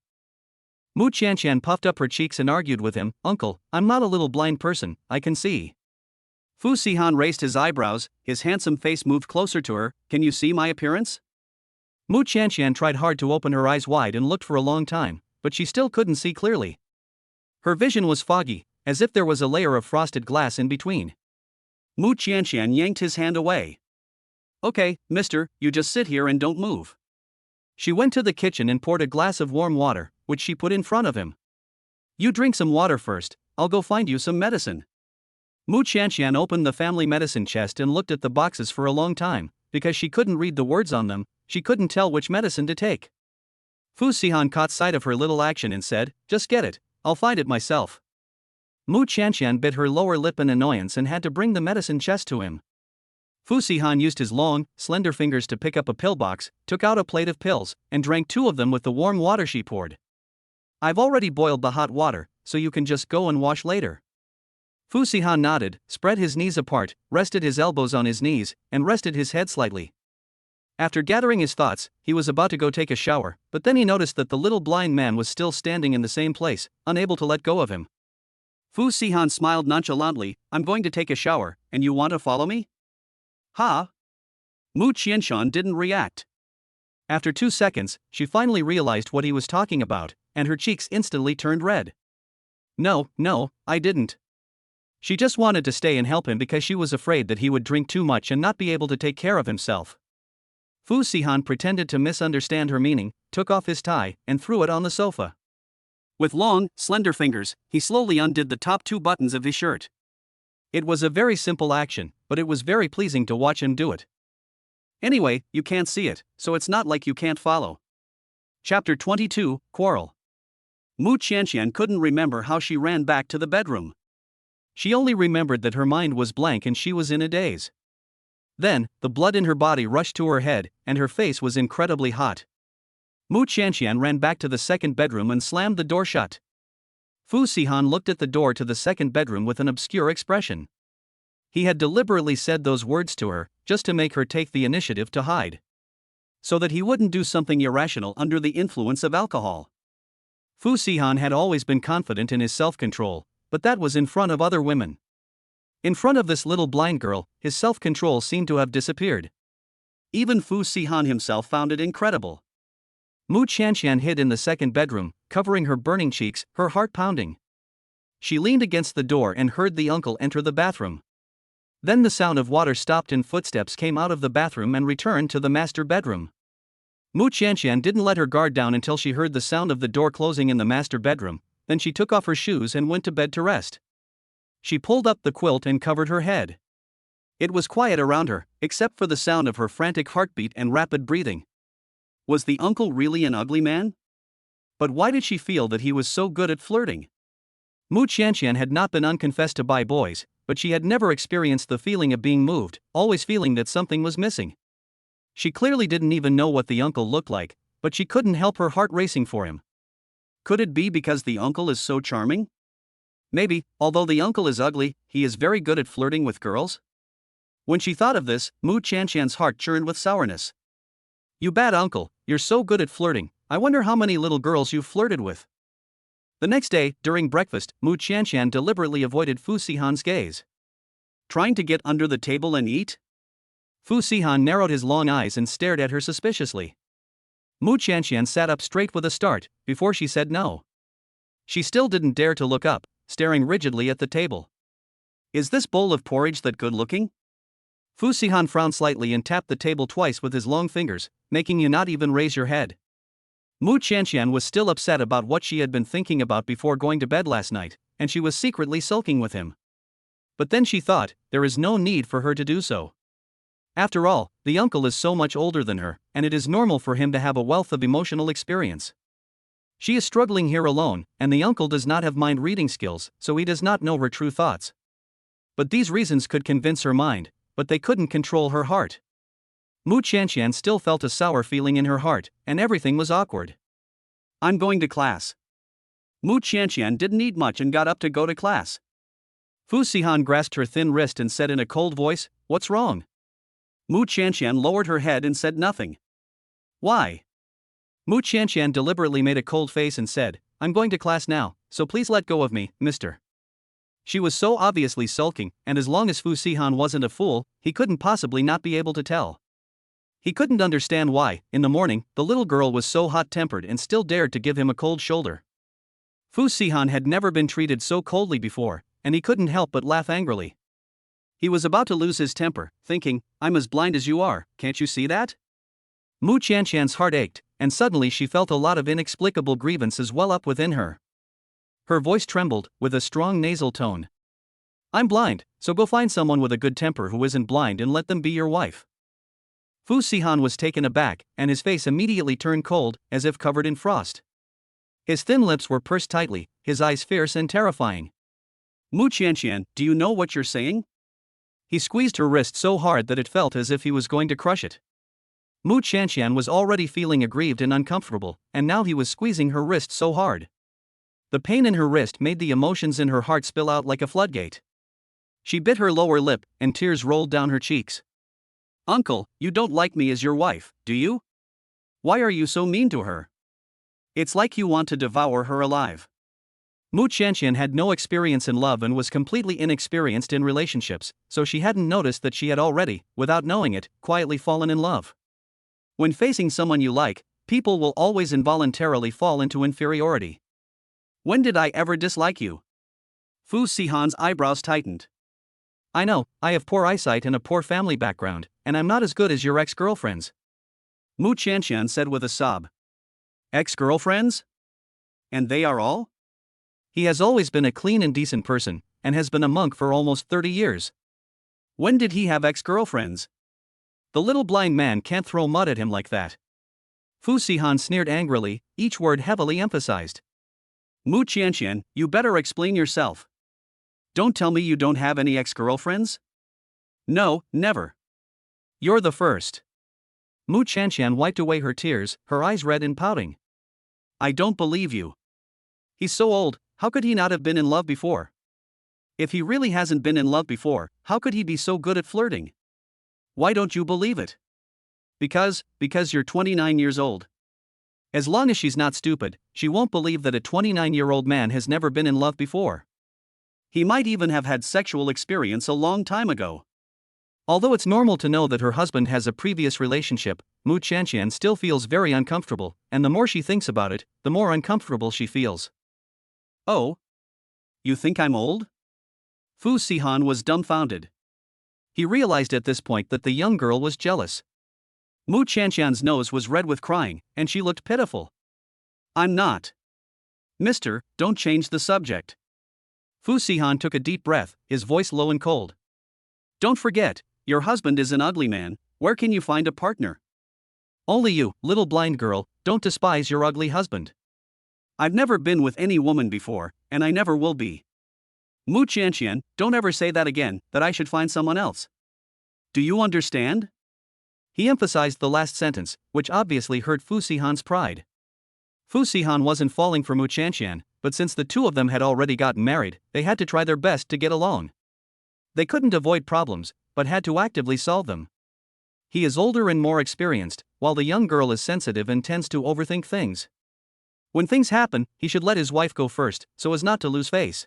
Mu Qianqian puffed up her cheeks and argued with him, Uncle, I'm not a little blind person, I can see. Fu Sihan raised his eyebrows, his handsome face moved closer to her, Can you see my appearance? Mu Qianqian tried hard to open her eyes wide and looked for a long time, but she still couldn't see clearly. Her vision was foggy, as if there was a layer of frosted glass in between. Mu Qianqian yanked his hand away. Okay, mister, you just sit here and don't move. She went to the kitchen and poured a glass of warm water, which she put in front of him. You drink some water first, I'll go find you some medicine. Mu Qianqian opened the family medicine chest and looked at the boxes for a long time, because she couldn't read the words on them, she couldn't tell which medicine to take. Fu Sihan caught sight of her little action and said, Just get it, I'll find it myself. Mu Qianqian bit her lower lip in annoyance and had to bring the medicine chest to him. Fu Sihan used his long, slender fingers to pick up a pill box, took out a plate of pills, and drank 2 of them with the warm water she poured. I've already boiled the hot water, so you can just go and wash later. Fu Sihan nodded, spread his knees apart, rested his elbows on his knees, and rested his head slightly. After gathering his thoughts, he was about to go take a shower, but then he noticed that the little blind man was still standing in the same place, unable to let go of him. Fu Sihan smiled nonchalantly, I'm going to take a shower, and you want to follow me? Ha? Mu Qianqian didn't react. After 2 seconds, she finally realized what he was talking about, and her cheeks instantly turned red. No, I didn't. She just wanted to stay and help him because she was afraid that he would drink too much and not be able to take care of himself. Fu Sihan pretended to misunderstand her meaning, took off his tie, and threw it on the sofa. With long, slender fingers, he slowly undid the top 2 buttons of his shirt. It was a very simple action, but it was very pleasing to watch him do it. Anyway, you can't see it, so it's not like you can't follow. Chapter 22, Quarrel. Mu Qianqian couldn't remember how she ran back to the bedroom. She only remembered that her mind was blank and she was in a daze. Then, the blood in her body rushed to her head, and her face was incredibly hot. Mu Qianqian ran back to the second bedroom and slammed the door shut. Fu Sihan looked at the door to the second bedroom with an obscure expression. He had deliberately said those words to her, just to make her take the initiative to hide. So that he wouldn't do something irrational under the influence of alcohol. Fu Sihan had always been confident in his self-control, but that was in front of other women. In front of this little blind girl, his self-control seemed to have disappeared. Even Fu Sihan himself found it incredible. Mu Qianqian hid in the second bedroom, covering her burning cheeks, her heart pounding. She leaned against the door and heard the uncle enter the bathroom. Then the sound of water stopped and footsteps came out of the bathroom and returned to the master bedroom. Mu Qianqian didn't let her guard down until she heard the sound of the door closing in the master bedroom, then she took off her shoes and went to bed to rest. She pulled up the quilt and covered her head. It was quiet around her, except for the sound of her frantic heartbeat and rapid breathing. Was the uncle really an ugly man? But why did she feel that he was so good at flirting? Mu Qianqian had not been unconfessed to by boys, but she had never experienced the feeling of being moved, always feeling that something was missing. She clearly didn't even know what the uncle looked like, but she couldn't help her heart racing for him. Could it be because the uncle is so charming? Maybe, although the uncle is ugly, he is very good at flirting with girls? When she thought of this, Mu Qianqian's heart churned with sourness. You bad uncle, you're so good at flirting, I wonder how many little girls you've flirted with. The next day, during breakfast, Mu Qianqian deliberately avoided Fu Sihan's gaze. Trying to get under the table and eat? Fu Sihan narrowed his long eyes and stared at her suspiciously. Mu Qianqian sat up straight with a start, before she said no. She still didn't dare to look up, staring rigidly at the table. Is this bowl of porridge that good-looking? Fu Sihan frowned slightly and tapped the table twice with his long fingers, making you not even raise your head. Mu Qianqian was still upset about what she had been thinking about before going to bed last night, and she was secretly sulking with him. But then she thought, there is no need for her to do so. After all, the uncle is so much older than her, and it is normal for him to have a wealth of emotional experience. She is struggling here alone, and the uncle does not have mind reading skills, so he does not know her true thoughts. But these reasons could convince her mind, but they couldn't control her heart. Qianqian still felt a sour feeling in her heart, and everything was awkward. I'm going to class. Qianqian didn't need much and got up to go to class. Sihan grasped her thin wrist and said in a cold voice, "What's wrong?" Qianqian lowered her head and said nothing. Why? Qianqian deliberately made a cold face and said, "I'm going to class now, so please let go of me, mister." She was so obviously sulking, and as long as Sihan wasn't a fool, he couldn't possibly not be able to tell. He couldn't understand why, in the morning, the little girl was so hot-tempered and still dared to give him a cold shoulder. Sihan had never been treated so coldly before, and he couldn't help but laugh angrily. He was about to lose his temper, thinking, "I'm as blind as you are, can't you see that?" Qianqian's heart ached, and suddenly she felt a lot of inexplicable grievances well up within her. Her voice trembled, with a strong nasal tone. "I'm blind, so go find someone with a good temper who isn't blind and let them be your wife." Sihan was taken aback, and his face immediately turned cold, as if covered in frost. His thin lips were pursed tightly, his eyes fierce and terrifying. "Qianqian, do you know what you're saying?" He squeezed her wrist so hard that it felt as if he was going to crush it. Qianqian was already feeling aggrieved and uncomfortable, and now he was squeezing her wrist so hard. The pain in her wrist made the emotions in her heart spill out like a floodgate. She bit her lower lip, and tears rolled down her cheeks. "Uncle, you don't like me as your wife, do you? Why are you so mean to her? It's like you want to devour her alive." Qianqian had no experience in love and was completely inexperienced in relationships, so she hadn't noticed that she had already, without knowing it, quietly fallen in love. When facing someone you like, people will always involuntarily fall into inferiority. "When did I ever dislike you?" Sihan's eyebrows tightened. "I know, I have poor eyesight and a poor family background, and I'm not as good as your ex-girlfriends," Qianqian said with a sob. "Ex-girlfriends? And they are all?" "He has always been a clean and decent person, and has been a monk for almost 30 years. When did he have ex-girlfriends? The little blind man can't throw mud at him like that." Sihan sneered angrily, each word heavily emphasized. "Qianqian, you better explain yourself. Don't tell me you don't have any ex-girlfriends?" "No, never." "You're the first." Qianqian wiped away her tears, her eyes red and pouting. "I don't believe you. He's so old, how could he not have been in love before? If he really hasn't been in love before, how could he be so good at flirting? Why don't you believe it?" Because you're 29 years old. As long as she's not stupid, she won't believe that a 29-year-old man has never been in love before. He might even have had sexual experience a long time ago." Although it's normal to know that her husband has a previous relationship, Qianqian still feels very uncomfortable, and the more she thinks about it, the more uncomfortable she feels. "Oh? You think I'm old?" Sihan was dumbfounded. He realized at this point that the young girl was jealous. Qianqian's nose was red with crying, and she looked pitiful. "I'm not." "Mister, don't change the subject." Sihan took a deep breath, his voice low and cold. "Don't forget, your husband is an ugly man. Where can you find a partner?" "Only you, little blind girl, don't despise your ugly husband." "I've never been with any woman before, and I never will be." "Qianqian, don't ever say that again, that I should find someone else. Do you understand?" He emphasized the last sentence, which obviously hurt Sihan's pride. Sihan wasn't falling for Qianqian, but since the two of them had already gotten married, they had to try their best to get along. They couldn't avoid problems, but had to actively solve them. He is older and more experienced, while the young girl is sensitive and tends to overthink things. When things happen, he should let his wife go first, so as not to lose face.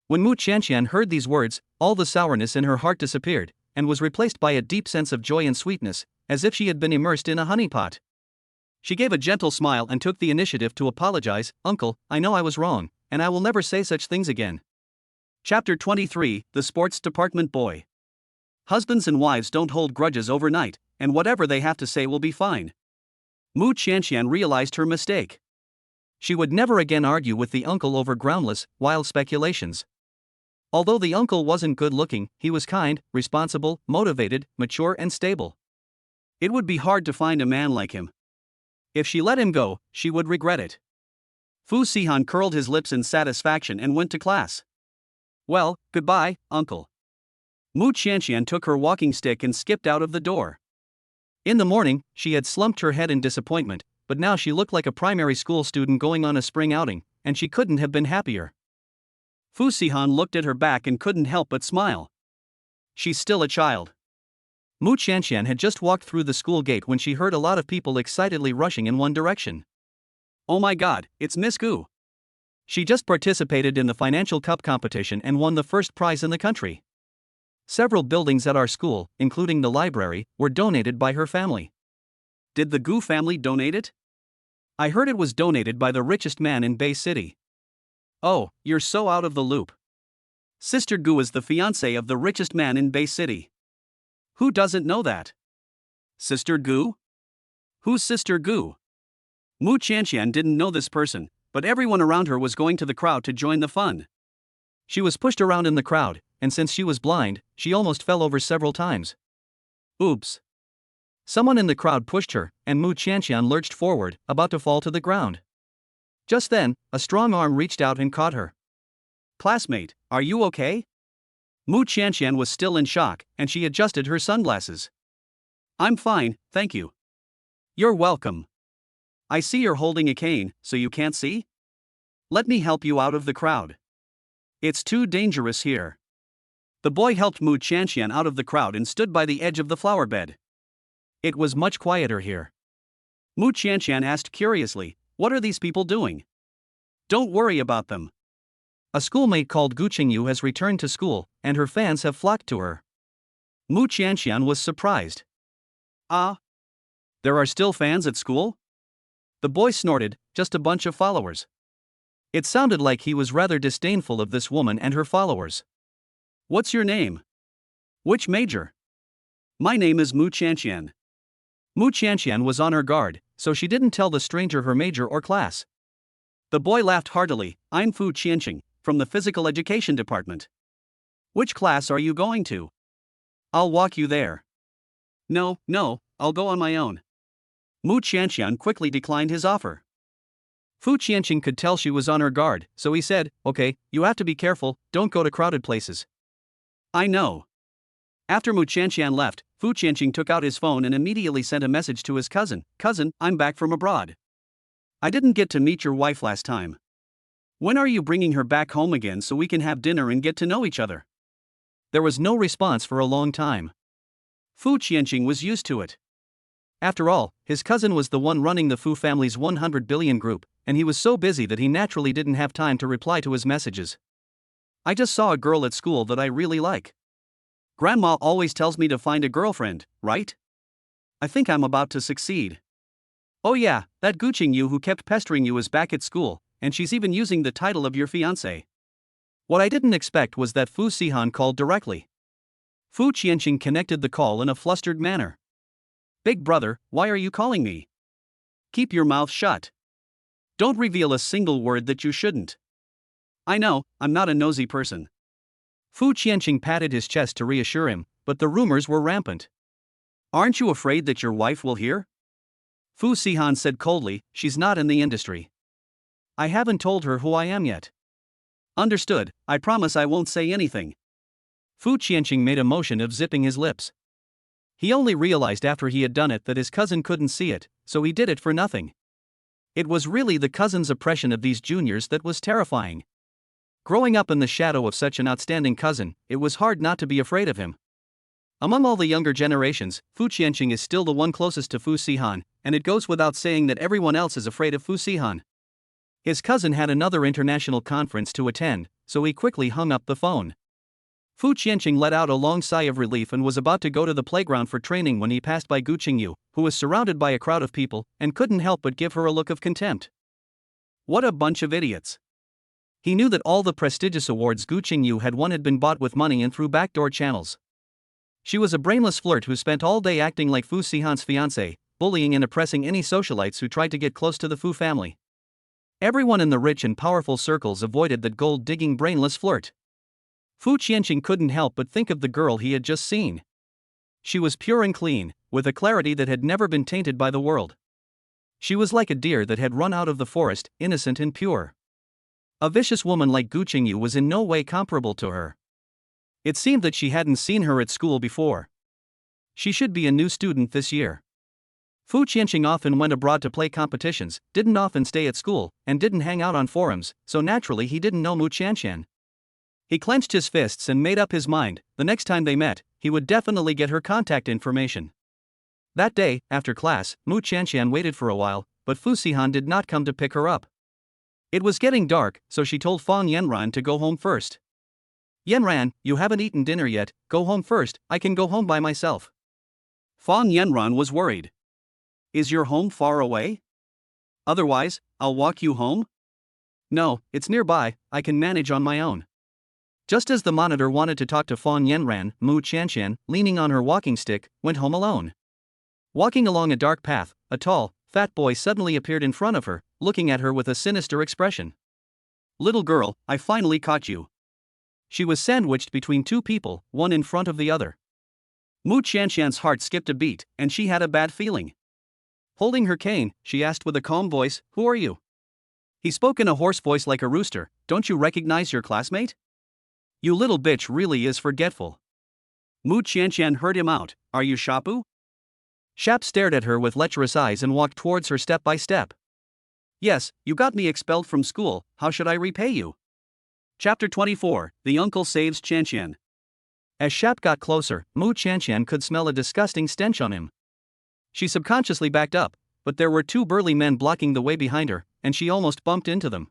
When Qianqian heard these words, all the sourness in her heart disappeared, and was replaced by a deep sense of joy and sweetness, as if she had been immersed in a honeypot. She gave a gentle smile and took the initiative to apologize. "Uncle, I know I was wrong, and I will never say such things again." Chapter 23, The Sports Department Boy. Husbands and wives don't hold grudges overnight, and whatever they have to say will be fine. Qianqian realized her mistake. She would never again argue with the uncle over groundless, wild speculations. Although the uncle wasn't good looking, he was kind, responsible, motivated, mature, and stable. It would be hard to find a man like him. If she let him go, she would regret it. Fu Sihan curled his lips in satisfaction and went to class. Well, goodbye, uncle. Mu Qianqian took her walking stick and skipped out of the door. In the morning, she had slumped her head in disappointment, but now she looked like a primary school student going on a spring outing, and she couldn't have been happier. Fu Sihan looked at her back and couldn't help but smile. She's still a child. Mu Qianqian had just walked through the school gate when she heard a lot of people excitedly rushing in one direction. Oh my god, it's Miss Gu. She just participated in the financial cup competition and won the first prize in the country. Several buildings at our school, including the library, were donated by her family. Did the Gu family donate it? I heard it was donated by the richest man in Bay City. Oh, you're so out of the loop. Sister Gu is the fiancée of the richest man in Bay City. Who doesn't know that? Sister Gu? Who's Sister Gu? Mu Qianqian didn't know this person, but everyone around her was going to the crowd to join the fun. She was pushed around in the crowd, and since she was blind, she almost fell over several times. Oops. Someone in the crowd pushed her, and Mu Qianqian lurched forward, about to fall to the ground. Just then, a strong arm reached out and caught her. Classmate, are you okay? Mu Qianqian was still in shock, and she adjusted her sunglasses. I'm fine, thank you. You're welcome. I see you're holding a cane, so you can't see? Let me help you out of the crowd. It's too dangerous here. The boy helped Mu Qianqian out of the crowd and stood by the edge of the flower bed. It was much quieter here. Mu Qianqian asked curiously, what are these people doing? Don't worry about them. A schoolmate called Gu Qingyu has returned to school, and her fans have flocked to her. Mu Qianqian was surprised. Ah? There are still fans at school? The boy snorted, just a bunch of followers. It sounded like he was rather disdainful of this woman and her followers. What's your name? Which major? My name is Mu Qianqian. Mu Qianqian was on her guard, so she didn't tell the stranger her major or class. The boy laughed heartily. I'm Fu Qianqing, from the physical education department. Which class are you going to? I'll walk you there. No, I'll go on my own. Mu Qianqian quickly declined his offer. Fu Qianqing could tell she was on her guard, so he said, okay, you have to be careful, don't go to crowded places. I know. After Mu Qianqian left, Fu Qianqing took out his phone and immediately sent a message to his cousin. Cousin, I'm back from abroad. I didn't get to meet your wife last time. When are you bringing her back home again so we can have dinner and get to know each other? There was no response for a long time. Fu Qianqing was used to it. After all, his cousin was the one running the Fu family's 100 billion group, and he was so busy that he naturally didn't have time to reply to his messages. I just saw a girl at school that I really like. Grandma always tells me to find a girlfriend, right? I think I'm about to succeed. Oh yeah, that Gu Qingyu who kept pestering you is back at school, and she's even using the title of your fiancé. What I didn't expect was that Fu Sihan called directly. Fu Qianqing connected the call in a flustered manner. Big brother, why are you calling me? Keep your mouth shut. Don't reveal a single word that you shouldn't. I know, I'm not a nosy person. Fu Qianqing patted his chest to reassure him, but the rumors were rampant. Aren't you afraid that your wife will hear? Fu Sihan said coldly, she's not in the industry. I haven't told her who I am yet. Understood, I promise I won't say anything. Fu Qianqing made a motion of zipping his lips. He only realized after he had done it that his cousin couldn't see it, so he did it for nothing. It was really the cousin's oppression of these juniors that was terrifying. Growing up in the shadow of such an outstanding cousin, it was hard not to be afraid of him. Among all the younger generations, Fu Qianqing is still the one closest to Fu Sihan, and it goes without saying that everyone else is afraid of Fu Sihan. His cousin had another international conference to attend, so he quickly hung up the phone. Fu Qianqing let out a long sigh of relief and was about to go to the playground for training when he passed by Gu Qingyu, who was surrounded by a crowd of people, and couldn't help but give her a look of contempt. What a bunch of idiots. He knew that all the prestigious awards Gu Qingyu had won had been bought with money and through backdoor channels. She was a brainless flirt who spent all day acting like Fu Sihan's fiancé, bullying and oppressing any socialites who tried to get close to the Fu family. Everyone in the rich and powerful circles avoided that gold-digging brainless flirt. Fu Qianqian couldn't help but think of the girl he had just seen. She was pure and clean, with a clarity that had never been tainted by the world. She was like a deer that had run out of the forest, innocent and pure. A vicious woman like Gu Qingyu was in no way comparable to her. It seemed that she hadn't seen her at school before. She should be a new student this year. Fu Qianqian often went abroad to play competitions, didn't often stay at school, and didn't hang out on forums, so naturally he didn't know Mu Qianqian. He clenched his fists and made up his mind, the next time they met, he would definitely get her contact information. That day, after class, Mu Qianqian waited for a while, but Fu Sihan did not come to pick her up. It was getting dark, so she told Fang Yanran to go home first. Yanran, you haven't eaten dinner yet, go home first, I can go home by myself. Fang Yanran was worried. Is your home far away? Otherwise, I'll walk you home? No, it's nearby, I can manage on my own. Just as the monitor wanted to talk to Fang Yanran, Mu Qianqian, leaning on her walking stick, went home alone. Walking along a dark path, a tall, fat boy suddenly appeared in front of her, looking at her with a sinister expression. Little girl, I finally caught you. She was sandwiched between two people, one in front of the other. Mu Qianqian's heart skipped a beat, and she had a bad feeling. Holding her cane, she asked with a calm voice, "Who are you?" He spoke in a hoarse voice like a rooster, "Don't you recognize your classmate? You little bitch really is forgetful." Mu Qianqian heard him out, "Are you Shapu?" Shap stared at her with lecherous eyes and walked towards her step by step. "Yes, you got me expelled from school, how should I repay you?" Chapter 24, The Uncle Saves Qianqian. As Shap got closer, Mu Qianqian could smell a disgusting stench on him. She subconsciously backed up, but there were two burly men blocking the way behind her, and she almost bumped into them.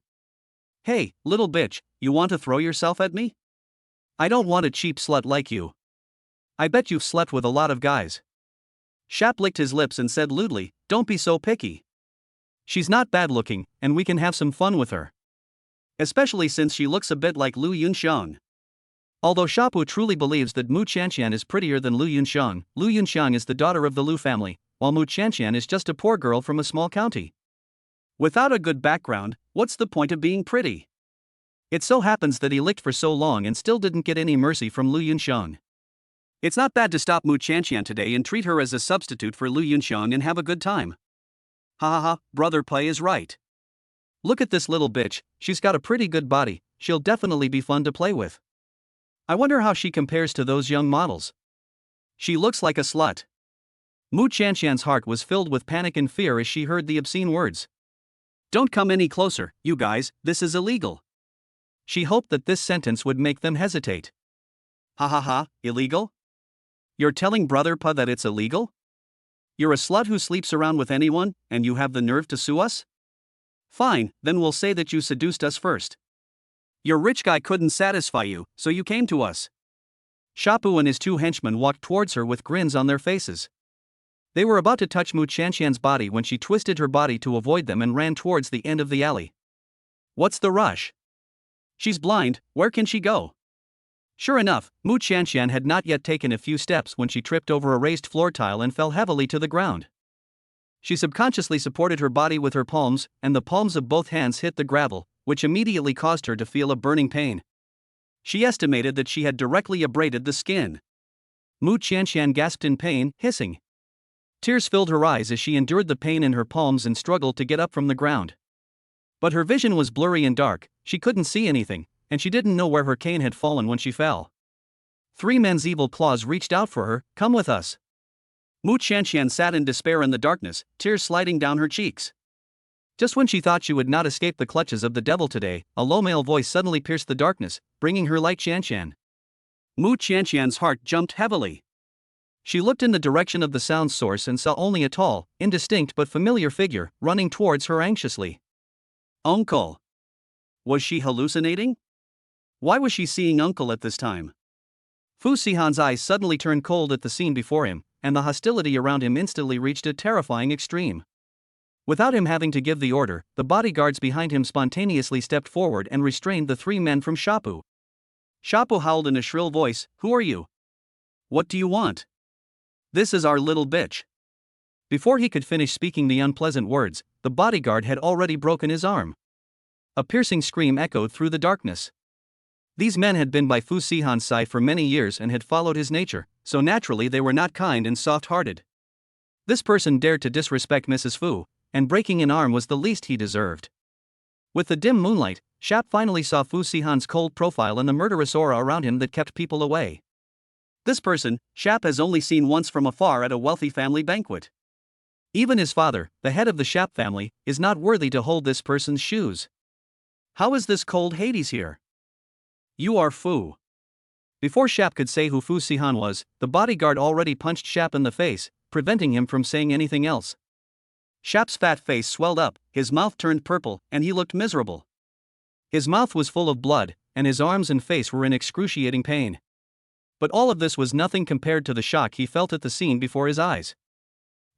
"Hey, little bitch, you want to throw yourself at me? I don't want a cheap slut like you. I bet you've slept with a lot of guys." Shap licked his lips and said lewdly, "Don't be so picky. She's not bad looking, and we can have some fun with her. Especially since she looks a bit like Lu Yunxiang." Although Shapu truly believes that Mu Qianqian is prettier than Lu Yunxiang is the daughter of the Lu family, while Mu Qianqian is just a poor girl from a small county. Without a good background, what's the point of being pretty? It so happens that he licked for so long and still didn't get any mercy from Lu Yunxiang. It's not bad to stop Mu Qianqian today and treat her as a substitute for Lu Yunxiang and have a good time. Ha ha ha, brother Pai is right. Look at this little bitch, she's got a pretty good body, she'll definitely be fun to play with. I wonder how she compares to those young models. She looks like a slut. Mu Qianqian's heart was filled with panic and fear as she heard the obscene words. "Don't come any closer, you guys, this is illegal." She hoped that this sentence would make them hesitate. Ha ha ha, illegal? You're telling Brother Pa that it's illegal? You're a slut who sleeps around with anyone, and you have the nerve to sue us? Fine, then we'll say that you seduced us first. Your rich guy couldn't satisfy you, so you came to us. Shapu and his two henchmen walked towards her with grins on their faces. They were about to touch Mu Qianqian's body when she twisted her body to avoid them and ran towards the end of the alley. What's the rush? She's blind, where can she go? Sure enough, Mu Qianqian had not yet taken a few steps when she tripped over a raised floor tile and fell heavily to the ground. She subconsciously supported her body with her palms, and the palms of both hands hit the gravel, which immediately caused her to feel a burning pain. She estimated that she had directly abraded the skin. Mu Qianqian gasped in pain, hissing. Tears filled her eyes as she endured the pain in her palms and struggled to get up from the ground. But her vision was blurry and dark, she couldn't see anything, and she didn't know where her cane had fallen when she fell. Three men's evil claws reached out for her, "Come with us." Mu Qianqian sat in despair in the darkness, tears sliding down her cheeks. Just when she thought she would not escape the clutches of the devil today, a low male voice suddenly pierced the darkness, bringing her light. Qianqian. Mu Qianqian's heart jumped heavily. She looked in the direction of the sound source and saw only a tall, indistinct but familiar figure, running towards her anxiously. Uncle. Was she hallucinating? Why was she seeing Uncle at this time? Fu Sihan's eyes suddenly turned cold at the scene before him, and the hostility around him instantly reached a terrifying extreme. Without him having to give the order, the bodyguards behind him spontaneously stepped forward and restrained the three men from Shapu. Shapu howled in a shrill voice, "Who are you? What do you want? This is our little bitch." Before he could finish speaking the unpleasant words, the bodyguard had already broken his arm. A piercing scream echoed through the darkness. These men had been by Fu Sihan's side for many years and had followed his nature, so naturally they were not kind and soft-hearted. This person dared to disrespect Mrs. Fu, and breaking an arm was the least he deserved. With the dim moonlight, Shap finally saw Fu Sihan's cold profile and the murderous aura around him that kept people away. This person, Shap has only seen once from afar at a wealthy family banquet. Even his father, the head of the Shap family, is not worthy to hold this person's shoes. How is this cold Hades here? You are Fu. Before Shap could say who Fu Sihan was, the bodyguard already punched Shap in the face, preventing him from saying anything else. Shap's fat face swelled up, his mouth turned purple, and he looked miserable. His mouth was full of blood, and his arms and face were in excruciating pain. But all of this was nothing compared to the shock he felt at the scene before his eyes.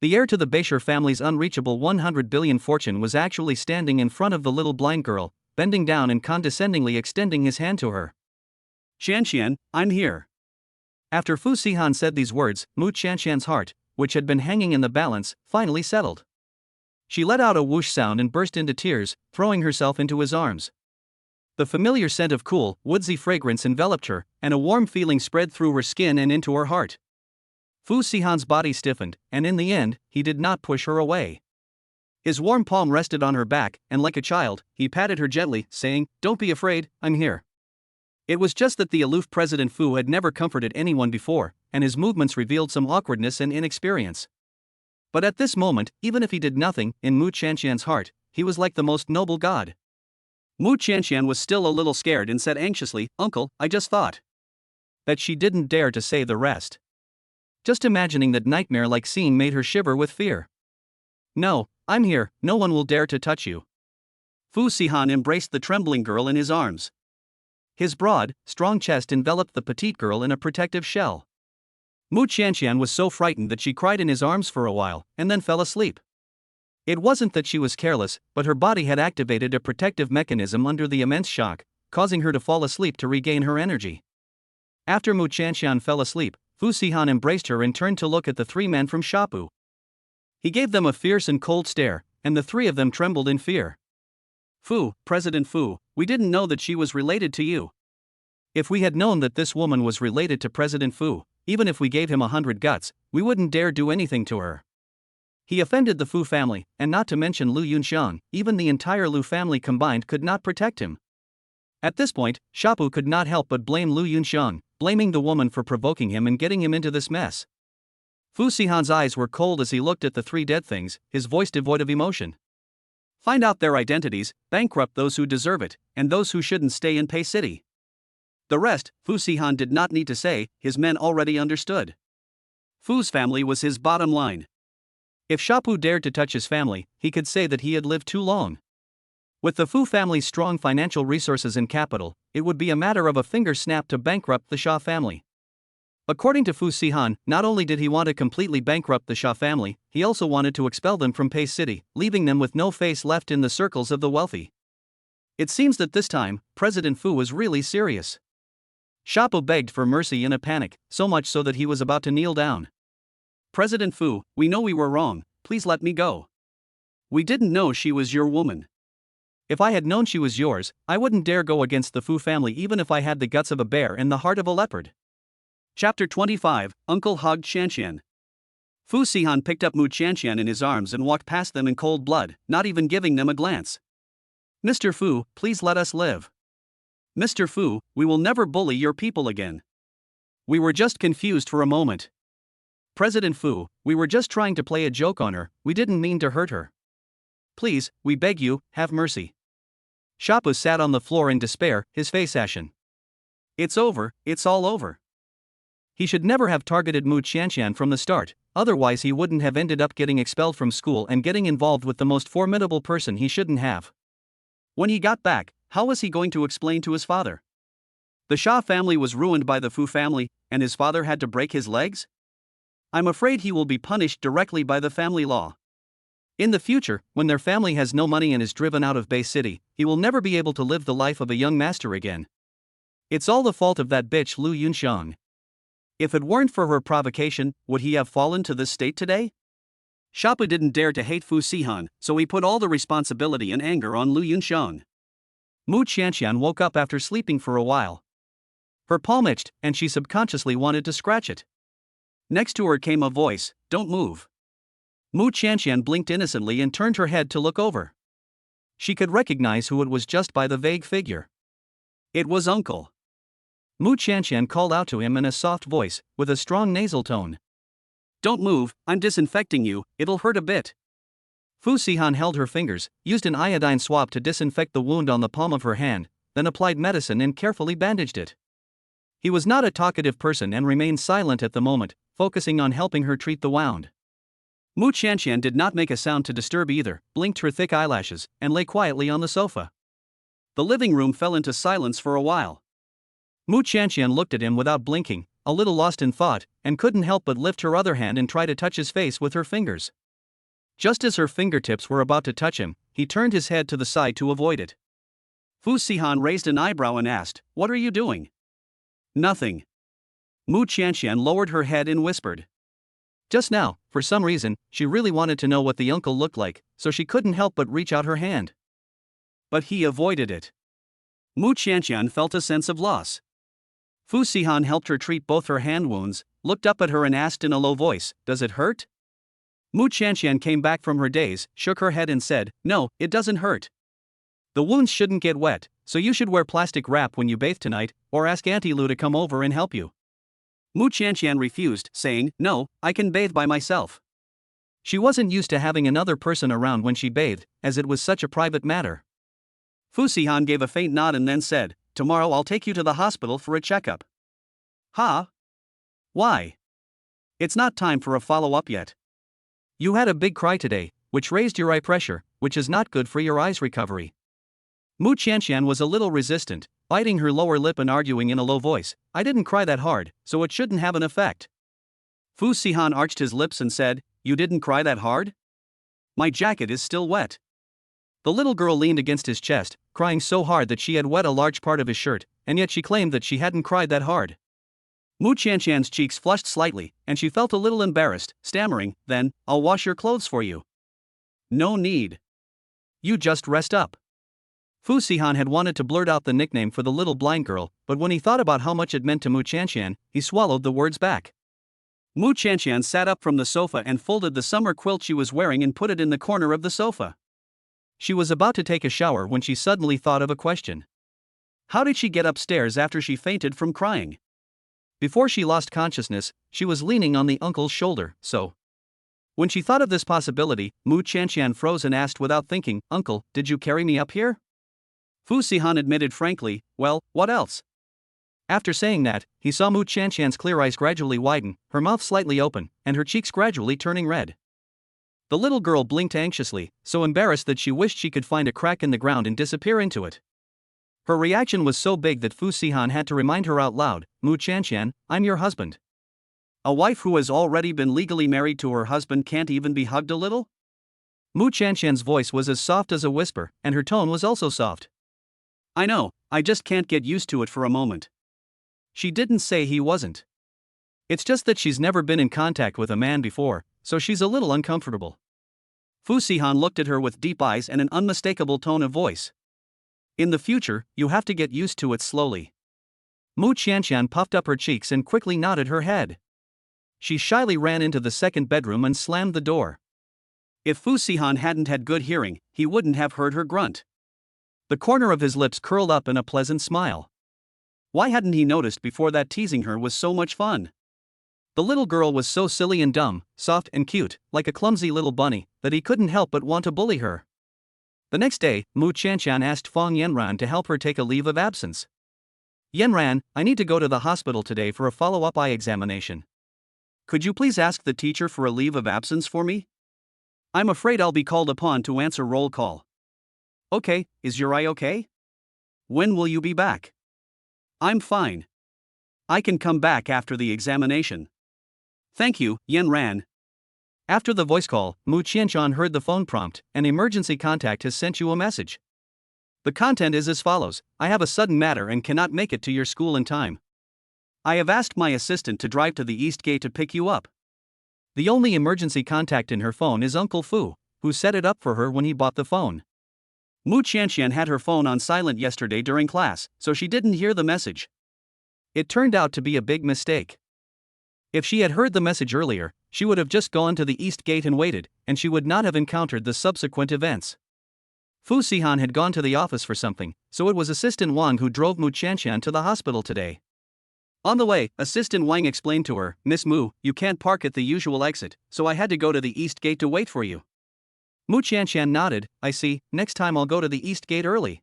The heir to the Beishar family's unreachable 100 billion fortune was actually standing in front of the little blind girl, bending down and condescendingly extending his hand to her. Qianqian, I'm here. After Fu Sihan said these words, Qianqian's heart, which had been hanging in the balance, finally settled. She let out a whoosh sound and burst into tears, throwing herself into his arms. The familiar scent of cool, woodsy fragrance enveloped her, and a warm feeling spread through her skin and into her heart. Fu Sihan's body stiffened, and in the end, he did not push her away. His warm palm rested on her back, and like a child, he patted her gently, saying, "Don't be afraid, I'm here." It was just that the aloof President Fu had never comforted anyone before, and his movements revealed some awkwardness and inexperience. But at this moment, even if he did nothing, in Qianqian's heart, he was like the most noble god. Qianqian was still a little scared and said anxiously, "Uncle, I just thought that she didn't dare to say the rest." Just imagining that nightmare-like scene made her shiver with fear. "No, I'm here, no one will dare to touch you." Fu Sihan embraced the trembling girl in his arms. His broad, strong chest enveloped the petite girl in a protective shell. Qianqian was so frightened that she cried in his arms for a while, and then fell asleep. It wasn't that she was careless, but her body had activated a protective mechanism under the immense shock, causing her to fall asleep to regain her energy. After Qianqian fell asleep, Fu Sihan embraced her and turned to look at the three men from Shapu. He gave them a fierce and cold stare, and the three of them trembled in fear. "Fu, President Fu, we didn't know that she was related to you. If we had known that this woman was related to President Fu, even if we gave him 100 guts, we wouldn't dare do anything to her." He offended the Fu family, and not to mention Lu Yunxiang, even the entire Lu family combined could not protect him. At this point, Shapu could not help but blame Lu Yunxiang, blaming the woman for provoking him and getting him into this mess. Fu Sihan's eyes were cold as he looked at the three dead things, his voice devoid of emotion. "Find out their identities, bankrupt those who deserve it, and those who shouldn't stay in Pei City." The rest, Fu Sihan did not need to say, his men already understood. Fu's family was his bottom line. If Shapu dared to touch his family, he could say that he had lived too long. With the Fu family's strong financial resources and capital, it would be a matter of a finger snap to bankrupt the Xia family. According to Fu Sihan, not only did he want to completely bankrupt the Xia family, he also wanted to expel them from Pei City, leaving them with no face left in the circles of the wealthy. It seems that this time, President Fu was really serious. Shapu begged for mercy in a panic, so much so that he was about to kneel down. "President Fu, we know we were wrong, please let me go. We didn't know she was your woman. If I had known she was yours, I wouldn't dare go against the Fu family even if I had the guts of a bear and the heart of a leopard." Chapter 25, Uncle hugged Qianqian. Fu Sihan picked up Qianqian in his arms and walked past them in cold blood, not even giving them a glance. "Mr. Fu, please let us live. Mr. Fu, we will never bully your people again. We were just confused for a moment. President Fu, we were just trying to play a joke on her, we didn't mean to hurt her. Please, we beg you, have mercy." Shapu sat on the floor in despair, his face ashen. "It's over, it's all over." He should never have targeted Qianqian from the start, otherwise he wouldn't have ended up getting expelled from school and getting involved with the most formidable person he shouldn't have. When he got back, how was he going to explain to his father? The Xia family was ruined by the Fu family, and his father had to break his legs? I'm afraid he will be punished directly by the family law. In the future, when their family has no money and is driven out of Bay City, he will never be able to live the life of a young master again. It's all the fault of that bitch Lu Yunxiang. If it weren't for her provocation, would he have fallen to this state today? Shapu didn't dare to hate Fu Sihan, so he put all the responsibility and anger on Lu Yunxiang. Qianqian woke up after sleeping for a while. Her palm itched, and she subconsciously wanted to scratch it. Next to her came a voice, "Don't move." Qianqian blinked innocently and turned her head to look over. She could recognize who it was just by the vague figure. It was Uncle. Qianqian called out to him in a soft voice, with a strong nasal tone. "Don't move, I'm disinfecting you, it'll hurt a bit." Sihan held her fingers, used an iodine swab to disinfect the wound on the palm of her hand, then applied medicine and carefully bandaged it. He was not a talkative person and remained silent at the moment, focusing on helping her treat the wound. Qianqian did not make a sound to disturb either, blinked her thick eyelashes, and lay quietly on the sofa. The living room fell into silence for a while. Qianqian looked at him without blinking, a little lost in thought, and couldn't help but lift her other hand and try to touch his face with her fingers. Just as her fingertips were about to touch him, he turned his head to the side to avoid it. Sihan raised an eyebrow and asked, "What are you doing?" "Nothing." Qianqian lowered her head and whispered. Just now, for some reason, she really wanted to know what the uncle looked like, so she couldn't help but reach out her hand. But he avoided it. Qianqian felt a sense of loss. Sihan helped her treat both her hand wounds, looked up at her and asked in a low voice, "Does it hurt?" Qianqian came back from her daze, shook her head and said, "No, it doesn't hurt. The wounds shouldn't get wet, so you should wear plastic wrap when you bathe tonight, or ask Auntie Lu to come over and help you." Qianqian refused, saying, "No, I can bathe by myself." She wasn't used to having another person around when she bathed, as it was such a private matter. Sihan gave a faint nod and then said, "Tomorrow I'll take you to the hospital for a checkup." "Huh? Why? It's not time for a follow-up yet. You had a big cry today, which raised your eye pressure, which is not good for your eyes recovery." Qianqian was a little resistant, biting her lower lip and arguing in a low voice, "I didn't cry that hard, so it shouldn't have an effect." Sihan arched his lips and said, "You didn't cry that hard? My jacket is still wet." The little girl leaned against his chest, crying so hard that she had wet a large part of his shirt, and yet she claimed that she hadn't cried that hard. Qianqian's cheeks flushed slightly, and she felt a little embarrassed, stammering, "Then, I'll wash your clothes for you." "No need. You just rest up." Sihan had wanted to blurt out the nickname for the little blind girl, but when he thought about how much it meant to Qianqian, he swallowed the words back. Qianqian sat up from the sofa and folded the summer quilt she was wearing and put it in the corner of the sofa. She was about to take a shower when she suddenly thought of a question. How did she get upstairs after she fainted from crying? Before she lost consciousness, she was leaning on the uncle's shoulder, so. When she thought of this possibility, Qianqian froze and asked without thinking, "Uncle, did you carry me up here?" Sihan admitted frankly, "Well, what else?" After saying that, he saw Qianqian's clear eyes gradually widen, her mouth slightly open, and her cheeks gradually turning red. The little girl blinked anxiously, so embarrassed that she wished she could find a crack in the ground and disappear into it. Her reaction was so big that Sihan had to remind her out loud, "Qianqian, I'm your husband." A wife who has already been legally married to her husband can't even be hugged a little? Qianqian's voice was as soft as a whisper, and her tone was also soft. "I know, I just can't get used to it for a moment." She didn't say he wasn't. It's just that she's never been in contact with a man before, so she's a little uncomfortable. Sihan looked at her with deep eyes and an unmistakable tone of voice. "In the future, you have to get used to it slowly." Qianqian puffed up her cheeks and quickly nodded her head. She shyly ran into the second bedroom and slammed the door. If Sihan hadn't had good hearing, he wouldn't have heard her grunt. The corner of his lips curled up in a pleasant smile. Why hadn't he noticed before that teasing her was so much fun? The little girl was so silly and dumb, soft and cute, like a clumsy little bunny, that he couldn't help but want to bully her. The next day, Qianqian asked Fang Yanran to help her take a leave of absence. "Yanran, I need to go to the hospital today for a follow-up eye examination. Could you please ask the teacher for a leave of absence for me? I'm afraid I'll be called upon to answer roll call." "Okay, is your eye okay? When will you be back?" "I'm fine. I can come back after the examination." "Thank you, Yanran." After the voice call, Qianqian heard the phone prompt, "An emergency contact has sent you a message. The content is as follows: I have a sudden matter and cannot make it to your school in time. I have asked my assistant to drive to the East Gate to pick you up." The only emergency contact in her phone is Uncle Fu, who set it up for her when he bought the phone. Qianqian had her phone on silent yesterday during class, so she didn't hear the message. It turned out to be a big mistake. If she had heard the message earlier, she would have just gone to the east gate and waited, and she would not have encountered the subsequent events. Fu Sihan had gone to the office for something, so it was Assistant Wang who drove Mu Qianqian to the hospital today. On the way, Assistant Wang explained to her, "Miss Mu, you can't park at the usual exit, so I had to go to the east gate to wait for you." Mu Qianqian nodded, "I see, next time I'll go to the east gate early."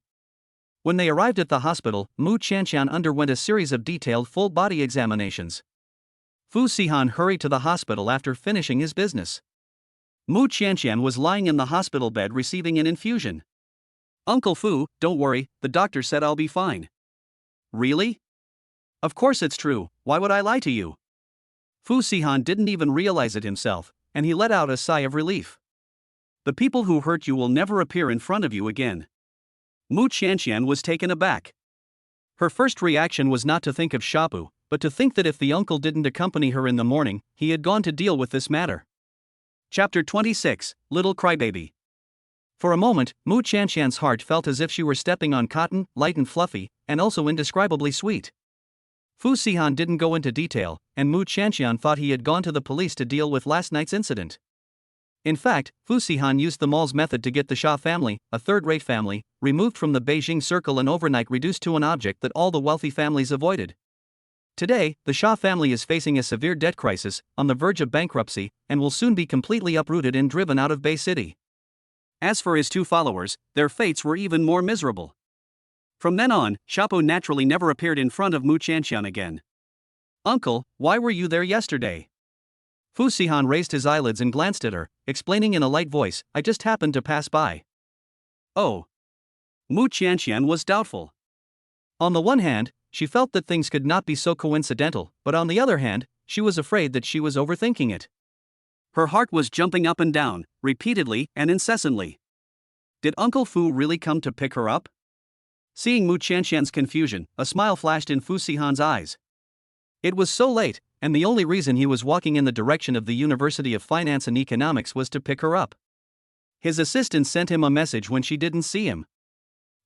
When they arrived at the hospital, Mu Qianqian underwent a series of detailed full-body examinations. Fu Sihan hurried to the hospital after finishing his business. Mu Qianqian was lying in the hospital bed receiving an infusion. "Uncle Fu, don't worry, the doctor said I'll be fine." "Really?" "Of course it's true, why would I lie to you?" Fu Sihan didn't even realize it himself, and he let out a sigh of relief. "The people who hurt you will never appear in front of you again." Mu Qianqian was taken aback. Her first reaction was not to think of Shapu, but to think that if the uncle didn't accompany her in the morning, he had gone to deal with this matter. Chapter 26, Little Crybaby. For a moment, Mu Qianqian's heart felt as if she were stepping on cotton, light and fluffy, and also indescribably sweet. Fu Sihan didn't go into detail, and Mu Qianqian thought he had gone to the police to deal with last night's incident. In fact, Fu Sihan used the mall's method to get the Xia family, a third-rate family, removed from the Beijing circle and overnight reduced to an object that all the wealthy families avoided. Today, the Xia family is facing a severe debt crisis, on the verge of bankruptcy, and will soon be completely uprooted and driven out of Bay City. As for his two followers, their fates were even more miserable. From then on, Shapo naturally never appeared in front of Mu Qianqian again. "Uncle, why were you there yesterday?" Fu Sihan raised his eyelids and glanced at her, explaining in a light voice, "I just happened to pass by." "Oh." Mu Qianqian was doubtful. On the one hand, she felt that things could not be so coincidental, but on the other hand, she was afraid that she was overthinking it. Her heart was jumping up and down, repeatedly and incessantly. Did Uncle Fu really come to pick her up? Seeing Mu Qianqian's confusion, a smile flashed in Fu Sihan's eyes. It was so late, and the only reason he was walking in the direction of the University of Finance and Economics was to pick her up. His assistant sent him a message when she didn't see him.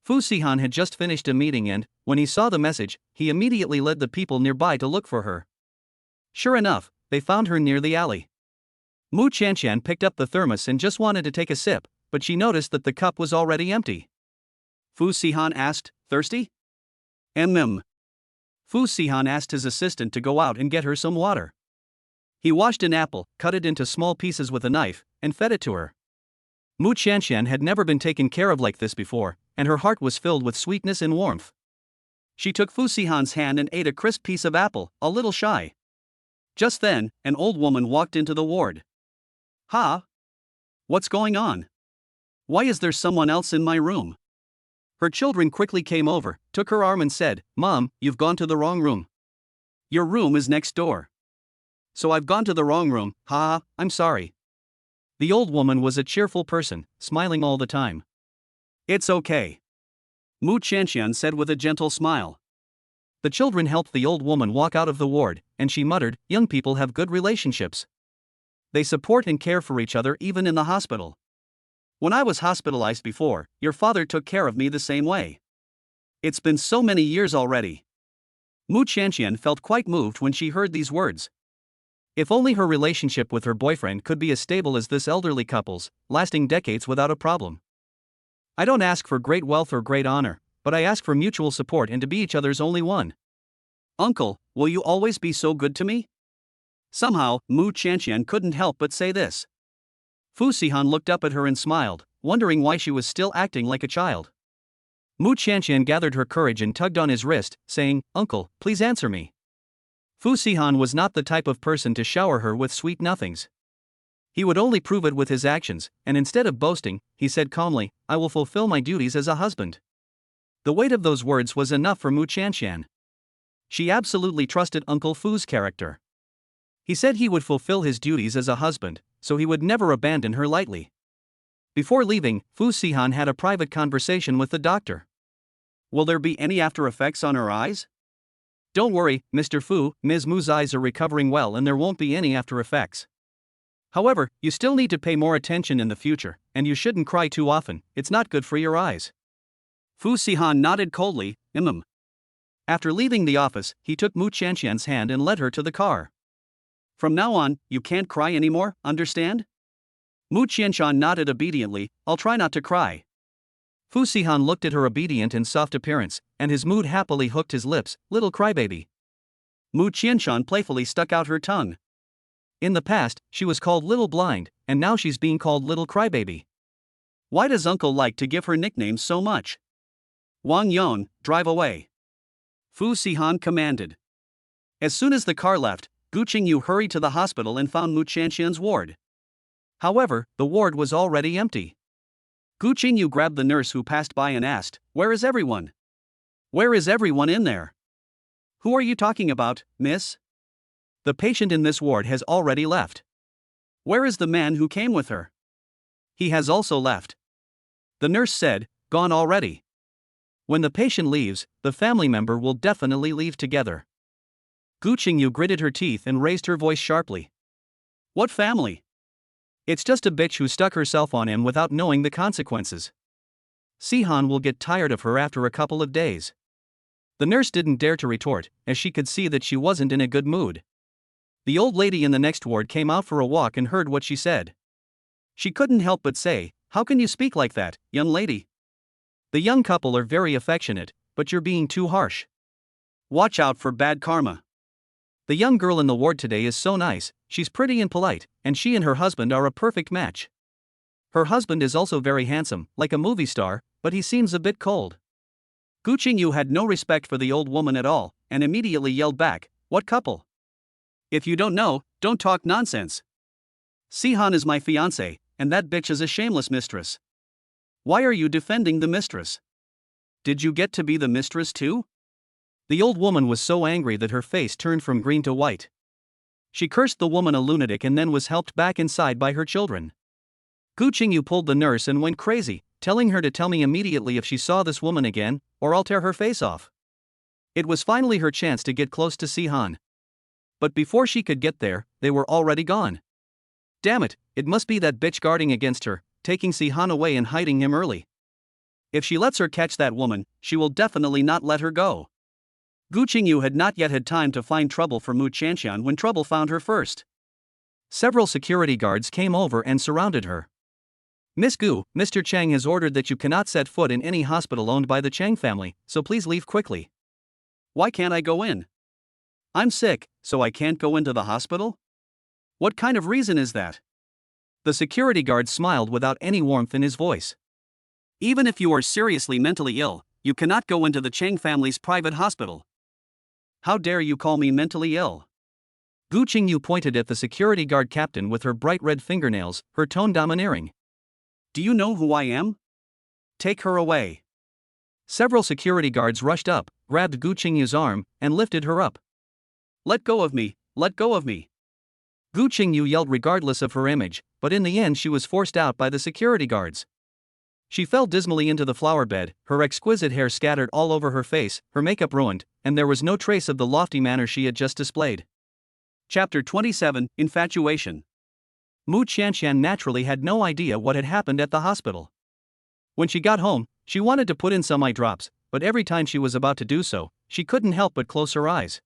Fu Sihan had just finished a meeting and, when he saw the message, he immediately led the people nearby to look for her. Sure enough, they found her near the alley. Mu Qianqian picked up the thermos and just wanted to take a sip, but she noticed that the cup was already empty. Fu Sihan asked, "Thirsty?" Fu Sihan asked his assistant to go out and get her some water. He washed an apple, cut it into small pieces with a knife, and fed it to her. Mu Qianqian had never been taken care of like this before, and her heart was filled with sweetness and warmth. She took Fu Sihan's hand and ate a crisp piece of apple, a little shy. Just then, an old woman walked into the ward. "Ha? What's going on? Why is there someone else in my room?" Her children quickly came over, took her arm and said, "Mom, you've gone to the wrong room. Your room is next door." "So I've gone to the wrong room, ha, I'm sorry." The old woman was a cheerful person, smiling all the time. "It's okay," Mu Qianqian said with a gentle smile. The children helped the old woman walk out of the ward, and she muttered, "Young people have good relationships. They support and care for each other even in the hospital. When I was hospitalized before, your father took care of me the same way. It's been so many years already." Mu Qianqian felt quite moved when she heard these words. If only her relationship with her boyfriend could be as stable as this elderly couple's, lasting decades without a problem. "I don't ask for great wealth or great honor, but I ask for mutual support and to be each other's only one. Uncle, will you always be so good to me?" Somehow, Mu Qianqian couldn't help but say this. Fu Sihan looked up at her and smiled, wondering why she was still acting like a child. Mu Qianqian gathered her courage and tugged on his wrist, saying, "Uncle, please answer me." Fu Sihan was not the type of person to shower her with sweet nothings. He would only prove it with his actions, and instead of boasting, he said calmly, "I will fulfill my duties as a husband." The weight of those words was enough for Mu Qianqian. She absolutely trusted Uncle Fu's character. He said he would fulfill his duties as a husband, so he would never abandon her lightly. Before leaving, Fu Sihan had a private conversation with the doctor. "Will there be any after effects on her eyes?" "Don't worry, Mr. Fu, Ms. Mu's eyes are recovering well and there won't be any after effects. However, you still need to pay more attention in the future, and you shouldn't cry too often, it's not good for your eyes." Fu Sihan nodded coldly, After leaving the office, he took Mu Qianqian's hand and led her to the car. From now on, you can't cry anymore, understand? Mu Qianqian nodded obediently. I'll try not to cry. Fu Sihan looked at her obedient and soft appearance, and his mood happily hooked his lips. Little crybaby. Mu Qianqian playfully stuck out her tongue. In the past, she was called Little Blind, and now she's being called Little Crybaby. Why does Uncle like to give her nicknames so much? Wang Yon, drive away. Fu Sihan commanded. As soon as the car left, Gu Qingyu hurried to the hospital and found Mu Qianqian's ward. However, the ward was already empty. Gu Qingyu grabbed the nurse who passed by and asked, "Where is everyone? Where is everyone in there?" "Who are you talking about, miss? The patient in this ward has already left." "Where is the man who came with her?" "He has also left." The nurse said, "Gone already." When the patient leaves, the family member will definitely leave together. Gu Qingyu gritted her teeth and raised her voice sharply. "What family? It's just a bitch who stuck herself on him without knowing the consequences. Sihan will get tired of her after a couple of days." The nurse didn't dare to retort, as she could see that she wasn't in a good mood. The old lady in the next ward came out for a walk and heard what she said. She couldn't help but say, "How can you speak like that, young lady? The young couple are very affectionate, but you're being too harsh. Watch out for bad karma. The young girl in the ward today is so nice, she's pretty and polite, and she and her husband are a perfect match. Her husband is also very handsome, like a movie star, but he seems a bit cold." Gu Qingyu had no respect for the old woman at all, and immediately yelled back, "What couple? If you don't know, don't talk nonsense. Sihan is my fiancé, and that bitch is a shameless mistress. Why are you defending the mistress? Did you get to be the mistress too?" The old woman was so angry that her face turned from green to white. She cursed the woman a lunatic and then was helped back inside by her children. Gu Qingyu pulled the nurse and went crazy, telling her to tell me immediately if she saw this woman again, or I'll tear her face off. It was finally her chance to get close to Sihan. But before she could get there, they were already gone. Damn it, it must be that bitch guarding against her, taking Sihan away and hiding him early. If she lets her catch that woman, she will definitely not let her go. Gu Qingyu had not yet had time to find trouble for Mu Qianqian when trouble found her first. Several security guards came over and surrounded her. "Miss Gu, Mr. Chang has ordered that you cannot set foot in any hospital owned by the Chang family, so please leave quickly." "Why can't I go in? I'm sick, so I can't go into the hospital? What kind of reason is that?" The security guard smiled without any warmth in his voice. "Even if you are seriously mentally ill, you cannot go into the Chang family's private hospital." "How dare you call me mentally ill?" Gu Qingyu pointed at the security guard captain with her bright red fingernails, her tone domineering. "Do you know who I am? Take her away." Several security guards rushed up, grabbed Gu Qingyu's arm, and lifted her up. "Let go of me, let go of me." Gu Qingyu yelled regardless of her image, but in the end she was forced out by the security guards. She fell dismally into the flower bed, her exquisite hair scattered all over her face, her makeup ruined, and there was no trace of the lofty manner she had just displayed. Chapter 27, Infatuation. Mu Qianqian naturally had no idea what had happened at the hospital. When she got home, she wanted to put in some eye drops, but every time she was about to do so, she couldn't help but close her eyes.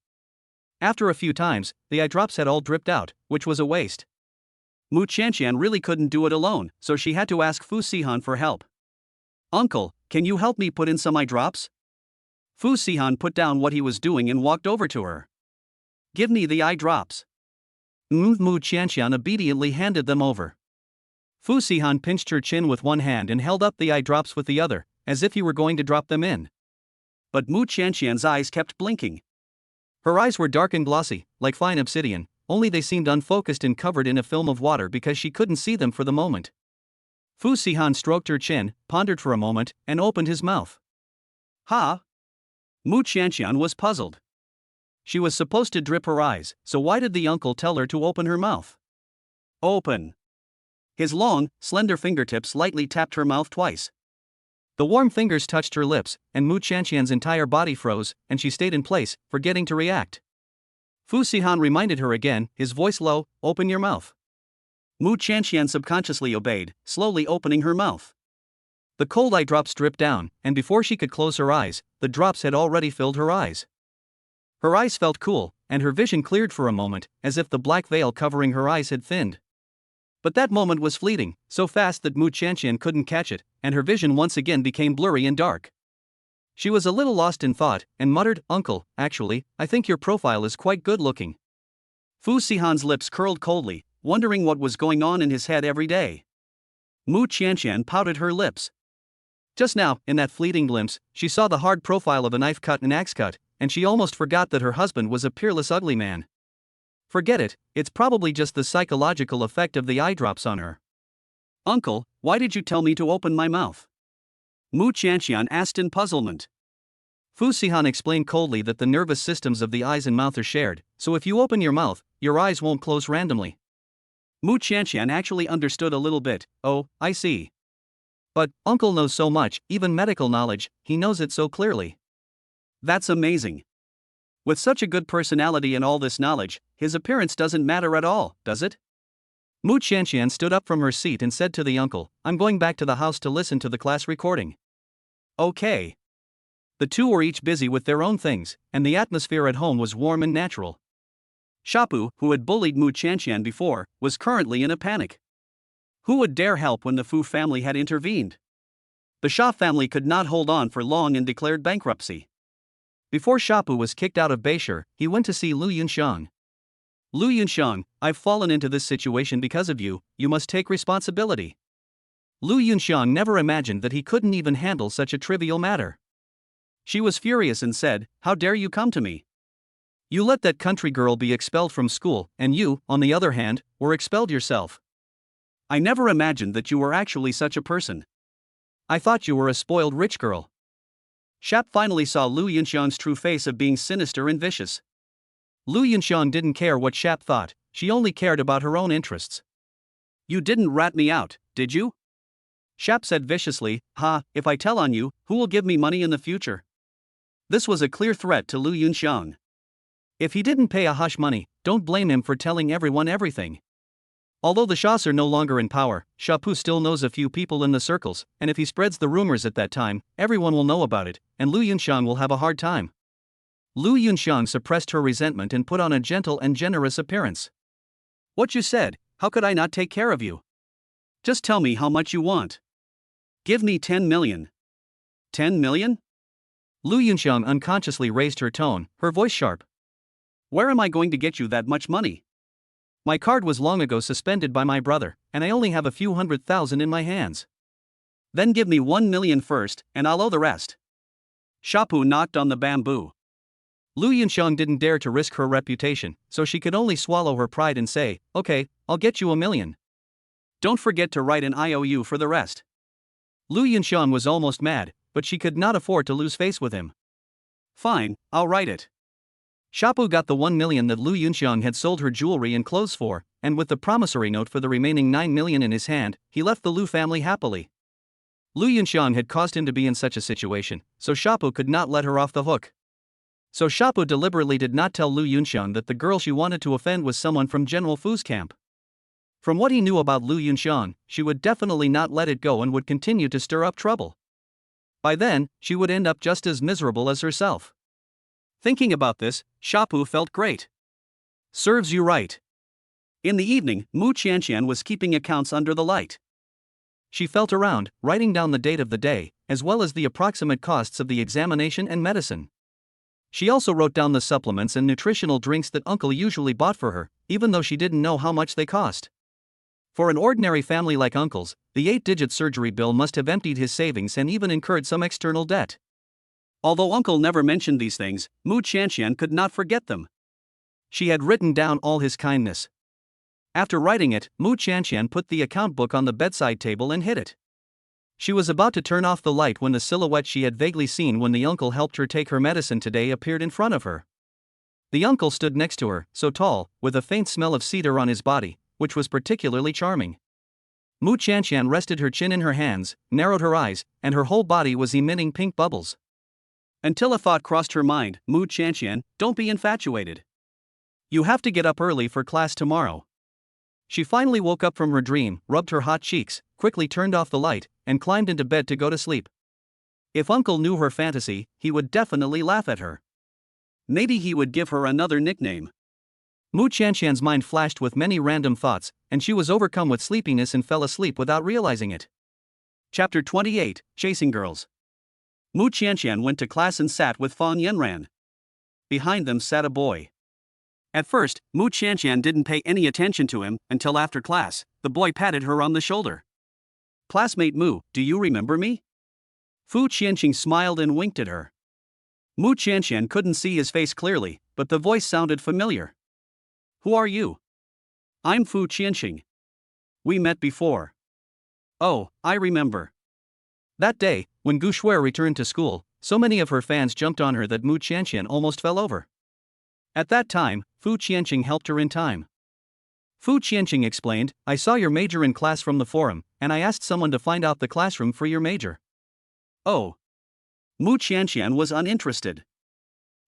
After a few times, the eye drops had all dripped out, which was a waste. Mu Qianqian really couldn't do it alone, so she had to ask Fu Sihan for help. "Uncle, can you help me put in some eye drops?" Fu Sihan put down what he was doing and walked over to her. "Give me the eye drops." Mu Qianqian obediently handed them over. Fu Sihan pinched her chin with one hand and held up the eye drops with the other, as if he were going to drop them in. But Mu Qianqian's eyes kept blinking. Her eyes were dark and glossy, like fine obsidian, only they seemed unfocused and covered in a film of water because she couldn't see them for the moment. Fu Sihan stroked her chin, pondered for a moment, and opened his mouth. "Ha?" Mu Qianqian was puzzled. She was supposed to drip her eyes, so why did the uncle tell her to open her mouth? "Open." His long, slender fingertips lightly tapped her mouth twice. The warm fingers touched her lips, and Mu Qianqian's entire body froze, and she stayed in place, forgetting to react. Fu Sihan reminded her again, his voice low, "Open your mouth." Mu Qianqian subconsciously obeyed, slowly opening her mouth. The cold eye drops dripped down, and before she could close her eyes, the drops had already filled her eyes. Her eyes felt cool, and her vision cleared for a moment, as if the black veil covering her eyes had thinned. But that moment was fleeting, so fast that Qianqian couldn't catch it, and her vision once again became blurry and dark. She was a little lost in thought, and muttered, "Uncle, actually, I think your profile is quite good-looking." Sihan's lips curled coldly, wondering what was going on in his head every day. Qianqian pouted her lips. Just now, in that fleeting glimpse, she saw the hard profile of a knife cut and axe cut, and she almost forgot that her husband was a peerless ugly man. Forget it, it's probably just the psychological effect of the eye drops on her. "Uncle, why did you tell me to open my mouth?" Qianqian asked in puzzlement. Sihan explained coldly that the nervous systems of the eyes and mouth are shared, so if you open your mouth, your eyes won't close randomly. Qianqian actually understood a little bit. "Oh, I see. But, Uncle knows so much, even medical knowledge, he knows it so clearly." "That's amazing. With such a good personality and all this knowledge, his appearance doesn't matter at all, does it?" Qianqian stood up from her seat and said to the uncle, "I'm going back to the house to listen to the class recording." "Okay." The two were each busy with their own things, and the atmosphere at home was warm and natural. Shapu, who had bullied Qianqian before, was currently in a panic. Who would dare help when the Fu family had intervened? The Sha family could not hold on for long and declared bankruptcy. Before Shapu was kicked out of Beishur, he went to see Lu Yunxiang. "Lu Yunxiang, I've fallen into this situation because of you, you must take responsibility." Lu Yunxiang never imagined that he couldn't even handle such a trivial matter. She was furious and said, "How dare you come to me? You let that country girl be expelled from school, and you, on the other hand, were expelled yourself. I never imagined that you were actually such a person. I thought you were a spoiled rich girl." Shap finally saw Lu Yunxiang's true face of being sinister and vicious. Lu Yunxiang didn't care what Shap thought, she only cared about her own interests. "You didn't rat me out, did you?" Shap said viciously, "Ha, if I tell on you, who will give me money in the future?" This was a clear threat to Lu Yunxiang. If he didn't pay a hush money, don't blame him for telling everyone everything. Although the Shas are no longer in power, Shapu still knows a few people in the circles, and if he spreads the rumors at that time, everyone will know about it, and Lu Yunxiang will have a hard time. Lu Yunxiang suppressed her resentment and put on a gentle and generous appearance. "What you said, how could I not take care of you? Just tell me how much you want. Give me 10 million. 10 million? Lu Yunxiang unconsciously raised her tone, her voice sharp. "Where am I going to get you that much money? My card was long ago suspended by my brother, and I only have a few 100,000 in my hands. Then give me 1 million first, and I'll owe the rest." Shapu knocked on the bamboo. Lu Yunxiang didn't dare to risk her reputation, so she could only swallow her pride and say, "Okay, I'll get you 1 million. Don't forget to write an IOU for the rest." Lu Yunxiang was almost mad, but she could not afford to lose face with him. "Fine, I'll write it." Shapu got the 1 million that Lu Yunxiang had sold her jewelry and clothes for, and with the promissory note for the remaining 9 million in his hand, he left the Lu family happily. Lu Yunxiang had caused him to be in such a situation, so Shapu could not let her off the hook. So Shapu deliberately did not tell Lu Yunxiang that the girl she wanted to offend was someone from General Fu's camp. From what he knew about Lu Yunxiang, she would definitely not let it go and would continue to stir up trouble. By then, she would end up just as miserable as herself. Thinking about this, Shapu felt great. Serves you right. In the evening, Qianqian was keeping accounts under the light. She felt around, writing down the date of the day, as well as the approximate costs of the examination and medicine. She also wrote down the supplements and nutritional drinks that Uncle usually bought for her, even though she didn't know how much they cost. For an ordinary family like Uncle's, the 8-digit surgery bill must have emptied his savings and even incurred some external debt. Although Uncle never mentioned these things, Qianqian could not forget them. She had written down all his kindness. After writing it, Qianqian put the account book on the bedside table and hid it. She was about to turn off the light when the silhouette she had vaguely seen when the uncle helped her take her medicine today appeared in front of her. The uncle stood next to her, so tall, with a faint smell of cedar on his body, which was particularly charming. Qianqian rested her chin in her hands, narrowed her eyes, and her whole body was emitting pink bubbles. Until a thought crossed her mind, "Qianqian, don't be infatuated. You have to get up early for class tomorrow." She finally woke up from her dream, rubbed her hot cheeks, quickly turned off the light, and climbed into bed to go to sleep. If Uncle knew her fantasy, he would definitely laugh at her. Maybe he would give her another nickname. Qianqian's mind flashed with many random thoughts, and she was overcome with sleepiness and fell asleep without realizing it. Chapter 28, Chasing Girls. Qianqian went to class and sat with Fan Yanran. Behind them sat a boy. At first, Qianqian didn't pay any attention to him until after class. The boy patted her on the shoulder. "Classmate Mu, do you remember me?" Qianqian smiled and winked at her. Qianqian couldn't see his face clearly, but the voice sounded familiar. "Who are you?" "I'm Qianqian. We met before." "Oh, I remember." That day, when Gu Shuai returned to school, so many of her fans jumped on her that Qianqian almost fell over. At that time, Qianqian helped her in time. Qianqian explained, "I saw your major in class from the forum, and I asked someone to find out the classroom for your major." Oh. Qianqian was uninterested.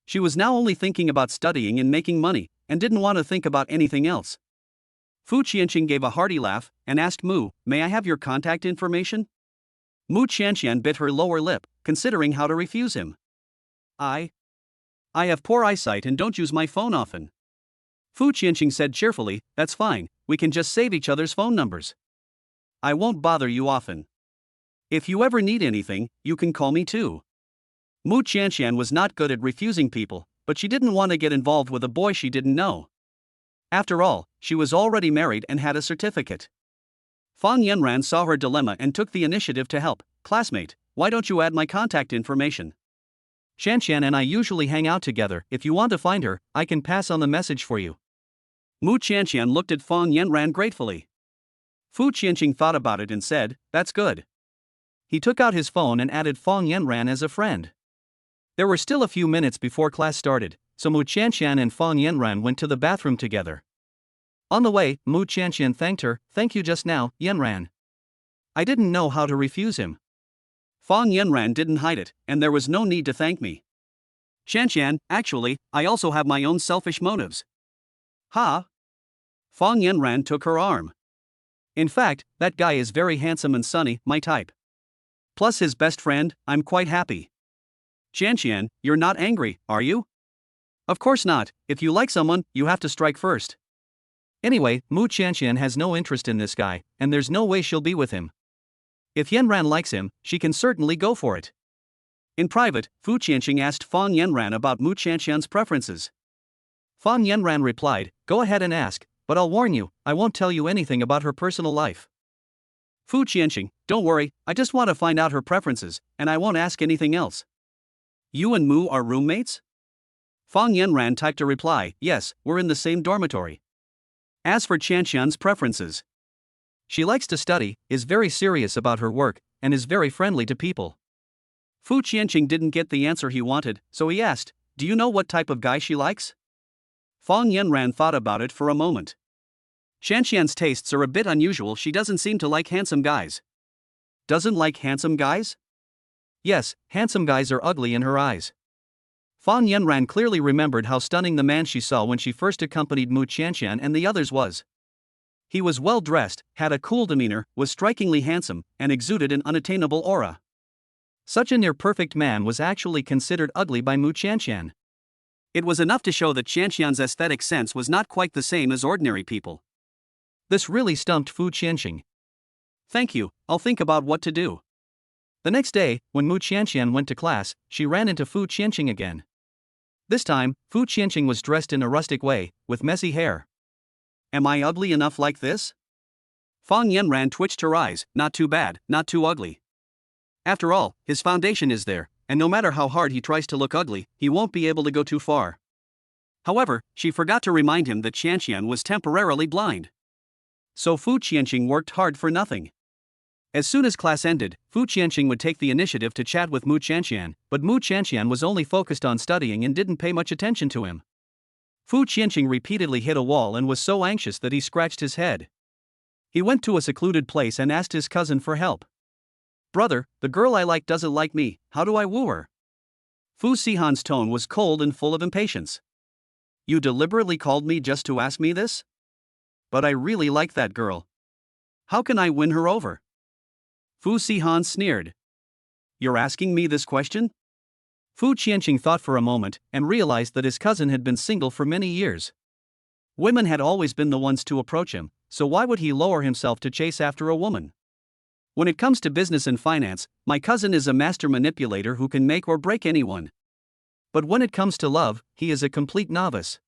She was now only thinking about studying and making money, and didn't want to think about anything else. Qianqian gave a hearty laugh and asked Mu, "May I have your contact information?" Qianqian bit her lower lip, considering how to refuse him. I have poor eyesight and don't use my phone often." Qianqian said cheerfully, "That's fine, we can just save each other's phone numbers. I won't bother you often. If you ever need anything, you can call me too." Qianqian was not good at refusing people, but she didn't want to get involved with a boy she didn't know. After all, she was already married and had a certificate. Fan Yanran saw her dilemma and took the initiative to help. "Classmate, why don't you add my contact information? Qianqian and I usually hang out together. If you want to find her, I can pass on the message for you." Qianqian looked at Fan Yanran gratefully. Qianqian thought about it and said, "That's good." He took out his phone and added Fan Yanran as a friend. There were still a few minutes before class started, so Qianqian and Fan Yanran went to the bathroom together. On the way, Qianqian thanked her, "Thank you just now, Yanran. I didn't know how to refuse him." Fan Yanran didn't hide it, and there was no need to thank me. "Qianqian, actually, I also have my own selfish motives." "Ha?" Fan Yanran took her arm. "In fact, that guy is very handsome and sunny, my type. Plus his best friend, I'm quite happy." "Qianqian, you're not angry, are you?" "Of course not. If you like someone, you have to strike first." Anyway, Qianqian has no interest in this guy, and there's no way she'll be with him. If Yanran likes him, she can certainly go for it. In private, Qianqian asked Fan Yanran about Qianqian's preferences. Fan Yanran replied, "Go ahead and ask, but I'll warn you, I won't tell you anything about her personal life." Qianqian, "Don't worry, I just want to find out her preferences, and I won't ask anything else." "You and Mu are roommates?" Fan Yanran typed a reply, "Yes, we're in the same dormitory." As for Qianqian's preferences, she likes to study, is very serious about her work, and is very friendly to people. Qianqian didn't get the answer he wanted, so he asked, "Do you know what type of guy she likes?" Fan Yanran thought about it for a moment. Qianqian's tastes are a bit unusual. She doesn't seem to like handsome guys. Doesn't like handsome guys? Yes, handsome guys are ugly in her eyes. Fan Yanran clearly remembered how stunning the man she saw when she first accompanied Qianqian and the others was. He was well dressed, had a cool demeanor, was strikingly handsome, and exuded an unattainable aura. Such a near-perfect man was actually considered ugly by Qianqian. It was enough to show that Qianqian's aesthetic sense was not quite the same as ordinary people. This really stumped Qianqian. "Thank you, I'll think about what to do." The next day, when Qianqian went to class, she ran into Qianqian again. This time, Qianqian was dressed in a rustic way, with messy hair. "Am I ugly enough like this?" Fan Yanran twitched her eyes, "Not too bad, not too ugly. After all, his foundation is there, and no matter how hard he tries to look ugly, he won't be able to go too far." However, she forgot to remind him that Qianqian was temporarily blind. So Qianqian worked hard for nothing. As soon as class ended, Qianqian would take the initiative to chat with Qianqian, but Qianqian was only focused on studying and didn't pay much attention to him. Qianqian repeatedly hit a wall and was so anxious that he scratched his head. He went to a secluded place and asked his cousin for help. "Brother, the girl I like doesn't like me, how do I woo her?" Sihan's tone was cold and full of impatience. "You deliberately called me just to ask me this? But I really like that girl. How can I win her over?" Fu Sihan sneered. You're asking me this question? Fu Qianqian thought for a moment and realized that his cousin had been single for many years. Women had always been the ones to approach him, so why would he lower himself to chase after a woman? When it comes to business and finance, my cousin is a master manipulator who can make or break anyone. But when it comes to love, he is a complete novice.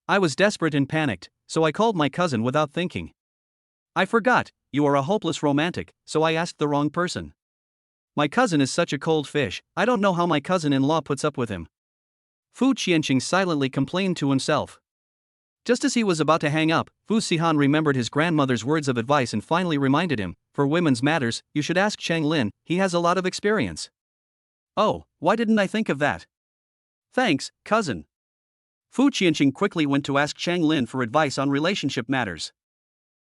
I was desperate and panicked, so I called my cousin without thinking. I forgot, you are a hopeless romantic, so I asked the wrong person. My cousin is such a cold fish, I don't know how my cousin-in-law puts up with him. Fu Qianqian silently complained to himself. Just as he was about to hang up, Fu Sihan remembered his grandmother's words of advice and finally reminded him, for women's matters, you should ask Cheng Lin, he has a lot of experience. Oh, why didn't I think of that? Thanks, cousin. Fu Qianqian quickly went to ask Cheng Lin for advice on relationship matters.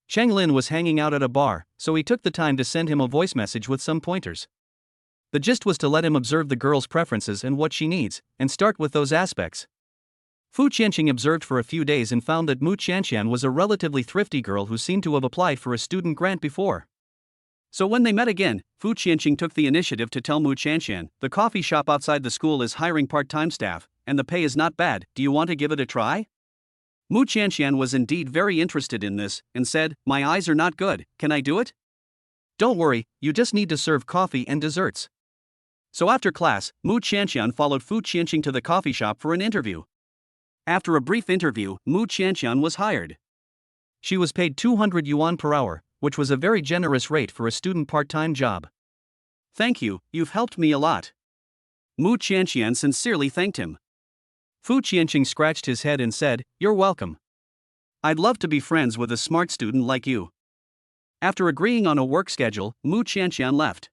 Cheng Lin was hanging out at a bar, so he took the time to send him a voice message with some pointers. The gist was to let him observe the girl's preferences and what she needs, and start with those aspects. Fu Qianqian observed for a few days and found that Mu Qianqian was a relatively thrifty girl who seemed to have applied for a student grant before. So when they met again, Fu Qianqian took the initiative to tell Mu Qianqian, the coffee shop outside the school is hiring part-time staff, and the pay is not bad, do you want to give it a try? Mu Qianqian was indeed very interested in this, and said, my eyes are not good, can I do it? Don't worry, you just need to serve coffee and desserts. So after class, Mu Qianqian followed Fu Qianqian to the coffee shop for an interview. After a brief interview, Mu Qianqian was hired. She was paid 200 yuan per hour, which was a very generous rate for a student part-time job. Thank you, you've helped me a lot. Mu Qianqian sincerely thanked him. Fu Qianqian scratched his head and said, you're welcome. I'd love to be friends with a smart student like you. After agreeing on a work schedule, Mu Qianqian left.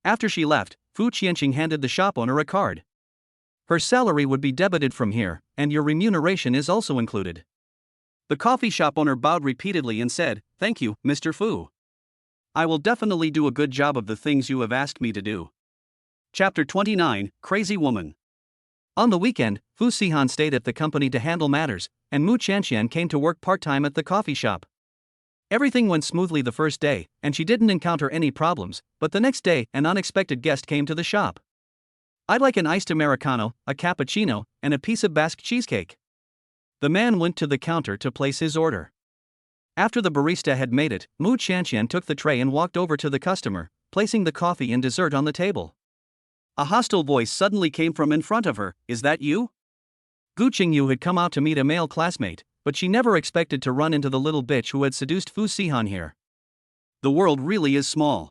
After she left, Fu Qianqian handed the shop owner a card. Her salary would be debited from here, and your remuneration is also included. The coffee shop owner bowed repeatedly and said, thank you, Mr. Fu. I will definitely do a good job of the things you have asked me to do. Chapter 29, Crazy Woman. On the weekend, Fu Sihan stayed at the company to handle matters, and Mu Qianqian came to work part-time at the coffee shop. Everything went smoothly the first day, and she didn't encounter any problems, but the next day, an unexpected guest came to the shop. I'd like an iced Americano, a cappuccino, and a piece of Basque cheesecake. The man went to the counter to place his order. After the barista had made it, Mu Qianqian took the tray and walked over to the customer, placing the coffee and dessert on the table. A hostile voice suddenly came from in front of her, is that you? Gu Qingyu had come out to meet a male classmate, but she never expected to run into the little bitch who had seduced Fu Sihan here. The world really is small.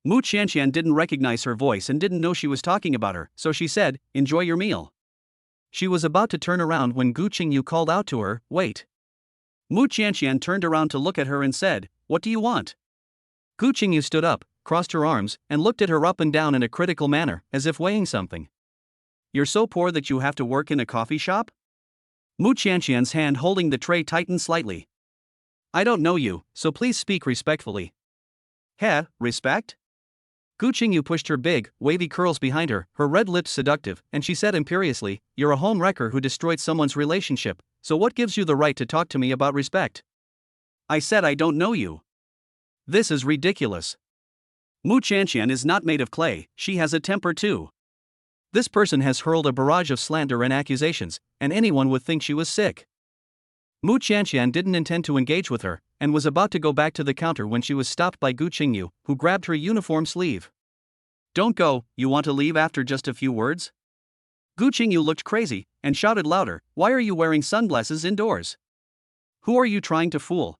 Mu Qianqian didn't recognize her voice and didn't know she was talking about her, so she said, enjoy your meal. She was about to turn around when Gu Qingyu called out to her, wait. Mu Qianqian turned around to look at her and said, what do you want? Gu Qingyu stood up, crossed her arms, and looked at her up and down in a critical manner, as if weighing something. You're so poor that you have to work in a coffee shop? Mu Qianqian's hand holding the tray tightened slightly. I don't know you, so please speak respectfully. Respect? Gu Qingyu pushed her big, wavy curls behind her, her red lips seductive, and she said imperiously, you're a home wrecker who destroyed someone's relationship, so what gives you the right to talk to me about respect? I said I don't know you. This is ridiculous. Mu Qianqian is not made of clay, she has a temper too. This person has hurled a barrage of slander and accusations, and anyone would think she was sick. Mu Qianqian didn't intend to engage with her, and was about to go back to the counter when she was stopped by Gu Qingyu, who grabbed her uniform sleeve. Don't go, you want to leave after just a few words? Gu Qingyu looked crazy, and shouted louder, why are you wearing sunglasses indoors? Who are you trying to fool?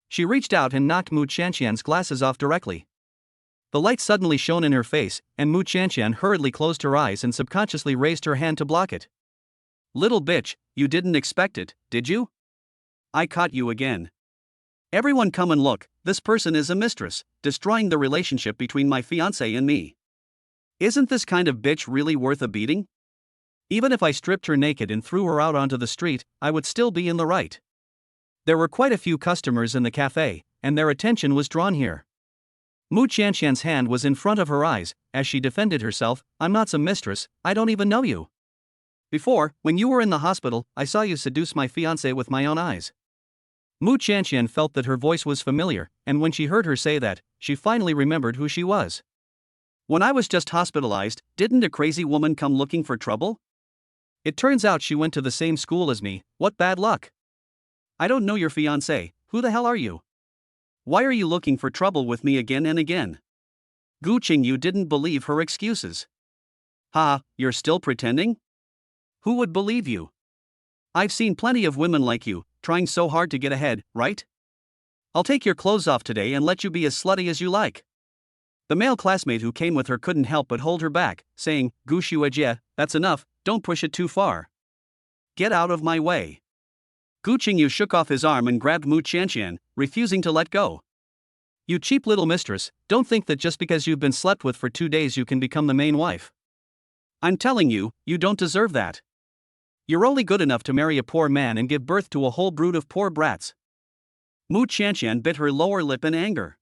She reached out and knocked Mu Qianqian's glasses off directly. The light suddenly shone in her face, and Mu Qianqian hurriedly closed her eyes and subconsciously raised her hand to block it. Little bitch, you didn't expect it, did you? I caught you again. Everyone come and look, this person is a mistress, destroying the relationship between my fiancé and me. Isn't this kind of bitch really worth a beating? Even if I stripped her naked and threw her out onto the street, I would still be in the right. There were quite a few customers in the cafe, and their attention was drawn here. Mu Qianqian's hand was in front of her eyes, as she defended herself, I'm not some mistress, I don't even know you. Before, when you were in the hospital, I saw you seduce my fiancé with my own eyes. Mu Qianqian felt that her voice was familiar, and when she heard her say that, she finally remembered who she was. When I was just hospitalized, didn't a crazy woman come looking for trouble? It turns out she went to the same school as me. What bad luck. I don't know your fiancé. Who the hell are you? Why are you looking for trouble with me again and again? Gu Qingyu didn't believe her excuses. Ha, you're still pretending? Who would believe you? I've seen plenty of women like you, trying so hard to get ahead, right? I'll take your clothes off today and let you be as slutty as you like. The male classmate who came with her couldn't help but hold her back, saying, Gu Shuejie, that's enough, don't push it too far. Get out of my way. Gu Qingyu shook off his arm and grabbed Mu Qianqian, refusing to let go. You cheap little mistress, don't think that just because you've been slept with for 2 days you can become the main wife. I'm telling you, you don't deserve that. You're only good enough to marry a poor man and give birth to a whole brood of poor brats. Mu Qianqian bit her lower lip in anger.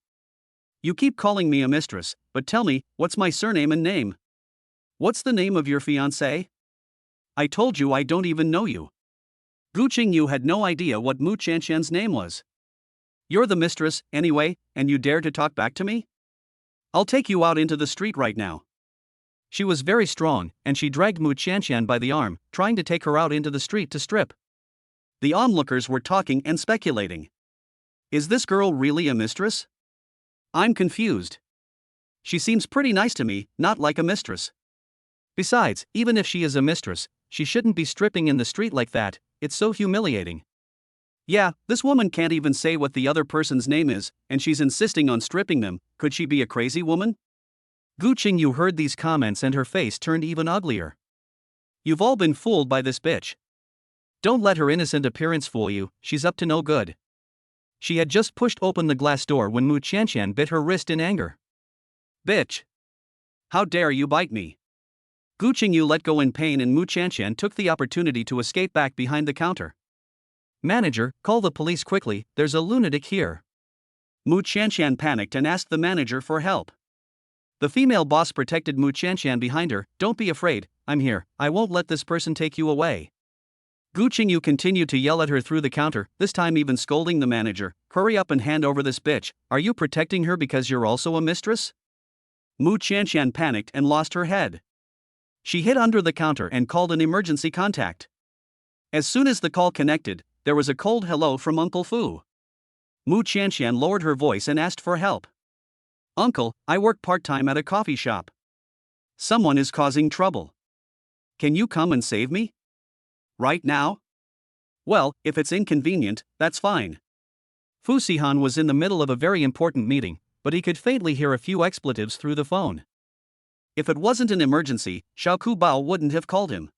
You keep calling me a mistress, but tell me, what's my surname and name? What's the name of your fiancé? I told you I don't even know you. Gu Qingyu had no idea what Mu Qianqian's name was. You're the mistress, anyway, and you dare to talk back to me? I'll take you out into the street right now. She was very strong, and she dragged Mu Qianqian by the arm, trying to take her out into the street to strip. The onlookers were talking and speculating. Is this girl really a mistress? I'm confused. She seems pretty nice to me, not like a mistress. Besides, even if she is a mistress, she shouldn't be stripping in the street like that, it's so humiliating. Yeah, this woman can't even say what the other person's name is, and she's insisting on stripping them. Could she be a crazy woman? Gu Qingyu heard these comments and her face turned even uglier. You've all been fooled by this bitch. Don't let her innocent appearance fool you, she's up to no good. She had just pushed open the glass door when Mu Qianqian bit her wrist in anger. Bitch! How dare you bite me? Gu Qingyu let go in pain and Mu Qianqian took the opportunity to escape back behind the counter. Manager, call the police quickly, there's a lunatic here. Mu Qianqian panicked and asked the manager for help. The female boss protected Mu Qianqian behind her. Don't be afraid, I'm here, I won't let this person take you away. Gu Qingyu continued to yell at her through the counter, this time even scolding the manager. Hurry up and hand over this bitch, are you protecting her because you're also a mistress? Mu Qianqian panicked and lost her head. She hid under the counter and called an emergency contact. As soon as the call connected, there was a cold hello from Uncle Fu. Mu Qianqian lowered her voice and asked for help. Uncle, I work part-time at a coffee shop. Someone is causing trouble. Can you come and save me? Right now? Well, if it's inconvenient, that's fine. Fu Sihan was in the middle of a very important meeting, but he could faintly hear a few expletives through the phone. If it wasn't an emergency, Xiaoku Bao wouldn't have called him.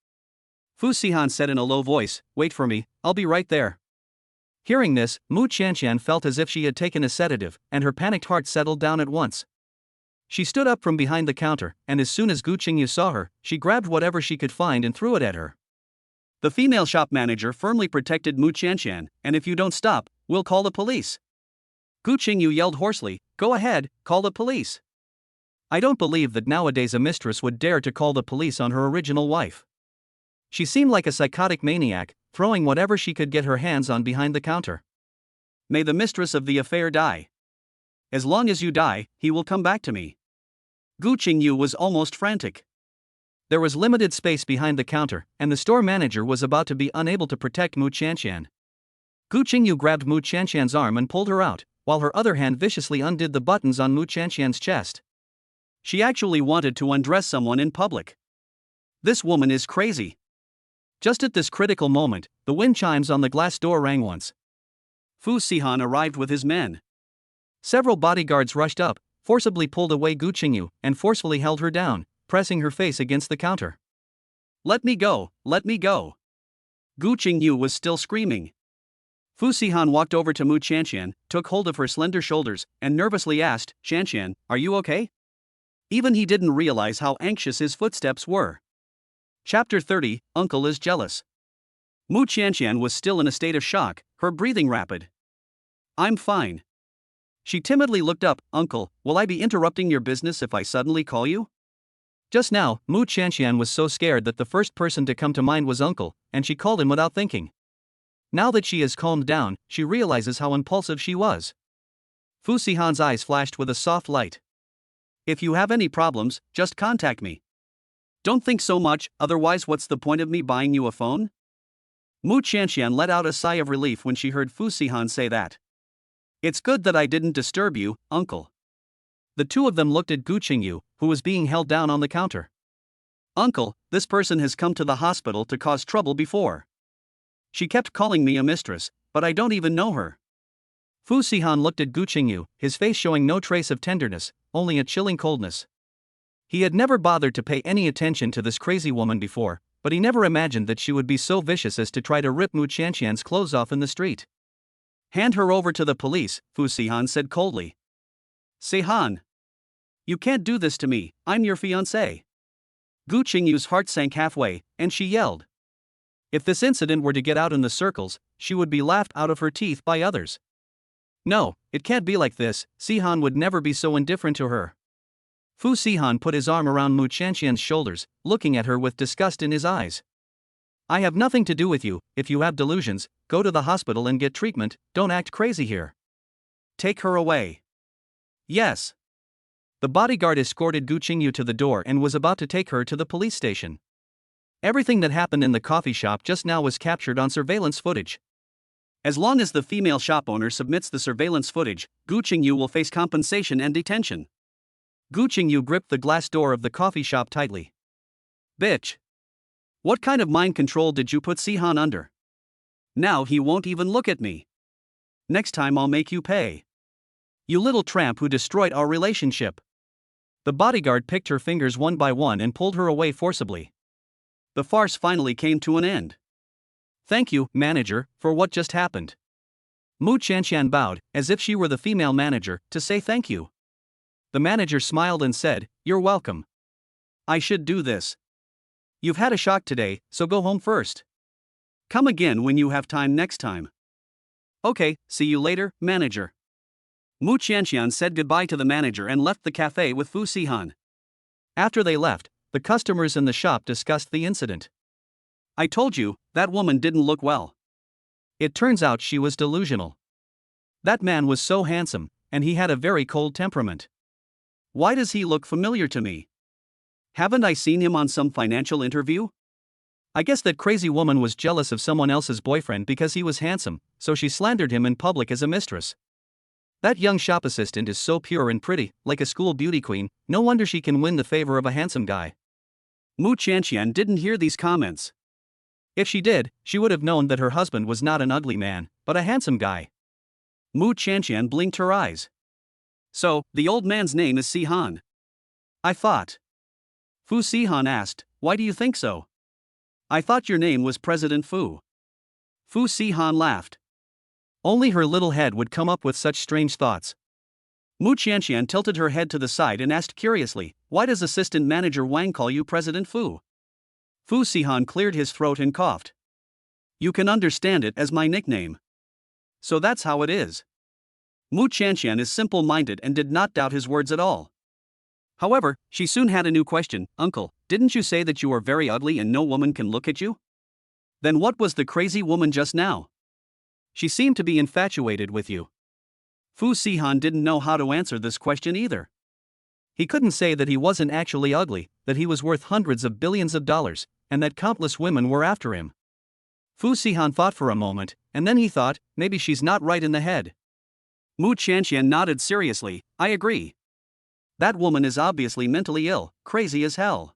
Fu Sihan said in a low voice, wait for me, I'll be right there. Hearing this, Mu Qianqian felt as if she had taken a sedative, and her panicked heart settled down at once. She stood up from behind the counter, and as soon as Gu Qingyu saw her, she grabbed whatever she could find and threw it at her. The female shop manager firmly protected Mu Qianqian, and if you don't stop, we'll call the police. Gu Qingyu yelled hoarsely, go ahead, call the police. I don't believe that nowadays a mistress would dare to call the police on her original wife. She seemed like a psychotic maniac, throwing whatever she could get her hands on behind the counter. May the mistress of the affair die. As long as you die, he will come back to me. Gu Qingyu was almost frantic. There was limited space behind the counter, and the store manager was about to be unable to protect Mu Qianqian. Gu Qingyu grabbed Mu Qianqian's arm and pulled her out, while her other hand viciously undid the buttons on Mu Qianqian's chest. She actually wanted to undress someone in public. This woman is crazy. Just at this critical moment, the wind chimes on the glass door rang once. Fu Sihan arrived with his men. Several bodyguards rushed up, forcibly pulled away Gu Qingyu, and forcefully held her down, pressing her face against the counter. Let me go, let me go. Gu Qingyu was still screaming. Fu Sihan walked over to Mu Qianqian, took hold of her slender shoulders, and nervously asked, Qianqian, are you okay? Even he didn't realize how anxious his footsteps were. Chapter 30, Uncle is jealous. Mu Qianqian was still in a state of shock, her breathing rapid. I'm fine. She timidly looked up, Uncle, will I be interrupting your business if I suddenly call you? Just now, Mu Qianqian was so scared that the first person to come to mind was Uncle, and she called him without thinking. Now that she has calmed down, she realizes how impulsive she was. Fu Sihan's eyes flashed with a soft light. If you have any problems, just contact me. Don't think so much, otherwise what's the point of me buying you a phone? Qianqian let out a sigh of relief when she heard Fu Sihan say that. It's good that I didn't disturb you, uncle. The two of them looked at Qingyu, who was being held down on the counter. Uncle, this person has come to the hospital to cause trouble before. She kept calling me a mistress, but I don't even know her. Fu Sihan looked at Qingyu, his face showing no trace of tenderness, only a chilling coldness. He had never bothered to pay any attention to this crazy woman before, but he never imagined that she would be so vicious as to try to rip Qianqian's clothes off in the street. Hand her over to the police, Fu Sihan said coldly. Sihan. You can't do this to me, I'm your fiancé. Qingyu's heart sank halfway, and she yelled. If this incident were to get out in the circles, she would be laughed out of her teeth by others. No, it can't be like this, Sihan would never be so indifferent to her. Fu Sihan put his arm around Qianqian's shoulders, looking at her with disgust in his eyes. I have nothing to do with you. If you have delusions, go to the hospital and get treatment, don't act crazy here. Take her away. Yes. The bodyguard escorted Qingyu to the door and was about to take her to the police station. Everything that happened in the coffee shop just now was captured on surveillance footage. As long as the female shop owner submits the surveillance footage, Qingyu will face compensation and detention. Qingyu gripped the glass door of the coffee shop tightly. Bitch! What kind of mind control did you put Sihan under? Now he won't even look at me. Next time I'll make you pay. You little tramp who destroyed our relationship. The bodyguard picked her fingers one by one and pulled her away forcibly. The farce finally came to an end. Thank you, manager, for what just happened. Qianqian bowed, as if she were the female manager, to say thank you. The manager smiled and said, You're welcome. I should do this. You've had a shock today, so go home first. Come again when you have time next time. Okay, see you later, manager. Qianqian said goodbye to the manager and left the cafe with Fu Sihan. After they left, the customers in the shop discussed the incident. I told you, that woman didn't look well. It turns out she was delusional. That man was so handsome, and he had a very cold temperament. Why does he look familiar to me? Haven't I seen him on some financial interview? I guess that crazy woman was jealous of someone else's boyfriend because he was handsome, so she slandered him in public as a mistress. That young shop assistant is so pure and pretty, like a school beauty queen, no wonder she can win the favor of a handsome guy. Qianqian didn't hear these comments. If she did, she would have known that her husband was not an ugly man, but a handsome guy. Qianqian blinked her eyes. So, the old man's name is Sihan. I thought. Fu Sihan asked, Why do you think so? I thought your name was President Fu. Fu Sihan laughed. Only her little head would come up with such strange thoughts. Qianqian tilted her head to the side and asked curiously, Why does Assistant Manager Wang call you President Fu? Fu Sihan cleared his throat and coughed. You can understand it as my nickname. So that's how it is. Qianqian is simple-minded and did not doubt his words at all. However, she soon had a new question. Uncle, didn't you say that you are very ugly and no woman can look at you? Then what was the crazy woman just now? She seemed to be infatuated with you. Fu Sihan didn't know how to answer this question either. He couldn't say that he wasn't actually ugly, that he was worth hundreds of billions of dollars, and that countless women were after him. Fu Sihan thought for a moment, and then he thought, maybe she's not right in the head. Qianqian nodded seriously, I agree. That woman is obviously mentally ill, crazy as hell.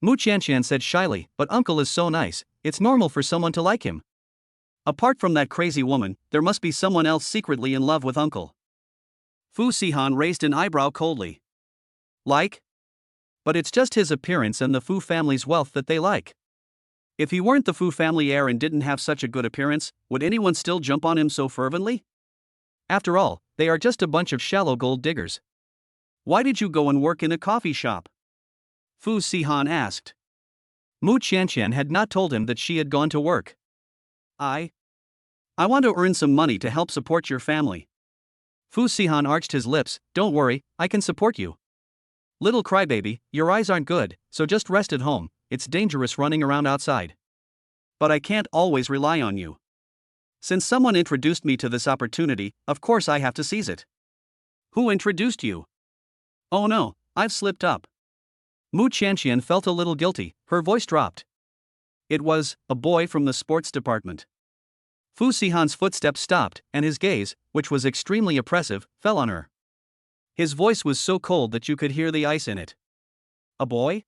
Qianqian said shyly, but uncle is so nice, it's normal for someone to like him. Apart from that crazy woman, there must be someone else secretly in love with uncle. Fu Sihan raised an eyebrow coldly. Like? But it's just his appearance and the Fu family's wealth that they like. If he weren't the Fu family heir and didn't have such a good appearance, would anyone still jump on him so fervently? After all, they are just a bunch of shallow gold diggers. Why did you go and work in a coffee shop? Fu Sihan asked. Qianqian had not told him that she had gone to work. I want to earn some money to help support your family. Fu Sihan arched his lips, don't worry, I can support you. Little crybaby, your eyes aren't good, so just rest at home, it's dangerous running around outside. But I can't always rely on you. Since someone introduced me to this opportunity, of course I have to seize it. Who introduced you? Oh no, I've slipped up. Qianqian felt a little guilty, her voice dropped. It was a boy from the sports department. Sihan's footsteps stopped, and his gaze, which was extremely oppressive, fell on her. His voice was so cold that you could hear the ice in it. A boy?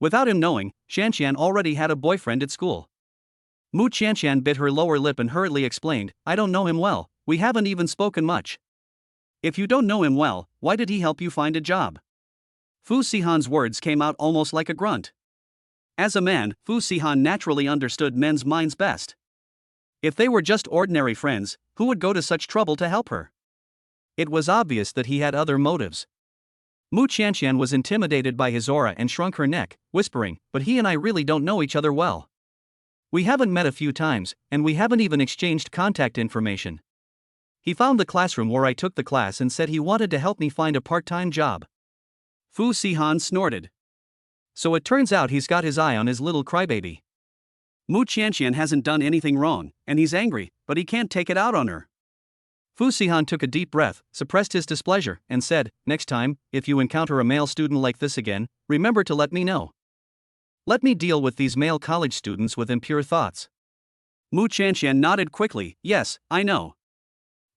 Without him knowing, Qianqian already had a boyfriend at school. Qianqian bit her lower lip and hurriedly explained, I don't know him well, we haven't even spoken much. If you don't know him well, why did he help you find a job? Sihan's words came out almost like a grunt. As a man, Sihan naturally understood men's minds best. If they were just ordinary friends, who would go to such trouble to help her? It was obvious that he had other motives. Qianqian was intimidated by his aura and shrunk her neck, whispering, but he and I really don't know each other well. We haven't met a few times, and we haven't even exchanged contact information. He found the classroom where I took the class and said he wanted to help me find a part-time job. Sihan snorted. So it turns out he's got his eye on his little crybaby. Qianqian hasn't done anything wrong, and he's angry, but he can't take it out on her. Sihan took a deep breath, suppressed his displeasure, and said, next time, if you encounter a male student like this again, remember to let me know. Let me deal with these male college students with impure thoughts. Qianqian nodded quickly, yes, I know.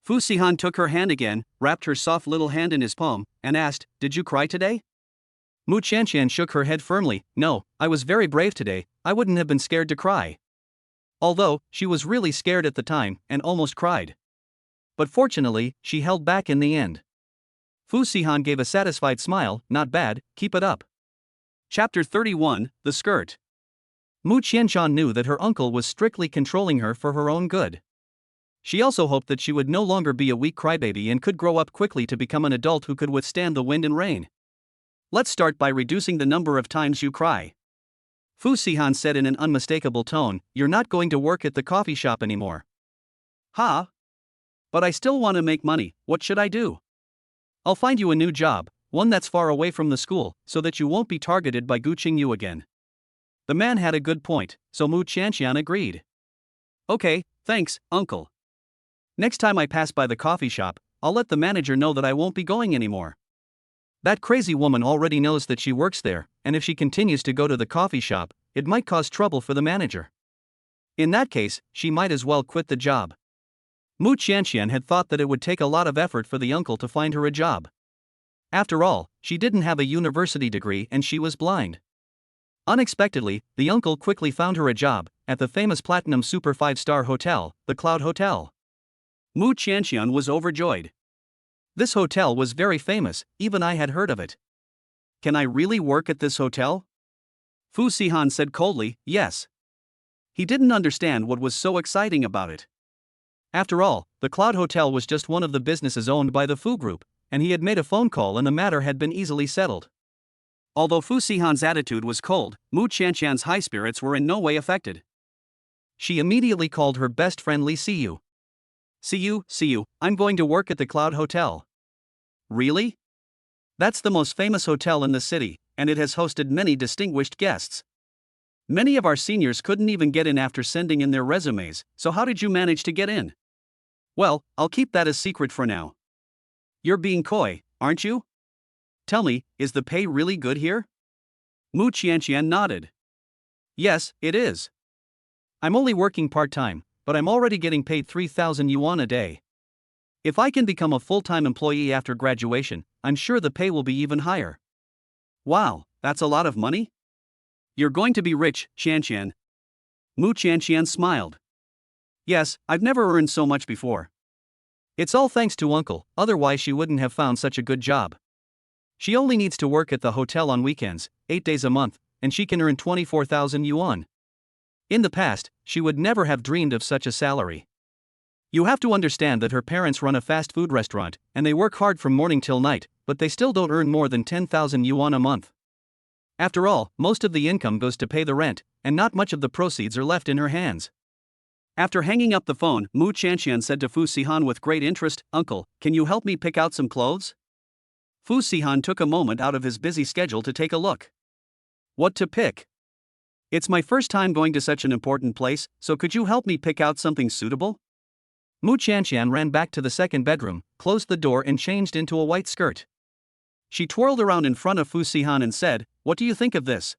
Sihan took her hand again, wrapped her soft little hand in his palm, and asked, did you cry today? Qianqian shook her head firmly, no, I was very brave today, I wouldn't have been scared to cry. Although, she was really scared at the time, and almost cried. But fortunately, she held back in the end. Sihan gave a satisfied smile, not bad, keep it up. Chapter 31, The Skirt. Qianqian knew that her uncle was strictly controlling her for her own good. She also hoped that she would no longer be a weak crybaby and could grow up quickly to become an adult who could withstand the wind and rain. Let's start by reducing the number of times you cry. Sihan said in an unmistakable tone, you're not going to work at the coffee shop anymore. Huh? But I still want to make money, what should I do? I'll find you a new job, one that's far away from the school, so that you won't be targeted by Qianqian again. The man had a good point, so Qianqian agreed. Okay, thanks, uncle. Next time I pass by the coffee shop, I'll let the manager know that I won't be going anymore. That crazy woman already knows that she works there, and if she continues to go to the coffee shop, it might cause trouble for the manager. In that case, she might as well quit the job. Qianqian had thought that it would take a lot of effort for the uncle to find her a job. After all, she didn't have a university degree and she was blind. Unexpectedly, the uncle quickly found her a job, at the famous Platinum Super 5-star hotel, the Cloud Hotel. Qianqian was overjoyed. This hotel was very famous, even I had heard of it. Can I really work at this hotel? Sihan said coldly, yes. He didn't understand what was so exciting about it. After all, the Cloud Hotel was just one of the businesses owned by the Fu Group, and he had made a phone call and the matter had been easily settled. Although Sihan's attitude was cold, Qianqian's high spirits were in no way affected. She immediately called her best friend Li Siyu. See you, I'm going to work at the Cloud Hotel. Really? That's the most famous hotel in the city, and it has hosted many distinguished guests. Many of our seniors couldn't even get in after sending in their resumes, so how did you manage to get in? Well, I'll keep that a secret for now. You're being coy, aren't you? Tell me, is the pay really good here? Qianqian nodded. Yes, it is. I'm only working part-time, but I'm already getting paid 3,000 yuan a day. If I can become a full-time employee after graduation, I'm sure the pay will be even higher. Wow, that's a lot of money? You're going to be rich, Qianqian. Qianqian smiled. Yes, I've never earned so much before. It's all thanks to Uncle, otherwise she wouldn't have found such a good job. She only needs to work at the hotel on weekends, 8 days a month, and she can earn 24,000 yuan. In the past, she would never have dreamed of such a salary. You have to understand that her parents run a fast food restaurant, and they work hard from morning till night, but they still don't earn more than 10,000 yuan a month. After all, most of the income goes to pay the rent, and not much of the proceeds are left in her hands. After hanging up the phone, Qianqian said to Sihan with great interest, Uncle, can you help me pick out some clothes? Sihan took a moment out of his busy schedule to take a look. What to pick? It's my first time going to such an important place, so could you help me pick out something suitable? Mu Qianqian ran back to the second bedroom, closed the door and changed into a white skirt. She twirled around in front of Fu Sihan and said, "What do you think of this?"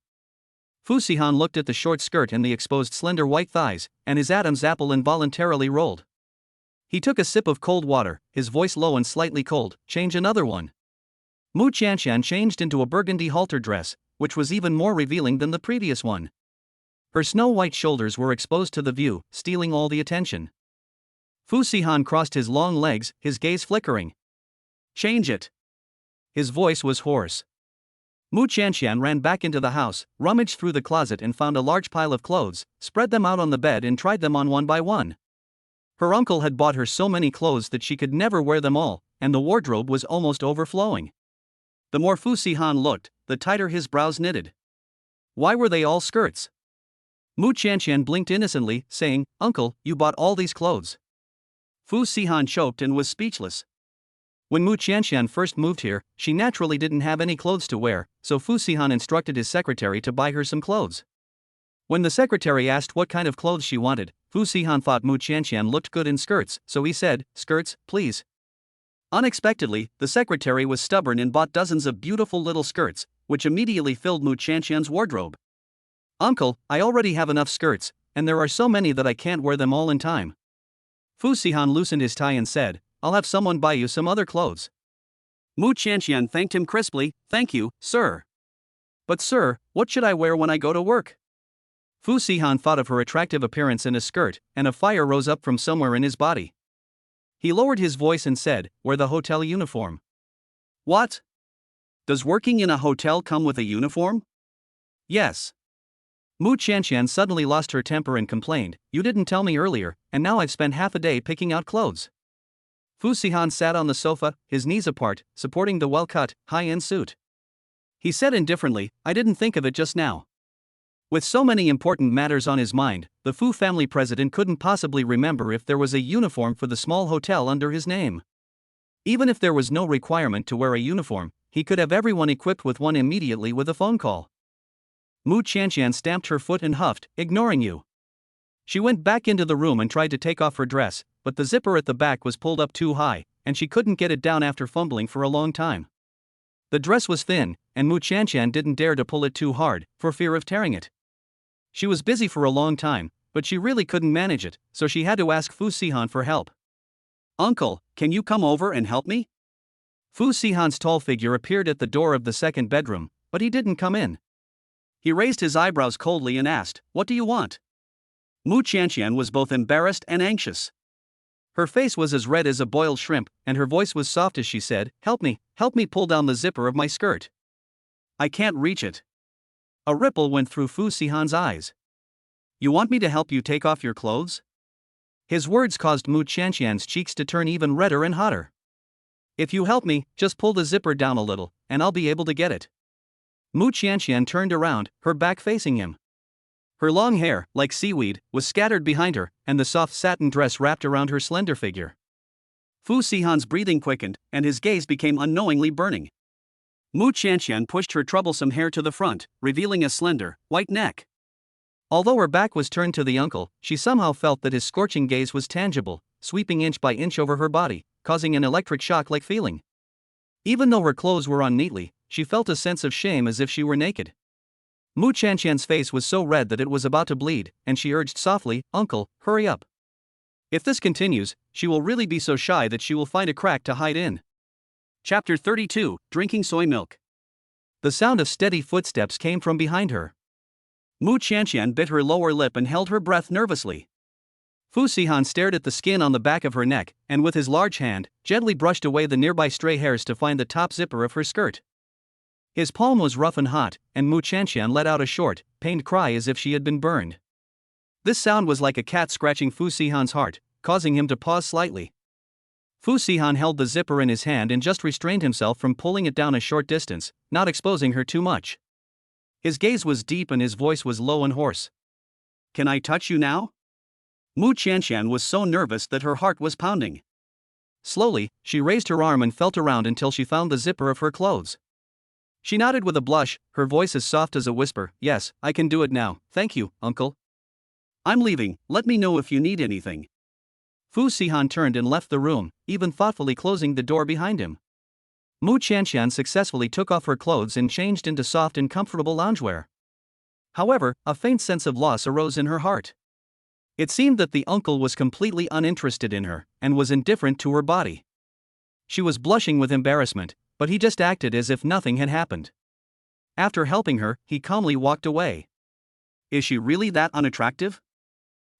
Fu Sihan looked at the short skirt and the exposed slender white thighs, and his Adam's apple involuntarily rolled. He took a sip of cold water, his voice low and slightly cold. "Change another one." Mu Qianqian changed into a burgundy halter dress, which was even more revealing than the previous one. Her snow-white shoulders were exposed to the view, stealing all the attention. Fu Sihan crossed his long legs, his gaze flickering. "Change it." His voice was hoarse. Mu Qianqian ran back into the house, rummaged through the closet and found a large pile of clothes, spread them out on the bed and tried them on one by one. Her uncle had bought her so many clothes that she could never wear them all, and the wardrobe was almost overflowing. The more Fu Sihan looked, the tighter his brows knitted. Why were they all skirts? Mu Qianqian blinked innocently, saying, "Uncle, you bought all these clothes." Fu Sihan choked and was speechless. When Mu Qianqian first moved here, she naturally didn't have any clothes to wear, so Fu Sihan instructed his secretary to buy her some clothes. When the secretary asked what kind of clothes she wanted, Fu Sihan thought Mu Qianqian looked good in skirts, so he said, "Skirts, please." Unexpectedly, the secretary was stubborn and bought dozens of beautiful little skirts, which immediately filled Mu Qianqian's wardrobe. "Uncle, I already have enough skirts, and there are so many that I can't wear them all in time." Fu Sihan loosened his tie and said, "I'll have someone buy you some other clothes." Mu Qianqian thanked him crisply, "Thank you, sir." "But sir, what should I wear when I go to work?" Fu Sihan thought of her attractive appearance in a skirt, and a fire rose up from somewhere in his body. He lowered his voice and said, "Wear the hotel uniform." "What? Does working in a hotel come with a uniform?" "Yes." Mu Qianqian suddenly lost her temper and complained, "You didn't tell me earlier, and now I've spent half a day picking out clothes." Fu Sihan sat on the sofa, his knees apart, supporting the well-cut, high-end suit. He said indifferently, "I didn't think of it just now." With so many important matters on his mind, the Fu family president couldn't possibly remember if there was a uniform for the small hotel under his name. Even if there was no requirement to wear a uniform, he could have everyone equipped with one immediately with a phone call. Mu Qianqian stamped her foot and huffed, "Ignoring you." She went back into the room and tried to take off her dress, but the zipper at the back was pulled up too high, and she couldn't get it down after fumbling for a long time. The dress was thin, and Mu Qianqian didn't dare to pull it too hard, for fear of tearing it. She was busy for a long time, but she really couldn't manage it, so she had to ask Fu Sihan for help. "Uncle, can you come over and help me?" Fu Sihan's tall figure appeared at the door of the second bedroom, but he didn't come in. He raised his eyebrows coldly and asked, "What do you want?" Mu Qianqian was both embarrassed and anxious. Her face was as red as a boiled shrimp, and her voice was soft as she said, help me pull down the zipper of my skirt. "I can't reach it." A ripple went through Fu Sihan's eyes. "You want me to help you take off your clothes?" His words caused Mu Qianqian's cheeks to turn even redder and hotter. "If you help me, just pull the zipper down a little, and I'll be able to get it." Mu Qianqian turned around, her back facing him. Her long hair, like seaweed, was scattered behind her, and the soft satin dress wrapped around her slender figure. Fu Sihan's breathing quickened, and his gaze became unknowingly burning. Mu Qianqian pushed her troublesome hair to the front, revealing a slender, white neck. Although her back was turned to the uncle, she somehow felt that his scorching gaze was tangible, sweeping inch by inch over her body, causing an electric shock-like feeling. Even though her clothes were on neatly, she felt a sense of shame as if she were naked. Mu Qianqian's face was so red that it was about to bleed, and she urged softly, "Uncle, hurry up. If this continues, she will really be so shy that she will find a crack to hide in." Chapter 32, Drinking Soy Milk. The sound of steady footsteps came from behind her. Mu Qianqian bit her lower lip and held her breath nervously. Fu Sihan stared at the skin on the back of her neck, and with his large hand, gently brushed away the nearby stray hairs to find the top zipper of her skirt. His palm was rough and hot, and Mu Qianqian let out a short, pained cry as if she had been burned. This sound was like a cat scratching Fu Sihan's heart, causing him to pause slightly. Fu Sihan held the zipper in his hand and just restrained himself from pulling it down a short distance, not exposing her too much. His gaze was deep and his voice was low and hoarse. "Can I touch you now?" Mu Qianqian was so nervous that her heart was pounding. Slowly, she raised her arm and felt around until she found the zipper of her clothes. She nodded with a blush, her voice as soft as a whisper, "Yes, I can do it now, thank you, uncle. I'm leaving, let me know if you need anything." Fu Sihan turned and left the room, even thoughtfully closing the door behind him. Mu Qianqian successfully took off her clothes and changed into soft and comfortable loungewear. However, a faint sense of loss arose in her heart. It seemed that the uncle was completely uninterested in her, and was indifferent to her body. She was blushing with embarrassment, but he just acted as if nothing had happened. After helping her, he calmly walked away. Is she really that unattractive?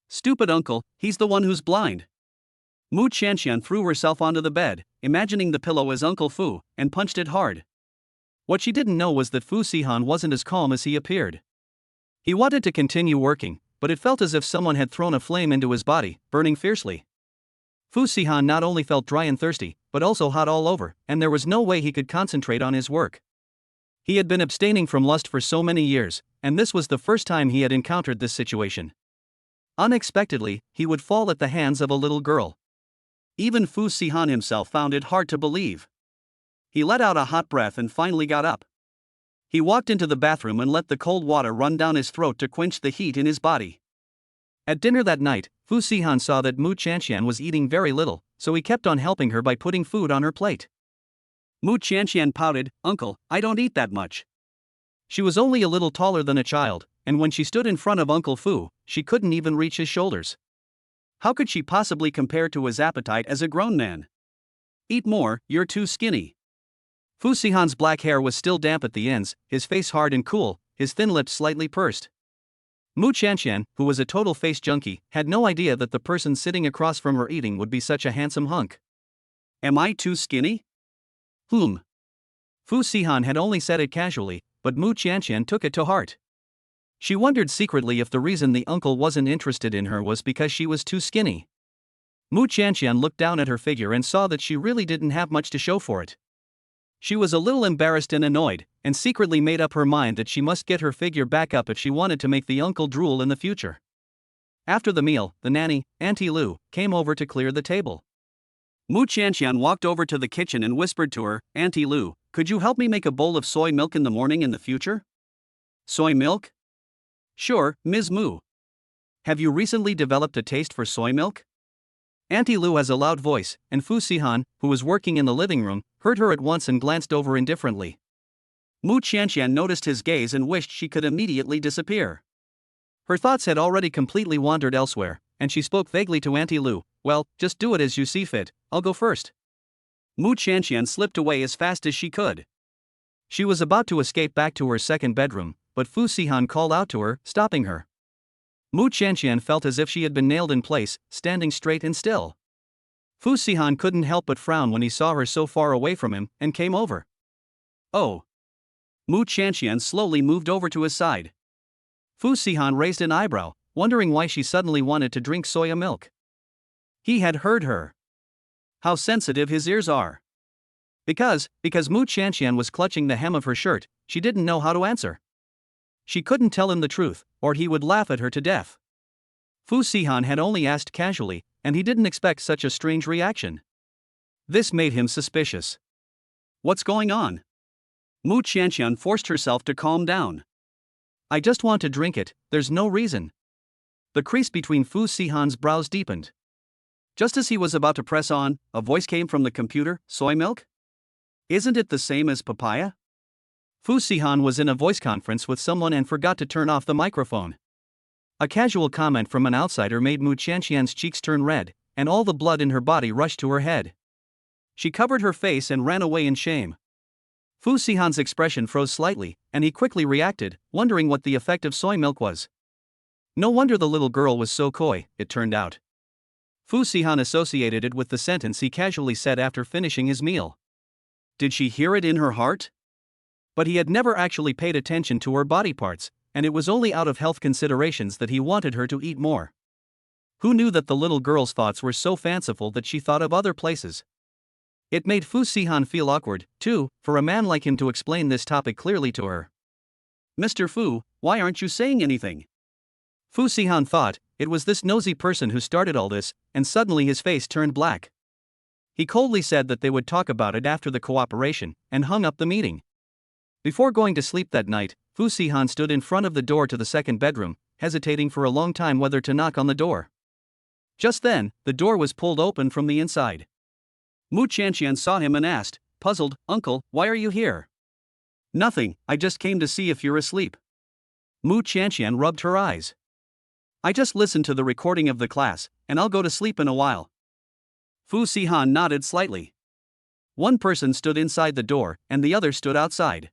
Stupid uncle, he's the one who's blind. Mu Qianqian threw herself onto the bed, imagining the pillow as Uncle Fu, and punched it hard. What she didn't know was that Fu Sihan wasn't as calm as he appeared. He wanted to continue working, but it felt as if someone had thrown a flame into his body, burning fiercely. Fu Sihan not only felt dry and thirsty, but also hot all over, and there was no way he could concentrate on his work. He had been abstaining from lust for so many years, and this was the first time he had encountered this situation. Unexpectedly, he would fall at the hands of a little girl. Even Fu Sihan himself found it hard to believe. He let out a hot breath and finally got up. He walked into the bathroom and let the cold water run down his throat to quench the heat in his body. At dinner that night, Fu Sihan saw that Mu Qianqian was eating very little, so he kept on helping her by putting food on her plate. Mu Qianqian pouted, "Uncle, I don't eat that much." She was only a little taller than a child, and when she stood in front of Uncle Fu, she couldn't even reach his shoulders. How could she possibly compare to his appetite as a grown man? "Eat more, you're too skinny." Fu Sihan's black hair was still damp at the ends, his face hard and cool, his thin lips slightly pursed. Mu Qianqian, who was a total face junkie, had no idea that the person sitting across from her eating would be such a handsome hunk. "Am I too skinny?" Fu Sihan had only said it casually, but Mu Qianqian took it to heart. She wondered secretly if the reason the uncle wasn't interested in her was because she was too skinny. Mu Qianqian looked down at her figure and saw that she really didn't have much to show for it. She was a little embarrassed and annoyed, and secretly made up her mind that she must get her figure back up if she wanted to make the uncle drool in the future. After the meal, the nanny, Auntie Lu, came over to clear the table. Mu Qianqian walked over to the kitchen and whispered to her, "Auntie Lu, could you help me make a bowl of soy milk in the morning in the future?" "Soy milk?" "Sure, Ms. Mu. Have you recently developed a taste for soy milk?" Auntie Lu has a loud voice, and Fu Sihan, who was working in the living room, heard her at once and glanced over indifferently. Mu Qianqian noticed his gaze and wished she could immediately disappear. Her thoughts had already completely wandered elsewhere, and she spoke vaguely to Auntie Lu, "Well, just do it as you see fit, I'll go first." Mu Qianqian slipped away as fast as she could. She was about to escape back to her second bedroom, but Fu Sihan called out to her, stopping her. Mu Qianqian felt as if she had been nailed in place, standing straight and still. Fu Sihan couldn't help but frown when he saw her so far away from him, and came over. "Oh." Mu Qianqian slowly moved over to his side. Fu Sihan raised an eyebrow, wondering why she suddenly wanted to drink soya milk. He had heard her. How sensitive his ears are. Because Mu Qianqian was clutching the hem of her shirt, she didn't know how to answer. She couldn't tell him the truth, or he would laugh at her to death. Fu Sihan had only asked casually, and he didn't expect such a strange reaction. This made him suspicious. "What's going on?" Mu Qianqian forced herself to calm down. "I just want to drink it, there's no reason." The crease between Fu Sihan's brows deepened. Just as he was about to press on, a voice came from the computer, "Soy milk? Isn't it the same as papaya?" Fu Sihan was in a voice conference with someone and forgot to turn off the microphone. A casual comment from an outsider made Mu Qianqian's cheeks turn red, and all the blood in her body rushed to her head. She covered her face and ran away in shame. Fu Sihan's expression froze slightly, and he quickly reacted, wondering what the effect of soy milk was. No wonder the little girl was so coy, it turned out. Fu Sihan associated it with the sentence he casually said after finishing his meal. Did she hear it in her heart? But he had never actually paid attention to her body parts, and it was only out of health considerations that he wanted her to eat more. Who knew that the little girl's thoughts were so fanciful that she thought of other places? It made Fu Sihan feel awkward, too, for a man like him to explain this topic clearly to her. "Mr. Fu, why aren't you saying anything?" Fu Sihan thought, it was this nosy person who started all this, and suddenly his face turned black. He coldly said that they would talk about it after the cooperation, and hung up the meeting. Before going to sleep that night, Fu Sihan stood in front of the door to the second bedroom, hesitating for a long time whether to knock on the door. Just then, the door was pulled open from the inside. Mu Qianqian saw him and asked, puzzled, "Uncle, why are you here?" "Nothing, I just came to see if you're asleep." Mu Qianqian rubbed her eyes. "I just listened to the recording of the class, and I'll go to sleep in a while." Fu Sihan nodded slightly. One person stood inside the door, and the other stood outside.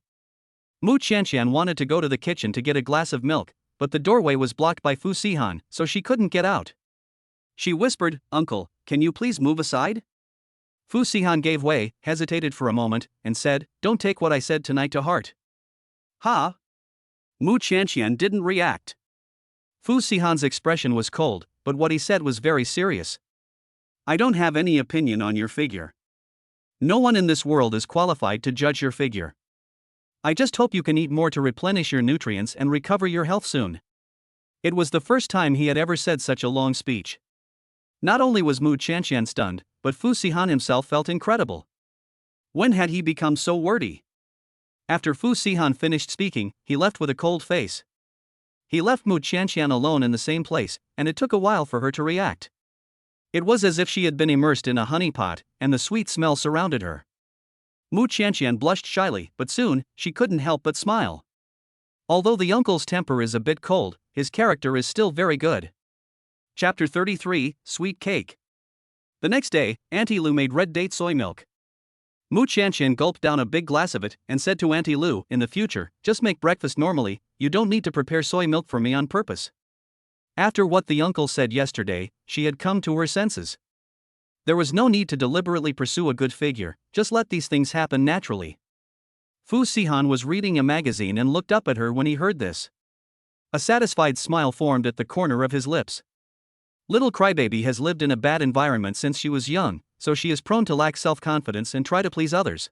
Mu Qianqian wanted to go to the kitchen to get a glass of milk, but the doorway was blocked by Fu Sihan, so she couldn't get out. She whispered, "Uncle, can you please move aside?" Fu Sihan gave way, hesitated for a moment, and said, "Don't take what I said tonight to heart." "Ha?" Mu Qianqian didn't react. Fu Sihan's expression was cold, but what he said was very serious. "I don't have any opinion on your figure. No one in this world is qualified to judge your figure. I just hope you can eat more to replenish your nutrients and recover your health soon." It was the first time he had ever said such a long speech. Not only was Mu Qianqian stunned, but Fu Sihan himself felt incredible. When had he become so wordy? After Fu Sihan finished speaking, he left with a cold face. He left Mu Qianqian alone in the same place, and it took a while for her to react. It was as if she had been immersed in a honey pot, and the sweet smell surrounded her. Mu Qianqian blushed shyly, but soon, she couldn't help but smile. Although the uncle's temper is a bit cold, his character is still very good. Chapter 33, Sweet Cake. The next day, Auntie Lu made red date soy milk. Mu Qianqian gulped down a big glass of it and said to Auntie Lu, "In the future, just make breakfast normally, you don't need to prepare soy milk for me on purpose." After what the uncle said yesterday, she had come to her senses. There was no need to deliberately pursue a good figure, just let these things happen naturally. Fu Sihan was reading a magazine and looked up at her when he heard this. A satisfied smile formed at the corner of his lips. Little Crybaby has lived in a bad environment since she was young, so she is prone to lack self-confidence and try to please others.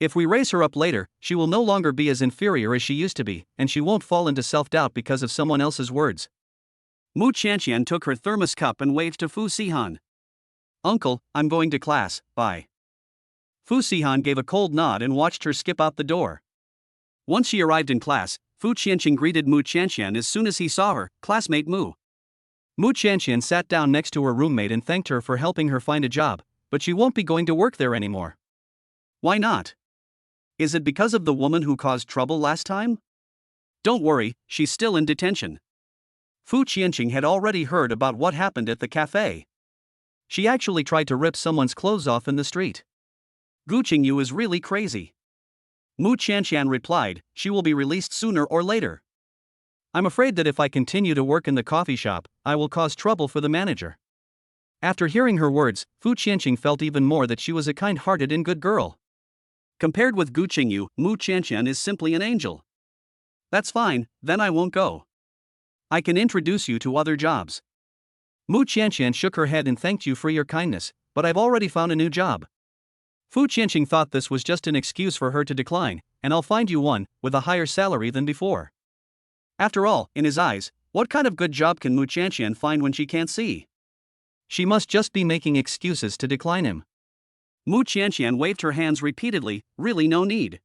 If we raise her up later, she will no longer be as inferior as she used to be, and she won't fall into self-doubt because of someone else's words. Mu Qianqian took her thermos cup and waved to Fu Sihan. "Uncle, I'm going to class, bye." Fu Sihan gave a cold nod and watched her skip out the door. Once she arrived in class, Fu Qianqian greeted Mu Qianqian as soon as he saw her, "Classmate Mu." Mu Qianqian sat down next to her roommate and thanked her for helping her find a job, but she won't be going to work there anymore. Why not? Is it because of the woman who caused trouble last time? Don't worry, she's still in detention. Fu Qianqian had already heard about what happened at the cafe. She actually tried to rip someone's clothes off in the street. Gu Qingyu is really crazy. Mu Qianqian replied, "She will be released sooner or later. I'm afraid that if I continue to work in the coffee shop, I will cause trouble for the manager." After hearing her words, Fu Qianqian felt even more that she was a kind-hearted and good girl. Compared with Gu Qingyu, Mu Qianqian is simply an angel. "That's fine, then I won't go. I can introduce you to other jobs." Mu Qianqian shook her head and thanked you for your kindness, but I've already found a new job. Fu Qianqian thought this was just an excuse for her to decline, and I'll find you one, with a higher salary than before. After all, in his eyes, what kind of good job can Mu Qianqian find when she can't see? She must just be making excuses to decline him. Mu Qianqian waved her hands repeatedly, really no need.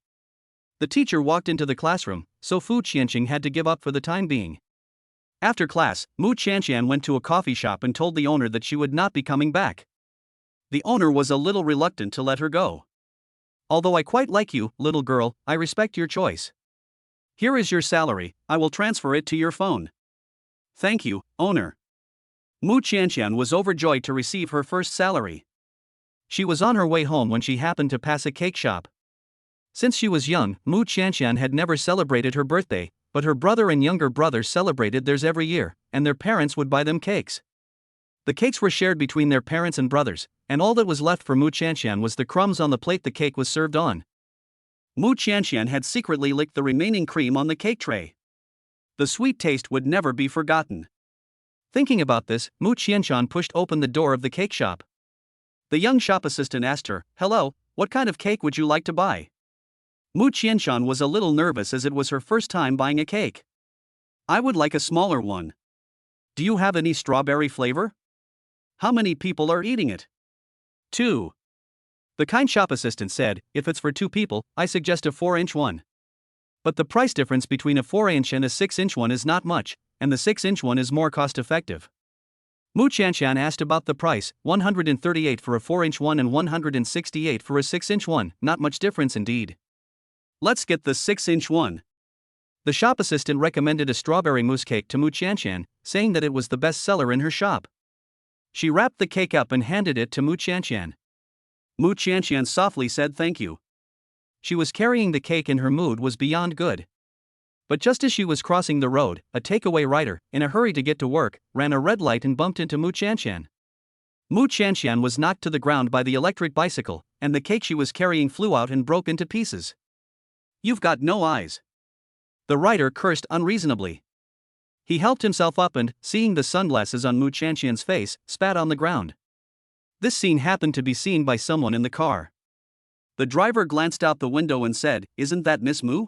The teacher walked into the classroom, so Fu Qianqian had to give up for the time being. After class, Mu Qianqian went to a coffee shop and told the owner that she would not be coming back. The owner was a little reluctant to let her go. "Although I quite like you, little girl, I respect your choice. Here is your salary, I will transfer it to your phone." "Thank you, owner." Mu Qianqian was overjoyed to receive her first salary. She was on her way home when she happened to pass a cake shop. Since she was young, Mu Qianqian had never celebrated her birthday, but her brother and younger brother celebrated theirs every year, and their parents would buy them cakes. The cakes were shared between their parents and brothers, and all that was left for Mu Qianqian was the crumbs on the plate the cake was served on. Mu Qianqian had secretly licked the remaining cream on the cake tray. The sweet taste would never be forgotten. Thinking about this, Mu Qianqian pushed open the door of the cake shop. The young shop assistant asked her, "Hello, what kind of cake would you like to buy?" Mu Qianqian was a little nervous as it was her first time buying a cake. "I would like a smaller one. Do you have any strawberry flavor? How many people are eating it?" "2. The kind shop assistant said, "If it's for 2 people, I suggest a 4-inch one. But the price difference between a 4-inch and a 6-inch one is not much, and the 6-inch one is more cost-effective." Mu Qianqian asked about the price, 138 for a 4-inch one and 168 for a 6-inch one, not much difference indeed. Let's get the 6-inch one. The shop assistant recommended a strawberry mousse cake to Mu Qianqian, saying that it was the best seller in her shop. She wrapped the cake up and handed it to Mu Qianqian. Mu Qianqian softly said thank you. She was carrying the cake and her mood was beyond good. But just as she was crossing the road, a takeaway rider, in a hurry to get to work, ran a red light and bumped into Mu Qianqian. Mu Qianqian was knocked to the ground by the electric bicycle, and the cake she was carrying flew out and broke into pieces. You've got no eyes. The rider cursed unreasonably. He helped himself up and, seeing the sunglasses on Mu Qianqian's face, spat on the ground. This scene happened to be seen by someone in the car. The driver glanced out the window and said, "Isn't that Miss Mu?"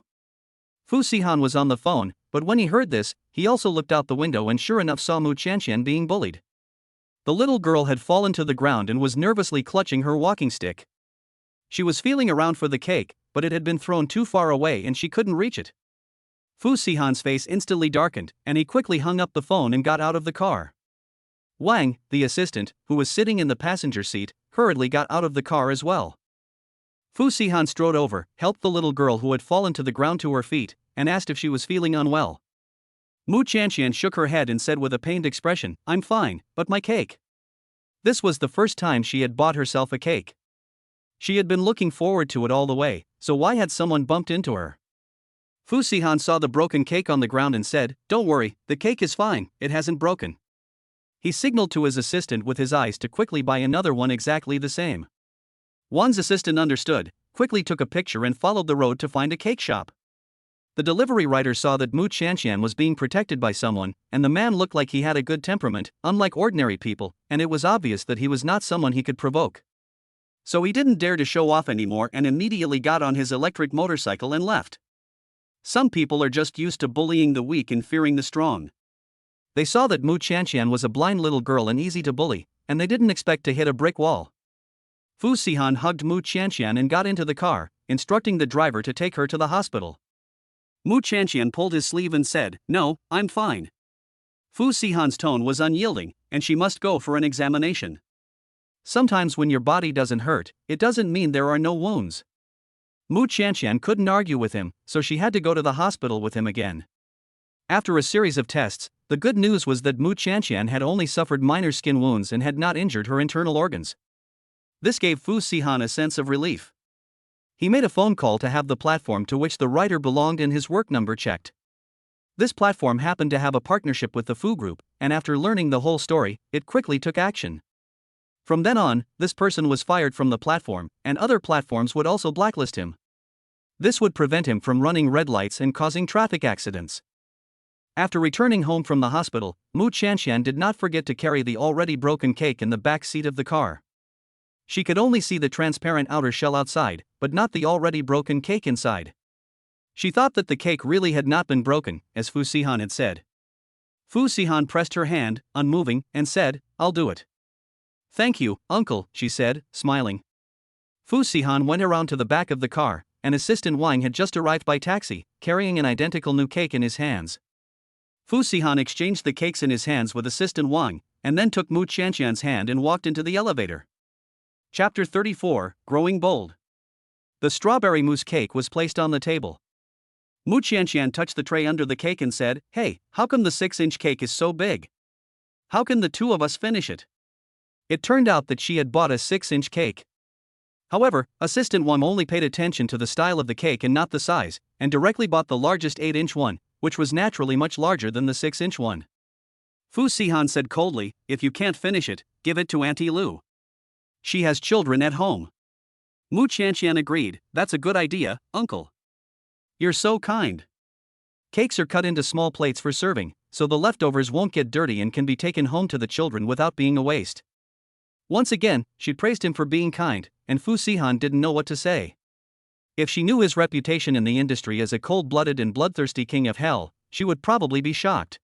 Sihan was on the phone, but when he heard this, he also looked out the window and sure enough saw Mu Qianqian being bullied. The little girl had fallen to the ground and was nervously clutching her walking stick. She was feeling around for the cake, but it had been thrown too far away and she couldn't reach it. Sihan's face instantly darkened, and he quickly hung up the phone and got out of the car. Wang, the assistant, who was sitting in the passenger seat, hurriedly got out of the car as well. Sihan strode over, helped the little girl who had fallen to the ground to her feet, and asked if she was feeling unwell. Mu Qianqian shook her head and said with a pained expression, "I'm fine, but my cake." This was the first time she had bought herself a cake. She had been looking forward to it all the way, so why had someone bumped into her? Sihan saw the broken cake on the ground and said, "Don't worry, the cake is fine, it hasn't broken." He signaled to his assistant with his eyes to quickly buy another one exactly the same. Wang's assistant understood, quickly took a picture and followed the road to find a cake shop. The delivery rider saw that Mu Qianqian was being protected by someone, and the man looked like he had a good temperament, unlike ordinary people, and it was obvious that he was not someone he could provoke. So he didn't dare to show off anymore and immediately got on his electric motorcycle and left. Some people are just used to bullying the weak and fearing the strong. They saw that Mu Qianqian was a blind little girl and easy to bully, and they didn't expect to hit a brick wall. Sihan hugged Mu Qianqian and got into the car, instructing the driver to take her to the hospital. Mu Qianqian pulled his sleeve and said, "No, I'm fine." Sihan's tone was unyielding, and she must go for an examination. Sometimes when your body doesn't hurt, it doesn't mean there are no wounds. Mu Qianqian couldn't argue with him, so she had to go to the hospital with him again. After a series of tests, the good news was that Mu Qianqian had only suffered minor skin wounds and had not injured her internal organs. This gave Sihan a sense of relief. He made a phone call to have the platform to which the rider belonged and his work number checked. This platform happened to have a partnership with the Fu Group, and after learning the whole story, it quickly took action. From then on, this person was fired from the platform, and other platforms would also blacklist him. This would prevent him from running red lights and causing traffic accidents. After returning home from the hospital, Mu Qianqian did not forget to carry the already broken cake in the back seat of the car. She could only see the transparent outer shell outside, but not the already broken cake inside. She thought that the cake really had not been broken, as Sihan had said. Sihan pressed her hand, unmoving, and said, "I'll do it." "Thank you, uncle," she said, smiling. Sihan went around to the back of the car, and assistant Wang had just arrived by taxi, carrying an identical new cake in his hands. Sihan exchanged the cakes in his hands with assistant Wang, and then took Mu Qianqian's hand and walked into the elevator. Chapter 34, Growing Bold. The strawberry mousse cake was placed on the table. Mu Qianqian touched the tray under the cake and said, "Hey, how come the 6-inch cake is so big? How can the two of us finish it?" It turned out that she had bought a 6-inch cake. However, assistant Wang only paid attention to the style of the cake and not the size, and directly bought the largest 8-inch one, which was naturally much larger than the 6-inch one. Sihan said coldly, "If you can't finish it, give it to Auntie Lu. She has children at home." Mu Qianqian agreed, "That's a good idea, uncle. You're so kind." Cakes are cut into small plates for serving, so the leftovers won't get dirty and can be taken home to the children without being a waste. Once again, she praised him for being kind, and Sihan didn't know what to say. If she knew his reputation in the industry as a cold-blooded and bloodthirsty king of hell, she would probably be shocked.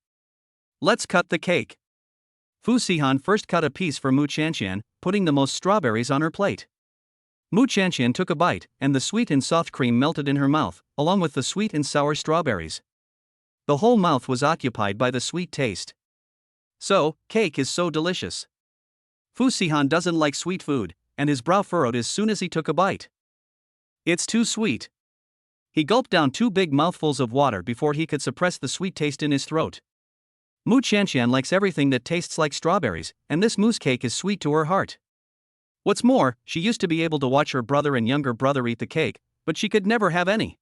"Let's cut the cake." Sihan first cut a piece for Mu Qianqian, putting the most strawberries on her plate. Mu Qianqian took a bite, and the sweet and soft cream melted in her mouth, along with the sweet and sour strawberries. The whole mouth was occupied by the sweet taste. So, cake is so delicious. Fu Sihan doesn't like sweet food, and his brow furrowed as soon as he took a bite. It's too sweet. He gulped down 2 big mouthfuls of water before he could suppress the sweet taste in his throat. Qianqian likes everything that tastes like strawberries, and this mousse cake is sweet to her heart. What's more, she used to be able to watch her brother and younger brother eat the cake, but she could never have any.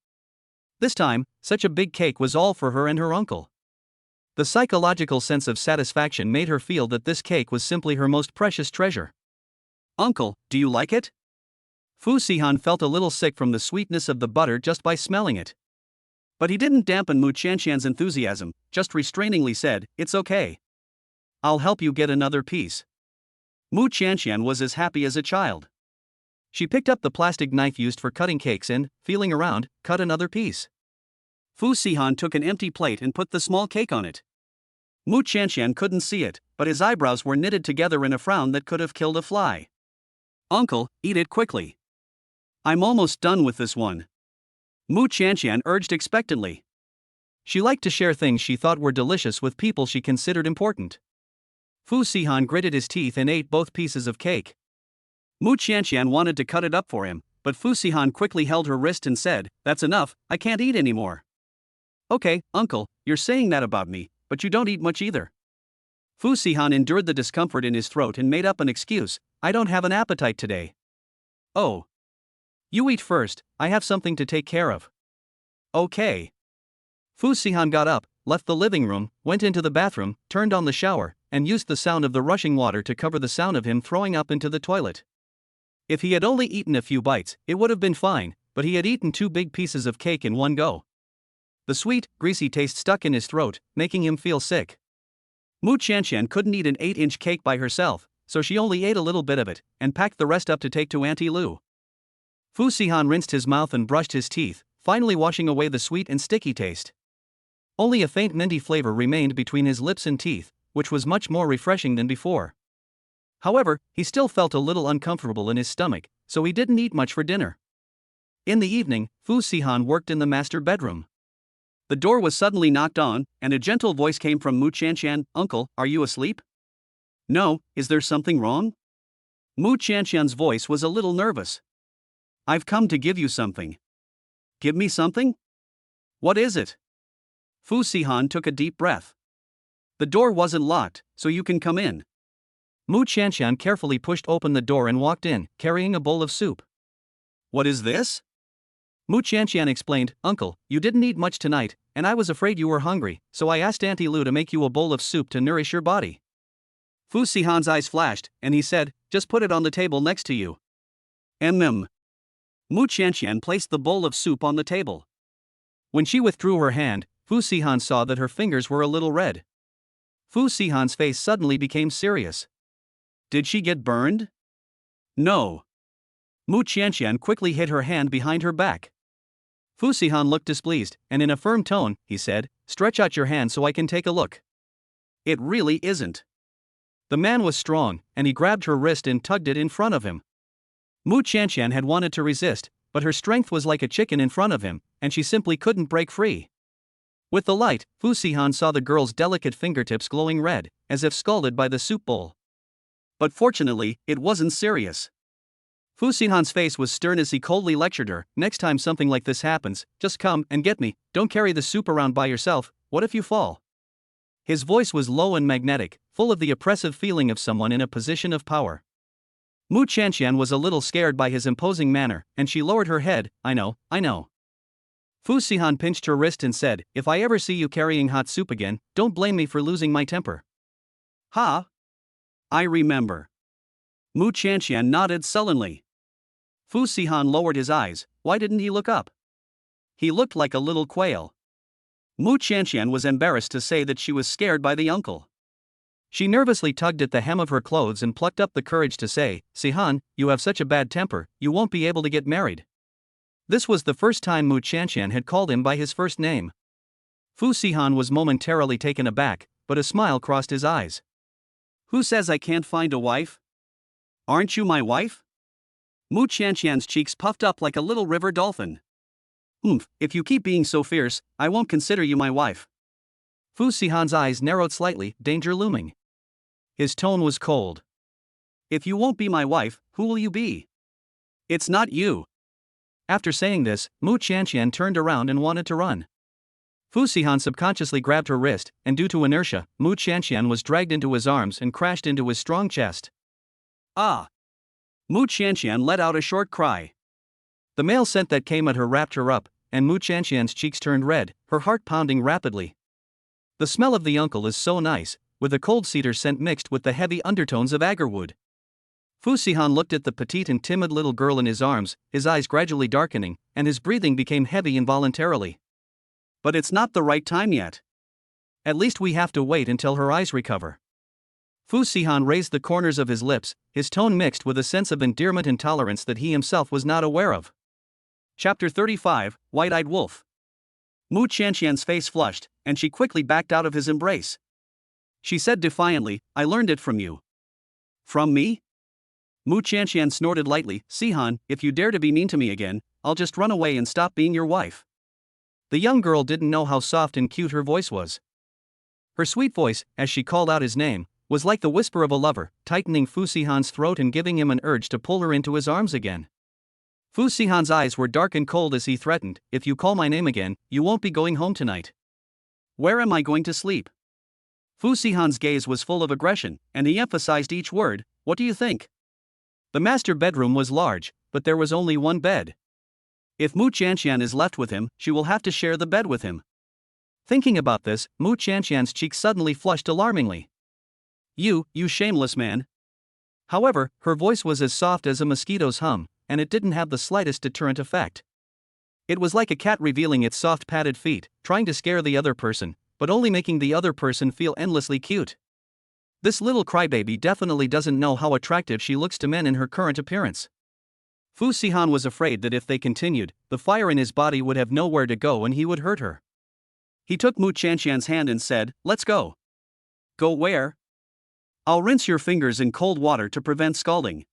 This time, such a big cake was all for her and her uncle. The psychological sense of satisfaction made her feel that this cake was simply her most precious treasure. Uncle, do you like it? Fu Sihan felt a little sick from the sweetness of the butter just by smelling it. But he didn't dampen Qianqian's enthusiasm, just restrainingly said, "It's okay. I'll help you get another piece." Qianqian was as happy as a child. She picked up the plastic knife used for cutting cakes and, feeling around, cut another piece. Fu Sihan took an empty plate and put the small cake on it. Qianqian couldn't see it, but his eyebrows were knitted together in a frown that could have killed a fly. "Uncle, eat it quickly. I'm almost done with this one." Qianqian urged expectantly. She liked to share things she thought were delicious with people she considered important. Fu Sihan gritted his teeth and ate both pieces of cake. Qianqian wanted to cut it up for him, but Fu Sihan quickly held her wrist and said, "That's enough, I can't eat anymore." "Okay, uncle, you're saying that about me, but you don't eat much either." Fu Sihan endured the discomfort in his throat and made up an excuse, "I don't have an appetite today." "Oh. You eat first, I have something to take care of." "Okay." Fu Sihan got up, left the living room, went into the bathroom, turned on the shower, and used the sound of the rushing water to cover the sound of him throwing up into the toilet. If he had only eaten a few bites, it would have been fine, but he had eaten 2 big pieces of cake in one go. The sweet, greasy taste stuck in his throat, making him feel sick. Qianqian couldn't eat an 8-inch cake by herself, so she only ate a little bit of it, and packed the rest up to take to Auntie Lu. Fu Sihan rinsed his mouth and brushed his teeth, finally washing away the sweet and sticky taste. Only a faint minty flavor remained between his lips and teeth, which was much more refreshing than before. However, he still felt a little uncomfortable in his stomach, so he didn't eat much for dinner. In the evening, Fu Sihan worked in the master bedroom. The door was suddenly knocked on, and a gentle voice came from Qianqian, "Uncle, are you asleep?" "No, is there something wrong?" Qianqian's voice was a little nervous. "I've come to give you something." "Give me something? What is it?" Fu Sihan took a deep breath. "The door wasn't locked, so you can come in." Qianqian carefully pushed open the door and walked in, carrying a bowl of soup. "What is this?" Qianqian explained, "Uncle, you didn't eat much tonight, and I was afraid you were hungry, so I asked Auntie Lu to make you a bowl of soup to nourish your body." Fu Sihan's eyes flashed, and he said, "Just put it on the table next to you." Qianqian placed the bowl of soup on the table. When she withdrew her hand, Fu Sihan saw that her fingers were a little red. Fu Sihan's face suddenly became serious. Did she get burned? No. Qianqian quickly hid her hand behind her back. Fu Sihan looked displeased, and in a firm tone, he said, "Stretch out your hand so I can take a look." "It really isn't." The man was strong, and he grabbed her wrist and tugged it in front of him. Qianqian had wanted to resist, but her strength was like a chicken in front of him, and she simply couldn't break free. With the light, Fu Sihan saw the girl's delicate fingertips glowing red, as if scalded by the soup bowl. But fortunately, it wasn't serious. Fu Sihan's face was stern as he coldly lectured her, "Next time something like this happens, just come and get me, don't carry the soup around by yourself, what if you fall?" His voice was low and magnetic, full of the oppressive feeling of someone in a position of power. Qianqian was a little scared by his imposing manner, and she lowered her head. I know. Fu Sihan pinched her wrist and said, "If I ever see you carrying hot soup again, don't blame me for losing my temper." "Ha! I remember." Qianqian nodded sullenly. Fu Sihan lowered his eyes. Why didn't he look up? He looked like a little quail. Qianqian was embarrassed to say that she was scared by the uncle. She nervously tugged at the hem of her clothes and plucked up the courage to say, "Sihan, you have such a bad temper, you won't be able to get married." This was the first time Qianqian had called him by his first name. Fu Sihan was momentarily taken aback, but a smile crossed his eyes. "Who says I can't find a wife? Aren't you my wife?" Qianqian's cheeks puffed up like a little river dolphin. If you keep being so fierce, I won't consider you my wife." Fu Sihan's eyes narrowed slightly, danger looming. His tone was cold. If you won't be my wife, who will you be? It's not you. After saying this, Qianqian turned around and wanted to run. Sihan subconsciously grabbed her wrist, and due to inertia, Qianqian was dragged into his arms and crashed into his strong chest. Ah! Qianqian let out a short cry. The male scent that came at her wrapped her up, and Qianqian's cheeks turned red, her heart pounding rapidly. The smell of the uncle is so nice, with a cold cedar scent mixed with the heavy undertones of agarwood. Sihan looked at the petite and timid little girl in his arms, his eyes gradually darkening, and his breathing became heavy involuntarily. But it's not the right time yet. At least we have to wait until her eyes recover. Sihan raised the corners of his lips, his tone mixed with a sense of endearment and tolerance that he himself was not aware of. Chapter 35, White-Eyed Wolf. Qianqian's face flushed, and she quickly backed out of his embrace. She said defiantly, I learned it from you. From me? Qianqian snorted lightly, Sihan, if you dare to be mean to me again, I'll just run away and stop being your wife. The young girl didn't know how soft and cute her voice was. Her sweet voice, as she called out his name, was like the whisper of a lover, tightening Sihan's throat and giving him an urge to pull her into his arms again. Sihan's eyes were dark and cold as he threatened, if you call my name again, you won't be going home tonight. Where am I going to sleep? Sihan's gaze was full of aggression, and he emphasized each word, what do you think? The master bedroom was large, but there was only one bed. If Qianqian is left with him, she will have to share the bed with him. Thinking about this, Qianqian's cheeks suddenly flushed alarmingly. You shameless man. However, her voice was as soft as a mosquito's hum, and it didn't have the slightest deterrent effect. It was like a cat revealing its soft padded feet, trying to scare the other person, but only making the other person feel endlessly cute. This little crybaby definitely doesn't know how attractive she looks to men in her current appearance. Sihan was afraid that if they continued, the fire in his body would have nowhere to go and he would hurt her. He took Qianqian's hand and said, let's go. Go where? I'll rinse your fingers in cold water to prevent scalding.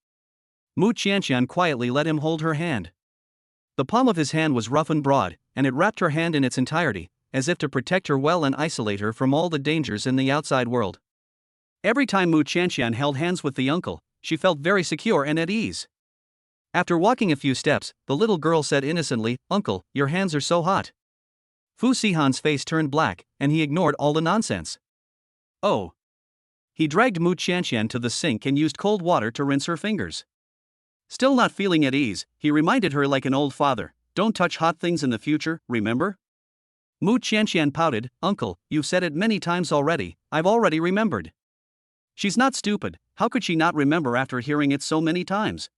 Qianqian quietly let him hold her hand. The palm of his hand was rough and broad, and it wrapped her hand in its entirety, as if to protect her well and isolate her from all the dangers in the outside world. Every time Qianqian held hands with the uncle, she felt very secure and at ease. After walking a few steps, the little girl said innocently, Uncle, your hands are so hot. Sihan's face turned black, and he ignored all the nonsense. Oh. He dragged Qianqian to the sink and used cold water to rinse her fingers. Still not feeling at ease, he reminded her like an old father, don't touch hot things in the future, remember? Qianqian pouted, Uncle, you've said it many times already, I've already remembered. She's not stupid, how could she not remember after hearing it so many times?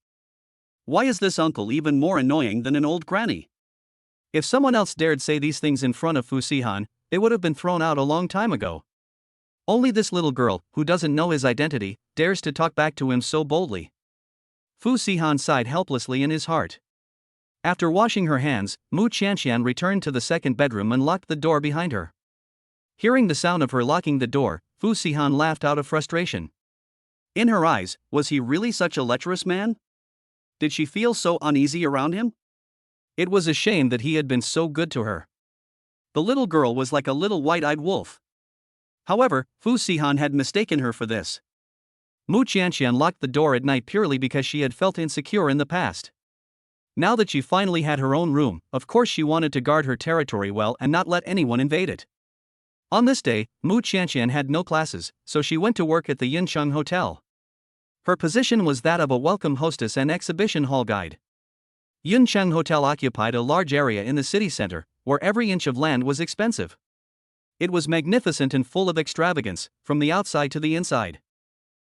Why is this uncle even more annoying than an old granny? If someone else dared say these things in front of Sihan, they would have been thrown out a long time ago. Only this little girl, who doesn't know his identity, dares to talk back to him so boldly. Sihan sighed helplessly in his heart. After washing her hands, Qianqian returned to the second bedroom and locked the door behind her. Hearing the sound of her locking the door, Sihan laughed out of frustration. In her eyes, was he really such a lecherous man? Did she feel so uneasy around him? It was a shame that he had been so good to her. The little girl was like a little white-eyed wolf. However, Sihan had mistaken her for this. Qianqian locked the door at night purely because she had felt insecure in the past. Now that she finally had her own room, of course she wanted to guard her territory well and not let anyone invade it. On this day, Qianqian had no classes, so she went to work at the Yuncheng Hotel. Her position was that of a welcome hostess and exhibition hall guide. Yuncheng Hotel occupied a large area in the city center, where every inch of land was expensive. It was magnificent and full of extravagance, from the outside to the inside.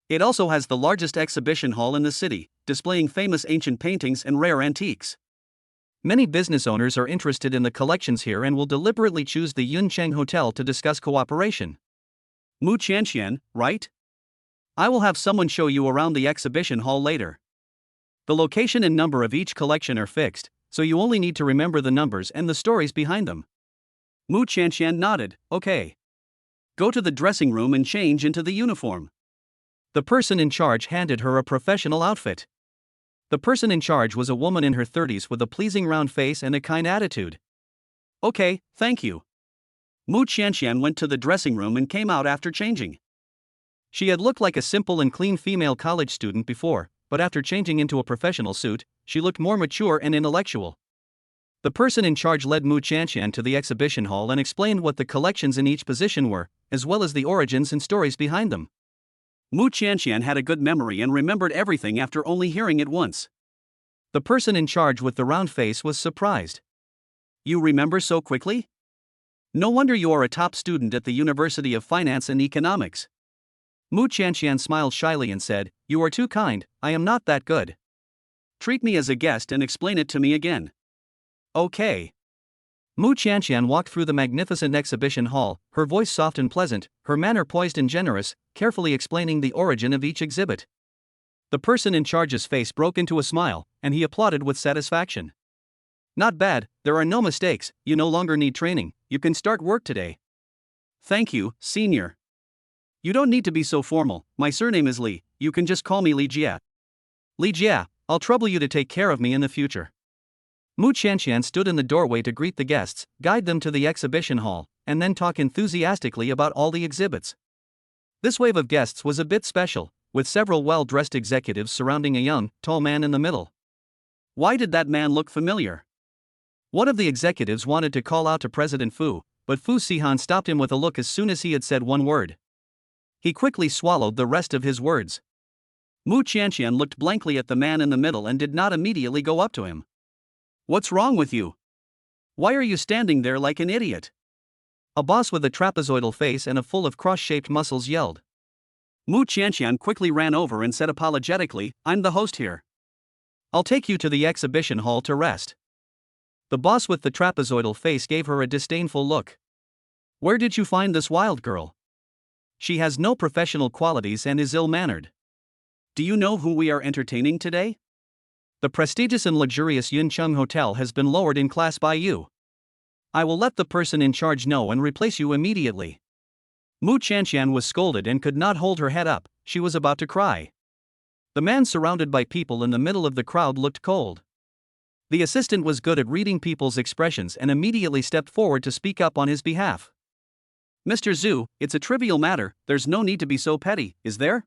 It also has the largest exhibition hall in the city, displaying famous ancient paintings and rare antiques. Many business owners are interested in the collections here and will deliberately choose the Yuncheng Hotel to discuss cooperation. Qianqian, right? I will have someone show you around the exhibition hall later. The location and number of each collection are fixed, so you only need to remember the numbers and the stories behind them. Qianqian nodded, okay. Go to the dressing room and change into the uniform. The person in charge handed her a professional outfit. The person in charge was a woman in her 30s with a pleasing round face and a kind attitude. Okay, thank you. Qianqian went to the dressing room and came out after changing. She had looked like a simple and clean female college student before, but after changing into a professional suit, she looked more mature and intellectual. The person in charge led Qianqian to the exhibition hall and explained what the collections in each position were, as well as the origins and stories behind them. Qianqian had a good memory and remembered everything after only hearing it once. The person in charge with the round face was surprised. You remember so quickly? No wonder you are a top student at the University of Finance and Economics. Qianqian smiled shyly and said, You are too kind, I am not that good. Treat me as a guest and explain it to me again. Okay. Qianqian walked through the magnificent exhibition hall, her voice soft and pleasant, her manner poised and generous, carefully explaining the origin of each exhibit. The person in charge's face broke into a smile, and he applauded with satisfaction. Not bad, there are no mistakes, you no longer need training, you can start work today. Thank you, senior. You don't need to be so formal, my surname is Li, you can just call me Li Jia. Li Jia, I'll trouble you to take care of me in the future. Qianqian stood in the doorway to greet the guests, guide them to the exhibition hall, and then talk enthusiastically about all the exhibits. This wave of guests was a bit special, with several well-dressed executives surrounding a young, tall man in the middle. Why did that man look familiar? One of the executives wanted to call out to President Fu, but Fu Sihan stopped him with a look as soon as he had said one word. He quickly swallowed the rest of his words. Qianqian looked blankly at the man in the middle and did not immediately go up to him. What's wrong with you? Why are you standing there like an idiot? A boss with a trapezoidal face and a full of cross-shaped muscles yelled. Qianqian quickly ran over and said apologetically, I'm the host here. I'll take you to the exhibition hall to rest. The boss with the trapezoidal face gave her a disdainful look. Where did you find this wild girl? She has no professional qualities and is ill-mannered. Do you know who we are entertaining today? The prestigious and luxurious Yuncheng Hotel has been lowered in class by you. I will let the person in charge know and replace you immediately. Qianqian was scolded and could not hold her head up, she was about to cry. The man surrounded by people in the middle of the crowd looked cold. The assistant was good at reading people's expressions and immediately stepped forward to speak up on his behalf. Mr. Zhu, it's a trivial matter, there's no need to be so petty, is there?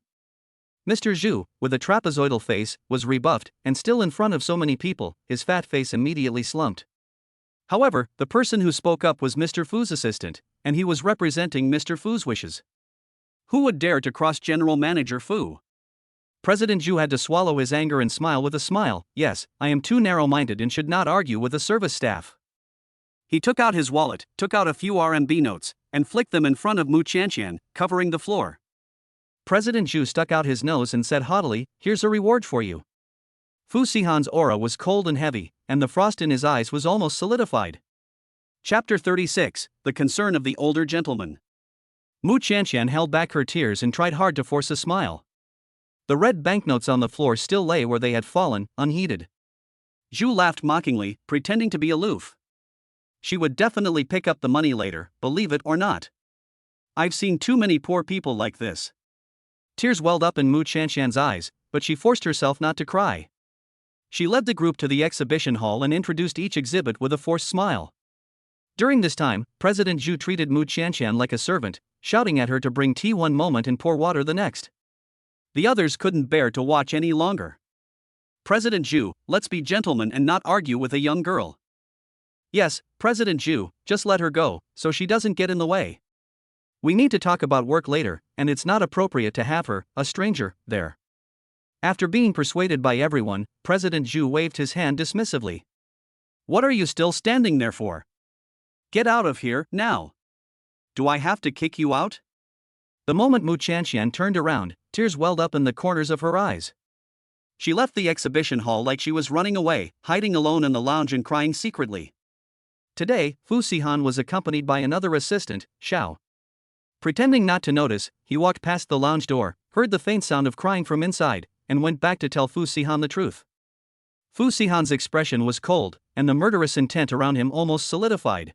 Mr. Zhu, with a trapezoidal face, was rebuffed, and still in front of so many people, his fat face immediately slumped. However, the person who spoke up was Mr. Fu's assistant, and he was representing Mr. Fu's wishes. Who would dare to cross General Manager Fu? President Zhu had to swallow his anger and smile with a smile. Yes, I am too narrow-minded and should not argue with the service staff. He took out his wallet, took out a few RMB notes, and flicked them in front of Qianqian, covering the floor. President Zhu stuck out his nose and said haughtily, Here's a reward for you. Fu Sihan's aura was cold and heavy, and the frost in his eyes was almost solidified. Chapter 36, The Concern of the Older Gentleman. Qianqian held back her tears and tried hard to force a smile. The red banknotes on the floor still lay where they had fallen, unheeded. Zhu laughed mockingly, pretending to be aloof. She would definitely pick up the money later, believe it or not. I've seen too many poor people like this. Tears welled up in Qianqian's eyes, but she forced herself not to cry. She led the group to the exhibition hall and introduced each exhibit with a forced smile. During this time, President Zhu treated Qianqian like a servant, shouting at her to bring tea one moment and pour water the next. The others couldn't bear to watch any longer. President Zhu, let's be gentlemen and not argue with a young girl. Yes, President Zhu, just let her go, so she doesn't get in the way. We need to talk about work later, and it's not appropriate to have her, a stranger, there. After being persuaded by everyone, President Zhu waved his hand dismissively. What are you still standing there for? Get out of here, now. Do I have to kick you out? The moment Qianqian turned around, tears welled up in the corners of her eyes. She left the exhibition hall like she was running away, hiding alone in the lounge and crying secretly. Today, Fu Sihan was accompanied by another assistant, Xiao. Pretending not to notice, he walked past the lounge door, heard the faint sound of crying from inside, and went back to tell Fu Sihan the truth. Fu Sihan's expression was cold, and the murderous intent around him almost solidified.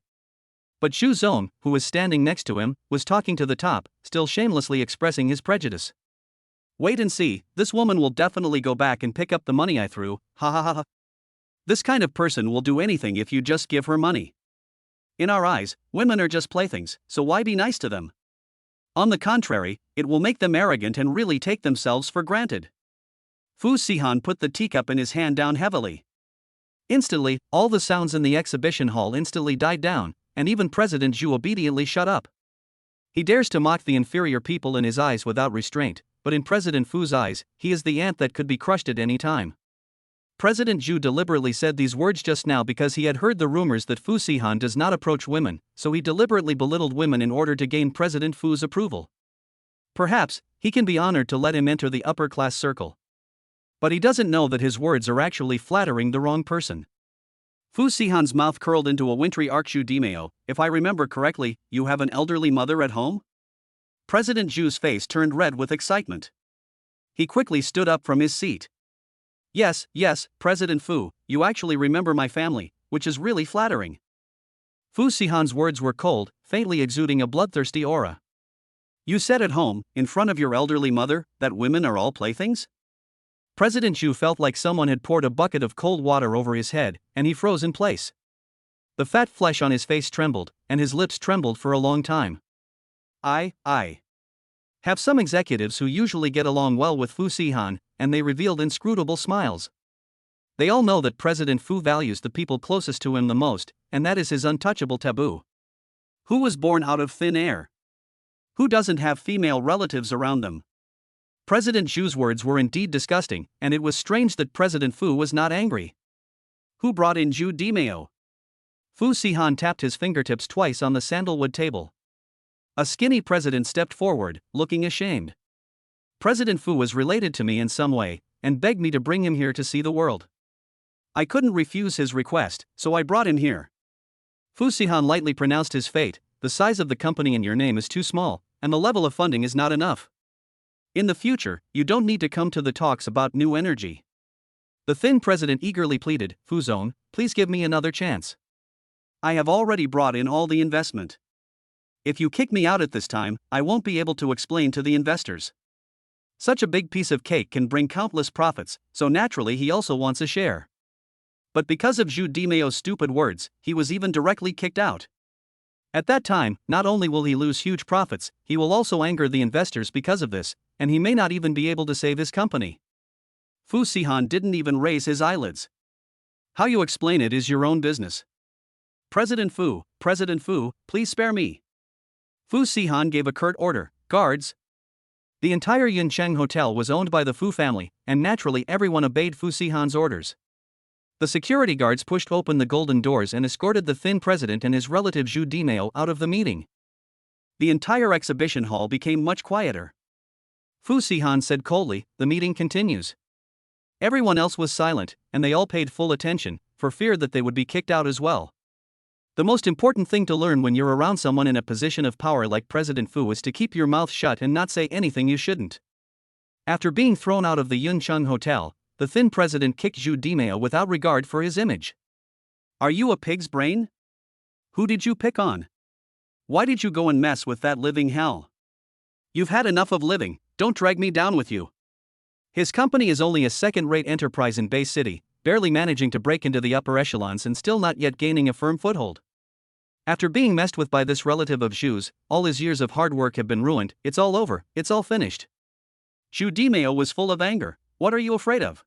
But Xu Zong, who was standing next to him, was talking to the top, still shamelessly expressing his prejudice. Wait and see, this woman will definitely go back and pick up the money I threw, ha ha ha ha. This kind of person will do anything if you just give her money. In our eyes, women are just playthings, so why be nice to them? On the contrary, it will make them arrogant and really take themselves for granted. Fu Sihan put the teacup in his hand down heavily. Instantly, all the sounds in the exhibition hall instantly died down, and even President Zhu obediently shut up. He dares to mock the inferior people in his eyes without restraint, but in President Fu's eyes, he is the ant that could be crushed at any time. President Zhu deliberately said these words just now because he had heard the rumors that Fu Sihan does not approach women, so he deliberately belittled women in order to gain President Fu's approval. Perhaps, he can be honored to let him enter the upper-class circle. But he doesn't know that his words are actually flattering the wrong person. Fu Sihan's mouth curled into a wintry arc. Zhu Dimeo, if I remember correctly, you have an elderly mother at home? President Zhu's face turned red with excitement. He quickly stood up from his seat. Yes, President Fu, you actually remember my family, which is really flattering. Fu Sihan's words were cold, faintly exuding a bloodthirsty aura. You said at home, in front of your elderly mother, that women are all playthings? President Zhu felt like someone had poured a bucket of cold water over his head, and he froze in place. The fat flesh on his face trembled, and his lips trembled for a long time. I have some executives who usually get along well with Fu Sihan, and they revealed inscrutable smiles. They all know that President Fu values the people closest to him the most, and that is his untouchable taboo. Who was born out of thin air? Who doesn't have female relatives around them? President Zhu's words were indeed disgusting, and it was strange that President Fu was not angry. Who brought in Zhu Dimeo? Fu Sihan tapped his fingertips twice on the sandalwood table. A skinny president stepped forward, looking ashamed. President Fu was related to me in some way, and begged me to bring him here to see the world. I couldn't refuse his request, so I brought him here. Fu Sihan lightly pronounced his fate, the size of the company in your name is too small, and the level of funding is not enough. In the future, you don't need to come to the talks about new energy. The thin president eagerly pleaded, Fu Zong, please give me another chance. I have already brought in all the investment. If you kick me out at this time, I won't be able to explain to the investors. Such a big piece of cake can bring countless profits, so naturally he also wants a share. But because of Zhu Dimeo's stupid words, he was even directly kicked out. At that time, not only will he lose huge profits, he will also anger the investors because of this, and he may not even be able to save his company. Fu Sihan didn't even raise his eyelids. How you explain it is your own business. President Fu, please spare me. Fu Sihan gave a curt order, guards. The entire Yuncheng hotel was owned by the Fu family, and naturally everyone obeyed Fu Sihan's orders. The security guards pushed open the golden doors and escorted the thin president and his relative Zhu Dimeo out of the meeting. The entire exhibition hall became much quieter. Fu Sihan said coldly, the meeting continues. Everyone else was silent, and they all paid full attention, for fear that they would be kicked out as well. The most important thing to learn when you're around someone in a position of power like President Fu is to keep your mouth shut and not say anything you shouldn't. After being thrown out of the Yuncheng hotel, the thin president kicked Zhu Dimeo without regard for his image. Are you a pig's brain? Who did you pick on? Why did you go and mess with that living hell? You've had enough of living, don't drag me down with you. His company is only a second-rate enterprise in Bay City, barely managing to break into the upper echelons and still not yet gaining a firm foothold. After being messed with by this relative of Zhu's, all his years of hard work have been ruined, it's all over, it's all finished. Zhu Dimeo was full of anger. What are you afraid of?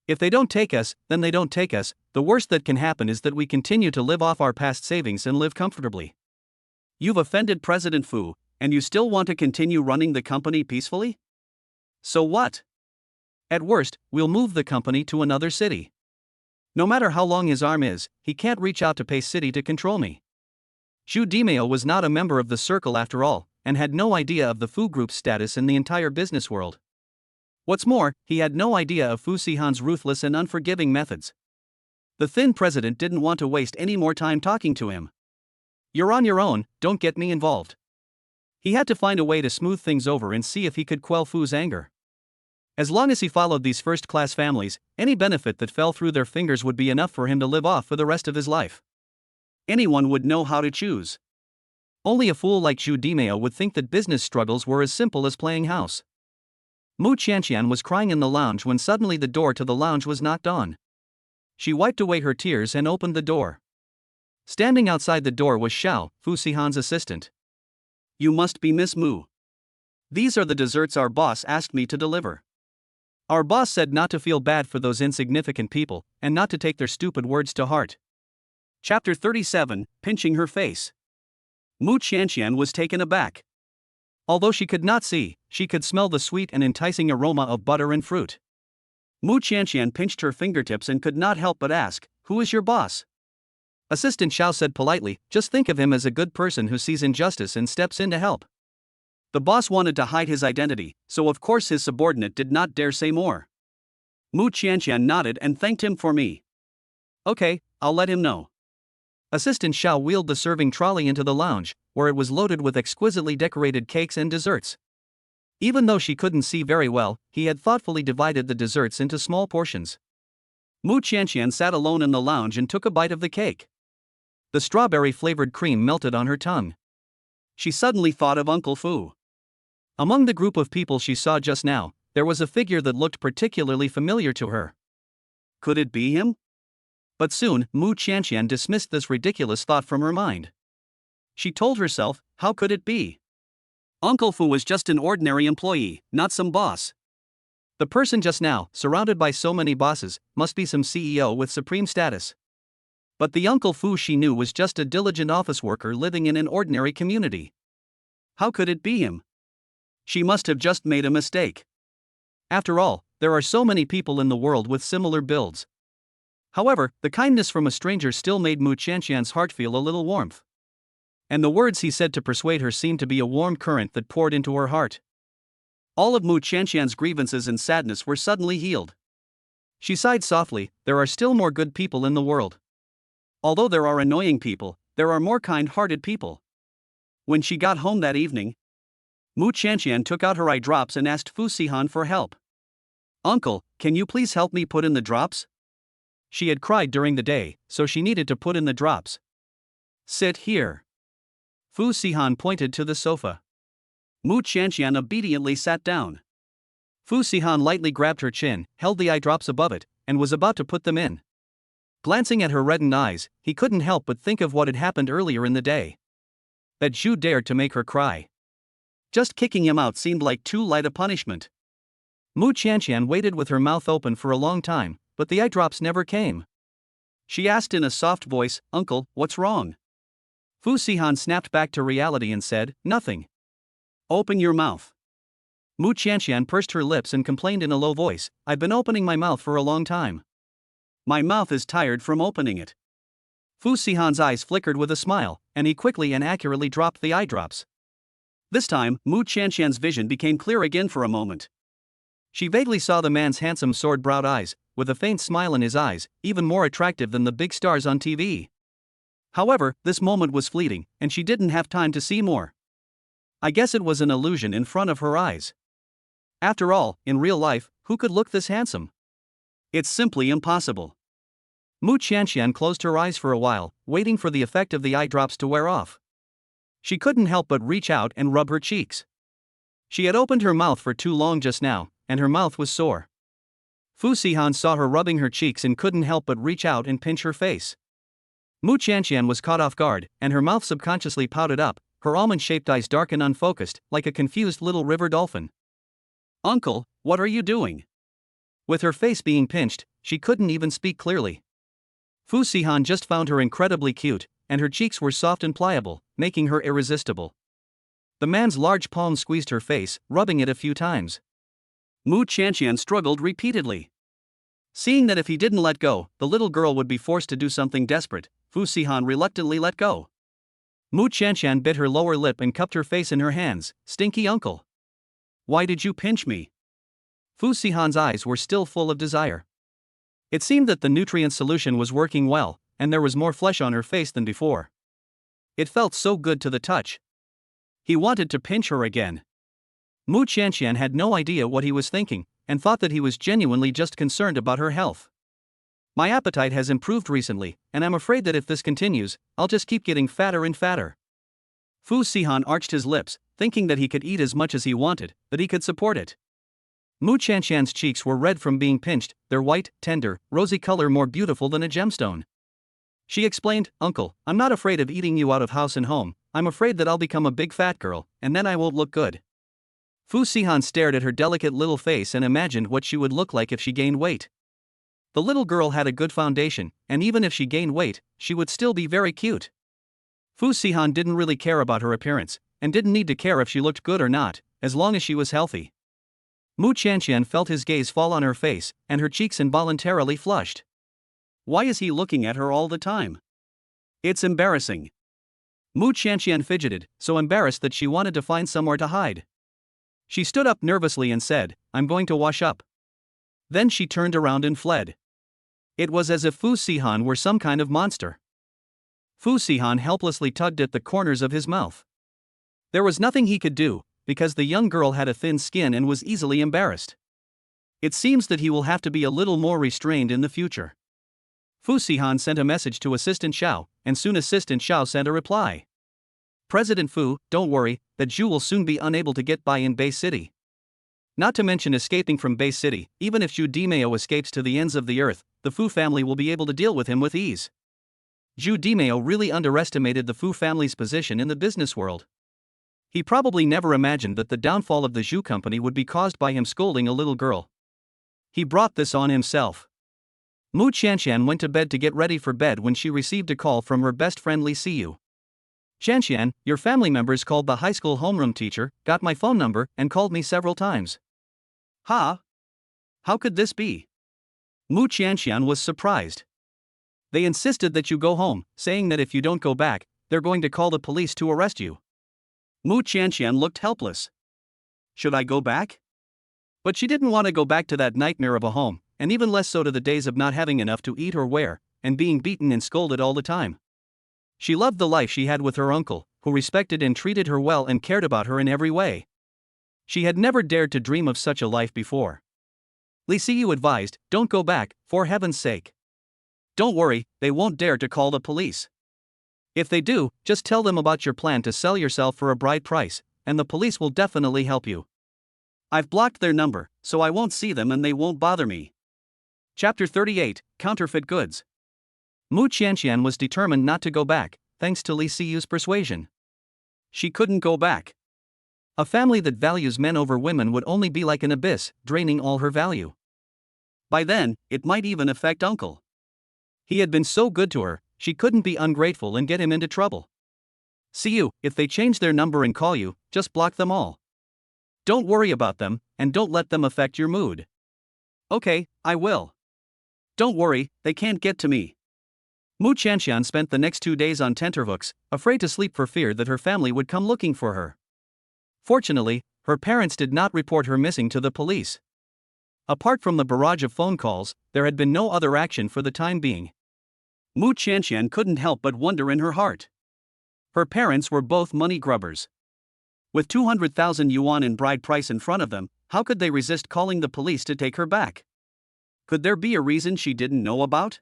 If they don't take us, then they don't take us. The worst that can happen is that we continue to live off our past savings and live comfortably. You've offended President Fu, and you still want to continue running the company peacefully? So what? At worst, we'll move the company to another city. No matter how long his arm is, he can't reach out to Pei City to control me. Zhu Dimeo was not a member of the circle after all, and had no idea of the Fu Group's status in the entire business world. What's more, he had no idea of Fu Sihan's ruthless and unforgiving methods. The thin president didn't want to waste any more time talking to him. You're on your own, don't get me involved. He had to find a way to smooth things over and see if he could quell Fu's anger. As long as he followed these first-class families, any benefit that fell through their fingers would be enough for him to live off for the rest of his life. Anyone would know how to choose. Only a fool like Zhu Dimeo would think that business struggles were as simple as playing house. Mu Qianqian was crying in the lounge when suddenly the door to the lounge was knocked on. She wiped away her tears and opened the door. Standing outside the door was Xiao, Fu Sihan's assistant. You must be Miss Moo. These are the desserts our boss asked me to deliver. Our boss said not to feel bad for those insignificant people, and not to take their stupid words to heart. Chapter 37, Pinching Her Face. Mu Qianqian was taken aback. Although she could not see, she could smell the sweet and enticing aroma of butter and fruit. Mu Qianqian pinched her fingertips and could not help but ask, "Who is your boss?" Assistant Xiao said politely, "Just think of him as a good person who sees injustice and steps in to help." The boss wanted to hide his identity, so of course his subordinate did not dare say more. Mu Qianqian nodded and thanked him for me. "Okay, I'll let him know." Assistant Xiao wheeled the serving trolley into the lounge, where it was loaded with exquisitely decorated cakes and desserts. Even though she couldn't see very well, he had thoughtfully divided the desserts into small portions. Mu Qianqian sat alone in the lounge and took a bite of the cake. The strawberry-flavored cream melted on her tongue. She suddenly thought of Uncle Fu. Among the group of people she saw just now, there was a figure that looked particularly familiar to her. Could it be him? But soon, Mu Qianqian dismissed this ridiculous thought from her mind. She told herself, how could it be? Uncle Fu was just an ordinary employee, not some boss. The person just now, surrounded by so many bosses, must be some CEO with supreme status. But the Uncle Fu she knew was just a diligent office worker living in an ordinary community. How could it be him? She must have just made a mistake. After all, there are so many people in the world with similar builds. However, the kindness from a stranger still made Mu Qianqian's heart feel a little warmth. And the words he said to persuade her seemed to be a warm current that poured into her heart. All of Mu Qianqian's grievances and sadness were suddenly healed. She sighed softly, there are still more good people in the world. Although there are annoying people, there are more kind-hearted people. When she got home that evening, Mu Qianqian took out her eye drops and asked Fu Sihan for help. "Uncle, can you please help me put in the drops?" She had cried during the day, so she needed to put in the drops. "Sit here." Fu Sihan pointed to the sofa. Mu Qianqian obediently sat down. Fu Sihan lightly grabbed her chin, held the eye drops above it, and was about to put them in. Glancing at her reddened eyes, he couldn't help but think of what had happened earlier in the day. That Zhu dared to make her cry. Just kicking him out seemed like too light a punishment. Mu Qianqian waited with her mouth open for a long time, but the eye drops never came. She asked in a soft voice, "Uncle, what's wrong?" Fu Sihan snapped back to reality and said, "Nothing." "Open your mouth." Mu Qianqian pursed her lips and complained in a low voice, "I've been opening my mouth for a long time. My mouth is tired from opening it." Fu Sihan's eyes flickered with a smile, and he quickly and accurately dropped the eye drops. This time, Mu Qianqian's vision became clear again for a moment. She vaguely saw the man's handsome sword-browed eyes, with a faint smile in his eyes, even more attractive than the big stars on TV. However, this moment was fleeting, and she didn't have time to see more. I guess it was an illusion in front of her eyes. After all, in real life, who could look this handsome? It's simply impossible. Mu Qianqian closed her eyes for a while, waiting for the effect of the eye drops to wear off. She couldn't help but reach out and rub her cheeks. She had opened her mouth for too long just now, and her mouth was sore. Fu Sihan saw her rubbing her cheeks and couldn't help but reach out and pinch her face. Mu Qianqian was caught off guard, and her mouth subconsciously pouted up, her almond-shaped eyes dark and unfocused, like a confused little river dolphin. "Uncle, what are you doing?" With her face being pinched, she couldn't even speak clearly. Fu Sihan just found her incredibly cute, and her cheeks were soft and pliable, making her irresistible. The man's large palm squeezed her face, rubbing it a few times. Mu Qianqian struggled repeatedly. Seeing that if he didn't let go, the little girl would be forced to do something desperate, Fu Sihan reluctantly let go. Mu Qianqian bit her lower lip and cupped her face in her hands. "Stinky uncle. Why did you pinch me?" Fu Sihan's eyes were still full of desire. It seemed that the nutrient solution was working well, and there was more flesh on her face than before. It felt so good to the touch. He wanted to pinch her again. Mu Qianqian had no idea what he was thinking, and thought that he was genuinely just concerned about her health. "My appetite has improved recently, and I'm afraid that if this continues, I'll just keep getting fatter and fatter." Fu Sihan arched his lips, thinking that he could eat as much as he wanted, that he could support it. Mu Qianqian's cheeks were red from being pinched, their white, tender, rosy color more beautiful than a gemstone. She explained, "Uncle, I'm not afraid of eating you out of house and home, I'm afraid that I'll become a big fat girl, and then I won't look good. Fu Sihan stared at her delicate little face and imagined what she would look like if she gained weight. The little girl had a good foundation, and even if she gained weight, she would still be very cute. Fu Sihan didn't really care about her appearance, and didn't need to care if she looked good or not, as long as she was healthy. Qianqian felt his gaze fall on her face, and her cheeks involuntarily flushed. Why is he looking at her all the time? It's embarrassing. Qianqian fidgeted, so embarrassed that she wanted to find somewhere to hide. She stood up nervously and said, "I'm going to wash up." Then she turned around and fled. It was as if Fu Sihan were some kind of monster. Fu Sihan helplessly tugged at the corners of his mouth. There was nothing he could do, because the young girl had a thin skin and was easily embarrassed. It seems that he will have to be a little more restrained in the future. Fu Sihan sent a message to Assistant Xiao, and soon Assistant Xiao sent a reply. President Fu, don't worry, that Zhu will soon be unable to get by in Bay City. Not to mention escaping from Bay City, even if Zhu Dimeo escapes to the ends of the earth, the Fu family will be able to deal with him with ease. Zhu Dimeo really underestimated the Fu family's position in the business world. He probably never imagined that the downfall of the Zhu company would be caused by him scolding a little girl. He brought this on himself. Qianqian went to bed to get ready for bed when she received a call from her best friend Li Siyu. "Qianqian, your family members called the high school homeroom teacher, got my phone number, and called me several times." "Huh? How could this be?" Qianqian was surprised. "They insisted that you go home, saying that if you don't go back, they're going to call the police to arrest you." Qianqian looked helpless. Should I go back? But she didn't want to go back to that nightmare of a home, and even less so to the days of not having enough to eat or wear, and being beaten and scolded all the time. She loved the life she had with her uncle, who respected and treated her well and cared about her in every way. She had never dared to dream of such a life before. Li Siyu advised, "Don't go back, for heaven's sake. Don't worry, they won't dare to call the police. If they do, just tell them about your plan to sell yourself for a bride price, and the police will definitely help you. I've blocked their number, so I won't see them and they won't bother me." Chapter 38, Counterfeit Goods. Qianqian was determined not to go back, thanks to Li Siyu's persuasion. She couldn't go back. A family that values men over women would only be like an abyss, draining all her value. By then, it might even affect Uncle. He had been so good to her, she couldn't be ungrateful and get him into trouble. "Siyu, if they change their number and call you, just block them all. Don't worry about them, and don't let them affect your mood." "Okay, I will. Don't worry, they can't get to me." Qianqian spent the next 2 days on tenterhooks, afraid to sleep for fear that her family would come looking for her. Fortunately, her parents did not report her missing to the police. Apart from the barrage of phone calls, there had been no other action for the time being. Qianqian couldn't help but wonder in her heart. Her parents were both money grubbers. With 200,000 yuan in bride price in front of them, how could they resist calling the police to take her back? Could there be a reason she didn't know about?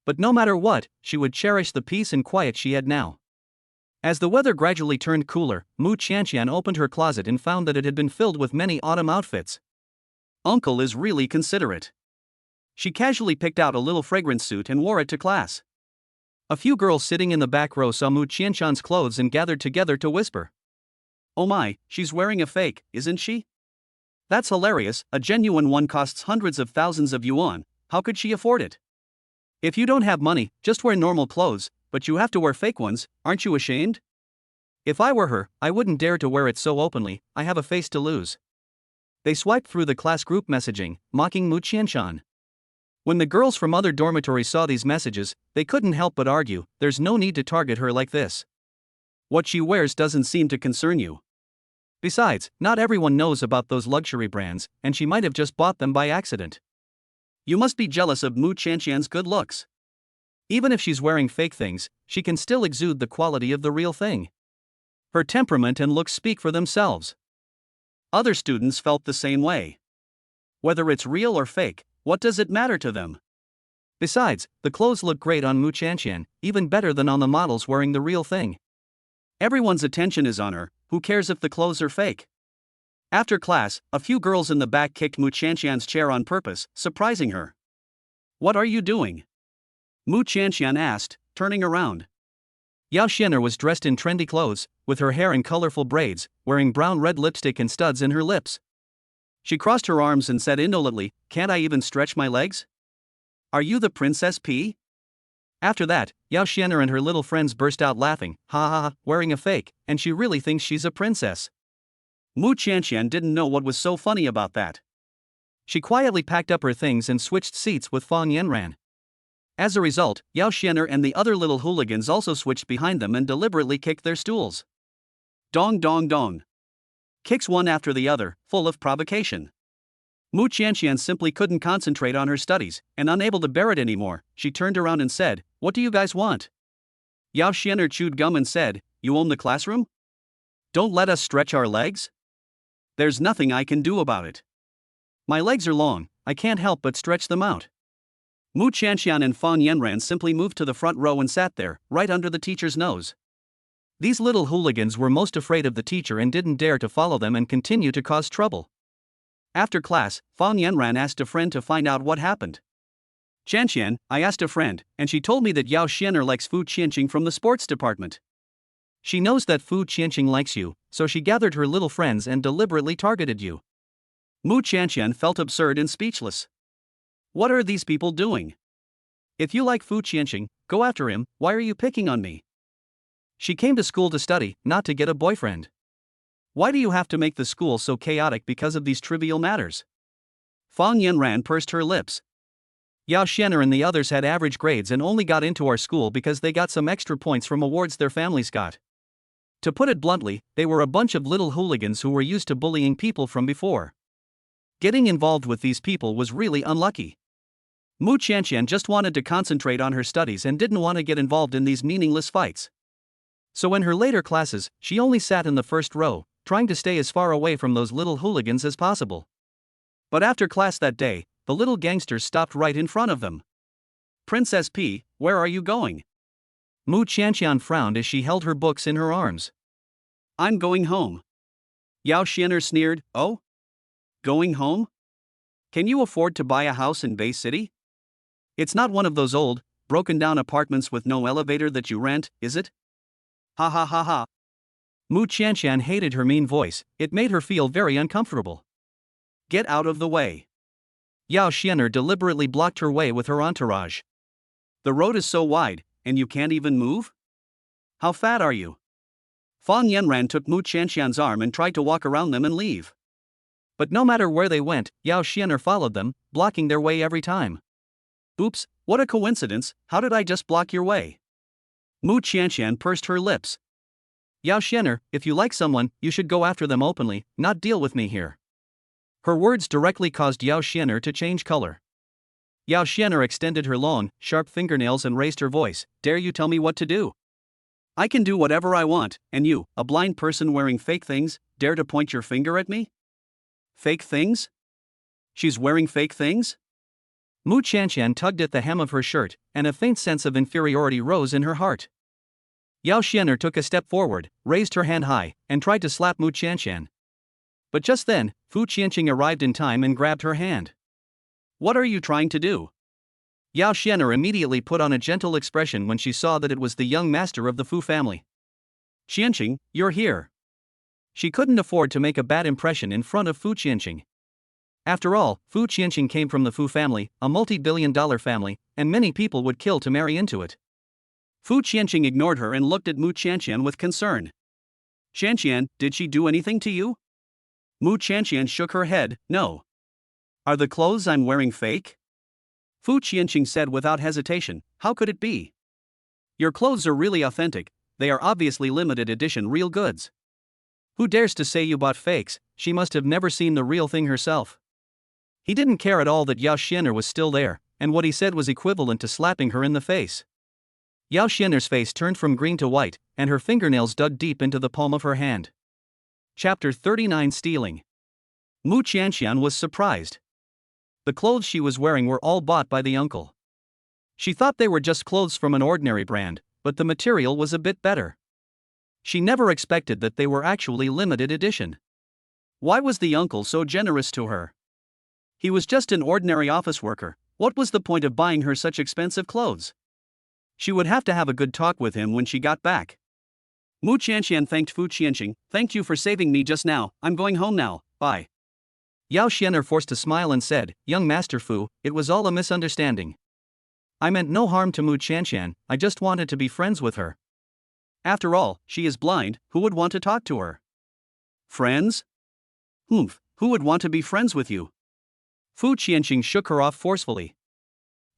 But no matter what, she would cherish the peace and quiet she had now. As the weather gradually turned cooler, Qianqian opened her closet and found that it had been filled with many autumn outfits. Uncle is really considerate. She casually picked out a little fragrance suit and wore it to class. A few girls sitting in the back row saw Qianqian's clothes and gathered together to whisper, "Oh my, she's wearing a fake, isn't she? That's hilarious, a genuine one costs hundreds of thousands of yuan, how could she afford it? If you don't have money, just wear normal clothes, but you have to wear fake ones, aren't you ashamed? If I were her, I wouldn't dare to wear it so openly, I have a face to lose." They swiped through the class group messaging, mocking Qianqian. When the girls from other dormitories saw these messages, they couldn't help but argue, "There's no need to target her like this. What she wears doesn't seem to concern you. Besides, not everyone knows about those luxury brands, and she might have just bought them by accident. You must be jealous of Qianqian's good looks. Even if she's wearing fake things, she can still exude the quality of the real thing. Her temperament and looks speak for themselves." Other students felt the same way. Whether it's real or fake, what does it matter to them? Besides, the clothes look great on Qianqian, even better than on the models wearing the real thing. Everyone's attention is on her, who cares if the clothes are fake? After class, a few girls in the back kicked Qianqian's chair on purpose, surprising her. "What are you doing?" Qianqian asked, turning around. Yao Xian'er was dressed in trendy clothes, with her hair in colorful braids, wearing brown-red lipstick and studs in her lips. She crossed her arms and said indolently, "Can't I even stretch my legs? Are you the Princess P?" After that, Yao Xian'er and her little friends burst out laughing, "Ha ha ha, wearing a fake, and she really thinks she's a princess." Mu Qianqian didn't know what was so funny about that. She quietly packed up her things and switched seats with Fang Yanran. As a result, Yao Xian'er and the other little hooligans also switched behind them and deliberately kicked their stools. Dong dong dong. Kicks one after the other, full of provocation. Mu Qianqian simply couldn't concentrate on her studies, and unable to bear it anymore, she turned around and said, "What do you guys want?" Yao Xian'er chewed gum and said, "You own the classroom? Don't let us stretch our legs? There's nothing I can do about it. My legs are long, I can't help but stretch them out." Mu Qianqian and Fang Yanran simply moved to the front row and sat there, right under the teacher's nose. These little hooligans were most afraid of the teacher and didn't dare to follow them and continue to cause trouble. After class, Fang Yanran asked a friend to find out what happened. "Qianqian, I asked a friend, and she told me that Yao Xian'er likes Fu Qianqing from the sports department. She knows that Fu Qianqing likes you, so she gathered her little friends and deliberately targeted you." Mu Qianqian felt absurd and speechless. What are these people doing? If you like Fu Qianqing, go after him. Why are you picking on me? She came to school to study, not to get a boyfriend. Why do you have to make the school so chaotic because of these trivial matters? Fang Yanran pursed her lips. Yao Xian'er and the others had average grades and only got into our school because they got some extra points from awards their families got. To put it bluntly, they were a bunch of little hooligans who were used to bullying people from before. Getting involved with these people was really unlucky. Mu Qianqian just wanted to concentrate on her studies and didn't want to get involved in these meaningless fights. So in her later classes, she only sat in the first row, trying to stay as far away from those little hooligans as possible. But after class that day, the little gangsters stopped right in front of them. "Princess P, where are you going?" Mu Qianqian frowned as she held her books in her arms. "I'm going home." Yao Xian'er sneered, "Oh? Going home? Can you afford to buy a house in Bay City? It's not one of those old, broken-down apartments with no elevator that you rent, is it?" Ha ha ha ha. Mu Qianqian hated her mean voice, it made her feel very uncomfortable. "Get out of the way." Yao Xian'er deliberately blocked her way with her entourage. "The road is so wide, and you can't even move? How fat are you?" Fang Yanran took Mu Qianqian's arm and tried to walk around them and leave. But no matter where they went, Yao Xian'er followed them, blocking their way every time. "Oops, what a coincidence, how did I just block your way?" Mu Qianqian pursed her lips. "Yao Xian'er, if you like someone, you should go after them openly, not deal with me here." Her words directly caused Yao Xian'er to change color. Yao Xian'er extended her long, sharp fingernails and raised her voice, "Dare you tell me what to do? I can do whatever I want, and you, a blind person wearing fake things, dare to point your finger at me? Fake things? She's wearing fake things?" Mu Qianqian tugged at the hem of her shirt, and a faint sense of inferiority rose in her heart. Yao Xian'er took a step forward, raised her hand high, and tried to slap Mu Qianqian. But just then, Fu Qianqing arrived in time and grabbed her hand. "What are you trying to do?" Yao Xian'er immediately put on a gentle expression when she saw that it was the young master of the Fu family. "Qianqing, you're here." She couldn't afford to make a bad impression in front of Fu Qianqing. After all, Fu Qianqing came from the Fu family, a multi-billion-dollar family, and many people would kill to marry into it. Fu Qianqing ignored her and looked at Mu Qianqian with concern. "Qianqian, did she do anything to you?" Mu Qianqian shook her head, "No." "Are the clothes I'm wearing fake?" Fu Qianqing said without hesitation, "How could it be? Your clothes are really authentic, they are obviously limited edition real goods. Who dares to say you bought fakes? She must have never seen the real thing herself." He didn't care at all that Yao Xian'er was still there, and what he said was equivalent to slapping her in the face. Yao Xian'er's face turned from green to white, and her fingernails dug deep into the palm of her hand. Chapter 39 Stealing. Mu Qianqian was surprised. The clothes she was wearing were all bought by the uncle. She thought they were just clothes from an ordinary brand, but the material was a bit better. She never expected that they were actually limited edition. Why was the uncle so generous to her? He was just an ordinary office worker. What was the point of buying her such expensive clothes? She would have to have a good talk with him when she got back. Mu Qianqian thanked Fu Qianqing. Thank you for saving me just now, I'm going home now, bye. Yao Xian'er forced a smile and said, Young Master Fu, it was all a misunderstanding. I meant no harm to Mu Qianqian, I just wanted to be friends with her. After all, she is blind, who would want to talk to her? Friends? Who would want to be friends with you? Fu Qianqing shook her off forcefully.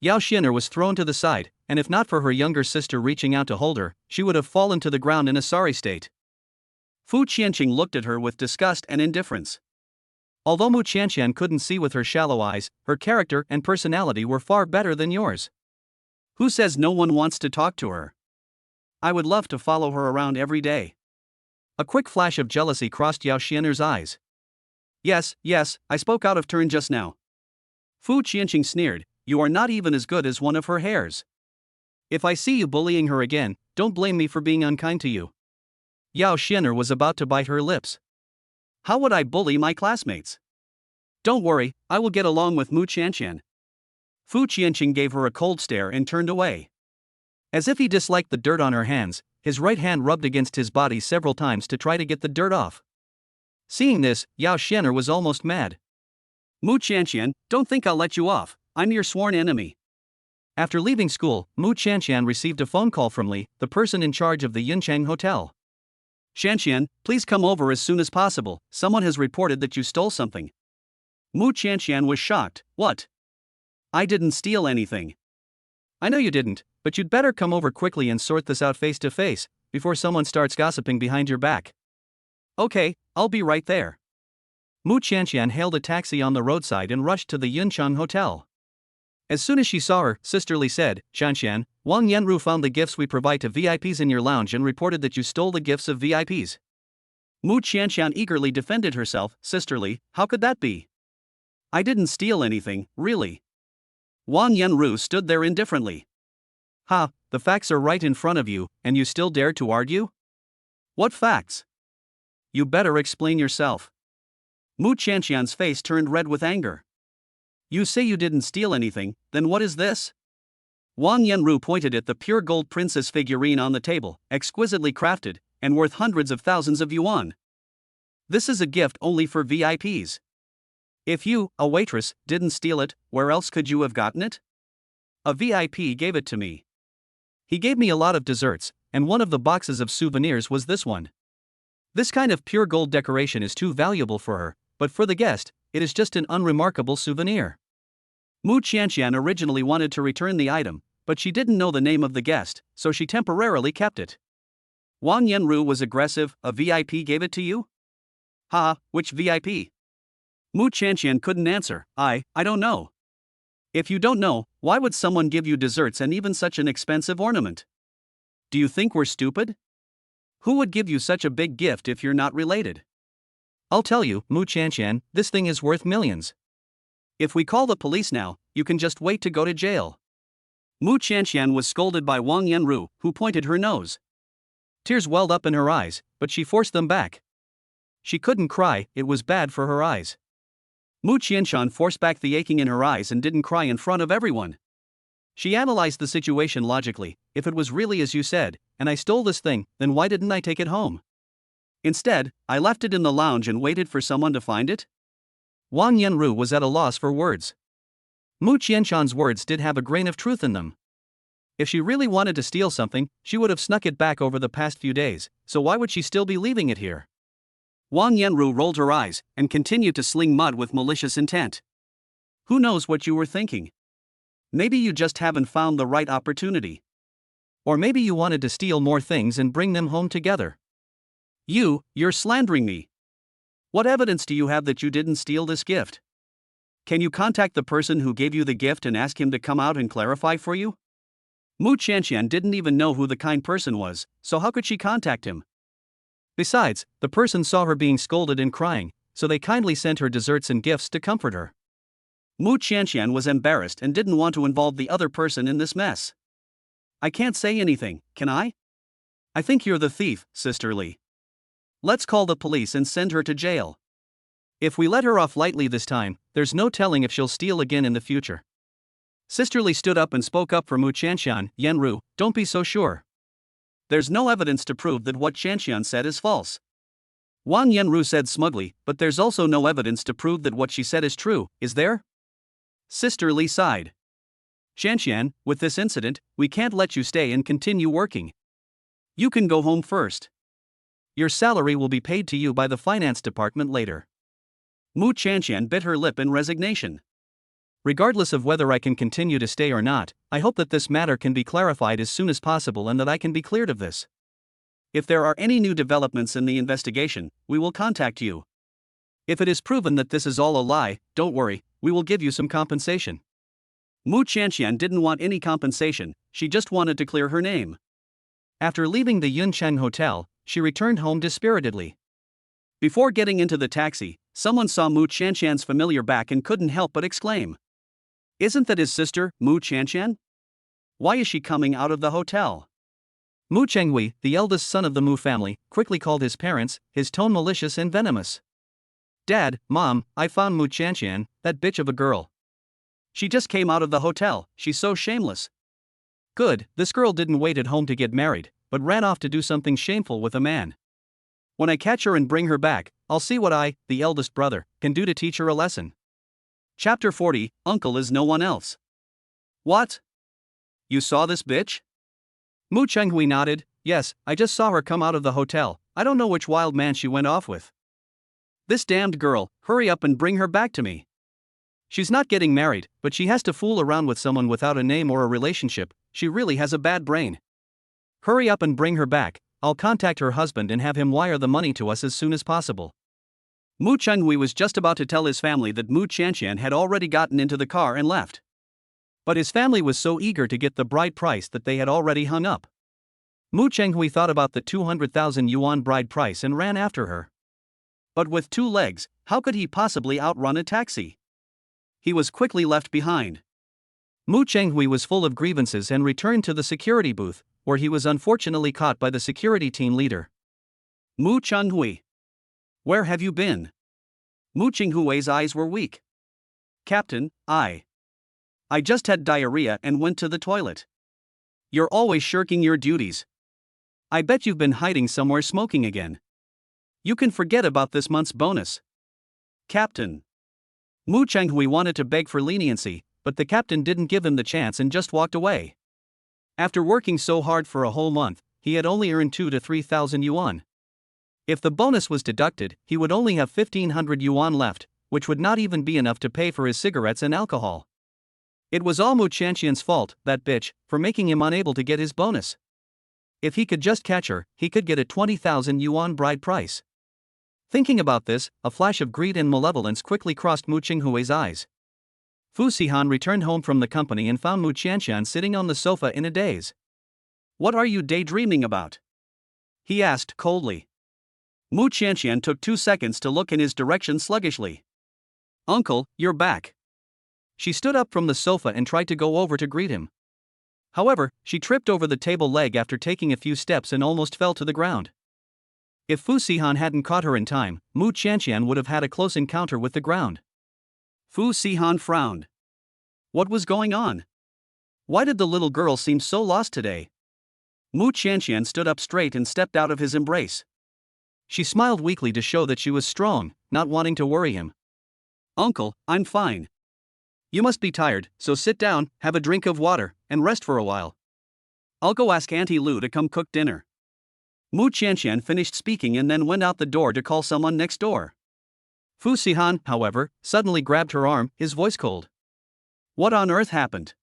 Yao Xian'er was thrown to the side, and if not for her younger sister reaching out to hold her, she would have fallen to the ground in a sorry state. Fu Qianqing looked at her with disgust and indifference. Although Mu Qianqian couldn't see with her shallow eyes, her character and personality were far better than yours. Who says no one wants to talk to her? I would love to follow her around every day. A quick flash of jealousy crossed Yao Xian'er's eyes. Yes, I spoke out of turn just now. Fu Qianqing sneered, you are not even as good as one of her hairs. If I see you bullying her again, don't blame me for being unkind to you. Yao Xian'er was about to bite her lips. How would I bully my classmates? Don't worry, I will get along with Mu Qianqian. Fu Qianqing gave her a cold stare and turned away. As if he disliked the dirt on her hands, his right hand rubbed against his body several times to try to get the dirt off. Seeing this, Yao Xian'er was almost mad. Mu Qianqian, don't think I'll let you off, I'm your sworn enemy. After leaving school, Mu Qianqian received a phone call from Li, the person in charge of the Yunchang Hotel. Qianqian, please come over as soon as possible, someone has reported that you stole something. Mu Qianqian was shocked. What? I didn't steal anything. I know you didn't, but you'd better come over quickly and sort this out face to face, before someone starts gossiping behind your back. Okay, I'll be right there. Mu Qianqian hailed a taxi on the roadside and rushed to the Yunchang Hotel. As soon as she saw her, Sister Li said, Qianqian, Wang Yanru found the gifts we provide to VIPs in your lounge and reported that you stole the gifts of VIPs. Mu Qianqian eagerly defended herself. Sister Li, how could that be? I didn't steal anything, really. Wang Yanru stood there indifferently. Ha, the facts are right in front of you, and you still dare to argue? What facts? You better explain yourself. Mu Qianqian's face turned red with anger. You say you didn't steal anything, then what is this? Wang Yanru pointed at the pure gold princess figurine on the table, exquisitely crafted, and worth hundreds of thousands of yuan. This is a gift only for VIPs. If you, a waitress, didn't steal it, where else could you have gotten it? A VIP gave it to me. He gave me a lot of desserts, and one of the boxes of souvenirs was this one. This kind of pure gold decoration is too valuable for her, but for the guest, it is just an unremarkable souvenir. Mu Qianqian originally wanted to return the item, but she didn't know the name of the guest, so she temporarily kept it. Wang Yanru was aggressive. A VIP gave it to you? Ha, which VIP? Mu Qianqian couldn't answer. I don't know. If you don't know, why would someone give you desserts and even such an expensive ornament? Do you think we're stupid? Who would give you such a big gift if you're not related? I'll tell you, Mu Qianqian, this thing is worth millions. If we call the police now, you can just wait to go to jail. Mu Qianqian was scolded by Wang Yanru, who pointed her nose. Tears welled up in her eyes, but she forced them back. She couldn't cry, it was bad for her eyes. Mu Qianqian forced back the aching in her eyes and didn't cry in front of everyone. She analyzed the situation logically. If it was really as you said, and I stole this thing, then why didn't I take it home? Instead, I left it in the lounge and waited for someone to find it? Wang Yanru was at a loss for words. Mu Qianqian's words did have a grain of truth in them. If she really wanted to steal something, she would have snuck it back over the past few days, so why would she still be leaving it here? Wang Yanru rolled her eyes and continued to sling mud with malicious intent. Who knows what you were thinking? Maybe you just haven't found the right opportunity. Or maybe you wanted to steal more things and bring them home together. You're slandering me. What evidence do you have that you didn't steal this gift? Can you contact the person who gave you the gift and ask him to come out and clarify for you? Mu Qianqian didn't even know who the kind person was, so how could she contact him? Besides, the person saw her being scolded and crying, so they kindly sent her desserts and gifts to comfort her. Mu Qianqian was embarrassed and didn't want to involve the other person in this mess. I can't say anything, can I? I think you're the thief, Sister Li. Let's call the police and send her to jail. If we let her off lightly this time, there's no telling if she'll steal again in the future. Sister Li stood up and spoke up for Mu Qianqian. Yenru, don't be so sure. There's no evidence to prove that what Qianqian said is false. Wang Yenru said smugly, but there's also no evidence to prove that what she said is true, is there? Sister Li sighed. Qianqian, with this incident, we can't let you stay and continue working. You can go home first. Your salary will be paid to you by the finance department later. Mu Qianqian bit her lip in resignation. Regardless of whether I can continue to stay or not, I hope that this matter can be clarified as soon as possible and that I can be cleared of this. If there are any new developments in the investigation, we will contact you. If it is proven that this is all a lie, don't worry, we will give you some compensation. Mu Qianqian didn't want any compensation, she just wanted to clear her name. After leaving the Yuncheng Hotel, she returned home dispiritedly. Before getting into the taxi, someone saw Mu Qianqian's familiar back and couldn't help but exclaim. Isn't that his sister, Mu Qianqian? Why is she coming out of the hotel? Mu Chenghui, the eldest son of the Mu family, quickly called his parents, his tone malicious and venomous. Dad, Mom, I found Mu Qianqian, that bitch of a girl. She just came out of the hotel, she's so shameless. Good, this girl didn't wait at home to get married, but ran off to do something shameful with a man. When I catch her and bring her back, I'll see what I, the eldest brother, can do to teach her a lesson. Chapter 40, Uncle is no one else. What? You saw this bitch? Mu Chenghui nodded. Yes, I just saw her come out of the hotel, I don't know which wild man she went off with. This damned girl, hurry up and bring her back to me. She's not getting married, but she has to fool around with someone without a name or a relationship, she really has a bad brain. Hurry up and bring her back, I'll contact her husband and have him wire the money to us as soon as possible. Mu Chenghui was just about to tell his family that Mu Qianqian had already gotten into the car and left. But his family was so eager to get the bride price that they had already hung up. Mu Chenghui thought about the 200,000 yuan bride price and ran after her. But with 2 legs, how could he possibly outrun a taxi? He was quickly left behind. Mu Chenghui was full of grievances and returned to the security booth, where he was unfortunately caught by the security team leader. Mu Chenghui. Where have you been? Mu Chenghui's eyes were weak. Captain, I just had diarrhea and went to the toilet. You're always shirking your duties. I bet you've been hiding somewhere smoking again. You can forget about this month's bonus. Captain. Mu Chenghui wanted to beg for leniency, but the captain didn't give him the chance and just walked away. After working so hard for a whole month, he had only earned 2,000 to 3,000 yuan. If the bonus was deducted, he would only have 1,500 yuan left, which would not even be enough to pay for his cigarettes and alcohol. It was all Mu Qianqian's fault, that bitch, for making him unable to get his bonus. If he could just catch her, he could get a 20,000 yuan bride price. Thinking about this, a flash of greed and malevolence quickly crossed Mu Chenghui's eyes. Fu Sihan returned home from the company and found Mu Qianqian sitting on the sofa in a daze. What are you daydreaming about? He asked coldly. Mu Qianqian took 2 seconds to look in his direction sluggishly. Uncle, you're back. She stood up from the sofa and tried to go over to greet him. However, she tripped over the table leg after taking a few steps and almost fell to the ground. If Fu Sihan hadn't caught her in time, Mu Qianqian would have had a close encounter with the ground. Fu Sihan frowned. What was going on? Why did the little girl seem so lost today? Mu Qianqian stood up straight and stepped out of his embrace. She smiled weakly to show that she was strong, not wanting to worry him. Uncle, I'm fine. You must be tired, so sit down, have a drink of water, and rest for a while. I'll go ask Auntie Lu to come cook dinner. Mu Qianqian finished speaking and then went out the door to call someone next door. Fu Sihan, however, suddenly grabbed her arm, his voice cold. What on earth happened?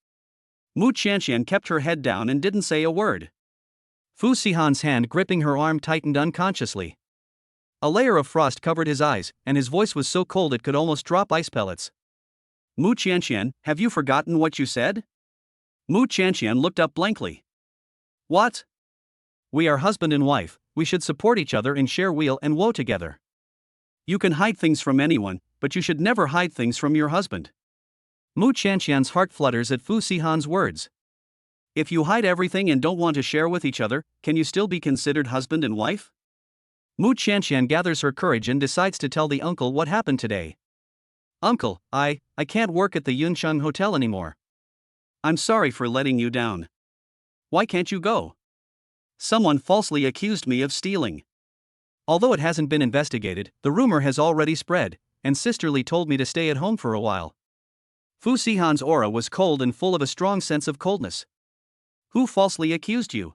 Mu Qianqian kept her head down and didn't say a word. Fu Sihan's hand gripping her arm tightened unconsciously. A layer of frost covered his eyes, and his voice was so cold it could almost drop ice pellets. Mu Qianqian, have you forgotten what you said? Mu Qianqian looked up blankly. What? We are husband and wife, we should support each other and share weal and woe together. You can hide things from anyone, but you should never hide things from your husband. Mu Qianqian's heart flutters at Fu Sihan's words. If you hide everything and don't want to share with each other, can you still be considered husband and wife? Mu Qianqian gathers her courage and decides to tell the uncle what happened today. Uncle, I can't work at the Yuncheng Hotel anymore. I'm sorry for letting you down. Why can't you go? Someone falsely accused me of stealing. Although it hasn't been investigated, the rumor has already spread, and Sisterly told me to stay at home for a while. Fu Sihan's aura was cold and full of a strong sense of coldness. Who falsely accused you?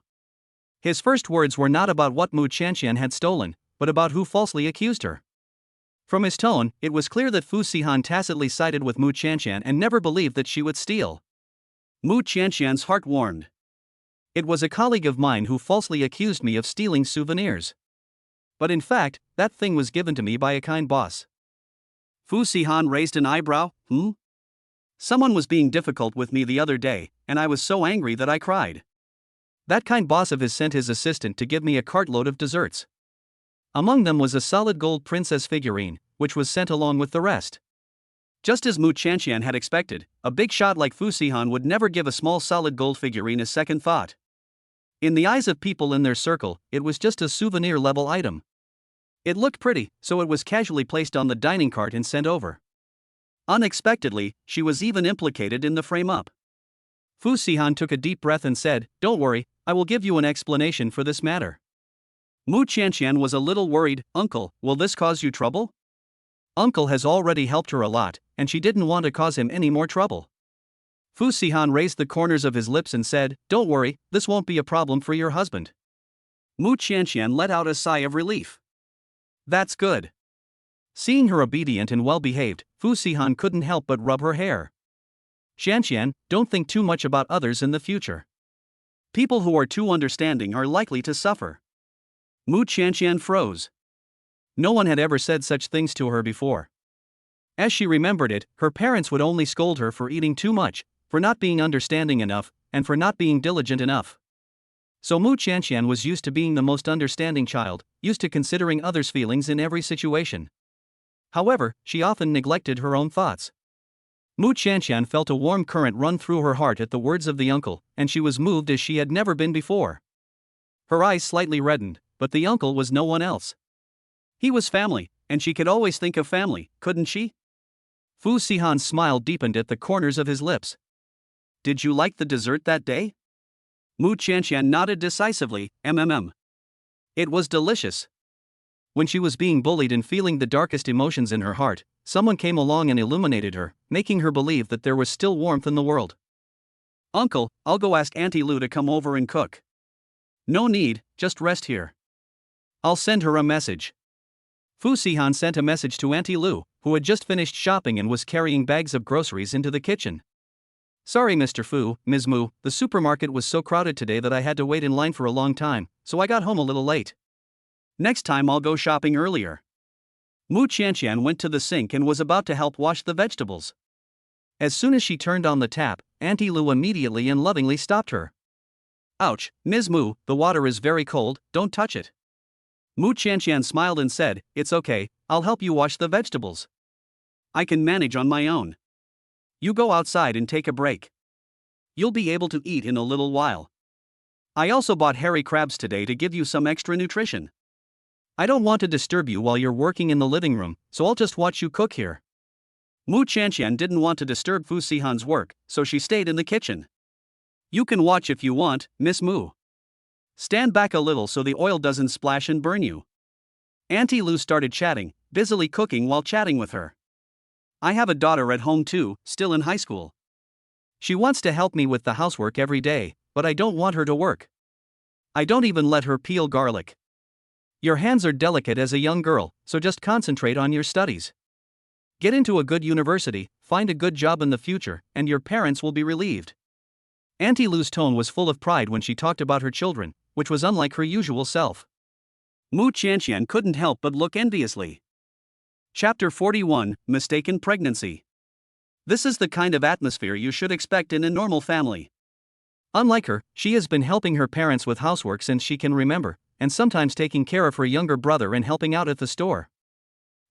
His first words were not about what Qianqian had stolen, but about who falsely accused her. From his tone, it was clear that Fu Sihan tacitly sided with Qianqian and never believed that she would steal. Qianqian's heart warmed. It was a colleague of mine who falsely accused me of stealing souvenirs. But in fact, that thing was given to me by a kind boss. Fu Sihan raised an eyebrow. Someone was being difficult with me the other day, and I was so angry that I cried. That kind boss of his sent his assistant to give me a cartload of desserts. Among them was a solid gold princess figurine, which was sent along with the rest. Just as Qianqian had expected, a big shot like Fu Sihan would never give a small solid gold figurine a second thought. In the eyes of people in their circle, it was just a souvenir-level item. It looked pretty, so it was casually placed on the dining cart and sent over. Unexpectedly, she was even implicated in the frame-up. Fu Sihan took a deep breath and said, "Don't worry, I will give you an explanation for this matter." Qianqian was a little worried. "Uncle, will this cause you trouble?" Uncle has already helped her a lot, and she didn't want to cause him any more trouble. Fu Sihan raised the corners of his lips and said, "Don't worry, this won't be a problem for your husband." Qianqian let out a sigh of relief. That's good. Seeing her obedient and well-behaved, Fu Sihan couldn't help but rub her hair. Qianqian, don't think too much about others in the future. People who are too understanding are likely to suffer. Qianqian froze. No one had ever said such things to her before. As she remembered it, her parents would only scold her for eating too much, for not being understanding enough, and for not being diligent enough. So Qianqian was used to being the most understanding child, used to considering others' feelings in every situation. However, she often neglected her own thoughts. Qianqian felt a warm current run through her heart at the words of the uncle, and she was moved as she had never been before. Her eyes slightly reddened, but the uncle was no one else. He was family, and she could always think of family, couldn't she? Fu Sihan's smile deepened at the corners of his lips. Did you like the dessert that day? Qianqian nodded decisively. It was delicious. When she was being bullied and feeling the darkest emotions in her heart, someone came along and illuminated her, making her believe that there was still warmth in the world. Uncle, I'll go ask Auntie Lu to come over and cook. No need, just rest here. I'll send her a message. Fu Sihan sent a message to Auntie Lu, who had just finished shopping and was carrying bags of groceries into the kitchen. Sorry Mr. Fu, Ms. Mu, the supermarket was so crowded today that I had to wait in line for a long time, so I got home a little late. Next time I'll go shopping earlier. Qianqian went to the sink and was about to help wash the vegetables. As soon as she turned on the tap, Auntie Lu immediately and lovingly stopped her. Ouch, Ms. Mu, the water is very cold, don't touch it. Qianqian smiled and said, It's okay, I'll help you wash the vegetables. I can manage on my own. You go outside and take a break. You'll be able to eat in a little while. I also bought hairy crabs today to give you some extra nutrition. I don't want to disturb you while you're working in the living room, so I'll just watch you cook here. Qianqian didn't want to disturb Fu Sihan's work, so she stayed in the kitchen. You can watch if you want, Miss Mu. Stand back a little so the oil doesn't splash and burn you. Auntie Lu started chatting, busily cooking while chatting with her. I have a daughter at home too, still in high school. She wants to help me with the housework every day, but I don't want her to work. I don't even let her peel garlic. Your hands are delicate as a young girl, so just concentrate on your studies. Get into a good university, find a good job in the future, and your parents will be relieved. Auntie Lu's tone was full of pride when she talked about her children, which was unlike her usual self. Qianqian couldn't help but look enviously. Chapter 41, Mistaken Pregnancy. This is the kind of atmosphere you should expect in a normal family. Unlike her, she has been helping her parents with housework since she can remember, and sometimes taking care of her younger brother and helping out at the store.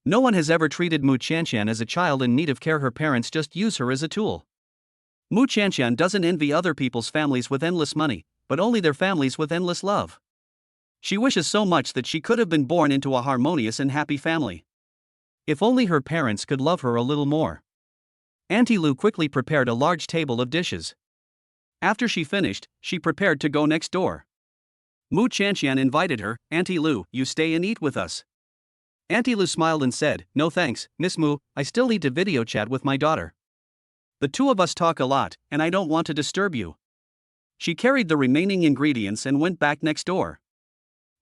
No one has ever treated Qianqian as a child in need of care. Her parents just use her as a tool. Qianqian doesn't envy other people's families with endless money, but only their families with endless love. She wishes so much that she could have been born into a harmonious and happy family. If only her parents could love her a little more. Auntie Lu quickly prepared a large table of dishes. After she finished, she prepared to go next door. Mu Qianqian invited her. "Auntie Lu, you stay and eat with us." Auntie Lu smiled and said, "No thanks, Miss Mu, I still need to video chat with my daughter. The two of us talk a lot, and I don't want to disturb you." She carried the remaining ingredients and went back next door.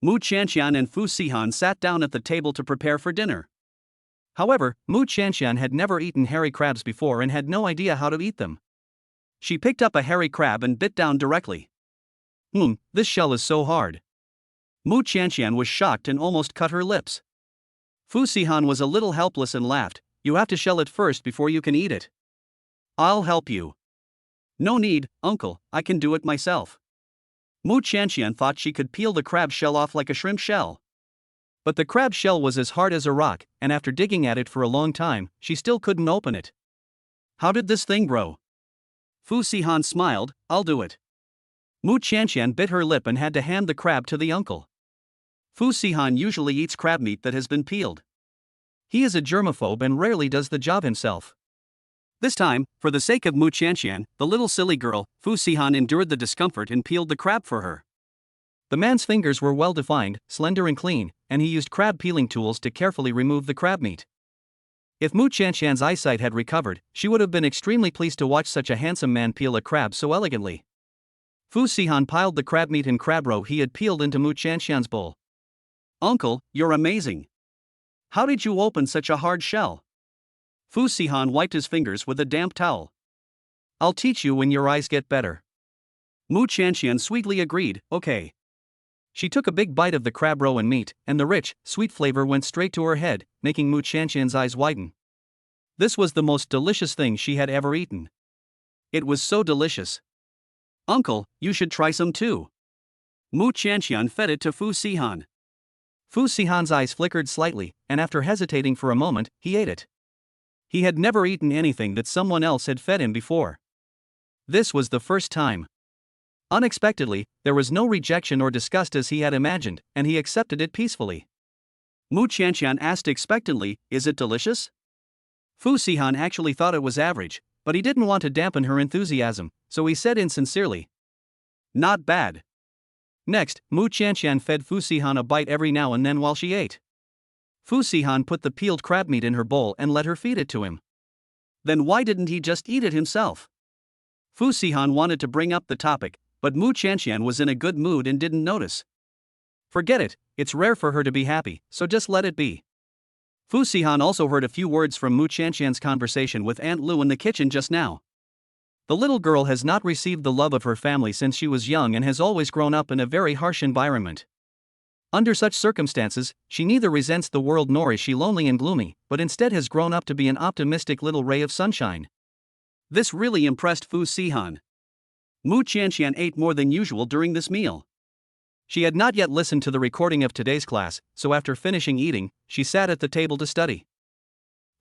Mu Qianqian and Fu Sihan sat down at the table to prepare for dinner. However, Mu Qianqian had never eaten hairy crabs before and had no idea how to eat them. She picked up a hairy crab and bit down directly. This shell is so hard." Mu Qianqian was shocked and almost cut her lips. Fu Sihan was a little helpless and laughed. "You have to shell it first before you can eat it." "I'll help you." "No need, uncle, I can do it myself." Mu Qianqian thought she could peel the crab shell off like a shrimp shell. But the crab shell was as hard as a rock, and after digging at it for a long time, she still couldn't open it. "How did this thing grow?" Fu Sihan smiled. "I'll do it." Mu Qianqian bit her lip and had to hand the crab to the uncle. Fu Sihan usually eats crab meat that has been peeled. He is a germaphobe and rarely does the job himself. This time, for the sake of Mu Qianqian, the little silly girl, Fu Sihan endured the discomfort and peeled the crab for her. The man's fingers were well defined, slender and clean, and he used crab peeling tools to carefully remove the crab meat. If Mu Qianqian's eyesight had recovered, she would have been extremely pleased to watch such a handsome man peel a crab so elegantly. Fu Sihan piled the crab meat and crab roe he had peeled into Mu Qianqian's bowl. "Uncle, you're amazing. How did you open such a hard shell?" Fu Sihan wiped his fingers with a damp towel. "I'll teach you when your eyes get better." Mu Qianqian sweetly agreed, "Okay." She took a big bite of the crab roe and meat, and the rich, sweet flavor went straight to her head, making Mu Qianqian's eyes widen. This was the most delicious thing she had ever eaten. It was so delicious. "Uncle, you should try some too." Mu Qianqian fed it to Fu Sihan. Fu Sihan's eyes flickered slightly, and after hesitating for a moment, he ate it. He had never eaten anything that someone else had fed him before. This was the first time. Unexpectedly, there was no rejection or disgust as he had imagined, and he accepted it peacefully. Mu Qianqian asked expectantly, "Is it delicious?" Fu Sihan actually thought it was average, but he didn't want to dampen her enthusiasm, so he said insincerely, "Not bad." Next, Mu Qianqian fed Fu Sihan a bite every now and then while she ate. Fu Sihan put the peeled crab meat in her bowl and let her feed it to him. Then why didn't he just eat it himself? Fu Sihan wanted to bring up the topic, but Mu Qianqian was in a good mood and didn't notice. Forget it, it's rare for her to be happy, so just let it be. Fu Sihan also heard a few words from Mu Qianqian's conversation with Aunt Lu in the kitchen just now. The little girl has not received the love of her family since she was young and has always grown up in a very harsh environment. Under such circumstances, she neither resents the world nor is she lonely and gloomy, but instead has grown up to be an optimistic little ray of sunshine. This really impressed Fu Sihan. Mu Qianqian ate more than usual during this meal. She had not yet listened to the recording of today's class, so after finishing eating, she sat at the table to study.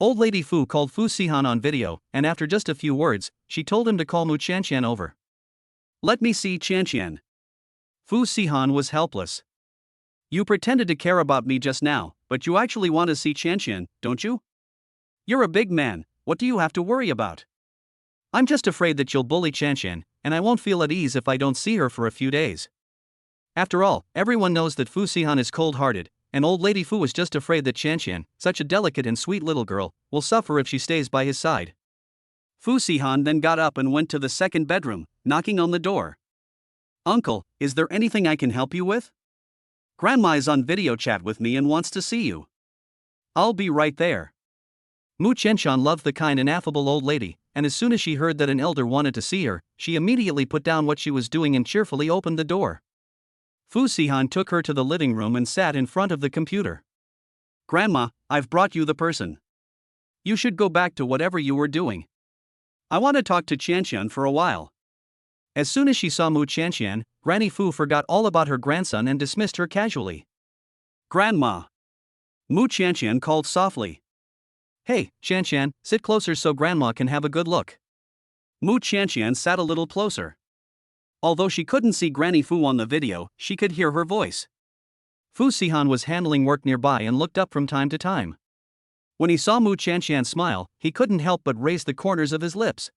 Old Lady Fu called Fu Sihan on video, and after just a few words, she told him to call Mu Qianqian over. "Let me see Qianqian." Fu Sihan was helpless. "You pretended to care about me just now, but you actually want to see Qianqian, don't you? You're a big man, what do you have to worry about?" "I'm just afraid that you'll bully Qianqian, and I won't feel at ease if I don't see her for a few days." After all, everyone knows that Fu Sihan is cold-hearted, and Old Lady Fu is just afraid that Qianqian, such a delicate and sweet little girl, will suffer if she stays by his side. Fu Sihan then got up and went to the second bedroom, knocking on the door. "Uncle, is there anything I can help you with? Grandma is on video chat with me and wants to see you." "I'll be right there." Mu Qianqian loved the kind and affable old lady, and as soon as she heard that an elder wanted to see her, she immediately put down what she was doing and cheerfully opened the door. Fu Sihan took her to the living room and sat in front of the computer. "Grandma, I've brought you the person. You should go back to whatever you were doing. I want to talk to Qianqian for a while." As soon as she saw Mu Qianqian, Granny Fu forgot all about her grandson and dismissed her casually. "Grandma." Mu Qianqian called softly. "Hey, Qianqian, sit closer so Grandma can have a good look." Mu Qianqian sat a little closer. Although she couldn't see Granny Fu on the video, she could hear her voice. Fu Sihan was handling work nearby and looked up from time to time. When he saw Mu Qianqian smile, he couldn't help but raise the corners of his lips.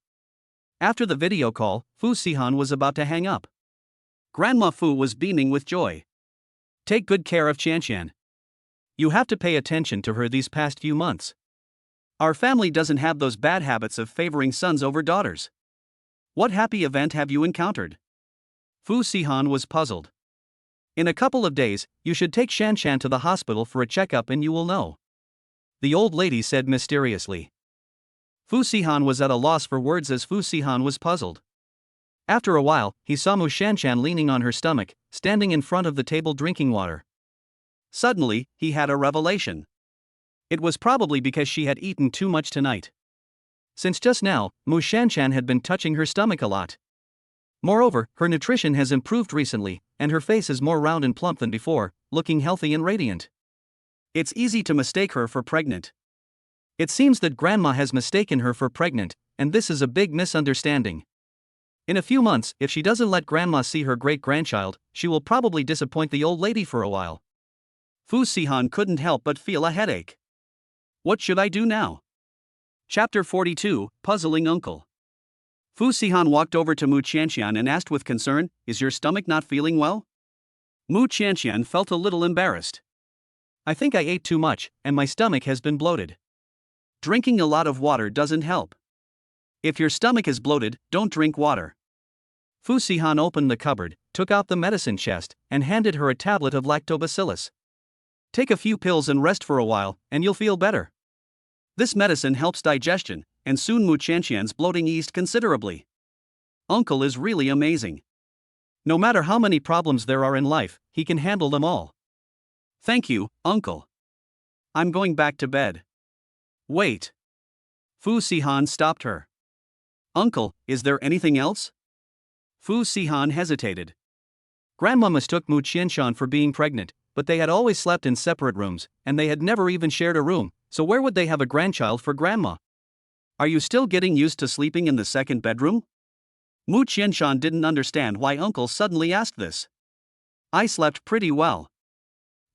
After the video call, Fu Sihan was about to hang up. Grandma Fu was beaming with joy. Take good care of Qianqian. You have to pay attention to her these past few months. Our family doesn't have those bad habits of favoring sons over daughters. What happy event have you encountered? Fu Sihan was puzzled. In a couple of days, you should take Qianqian to the hospital for a checkup and you will know. The old lady said mysteriously. Fu Sihan was at a loss for words as Fu Sihan was puzzled. After a while, he saw Mu Qianqian leaning on her stomach, standing in front of the table drinking water. Suddenly, he had a revelation. It was probably because she had eaten too much tonight. Since just now, Mu Qianqian had been touching her stomach a lot. Moreover, her nutrition has improved recently, and her face is more round and plump than before, looking healthy and radiant. It's easy to mistake her for pregnant. It seems that Grandma has mistaken her for pregnant, and this is a big misunderstanding. In a few months, if she doesn't let Grandma see her great-grandchild, she will probably disappoint the old lady for a while. Fu Sihan couldn't help but feel a headache. What should I do now? Chapter 42, Puzzling Uncle. Fu Sihan walked over to Mu Qianqian and asked with concern, "Is your stomach not feeling well?" Mu Qianqian felt a little embarrassed. "I think I ate too much, and my stomach has been bloated." Drinking a lot of water doesn't help. If your stomach is bloated, don't drink water. Fu Sihan opened the cupboard, took out the medicine chest, and handed her a tablet of lactobacillus. Take a few pills and rest for a while, and you'll feel better. This medicine helps digestion, and soon Mu Qianqian's bloating eased considerably. Uncle is really amazing. No matter how many problems there are in life, he can handle them all. Thank you, Uncle. I'm going back to bed. Wait. Fu Sihan stopped her. Uncle, is there anything else? Fu Sihan hesitated. Grandma mistook Mu Qianqian for being pregnant, but they had always slept in separate rooms, and they had never even shared a room, so where would they have a grandchild for Grandma? Are you still getting used to sleeping in the second bedroom? Mu Qianqian didn't understand why Uncle suddenly asked this. I slept pretty well.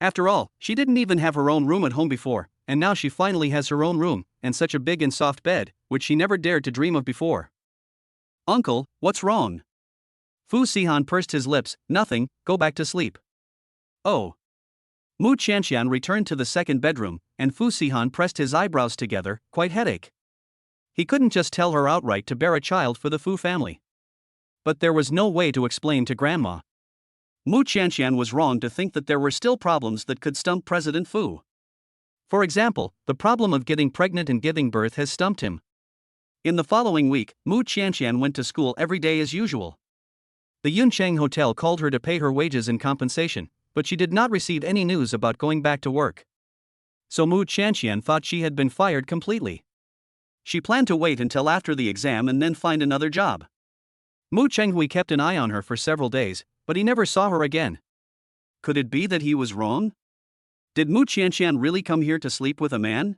After all, she didn't even have her own room at home before, and now she finally has her own room, and such a big and soft bed, which she never dared to dream of before. Uncle, what's wrong? Fu Sihan pursed his lips. Nothing, go back to sleep. Oh. Mu Qianqian returned to the second bedroom, and Fu Sihan pressed his eyebrows together, quite headache. He couldn't just tell her outright to bear a child for the Fu family. But there was no way to explain to Grandma. Mu Qianqian was wrong to think that there were still problems that could stump President Fu. For example, the problem of getting pregnant and giving birth has stumped him. In the following week, Mu Qianqian went to school every day as usual. The Yuncheng Hotel called her to pay her wages in compensation, but she did not receive any news about going back to work. So Mu Qianqian thought she had been fired completely. She planned to wait until after the exam and then find another job. Mu Chenghui kept an eye on her for several days, but he never saw her again. Could it be that he was wrong? Did Mu Qianqian really come here to sleep with a man?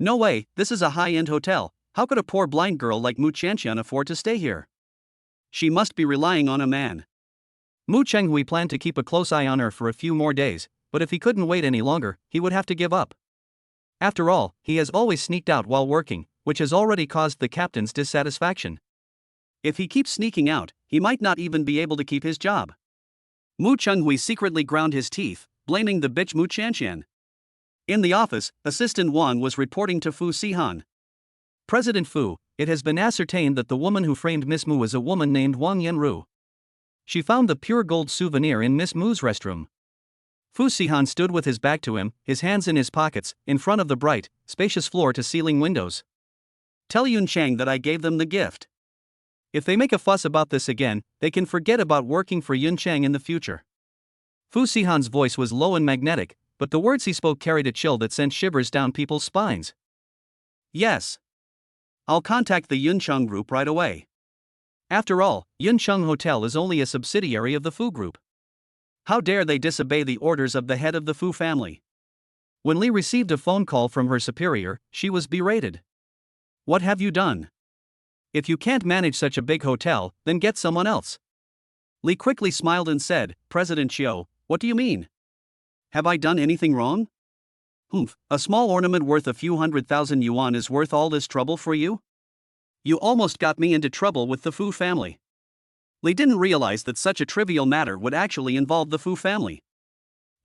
No way, this is a high-end hotel. How could a poor blind girl like Mu Qianqian afford to stay here? She must be relying on a man. Mu Chenghui planned to keep a close eye on her for a few more days, but if he couldn't wait any longer, he would have to give up. After all, he has always sneaked out while working, which has already caused the captain's dissatisfaction. If he keeps sneaking out, he might not even be able to keep his job. Mu Chenghui secretly ground his teeth, blaming the bitch Mu Qianqian. In the office, Assistant Wang was reporting to Fu Sihan. President Fu, it has been ascertained that the woman who framed Miss Mu is a woman named Wang Yanru. She found the pure gold souvenir in Miss Mu's restroom. Fu Sihan stood with his back to him, his hands in his pockets, in front of the bright, spacious floor-to-ceiling windows. Tell Yuncheng that I gave them the gift. If they make a fuss about this again, they can forget about working for Yuncheng in the future. Fu Sihan's voice was low and magnetic, but the words he spoke carried a chill that sent shivers down people's spines. Yes. I'll contact the Yuncheng Group right away. After all, Yuncheng Hotel is only a subsidiary of the Fu Group. How dare they disobey the orders of the head of the Fu family? When Li received a phone call from her superior, she was berated. What have you done? If you can't manage such a big hotel, then get someone else. Li quickly smiled and said, President Qiu, what do you mean? Have I done anything wrong? A small ornament worth a few 100,000 yuan is worth all this trouble for you? You almost got me into trouble with the Fu family. They didn't realize that such a trivial matter would actually involve the Fu family.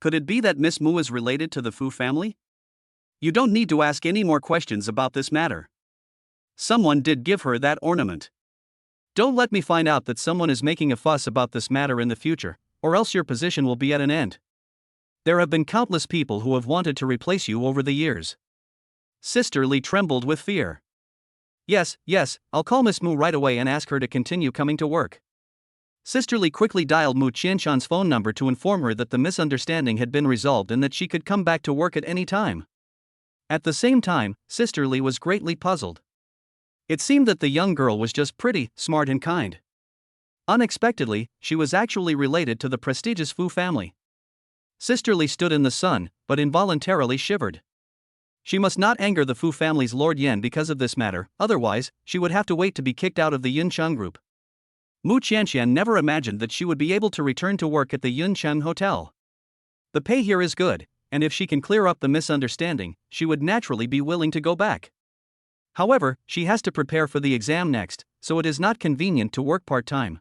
Could it be that Miss Mu is related to the Fu family? You don't need to ask any more questions about this matter. Someone did give her that ornament. Don't let me find out that someone is making a fuss about this matter in the future, or else your position will be at an end. There have been countless people who have wanted to replace you over the years. Sister Li trembled with fear. Yes, I'll call Miss Mu right away and ask her to continue coming to work. Sister Li quickly dialed Mu Qianqian's phone number to inform her that the misunderstanding had been resolved and that she could come back to work at any time. At the same time, Sister Li was greatly puzzled. It seemed that the young girl was just pretty, smart and kind. Unexpectedly, she was actually related to the prestigious Fu family. Sister Li stood in the sun, but involuntarily shivered. She must not anger the Fu family's Lord Yan because of this matter, otherwise, she would have to wait to be kicked out of the Yuncheng group. Mu Qianqian never imagined that she would be able to return to work at the Yuncheng Hotel. The pay here is good, and if she can clear up the misunderstanding, she would naturally be willing to go back. However, she has to prepare for the exam next, so it is not convenient to work part-time.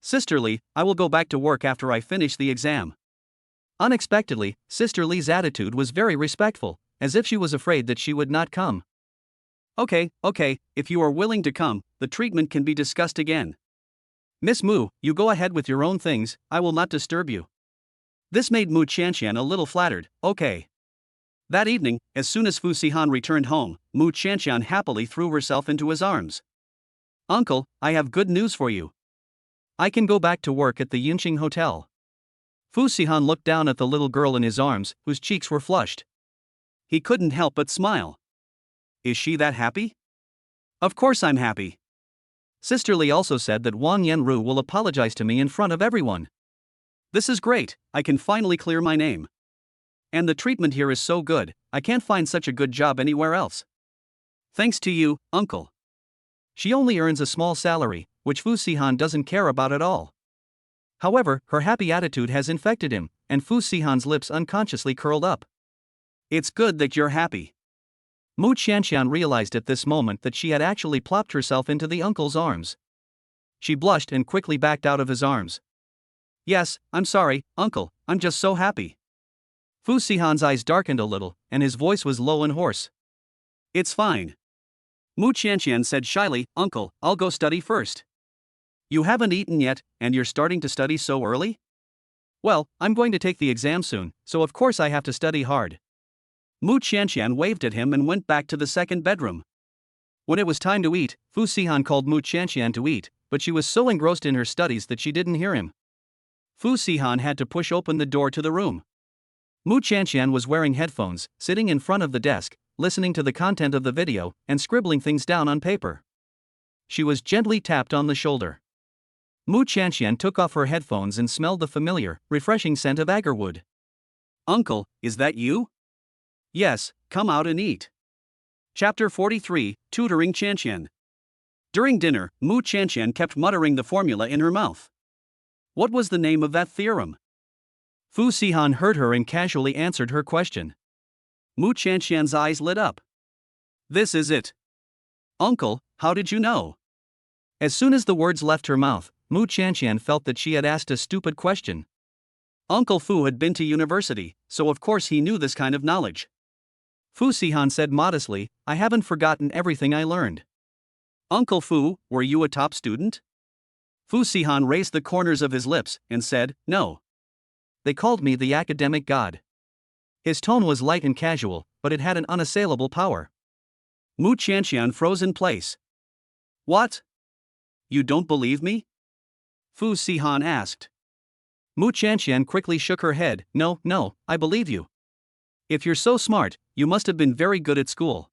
Sister Li, I will go back to work after I finish the exam. Unexpectedly, Sister Li's attitude was very respectful, as if she was afraid that she would not come. Okay, if you are willing to come, the treatment can be discussed again. Miss Mu, you go ahead with your own things, I will not disturb you. This made Mu Qianqian a little flattered. Okay. That evening, as soon as Fu Sihan returned home, Mu Qianqian happily threw herself into his arms. Uncle, I have good news for you. I can go back to work at the Yunqing Hotel. Fu Sihan looked down at the little girl in his arms, whose cheeks were flushed. He couldn't help but smile. Is she that happy? Of course I'm happy. Sister Li also said that Wang Yanru will apologize to me in front of everyone. This is great, I can finally clear my name. And the treatment here is so good, I can't find such a good job anywhere else. Thanks to you, uncle. She only earns a small salary, which Fu Sihan doesn't care about at all. However, her happy attitude has infected him, and Fu Sihan's lips unconsciously curled up. It's good that you're happy. Mu Qianqian realized at this moment that she had actually plopped herself into the uncle's arms. She blushed and quickly backed out of his arms. Yes, I'm sorry, uncle, I'm just so happy. Fu Sihan's eyes darkened a little, and his voice was low and hoarse. It's fine. Mu Qianqian said shyly, Uncle, I'll go study first. You haven't eaten yet, and you're starting to study so early? Well, I'm going to take the exam soon, so of course I have to study hard. Mu Qianqian waved at him and went back to the second bedroom. When it was time to eat, Fu Sihan called Mu Qianqian to eat, but she was so engrossed in her studies that she didn't hear him. Fu Sihan had to push open the door to the room. Mu Qianqian was wearing headphones, sitting in front of the desk, listening to the content of the video, and scribbling things down on paper. She was gently tapped on the shoulder. Mu Qianqian took off her headphones and smelled the familiar, refreshing scent of agarwood. Uncle, is that you? Yes, come out and eat. Chapter 43, Tutoring Qianqian. During dinner, Mu Qianqian kept muttering the formula in her mouth. What was the name of that theorem? Fu Sihan heard her and casually answered her question. Mu Qianqian's eyes lit up. This is it. Uncle, how did you know? As soon as the words left her mouth, Mu Qianqian felt that she had asked a stupid question. Uncle Fu had been to university, so of course he knew this kind of knowledge. Fu Sihan said modestly, I haven't forgotten everything I learned. Uncle Fu, were you a top student? Fu Sihan raised the corners of his lips and said, No. They called me the academic god. His tone was light and casual, but it had an unassailable power. Mu Qianqian froze in place. What? You don't believe me? Fu Sihan asked. Mu Qianqian quickly shook her head. No, I believe you. If you're so smart, you must have been very good at school.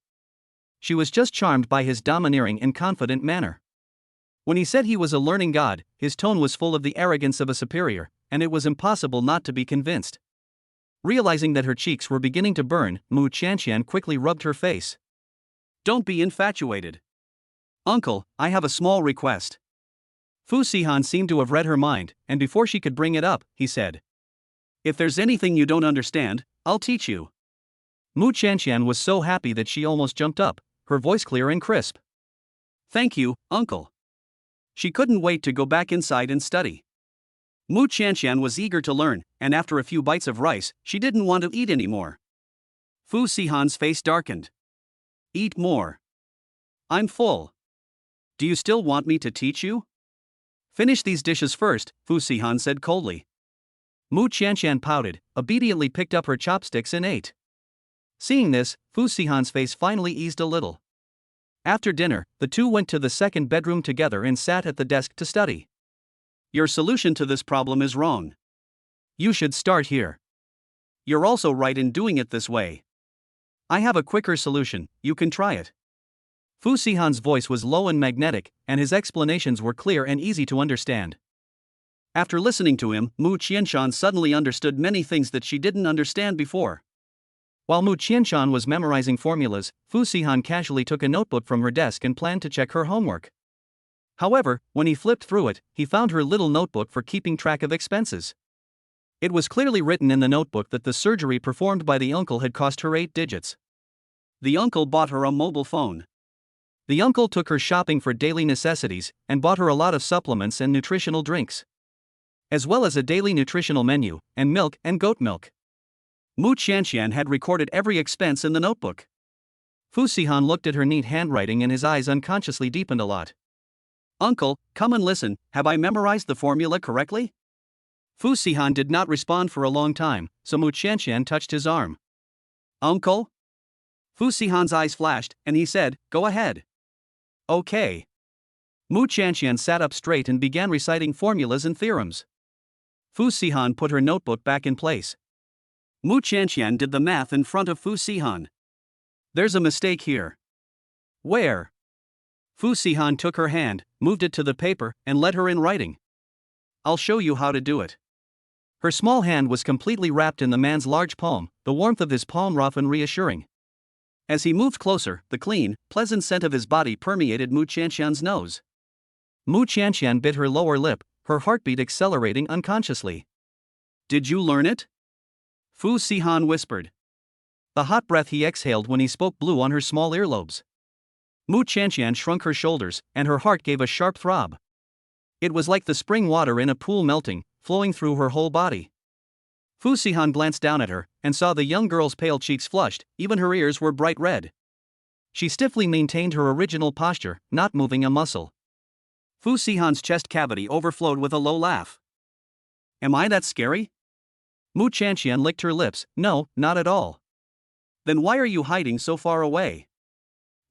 She was just charmed by his domineering and confident manner. When he said he was a learning god, his tone was full of the arrogance of a superior, and it was impossible not to be convinced. Realizing that her cheeks were beginning to burn, Mu Qianqian quickly rubbed her face. Don't be infatuated. Uncle, I have a small request. Fu Sihan seemed to have read her mind, and before she could bring it up, he said. If there's anything you don't understand, I'll teach you. Mu Qianqian was so happy that she almost jumped up, her voice clear and crisp. Thank you, uncle. She couldn't wait to go back inside and study. Qianqian was eager to learn, and after a few bites of rice, she didn't want to eat anymore. Sihan's face darkened. Eat more. I'm full. Do you still want me to teach you? Finish these dishes first, Sihan said coldly. Qianqian pouted, obediently picked up her chopsticks and ate. Seeing this, Sihan's face finally eased a little. After dinner, the two went to the second bedroom together and sat at the desk to study. Your solution to this problem is wrong. You should start here. You're also right in doing it this way. I have a quicker solution, you can try it. Sihan's voice was low and magnetic, and his explanations were clear and easy to understand. After listening to him, Qianqian suddenly understood many things that she didn't understand before. While Qianqian was memorizing formulas, Sihan casually took a notebook from her desk and planned to check her homework. However, when he flipped through it, he found her little notebook for keeping track of expenses. It was clearly written in the notebook that the surgery performed by the uncle had cost her 8 digits. The uncle bought her a mobile phone. The uncle took her shopping for daily necessities and bought her a lot of supplements and nutritional drinks, as well as a daily nutritional menu, and milk and goat milk. Qianqian had recorded every expense in the notebook. Sihan looked at her neat handwriting and his eyes unconsciously deepened a lot. Uncle, come and listen, have I memorized the formula correctly? Sihan did not respond for a long time, so Qianqian touched his arm. Uncle? Sihan's eyes flashed, and he said, go ahead. Okay. Qianqian sat up straight and began reciting formulas and theorems. Sihan put her notebook back in place. Qianqian did the math in front of Sihan. There's a mistake here. Where? Sihan took her hand, moved it to the paper, and led her in writing. I'll show you how to do it. Her small hand was completely wrapped in the man's large palm, the warmth of his palm rough and reassuring. As he moved closer, the clean, pleasant scent of his body permeated Qianqian's nose. Qianqian bit her lower lip, her heartbeat accelerating unconsciously. Did you learn it? Sihan whispered. The hot breath he exhaled when he spoke blew on her small earlobes. Qianqian shrunk her shoulders, and her heart gave a sharp throb. It was like the spring water in a pool melting, flowing through her whole body. Sihan glanced down at her, and saw the young girl's pale cheeks flushed, even her ears were bright red. She stiffly maintained her original posture, not moving a muscle. Sihan's chest cavity overflowed with a low laugh. Am I that scary? Qianqian licked her lips. No, not at all. Then why are you hiding so far away?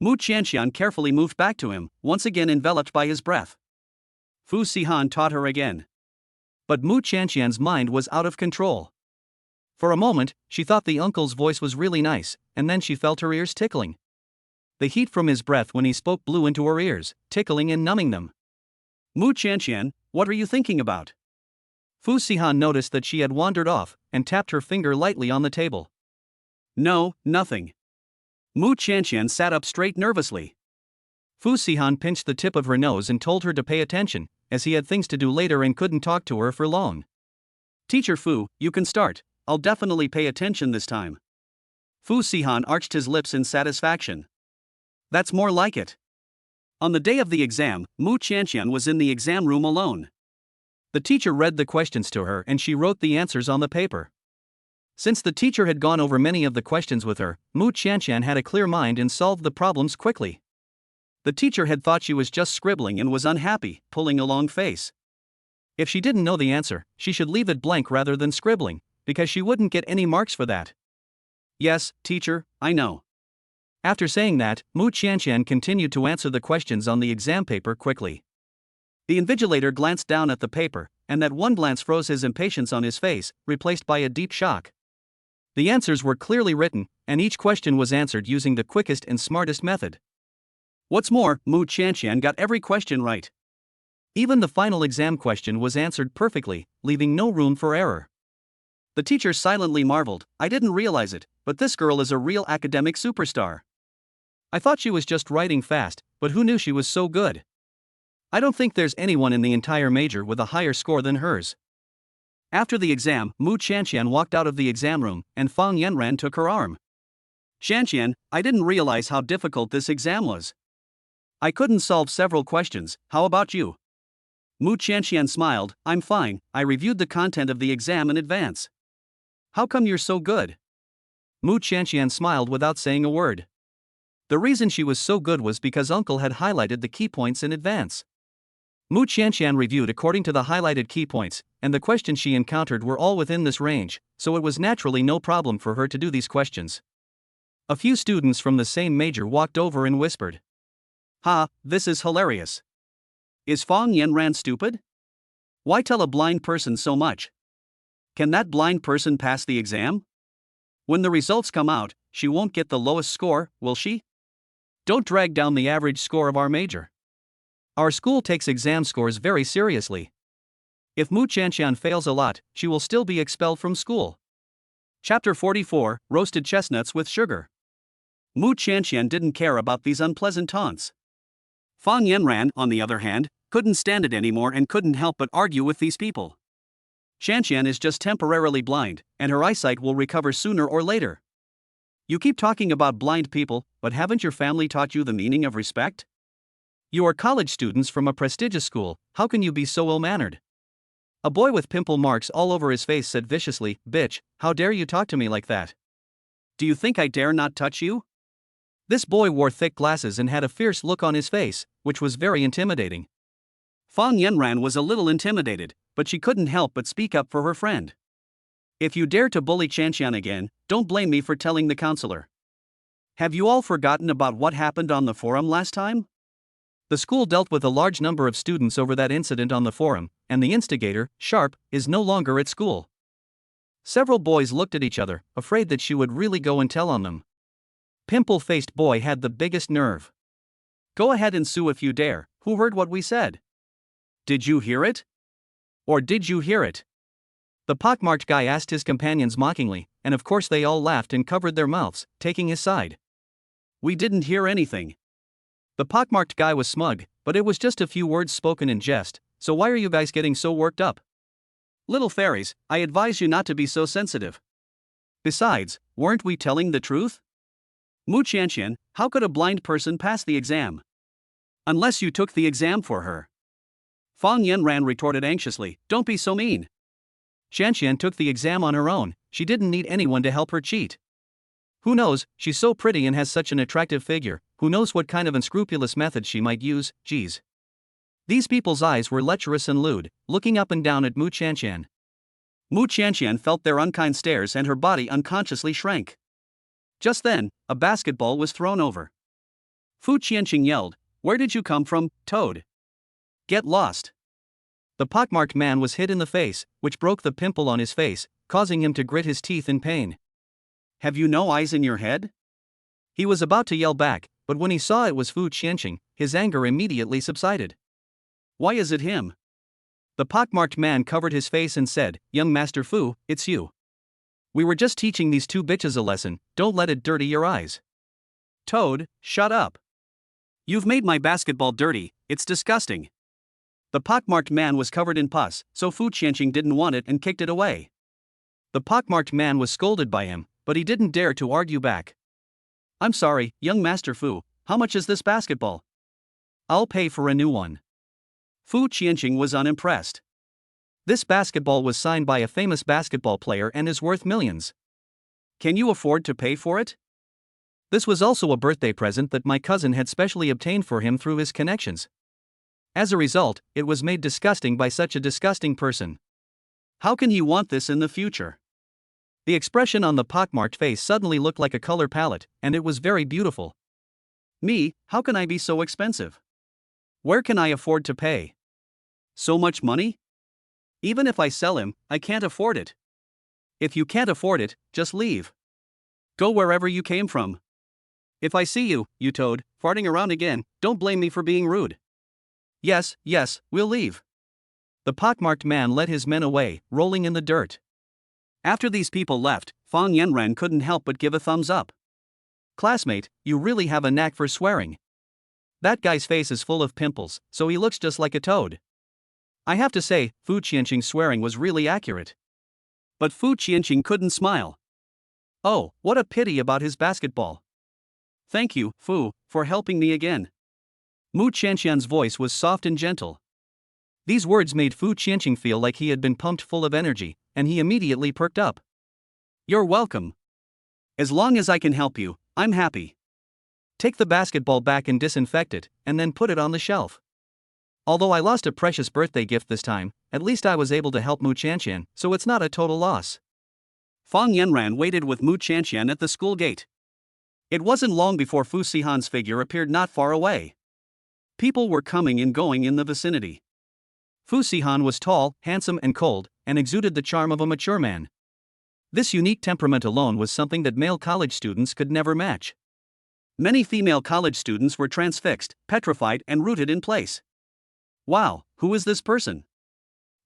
Qianqian carefully moved back to him, once again enveloped by his breath. Sihan taught her again. But Qianqian's mind was out of control. For a moment, she thought the uncle's voice was really nice, and then she felt her ears tickling. The heat from his breath when he spoke blew into her ears, tickling and numbing them. Qianqian, what are you thinking about? Sihan noticed that she had wandered off, and tapped her finger lightly on the table. No, nothing. Qianqian sat up straight nervously. Sihan pinched the tip of her nose and told her to pay attention, as he had things to do later and couldn't talk to her for long. Teacher Fu, you can start. I'll definitely pay attention this time. Sihan arched his lips in satisfaction. That's more like it. On the day of the exam, Qianqian was in the exam room alone. The teacher read the questions to her and she wrote the answers on the paper. Since the teacher had gone over many of the questions with her, Qianqian had a clear mind and solved the problems quickly. The teacher had thought she was just scribbling and was unhappy, pulling a long face. If she didn't know the answer, she should leave it blank rather than scribbling, because she wouldn't get any marks for that. Yes, teacher, I know. After saying that, Qianqian continued to answer the questions on the exam paper quickly. The invigilator glanced down at the paper, and that one glance froze his impatience on his face, replaced by a deep shock. The answers were clearly written, and each question was answered using the quickest and smartest method. What's more, Qianqian got every question right. Even the final exam question was answered perfectly, leaving no room for error. The teacher silently marveled. I didn't realize it, but this girl is a real academic superstar. I thought she was just writing fast, but who knew she was so good? I don't think there's anyone in the entire major with a higher score than hers. After the exam, Qianqian walked out of the exam room, and Fang Yanran took her arm. Qianqian, I didn't realize how difficult this exam was. I couldn't solve several questions, how about you? Qianqian smiled, I'm fine, I reviewed the content of the exam in advance. How come you're so good? Qianqian smiled without saying a word. The reason she was so good was because Uncle had highlighted the key points in advance. Qianqian reviewed according to the highlighted key points, and the questions she encountered were all within this range, so it was naturally no problem for her to do these questions. A few students from the same major walked over and whispered, "Ha, this is hilarious. Is Fang Yanran stupid? Why tell a blind person so much? Can that blind person pass the exam? When the results come out, she won't get the lowest score, will she? Don't drag down the average score of our major. Our school takes exam scores very seriously. If Qianqian fails a lot, she will still be expelled from school." Chapter 44, Roasted Chestnuts with Sugar. Qianqian didn't care about these unpleasant taunts. Fang Yanran, on the other hand, couldn't stand it anymore and couldn't help but argue with these people. Qianqian is just temporarily blind, and her eyesight will recover sooner or later. You keep talking about blind people, but haven't your family taught you the meaning of respect? You are college students from a prestigious school, how can you be so ill-mannered? A boy with pimple marks all over his face said viciously, "Bitch, how dare you talk to me like that? Do you think I dare not touch you?" This boy wore thick glasses and had a fierce look on his face, which was very intimidating. Fang Yanran was a little intimidated, but she couldn't help but speak up for her friend. "If you dare to bully Qianqian again, don't blame me for telling the counselor. Have you all forgotten about what happened on the forum last time?" The school dealt with a large number of students over that incident on the forum, and the instigator, Sharp, is no longer at school. Several boys looked at each other, afraid that she would really go and tell on them. Pimple-faced boy had the biggest nerve. "Go ahead and sue if you dare, who heard what we said? Did you hear it? Or did you hear it?" The pockmarked guy asked his companions mockingly, and of course they all laughed and covered their mouths, taking his side. "We didn't hear anything." The pockmarked guy was smug, but it was just a few words spoken in jest, so why are you guys getting so worked up? Little fairies, I advise you not to be so sensitive. Besides, weren't we telling the truth? Qianqian, how could a blind person pass the exam? Unless you took the exam for her. Fang Yanran retorted anxiously, "Don't be so mean. Qianqian took the exam on her own, she didn't need anyone to help her cheat. Who knows, she's so pretty and has such an attractive figure, who knows what kind of unscrupulous method she might use, geez." These people's eyes were lecherous and lewd, looking up and down at Qianqian. Qianqian felt their unkind stares and her body unconsciously shrank. Just then, a basketball was thrown over. Fu Qianqing yelled, "Where did you come from, Toad? Get lost." The pockmarked man was hit in the face, which broke the pimple on his face, causing him to grit his teeth in pain. "Have you no eyes in your head?" He was about to yell back, but when he saw it was Fu Qianqing, his anger immediately subsided. "Why is it him?" The pockmarked man covered his face and said, "Young Master Fu, it's you. We were just teaching these two bitches a lesson, don't let it dirty your eyes." "Toad, shut up. You've made my basketball dirty, it's disgusting." The pockmarked man was covered in pus, so Fu Qianqing didn't want it and kicked it away. The pockmarked man was scolded by him, but he didn't dare to argue back. "I'm sorry, young Master Fu, how much is this basketball?" "I'll pay for a new one." Fu Qianqing was unimpressed. This basketball was signed by a famous basketball player and is worth millions. "Can you afford to pay for it?" This was also a birthday present that my cousin had specially obtained for him through his connections. As a result, it was made disgusting by such a disgusting person. How can he want this in the future? The expression on the pockmarked face suddenly looked like a color palette, and it was very beautiful. "Me, how can I be so expensive? Where can I afford to pay? So much money? Even if I sell him, I can't afford it." "If you can't afford it, just leave. Go wherever you came from. If I see you, you toad, farting around again, don't blame me for being rude." Yes, we'll leave." The pockmarked man led his men away, rolling in the dirt. After these people left, Fang Yanran couldn't help but give a thumbs up. "Classmate, you really have a knack for swearing. That guy's face is full of pimples, so he looks just like a toad." I have to say, Fu Qianqing's swearing was really accurate. But Fu Qianqing couldn't smile. "Oh, what a pity about his basketball. Thank you, Fu, for helping me again." Mu Qianqian's voice was soft and gentle. These words made Fu Qianqing feel like he had been pumped full of energy, and he immediately perked up. You're welcome. As long as I can help you, I'm happy. Take the basketball back and disinfect it, and then put it on the shelf. Although I lost a precious birthday gift this time, at least I was able to help Mu Qianqian, so it's not a total loss. Fang Yanran waited with Mu Qianqian at the school gate. It wasn't long before Fu Sihan's figure appeared not far away. People were coming and going in the vicinity. Fu Sihan was tall, handsome and cold, and exuded the charm of a mature man. This unique temperament alone was something that male college students could never match. Many female college students were transfixed, petrified and rooted in place. Wow, who is this person?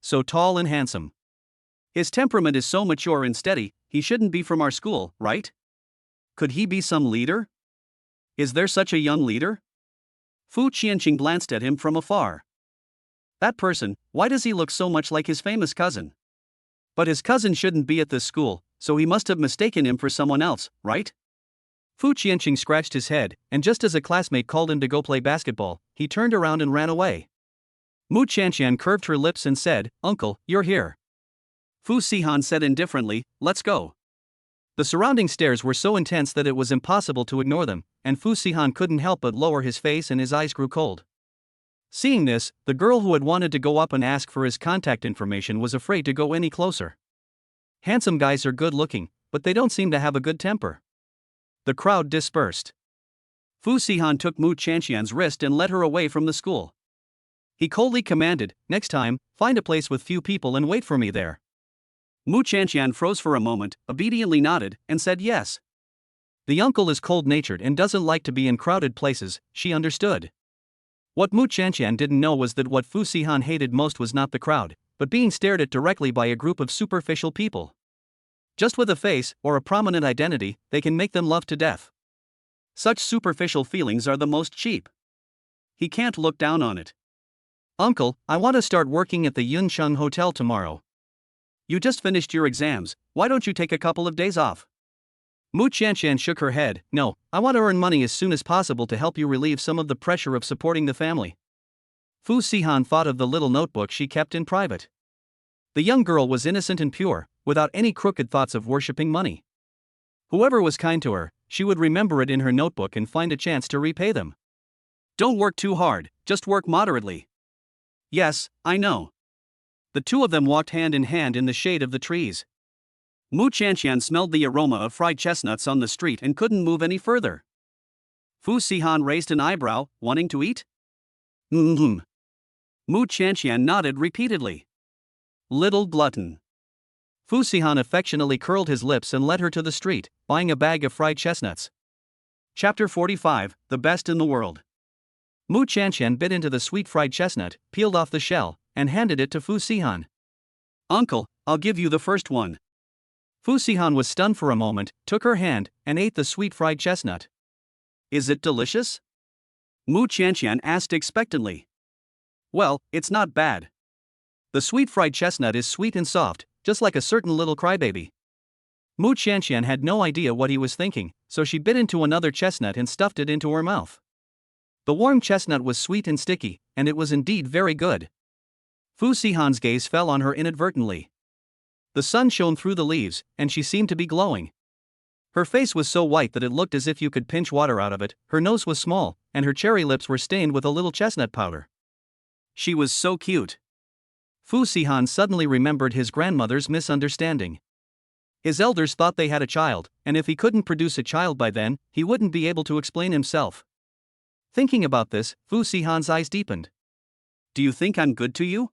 So tall and handsome. His temperament is so mature and steady, he shouldn't be from our school, right? Could he be some leader? Is there such a young leader? Fu Qianqing glanced at him from afar. That person, why does he look so much like his famous cousin? But his cousin shouldn't be at this school, so he must have mistaken him for someone else, right? Fu Qianqing scratched his head, and just as a classmate called him to go play basketball, he turned around and ran away. Mu Qianqian curved her lips and said, "Uncle, you're here." Fu Sihan said indifferently, "Let's go." The surrounding stares were so intense that it was impossible to ignore them, and Fu Sihan couldn't help but lower his face and his eyes grew cold. Seeing this, the girl who had wanted to go up and ask for his contact information was afraid to go any closer. Handsome guys are good looking, but they don't seem to have a good temper. The crowd dispersed. Fu Sihan took Mu Qianqian's wrist and led her away from the school. He coldly commanded, "Next time, find a place with few people and wait for me there." Mu Qianqian froze for a moment, obediently nodded, and said yes. The uncle is cold-natured and doesn't like to be in crowded places, she understood. What Mu Qianqian didn't know was that what Fu Sihan hated most was not the crowd, but being stared at directly by a group of superficial people. Just with a face, or a prominent identity, they can make them love to death. Such superficial feelings are the most cheap. He can't look down on it. "Uncle, I want to start working at the Yunsheng Hotel tomorrow." "You just finished your exams, why don't you take a couple of days off?" Mu Qianqian shook her head. "No, I want to earn money as soon as possible to help you relieve some of the pressure of supporting the family." Fu Sihan thought of the little notebook she kept in private. The young girl was innocent and pure, without any crooked thoughts of worshipping money. Whoever was kind to her, she would remember it in her notebook and find a chance to repay them. "Don't work too hard, just work moderately." "Yes, I know." The two of them walked hand in hand in the shade of the trees. Mu Qianqian smelled the aroma of fried chestnuts on the street and couldn't move any further. Fu Sihan raised an eyebrow, wanting to eat? Mu Qianqian nodded repeatedly. Little glutton. Fu Sihan affectionately curled his lips and led her to the street, buying a bag of fried chestnuts. Chapter 45, The Best in the World. Mu Qianqian bit into the sweet fried chestnut, peeled off the shell, and handed it to Fu Sihan. "Uncle, I'll give you the first one." Fu Sihan was stunned for a moment, took her hand, and ate the sweet fried chestnut. "Is it delicious?" Mu Qianqian asked expectantly. "Well, it's not bad. The sweet fried chestnut is sweet and soft, just like a certain little crybaby." Mu Qianqian had no idea what he was thinking, so she bit into another chestnut and stuffed it into her mouth. The warm chestnut was sweet and sticky, and it was indeed very good. Fu Sihan's gaze fell on her inadvertently. The sun shone through the leaves, and she seemed to be glowing. Her face was so white that it looked as if you could pinch water out of it, her nose was small, and her cherry lips were stained with a little chestnut powder. She was so cute. Fu Sihan suddenly remembered his grandmother's misunderstanding. His elders thought they had a child, and if he couldn't produce a child by then, he wouldn't be able to explain himself. Thinking about this, Fu Sihan's eyes deepened. "Do you think I'm good to you?"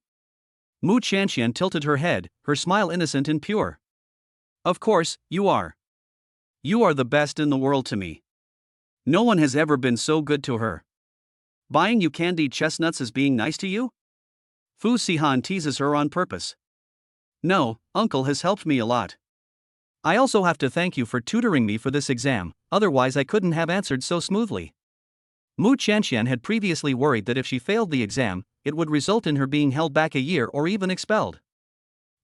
Mu Qianqian tilted her head, her smile innocent and pure. "Of course, you are. You are the best in the world to me. No one has ever been so good to her. Buying you candied chestnuts is being nice to you?" Fu Sihan teases her on purpose. "No, Uncle has helped me a lot. I also have to thank you for tutoring me for this exam, otherwise I couldn't have answered so smoothly." Mu Qianqian had previously worried that if she failed the exam, it would result in her being held back a year or even expelled.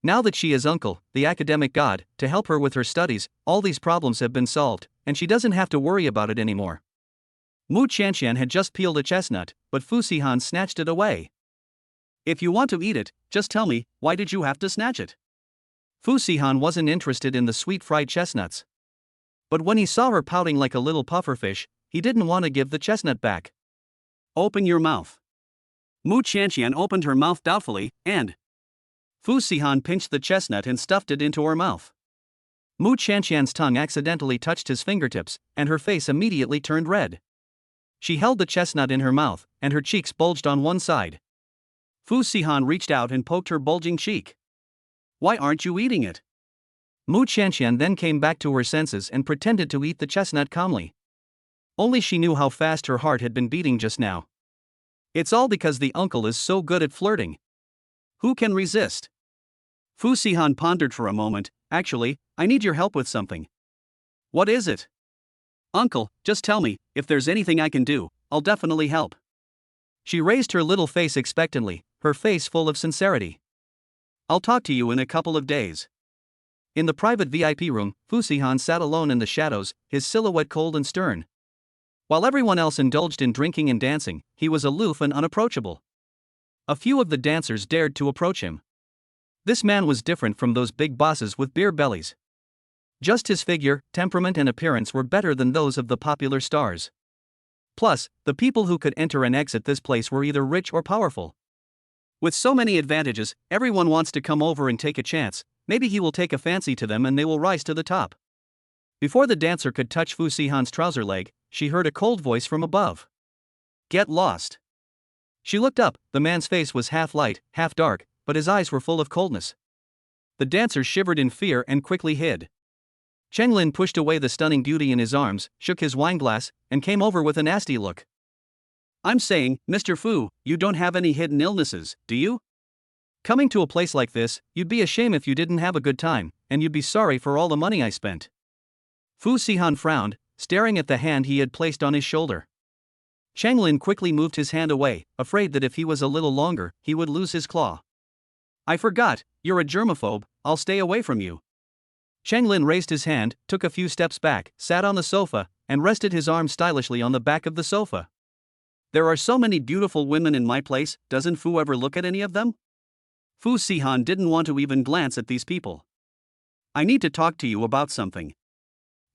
Now that she has Uncle, the academic god, to help her with her studies, all these problems have been solved, and she doesn't have to worry about it anymore. Qianqian had just peeled a chestnut, but Fu Sihan snatched it away. If you want to eat it, just tell me, why did you have to snatch it? Fu Sihan wasn't interested in the sweet fried chestnuts. But when he saw her pouting like a little pufferfish, he didn't want to give the chestnut back. Open your mouth. Qianqian opened her mouth doubtfully, and Fu Sihan pinched the chestnut and stuffed it into her mouth. Qianqian's tongue accidentally touched his fingertips, and her face immediately turned red. She held the chestnut in her mouth, and her cheeks bulged on one side. Fu Sihan reached out and poked her bulging cheek. Why aren't you eating it? Qianqian then came back to her senses and pretended to eat the chestnut calmly. Only she knew how fast her heart had been beating just now. It's all because the uncle is so good at flirting. Who can resist? Fu Sihan pondered for a moment. Actually, I need your help with something. What is it? Uncle, just tell me, if there's anything I can do, I'll definitely help. She raised her little face expectantly, her face full of sincerity. I'll talk to you in a couple of days. In the private VIP room, Fu Sihan sat alone in the shadows, his silhouette cold and stern. While everyone else indulged in drinking and dancing, he was aloof and unapproachable. A few of the dancers dared to approach him. This man was different from those big bosses with beer bellies. Just his figure, temperament and appearance were better than those of the popular stars. Plus, the people who could enter and exit this place were either rich or powerful. With so many advantages, everyone wants to come over and take a chance. Maybe he will take a fancy to them and they will rise to the top. Before the dancer could touch Fu Sihan's trouser leg, she heard a cold voice from above. Get lost. She looked up. The man's face was half light, half dark, but his eyes were full of coldness. The dancer shivered in fear and quickly hid. Qianqian pushed away the stunning beauty in his arms, shook his wineglass, and came over with a nasty look. I'm saying, Mr. Fu, you don't have any hidden illnesses, do you? Coming to a place like this, you'd be ashamed if you didn't have a good time, and you'd be sorry for all the money I spent. Fu Sihan frowned, staring at the hand he had placed on his shoulder. Qianqian quickly moved his hand away, afraid that if he was a little longer, he would lose his claw. I forgot, you're a germaphobe, I'll stay away from you. Qianqian raised his hand, took a few steps back, sat on the sofa, and rested his arm stylishly on the back of the sofa. There are so many beautiful women in my place, doesn't Fu ever look at any of them? Fu Sihan didn't want to even glance at these people. I need to talk to you about something.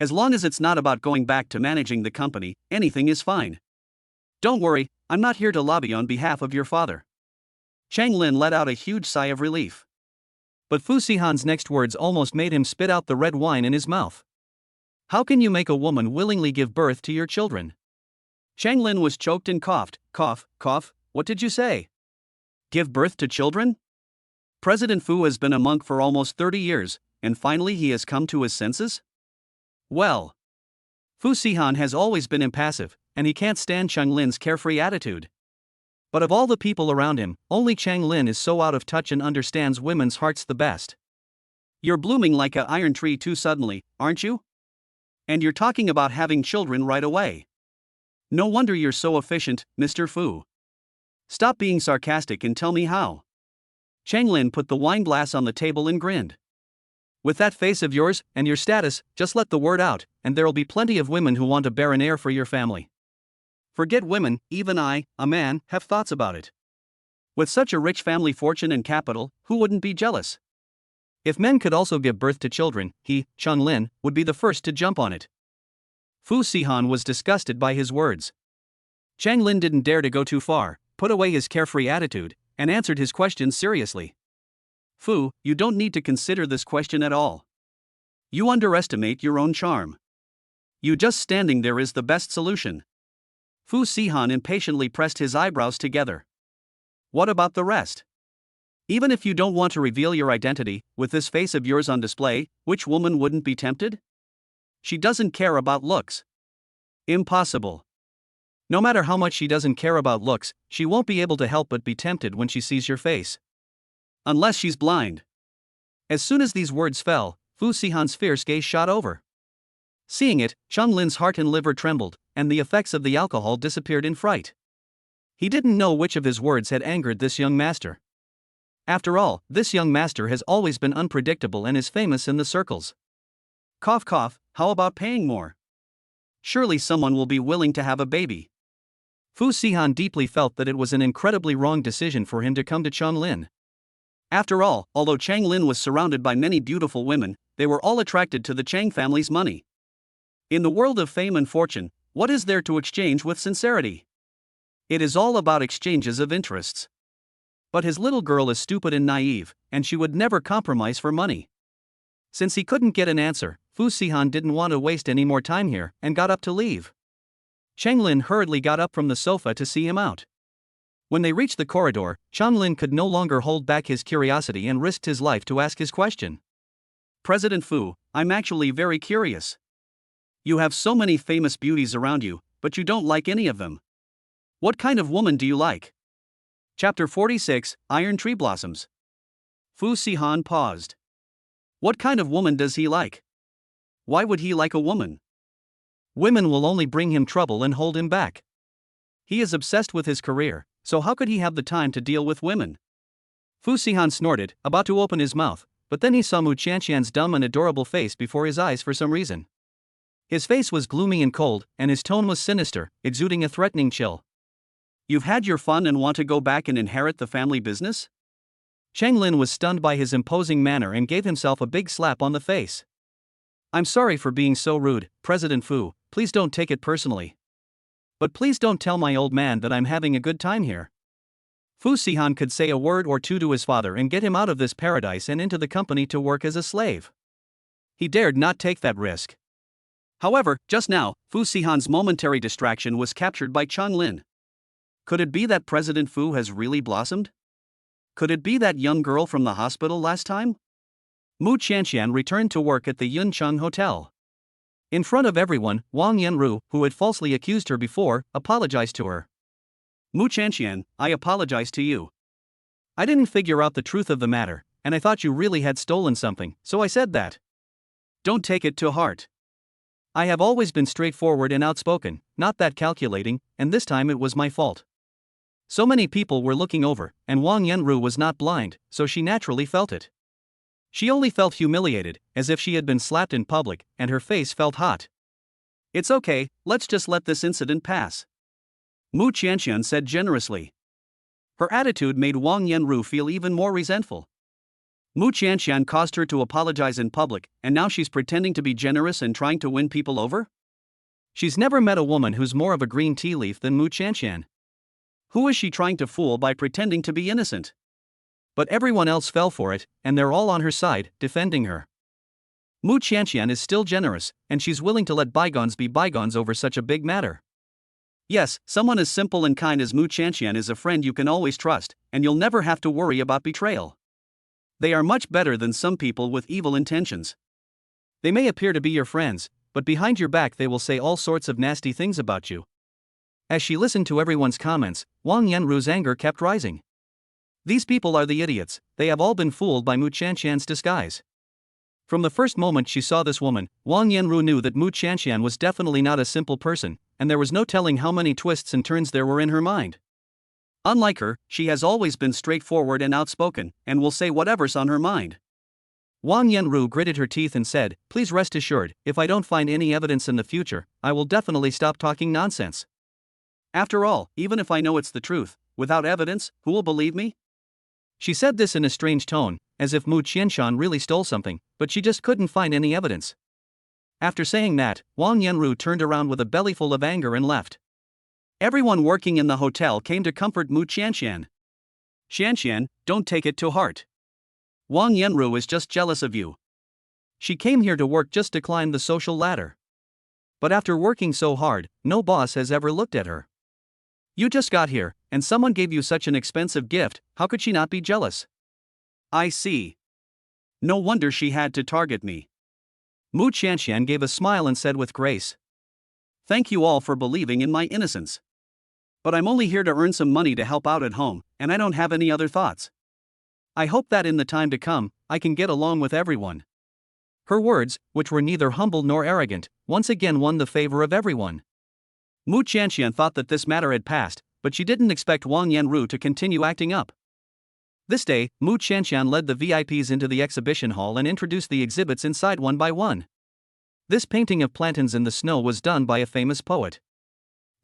As long as it's not about going back to managing the company, anything is fine. Don't worry, I'm not here to lobby on behalf of your father. Qianqian let out a huge sigh of relief. But Fu Sihan's next words almost made him spit out the red wine in his mouth. How can you make a woman willingly give birth to your children? Qianqian was choked and coughed. Cough, cough, what did you say? Give birth to children? President Fu has been a monk for almost 30 years, and finally he has come to his senses? Well, Fu Sihan has always been impassive, and he can't stand Qianqian's carefree attitude. But of all the people around him, only Qianqian is so out of touch and understands women's hearts the best. You're blooming like an iron tree too suddenly, aren't you? And you're talking about having children right away. No wonder you're so efficient, Mr. Fu. Stop being sarcastic and tell me how. Qianqian put the wine glass on the table and grinned. With that face of yours, and your status, just let the word out, and there'll be plenty of women who want to bear an heir for your family. Forget women, even I, a man, have thoughts about it. With such a rich family fortune and capital, who wouldn't be jealous? If men could also give birth to children, he, Qianqian, would be the first to jump on it. Fu Sihan was disgusted by his words. Qianqian didn't dare to go too far, put away his carefree attitude, and answered his question seriously. Fu, you don't need to consider this question at all. You underestimate your own charm. You just standing there is the best solution. Fu Sihan impatiently pressed his eyebrows together. What about the rest? Even if you don't want to reveal your identity, with this face of yours on display, which woman wouldn't be tempted? She doesn't care about looks. Impossible. No matter how much she doesn't care about looks, she won't be able to help but be tempted when she sees your face. Unless she's blind. As soon as these words fell, Fu Sihan's fierce gaze shot over. Seeing it, Qianqian's heart and liver trembled, and the effects of the alcohol disappeared in fright. He didn't know which of his words had angered this young master. After all, this young master has always been unpredictable and is famous in the circles. Cough cough, how about paying more? surely someone will be willing to have a baby. Fu Sihan deeply felt that it was an incredibly wrong decision for him to come to Changlin. After all, although Changlin was surrounded by many beautiful women, they were all attracted to the Chang family's money. In the world of fame and fortune, what is there to exchange with sincerity? It is all about exchanges of interests. But his little girl is stupid and naive, and she would never compromise for money. Since he couldn't get an answer, Fu Sihan didn't want to waste any more time here and got up to leave. Changlin hurriedly got up from the sofa to see him out. When they reached the corridor, Changlin could no longer hold back his curiosity and risked his life to ask his question. President Fu, I'm actually very curious. You have so many famous beauties around you, but you don't like any of them. What kind of woman do you like? Chapter 46, Iron Tree Blossoms. Fu Sihan paused. What kind of woman does he like? Why would he like a woman? Women will only bring him trouble and hold him back. He is obsessed with his career, so how could he have the time to deal with women? Fu Sihan snorted, about to open his mouth, but then he saw Qianqian's dumb and adorable face before his eyes for some reason. His face was gloomy and cold, and his tone was sinister, exuding a threatening chill. You've had your fun and want to go back and inherit the family business? Changlin was stunned by his imposing manner and gave himself a big slap on the face. I'm sorry for being so rude, President Fu, please don't take it personally. But please don't tell my old man that I'm having a good time here. Fu Sihan could say a word or two to his father and get him out of this paradise and into the company to work as a slave. He dared not take that risk. However, just now, Fu Sihan's momentary distraction was captured by Changlin. Could it be that President Fu has really blossomed? Could it be that young girl from the hospital last time? Qianqian returned to work at the Yuncheng Hotel. In front of everyone, Wang Yanru, who had falsely accused her before, apologized to her. Qianqian, I apologize to you. I didn't figure out the truth of the matter, and I thought you really had stolen something, so I said that. Don't take it to heart. I have always been straightforward and outspoken, not that calculating, and this time it was my fault. So many people were looking over, and Wang Yanru was not blind, so she naturally felt it. She only felt humiliated, as if she had been slapped in public, and her face felt hot. It's okay, let's just let this incident pass. Qianqian said generously. Her attitude made Wang Yanru feel even more resentful. Qianqian caused her to apologize in public, and now she's pretending to be generous and trying to win people over? She's never met a woman who's more of a green tea leaf than Qianqian. Who is she trying to fool by pretending to be innocent? But everyone else fell for it, and they're all on her side, defending her. Qianqian is still generous, and she's willing to let bygones be bygones over such a big matter. Yes, someone as simple and kind as Qianqian is a friend you can always trust, and you'll never have to worry about betrayal. They are much better than some people with evil intentions. They may appear to be your friends, but behind your back they will say all sorts of nasty things about you. As she listened to everyone's comments, Wang Yanru's anger kept rising. These people are the idiots, they have all been fooled by Qianqian's disguise. From the first moment she saw this woman, Wang Yanru knew that Qianqian was definitely not a simple person, and there was no telling how many twists and turns there were in her mind. Unlike her, she has always been straightforward and outspoken, and will say whatever's on her mind. Wang Yanru gritted her teeth and said, please rest assured, if I don't find any evidence in the future, I will definitely stop talking nonsense. After all, even if I know it's the truth, without evidence, who will believe me? She said this in a strange tone, as if Qianqian really stole something, but she just couldn't find any evidence. After saying that, Wang Yanru turned around with a bellyful of anger and left. Everyone working in the hotel came to comfort Qianqian. Qianqian, don't take it to heart. Wang Yanru is just jealous of you. She came here to work just to climb the social ladder. But after working so hard, no boss has ever looked at her. You just got here, and someone gave you such an expensive gift, how could she not be jealous? I see. No wonder she had to target me. Qianqian gave a smile and said with grace. Thank you all for believing in my innocence. But I'm only here to earn some money to help out at home, and I don't have any other thoughts. I hope that in the time to come, I can get along with everyone. Her words, which were neither humble nor arrogant, once again won the favor of everyone. Qianqian thought that this matter had passed, but she didn't expect Wang Yanru to continue acting up. This day, Qianqian led the VIPs into the exhibition hall and introduced the exhibits inside one by one. This painting of plantains in the snow was done by a famous poet.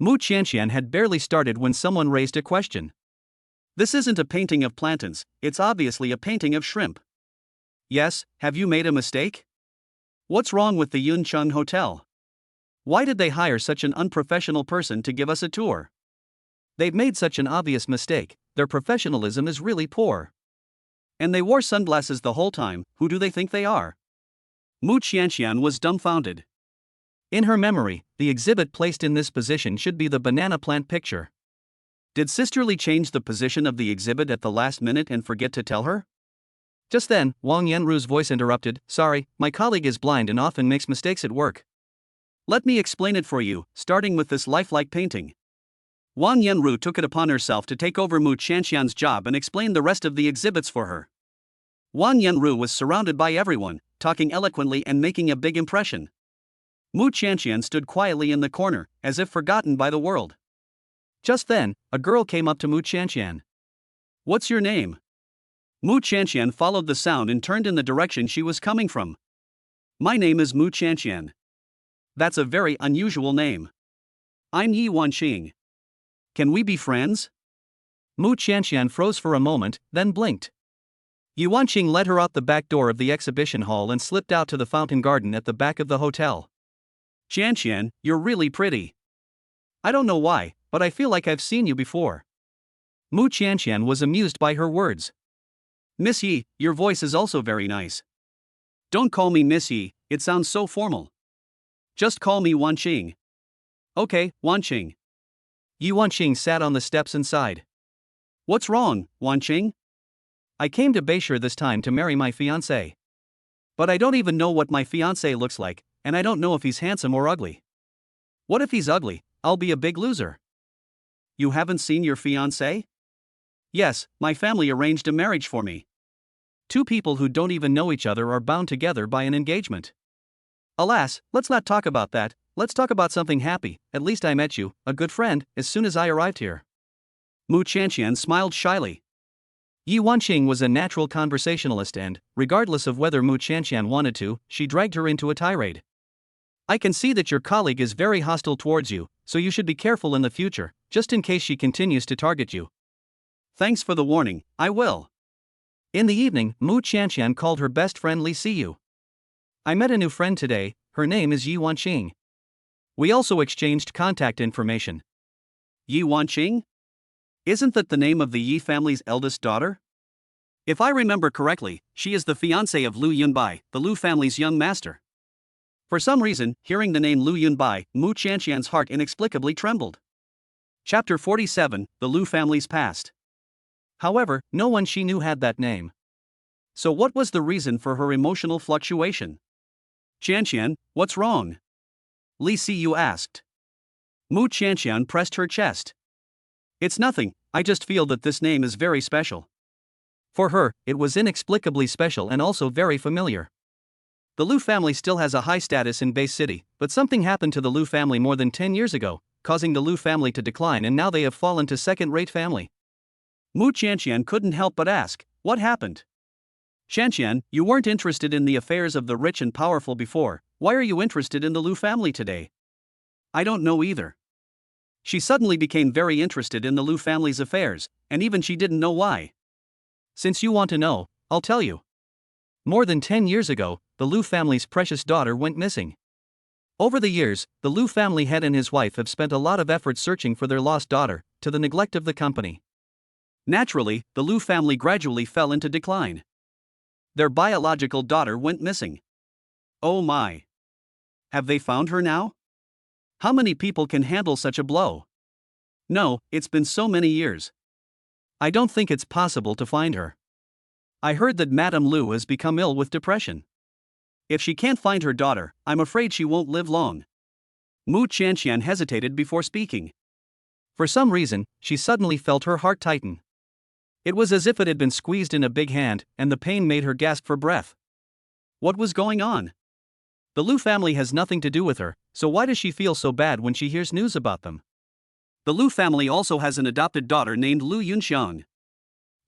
Qianqian had barely started when someone raised a question. This isn't a painting of plantains, it's obviously a painting of shrimp. Yes, have you made a mistake? What's wrong with the Yuncheng Hotel? Why did they hire such an unprofessional person to give us a tour? They've made such an obvious mistake, their professionalism is really poor. And they wore sunglasses the whole time, who do they think they are? Qianqian was dumbfounded. In her memory, the exhibit placed in this position should be the banana plant picture. Did Sister Li change the position of the exhibit at the last minute and forget to tell her? Just then, Wang Yanru's voice interrupted. Sorry, my colleague is blind and often makes mistakes at work. Let me explain it for you, starting with this lifelike painting. Wang Yanru took it upon herself to take over Qianqian's job and explain the rest of the exhibits for her. Wang Yanru was surrounded by everyone, talking eloquently and making a big impression. Qianqian stood quietly in the corner, as if forgotten by the world. Just then, a girl came up to Qianqian. What's your name? Qianqian followed the sound and turned in the direction she was coming from. My name is Qianqian. That's a very unusual name. I'm Yi Wanqing. Can we be friends? Qianqian froze for a moment, then blinked. Yi Wanqing led her out the back door of the exhibition hall and slipped out to the fountain garden at the back of the hotel. Qianqian, you're really pretty. I don't know why, but I feel like I've seen you before. Qianqian was amused by her words. Miss Yi, your voice is also very nice. Don't call me Miss Yi, it sounds so formal. Just call me Wanqing. Okay, Wanqing. Yi Wanqing sat on the steps and sighed. What's wrong, Wanqing? I came to Beishur this time to marry my fiancé. But I don't even know what my fiancé looks like, and I don't know if he's handsome or ugly. What if he's ugly? I'll be a big loser. You haven't seen your fiancé? Yes, my family arranged a marriage for me. Two people who don't even know each other are bound together by an engagement. Alas, let's not talk about that, let's talk about something happy. At least I met you, a good friend, as soon as I arrived here. Qianqian smiled shyly. Yi Wanqing was a natural conversationalist and, regardless of whether Qianqian wanted to, she dragged her into a tirade. I can see that your colleague is very hostile towards you, so you should be careful in the future, just in case she continues to target you. Thanks for the warning, I will. In the evening, Qianqian called her best friend Li Siyu. I met a new friend today, her name is Yi Wanqing. We also exchanged contact information. Yi Wanqing? Isn't that the name of the Yi family's eldest daughter? If I remember correctly, she is the fiancée of Lu Yunbai, the Lu family's young master. For some reason, hearing the name Lu Yunbai, Qianqian's heart inexplicably trembled. Chapter 47, The Lu Family's Past. However, no one she knew had that name. So what was the reason for her emotional fluctuation? Qianqian, what's wrong? Li Siyu asked. Qianqian pressed her chest. It's nothing, I just feel that this name is very special. For her, it was inexplicably special and also very familiar. The Lu family still has a high status in Bay City, but something happened to the Lu family more than 10 years ago, causing the Lu family to decline, and now they have fallen to second-rate family. Qianqian couldn't help but ask, what happened? Qianqian, you weren't interested in the affairs of the rich and powerful before, why are you interested in the Lu family today? I don't know either. She suddenly became very interested in the Lu family's affairs, and even she didn't know why. Since you want to know, I'll tell you. More than 10 years ago, the Lu family's precious daughter went missing. Over the years, the Lu family head and his wife have spent a lot of effort searching for their lost daughter, to the neglect of the company. Naturally, the Lu family gradually fell into decline. Their biological daughter went missing. Oh my. Have they found her now? How many people can handle such a blow? No, it's been so many years. I don't think it's possible to find her. I heard that Madame Lu has become ill with depression. If she can't find her daughter, I'm afraid she won't live long. Qianqian hesitated before speaking. For some reason, she suddenly felt her heart tighten. It was as if it had been squeezed in a big hand, and the pain made her gasp for breath. What was going on? The Lu family has nothing to do with her, so why does she feel so bad when she hears news about them? The Lu family also has an adopted daughter named Lu Yunxiang.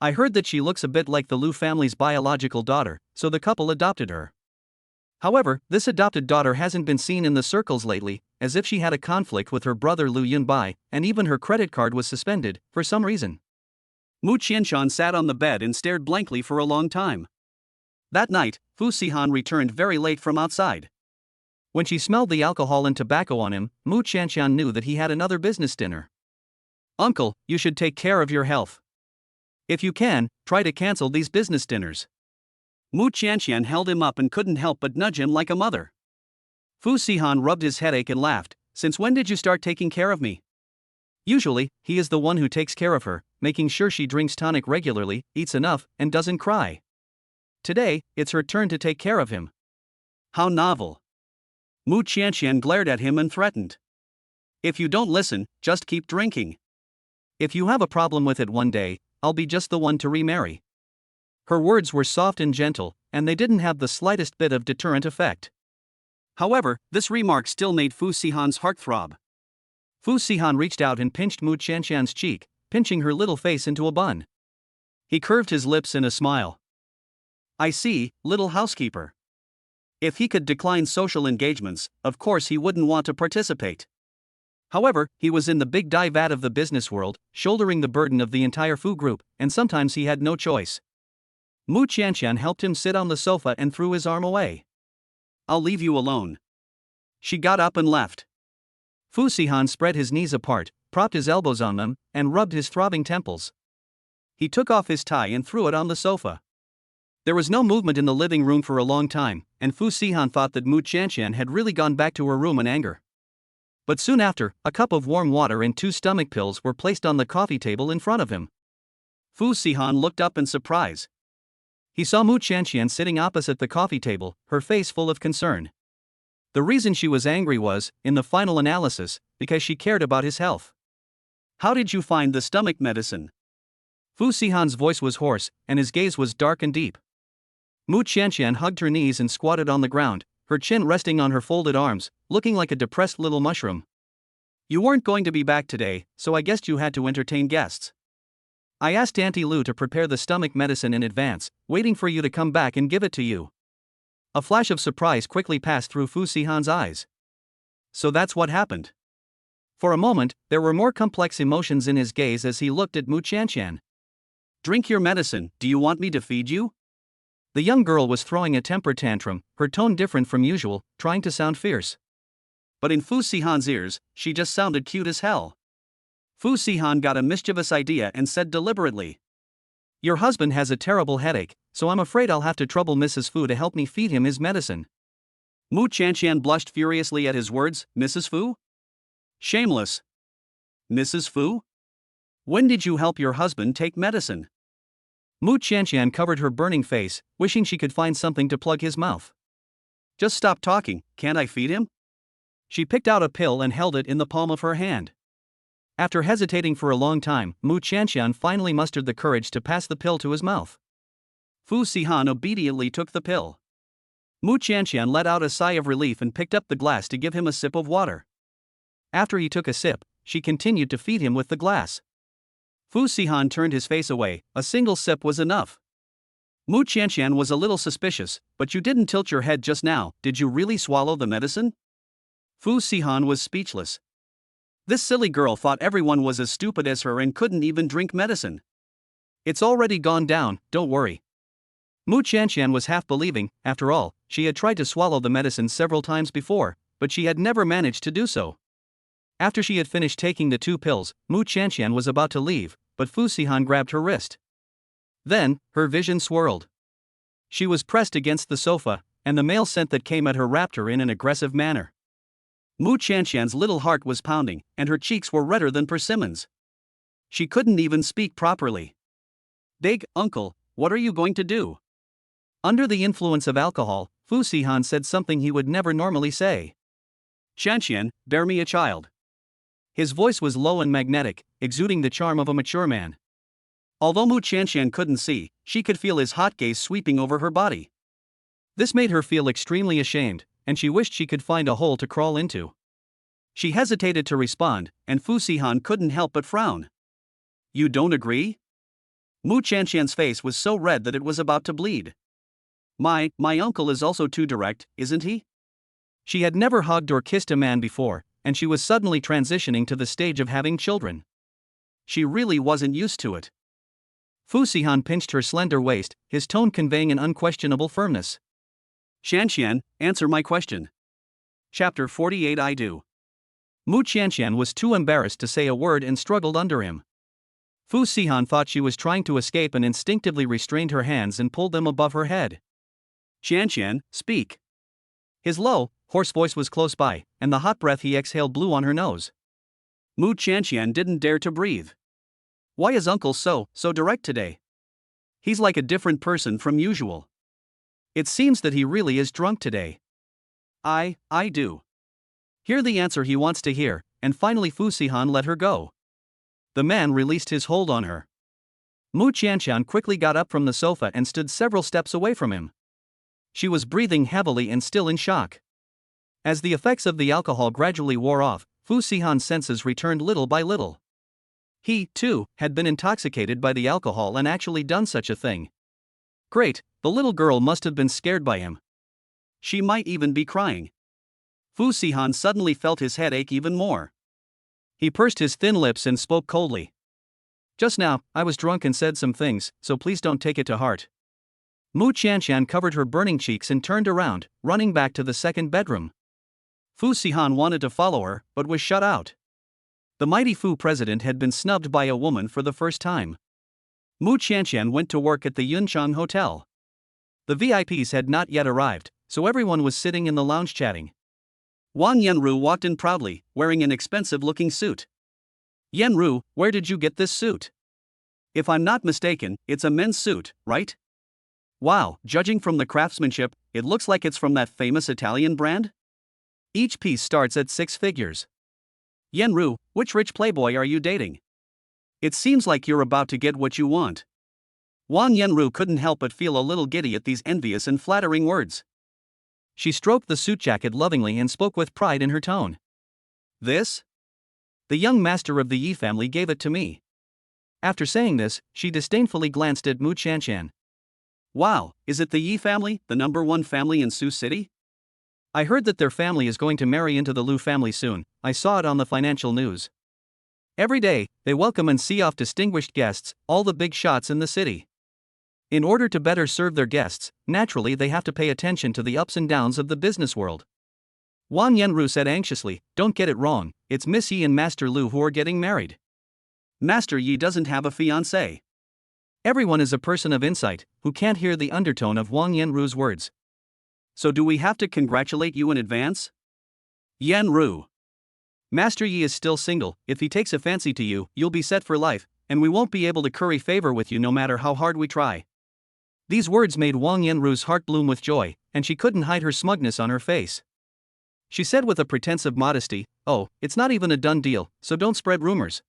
I heard that she looks a bit like the Lu family's biological daughter, so the couple adopted her. However, this adopted daughter hasn't been seen in the circles lately, as if she had a conflict with her brother Liu Yunbai, and even her credit card was suspended, for some reason. Mu Qianqian sat on the bed and stared blankly for a long time. That night, Fu Sihan returned very late from outside. When she smelled the alcohol and tobacco on him, Mu Qianqian knew that he had another business dinner. Uncle, you should take care of your health. If you can, try to cancel these business dinners. Mu Qianqian held him up and couldn't help but nudge him like a mother. Fu Sihan rubbed his headache and laughed. Since when did you start taking care of me? Usually, he is the one who takes care of her, making sure she drinks tonic regularly, eats enough, and doesn't cry. Today, it's her turn to take care of him. How novel. Mu Qianqian glared at him and threatened. If you don't listen, just keep drinking. If you have a problem with it one day, I'll be just the one to remarry. Her words were soft and gentle, and they didn't have the slightest bit of deterrent effect. However, this remark still made Fu Sihan's heart throb. Fu Sihan reached out and pinched Mu Qianqian's cheek, pinching her little face into a bun. He curved his lips in a smile. I see, little housekeeper. If he could decline social engagements, of course he wouldn't want to participate. However, he was in the big vat of the business world, shouldering the burden of the entire Fu group, and sometimes he had no choice. Mu Qianqian helped him sit on the sofa and threw his arm away. I'll leave you alone. She got up and left. Fu Sihan spread his knees apart, propped his elbows on them, and rubbed his throbbing temples. He took off his tie and threw it on the sofa. There was no movement in the living room for a long time, and Fu Sihan thought that Mu Qianqian had really gone back to her room in anger. But soon after, a cup of warm water and 2 stomach pills were placed on the coffee table in front of him. Fu Sihan looked up in surprise. He saw Mu Qianqian sitting opposite the coffee table, her face full of concern. The reason she was angry was, in the final analysis, because she cared about his health. How did you find the stomach medicine? Fu Sihan's voice was hoarse, and his gaze was dark and deep. Mu Qianqian hugged her knees and squatted on the ground, her chin resting on her folded arms, looking like a depressed little mushroom. You weren't going to be back today, so I guessed you had to entertain guests. I asked Auntie Lu to prepare the stomach medicine in advance, waiting for you to come back and give it to you. A flash of surprise quickly passed through Fu Sihan's eyes. So that's what happened. For a moment, there were more complex emotions in his gaze as he looked at Mu Qianqian. Drink your medicine, do you want me to feed you? The young girl was throwing a temper tantrum, her tone different from usual, trying to sound fierce. But in Fu Sihan's ears, she just sounded cute as hell. Fu Sihan got a mischievous idea and said deliberately. Your husband has a terrible headache, so I'm afraid I'll have to trouble Mrs. Fu to help me feed him his medicine. Mu Qianqian blushed furiously at his words. Mrs. Fu? Shameless. Mrs. Fu? When did you help your husband take medicine? Mu Qianqian covered her burning face, wishing she could find something to plug his mouth. Just stop talking, can't I feed him? She picked out a pill and held it in the palm of her hand. After hesitating for a long time, Mu Qianqian finally mustered the courage to pass the pill to his mouth. Fu Sihan obediently took the pill. Mu Qianqian let out a sigh of relief and picked up the glass to give him a sip of water. After he took a sip, she continued to feed him with the glass. Fu Sihan turned his face away. A single sip was enough. Mu Qianqian was a little suspicious. But you didn't tilt your head just now, did you really swallow the medicine? Fu Sihan was speechless. This silly girl thought everyone was as stupid as her and couldn't even drink medicine. It's already gone down, don't worry. Mu Qianqian was half believing. After all, she had tried to swallow the medicine several times before, but she had never managed to do so. After she had finished taking the 2 pills, Mu Qianqian was about to leave, but Fu Sihan grabbed her wrist. Then, her vision swirled. She was pressed against the sofa, and the male scent that came at her wrapped her in an aggressive manner. Mu Qianqian's little heart was pounding, and her cheeks were redder than persimmons. She couldn't even speak properly. Big uncle, what are you going to do? Under the influence of alcohol, Fu Sihan said something he would never normally say. Qianqian, bear me a child. His voice was low and magnetic, exuding the charm of a mature man. Although Mu Qianqian couldn't see, she could feel his hot gaze sweeping over her body. This made her feel extremely ashamed, and she wished she could find a hole to crawl into. She hesitated to respond, and Fu Sihan couldn't help but frown. You don't agree? Mu Qianqian's face was so red that it was about to bleed. My uncle is also too direct, isn't he? She had never hugged or kissed a man before, and she was suddenly transitioning to the stage of having children. She really wasn't used to it. Sihan pinched her slender waist, his tone conveying an unquestionable firmness. Qianqian, answer my question. Chapter 48. I do. Qianqian was too embarrassed to say a word and struggled under him. Sihan thought she was trying to escape and instinctively restrained her hands and pulled them above her head. Qianqian, speak. His low, hoarse voice was close by, and the hot breath he exhaled blew on her nose. Qianqian didn't dare to breathe. Why is uncle so direct today? He's like a different person from usual. It seems that he really is drunk today. I do. Hear the answer he wants to hear, and finally Sihan let her go. The man released his hold on her. Qianqian quickly got up from the sofa and stood several steps away from him. She was breathing heavily and still in shock. As the effects of the alcohol gradually wore off, Sihan's senses returned little by little. He, too, had been intoxicated by the alcohol and actually done such a thing. Great, the little girl must have been scared by him. She might even be crying. Sihan suddenly felt his head ache even more. He pursed his thin lips and spoke coldly. Just now, I was drunk and said some things, so please don't take it to heart. Qianqian covered her burning cheeks and turned around, running back to the second bedroom. Sihan wanted to follow her, but was shut out. The mighty Fu president had been snubbed by a woman for the first time. Qianqian went to work at the Yunchang Hotel. The VIPs had not yet arrived, so everyone was sitting in the lounge chatting. Wang Yanru walked in proudly, wearing an expensive-looking suit. Yanru, where did you get this suit? If I'm not mistaken, it's a men's suit, right? Wow, judging from the craftsmanship, it looks like it's from that famous Italian brand? Each piece starts at 6 figures. Yanru, which rich playboy are you dating? It seems like you're about to get what you want. Wang Yanru couldn't help but feel a little giddy at these envious and flattering words. She stroked the suit jacket lovingly and spoke with pride in her tone. This? The young master of the Yi family gave it to me. After saying this, she disdainfully glanced at Qianqian. Wow, is it the Yi family, the #1 family in Sioux City? I heard that their family is going to marry into the Liu family soon. I saw it on the financial news. Every day, they welcome and see off distinguished guests, all the big shots in the city. In order to better serve their guests, naturally they have to pay attention to the ups and downs of the business world. Wang Yanru said anxiously, don't get it wrong, it's Miss Yi and Master Liu who are getting married. Master Yi doesn't have a fiancée. Everyone is a person of insight, who can't hear the undertone of Wang Yanru's words. So do we have to congratulate you in advance? Yanru. Master Yi is still single. If he takes a fancy to you, you'll be set for life, and we won't be able to curry favor with you no matter how hard we try. These words made Wang Yanru's heart bloom with joy, and she couldn't hide her smugness on her face. She said with a pretense of modesty, oh, it's not even a done deal, so don't spread rumors.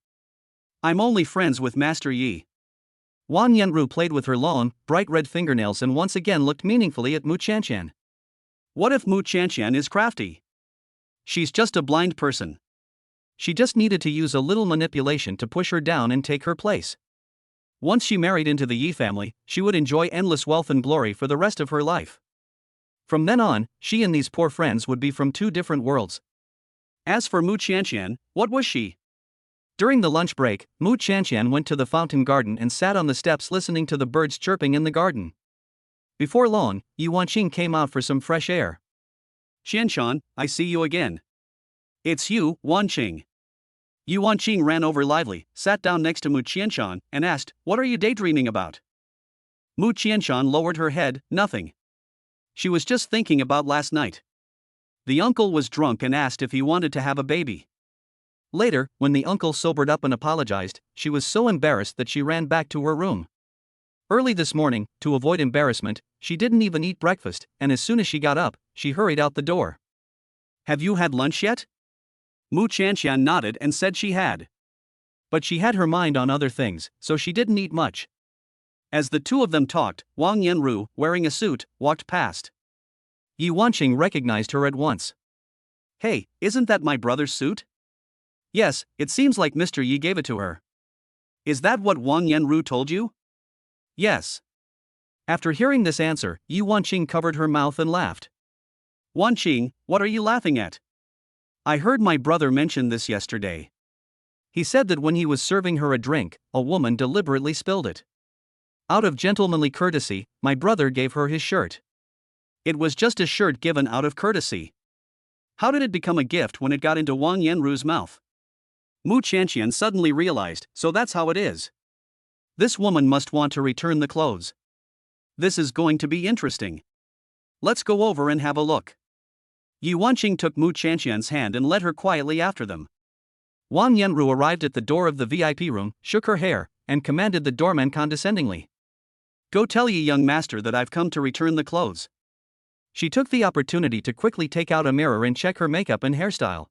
I'm only friends with Master Yi. Wang Yanru played with her long, bright red fingernails and once again looked meaningfully at Qianqian. What if Qianqian is crafty? She's just a blind person. She just needed to use a little manipulation to push her down and take her place. Once she married into the Yi family, she would enjoy endless wealth and glory for the rest of her life. From then on, she and these poor friends would be from 2 different worlds. As for Qianqian, what was she? During the lunch break, Qianqian went to the fountain garden and sat on the steps listening to the birds chirping in the garden. Before long, Yuanqing came out for some fresh air. Qianshan, I see you again. It's you, Wanqing. Yuanqing ran over lively, sat down next to Qianshan, and asked, what are you daydreaming about? Qianshan lowered her head, nothing. She was just thinking about last night. The uncle was drunk and asked if he wanted to have a baby. Later, when the uncle sobered up and apologized, she was so embarrassed that she ran back to her room. Early this morning, to avoid embarrassment, she didn't even eat breakfast, and as soon as she got up, she hurried out the door. Have you had lunch yet? Qianqian nodded and said she had. But she had her mind on other things, so she didn't eat much. As the two of them talked, Wang Yanru, wearing a suit, walked past. Yuanqing recognized her at once. Hey, isn't that my brother's suit? Yes, it seems like Mr. Yi gave it to her. Is that what Wang Yanru told you? Yes. After hearing this answer, Yi Wanqing covered her mouth and laughed. Wanqing, what are you laughing at? I heard my brother mention this yesterday. He said that when he was serving her a drink, a woman deliberately spilled it. Out of gentlemanly courtesy, my brother gave her his shirt. It was just a shirt given out of courtesy. How did it become a gift when it got into Wang Yanru's mouth? Mu Qianqian suddenly realized, so that's how it is. This woman must want to return the clothes. This is going to be interesting. Let's go over and have a look. Yi Wanqing took Mu Qianqian's hand and led her quietly after them. Wang Yanru arrived at the door of the VIP room, shook her hair, and commanded the doorman condescendingly. Go tell Yi young master that I've come to return the clothes. She took the opportunity to quickly take out a mirror and check her makeup and hairstyle.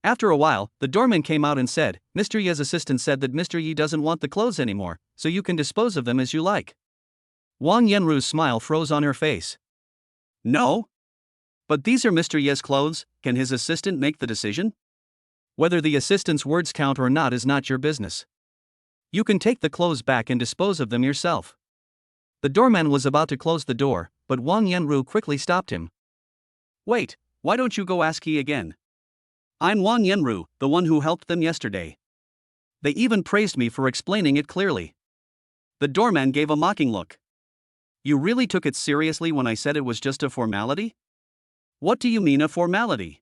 After a while, the doorman came out and said, Mr. Yi's assistant said that Mr. Yi doesn't want the clothes anymore, so you can dispose of them as you like. Wang Yanru's smile froze on her face. No? But these are Mr. Yi's clothes, can his assistant make the decision? Whether the assistant's words count or not is not your business. You can take the clothes back and dispose of them yourself. The doorman was about to close the door, but Wang Yanru quickly stopped him. Wait, why don't you go ask Yi again? I'm Wang Yanru, the one who helped them yesterday. They even praised me for explaining it clearly. The doorman gave a mocking look. You really took it seriously when I said it was just a formality? What do you mean a formality?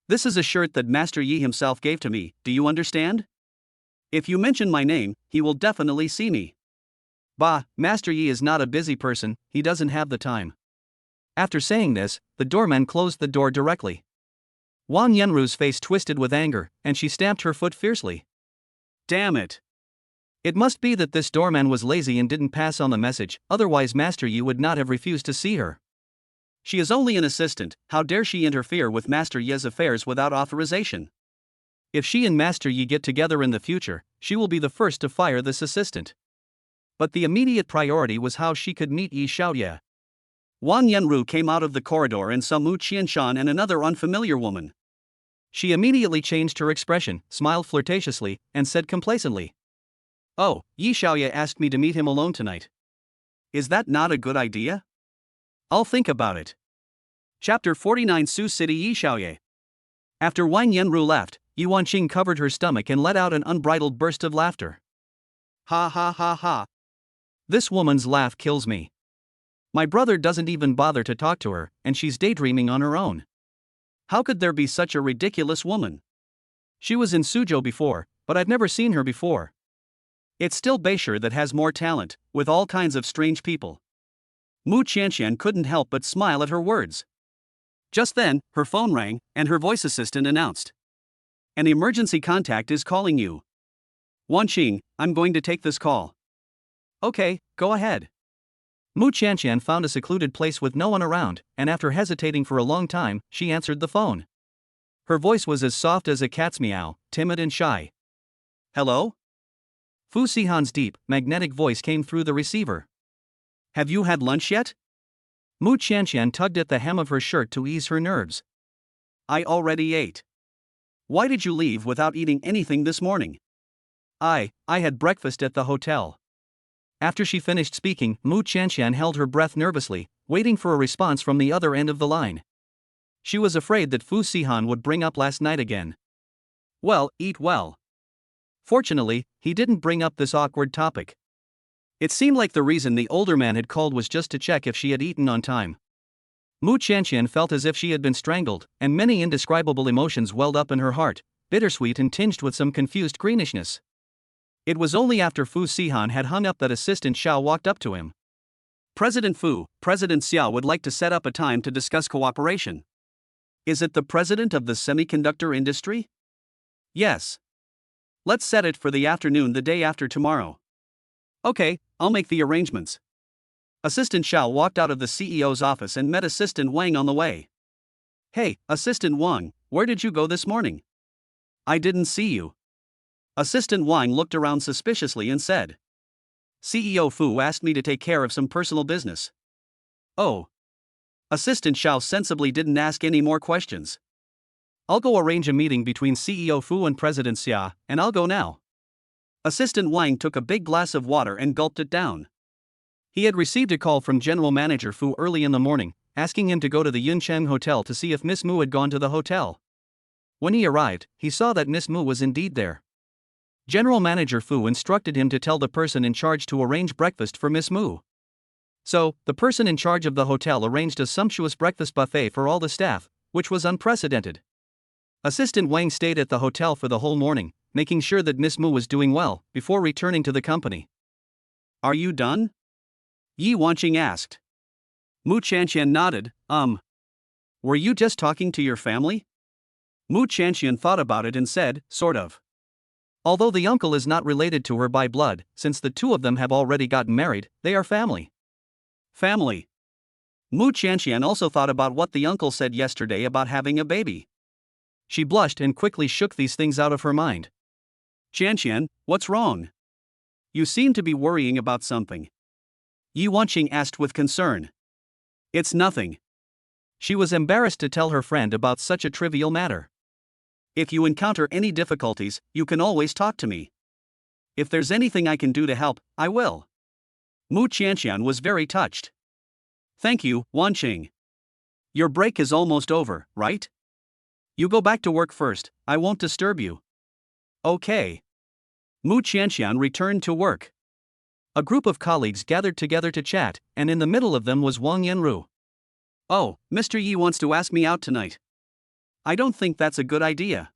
This is a shirt that Master Yi himself gave to me, do you understand? If you mention my name, he will definitely see me. Bah, Master Yi is not a busy person, he doesn't have the time. After saying this, the doorman closed the door directly. Wang Yanru's face twisted with anger, and she stamped her foot fiercely. Damn it! It must be that this doorman was lazy and didn't pass on the message, otherwise Master Yi would not have refused to see her. She is only an assistant, how dare she interfere with Master Yi's affairs without authorization? If she and Master Yi get together in the future, she will be the first to fire this assistant. But the immediate priority was how she could meet Yi Xiaoye. Wang Yanru came out of the corridor and saw Mu Qianshan and another unfamiliar woman. She immediately changed her expression, smiled flirtatiously, and said complacently, Oh, Yi Xiaoye asked me to meet him alone tonight. Is that not a good idea? I'll think about it. Chapter 49 Su City Yi Xiaoye. After Wang Yanru left, Yi Wanqing covered her stomach and let out an unbridled burst of laughter. Ha ha ha ha. This woman's laugh kills me. My brother doesn't even bother to talk to her, and she's daydreaming on her own. How could there be such a ridiculous woman? She was in Suzhou before, but I've never seen her before. It's still Beishir that has more talent, with all kinds of strange people. Mu Qianqian couldn't help but smile at her words. Just then, her phone rang, and her voice assistant announced. An emergency contact is calling you. Wanqing, I'm going to take this call. Okay, go ahead. Mu Qianqian found a secluded place with no one around, and after hesitating for a long time, she answered the phone. Her voice was as soft as a cat's meow, timid and shy. Hello? Fu Sihan's deep, magnetic voice came through the receiver. Have you had lunch yet? Mu Qianqian tugged at the hem of her shirt to ease her nerves. I already ate. Why did you leave without eating anything this morning? I had breakfast at the hotel. After she finished speaking, Mu Qianqian held her breath nervously, waiting for a response from the other end of the line. She was afraid that Fu Sihan would bring up last night again. Well, eat well. Fortunately, he didn't bring up this awkward topic. It seemed like the reason the older man had called was just to check if she had eaten on time. Mu Qianqian felt as if she had been strangled, and many indescribable emotions welled up in her heart, bittersweet and tinged with some confused greenishness. It was only after Fu Sihan had hung up that Assistant Xiao walked up to him. President Fu, President Xiao would like to set up a time to discuss cooperation. Is it the president of the semiconductor industry? Yes. Let's set it for the afternoon the day after tomorrow. Okay, I'll make the arrangements. Assistant Xiao walked out of the CEO's office and met Assistant Wang on the way. Hey, Assistant Wang, where did you go this morning? I didn't see you. Assistant Wang looked around suspiciously and said. CEO Fu asked me to take care of some personal business. Oh. Assistant Xiao sensibly didn't ask any more questions. I'll go arrange a meeting between CEO Fu and President Xia, and I'll go now. Assistant Wang took a big glass of water and gulped it down. He had received a call from General Manager Fu early in the morning, asking him to go to the Yuncheng Hotel to see if Miss Mu had gone to the hotel. When he arrived, he saw that Miss Mu was indeed there. General Manager Fu instructed him to tell the person in charge to arrange breakfast for Miss Mu. So, the person in charge of the hotel arranged a sumptuous breakfast buffet for all the staff, which was unprecedented. Assistant Wang stayed at the hotel for the whole morning, making sure that Miss Mu was doing well, before returning to the company. "Are you done?" Yi Wanqing asked. Mu Qianqian nodded. Were you just talking to your family?" Mu Qianqian thought about it and said, "Sort of." Although the uncle is not related to her by blood, since the two of them have already gotten married, they are family. Family. Mu Qianqian also thought about what the uncle said yesterday about having a baby. She blushed and quickly shook these things out of her mind. "Qianqian, what's wrong? You seem to be worrying about something." Yi Wanqing asked with concern. "It's nothing." She was embarrassed to tell her friend about such a trivial matter. "If you encounter any difficulties, you can always talk to me. If there's anything I can do to help, I will." Mu Qianqian was very touched. "Thank you, Wanqing. Your break is almost over, right? You go back to work first, I won't disturb you." "Okay." Mu Qianqian returned to work. A group of colleagues gathered together to chat, and in the middle of them was Wang Yanru. "Oh, Mr. Yi wants to ask me out tonight. I don't think that's a good idea.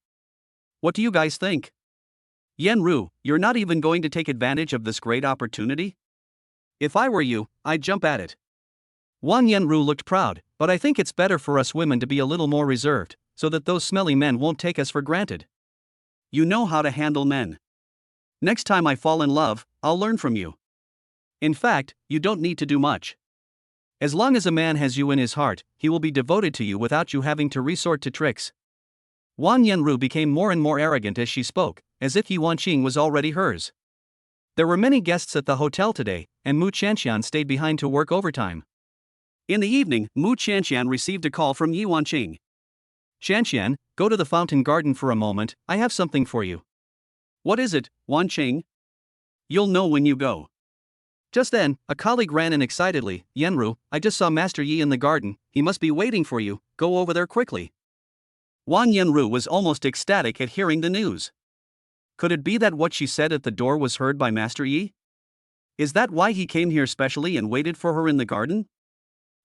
What do you guys think?" "Yanru, you're not even going to take advantage of this great opportunity?" "If I were you, I'd jump at it." Wang Yanru looked proud, "But I think it's better for us women to be a little more reserved, so that those smelly men won't take us for granted. You know how to handle men. Next time I fall in love, I'll learn from you. In fact, you don't need to do much. As long as a man has you in his heart, he will be devoted to you without you having to resort to tricks." Wang Yanru became more and more arrogant as she spoke, as if Yi Wanqing was already hers. There were many guests at the hotel today, and Mu Qianqian stayed behind to work overtime. In the evening, Mu Qianqian received a call from Yi Wanqing. "Qianqian, go to the fountain garden for a moment, I have something for you." "What is it, Wanqing?" "You'll know when you go." Just then, a colleague ran in excitedly. "Yanru, I just saw Master Yi in the garden, he must be waiting for you, go over there quickly." Wang Yanru was almost ecstatic at hearing the news. Could it be that what she said at the door was heard by Master Yi? Is that why he came here specially and waited for her in the garden?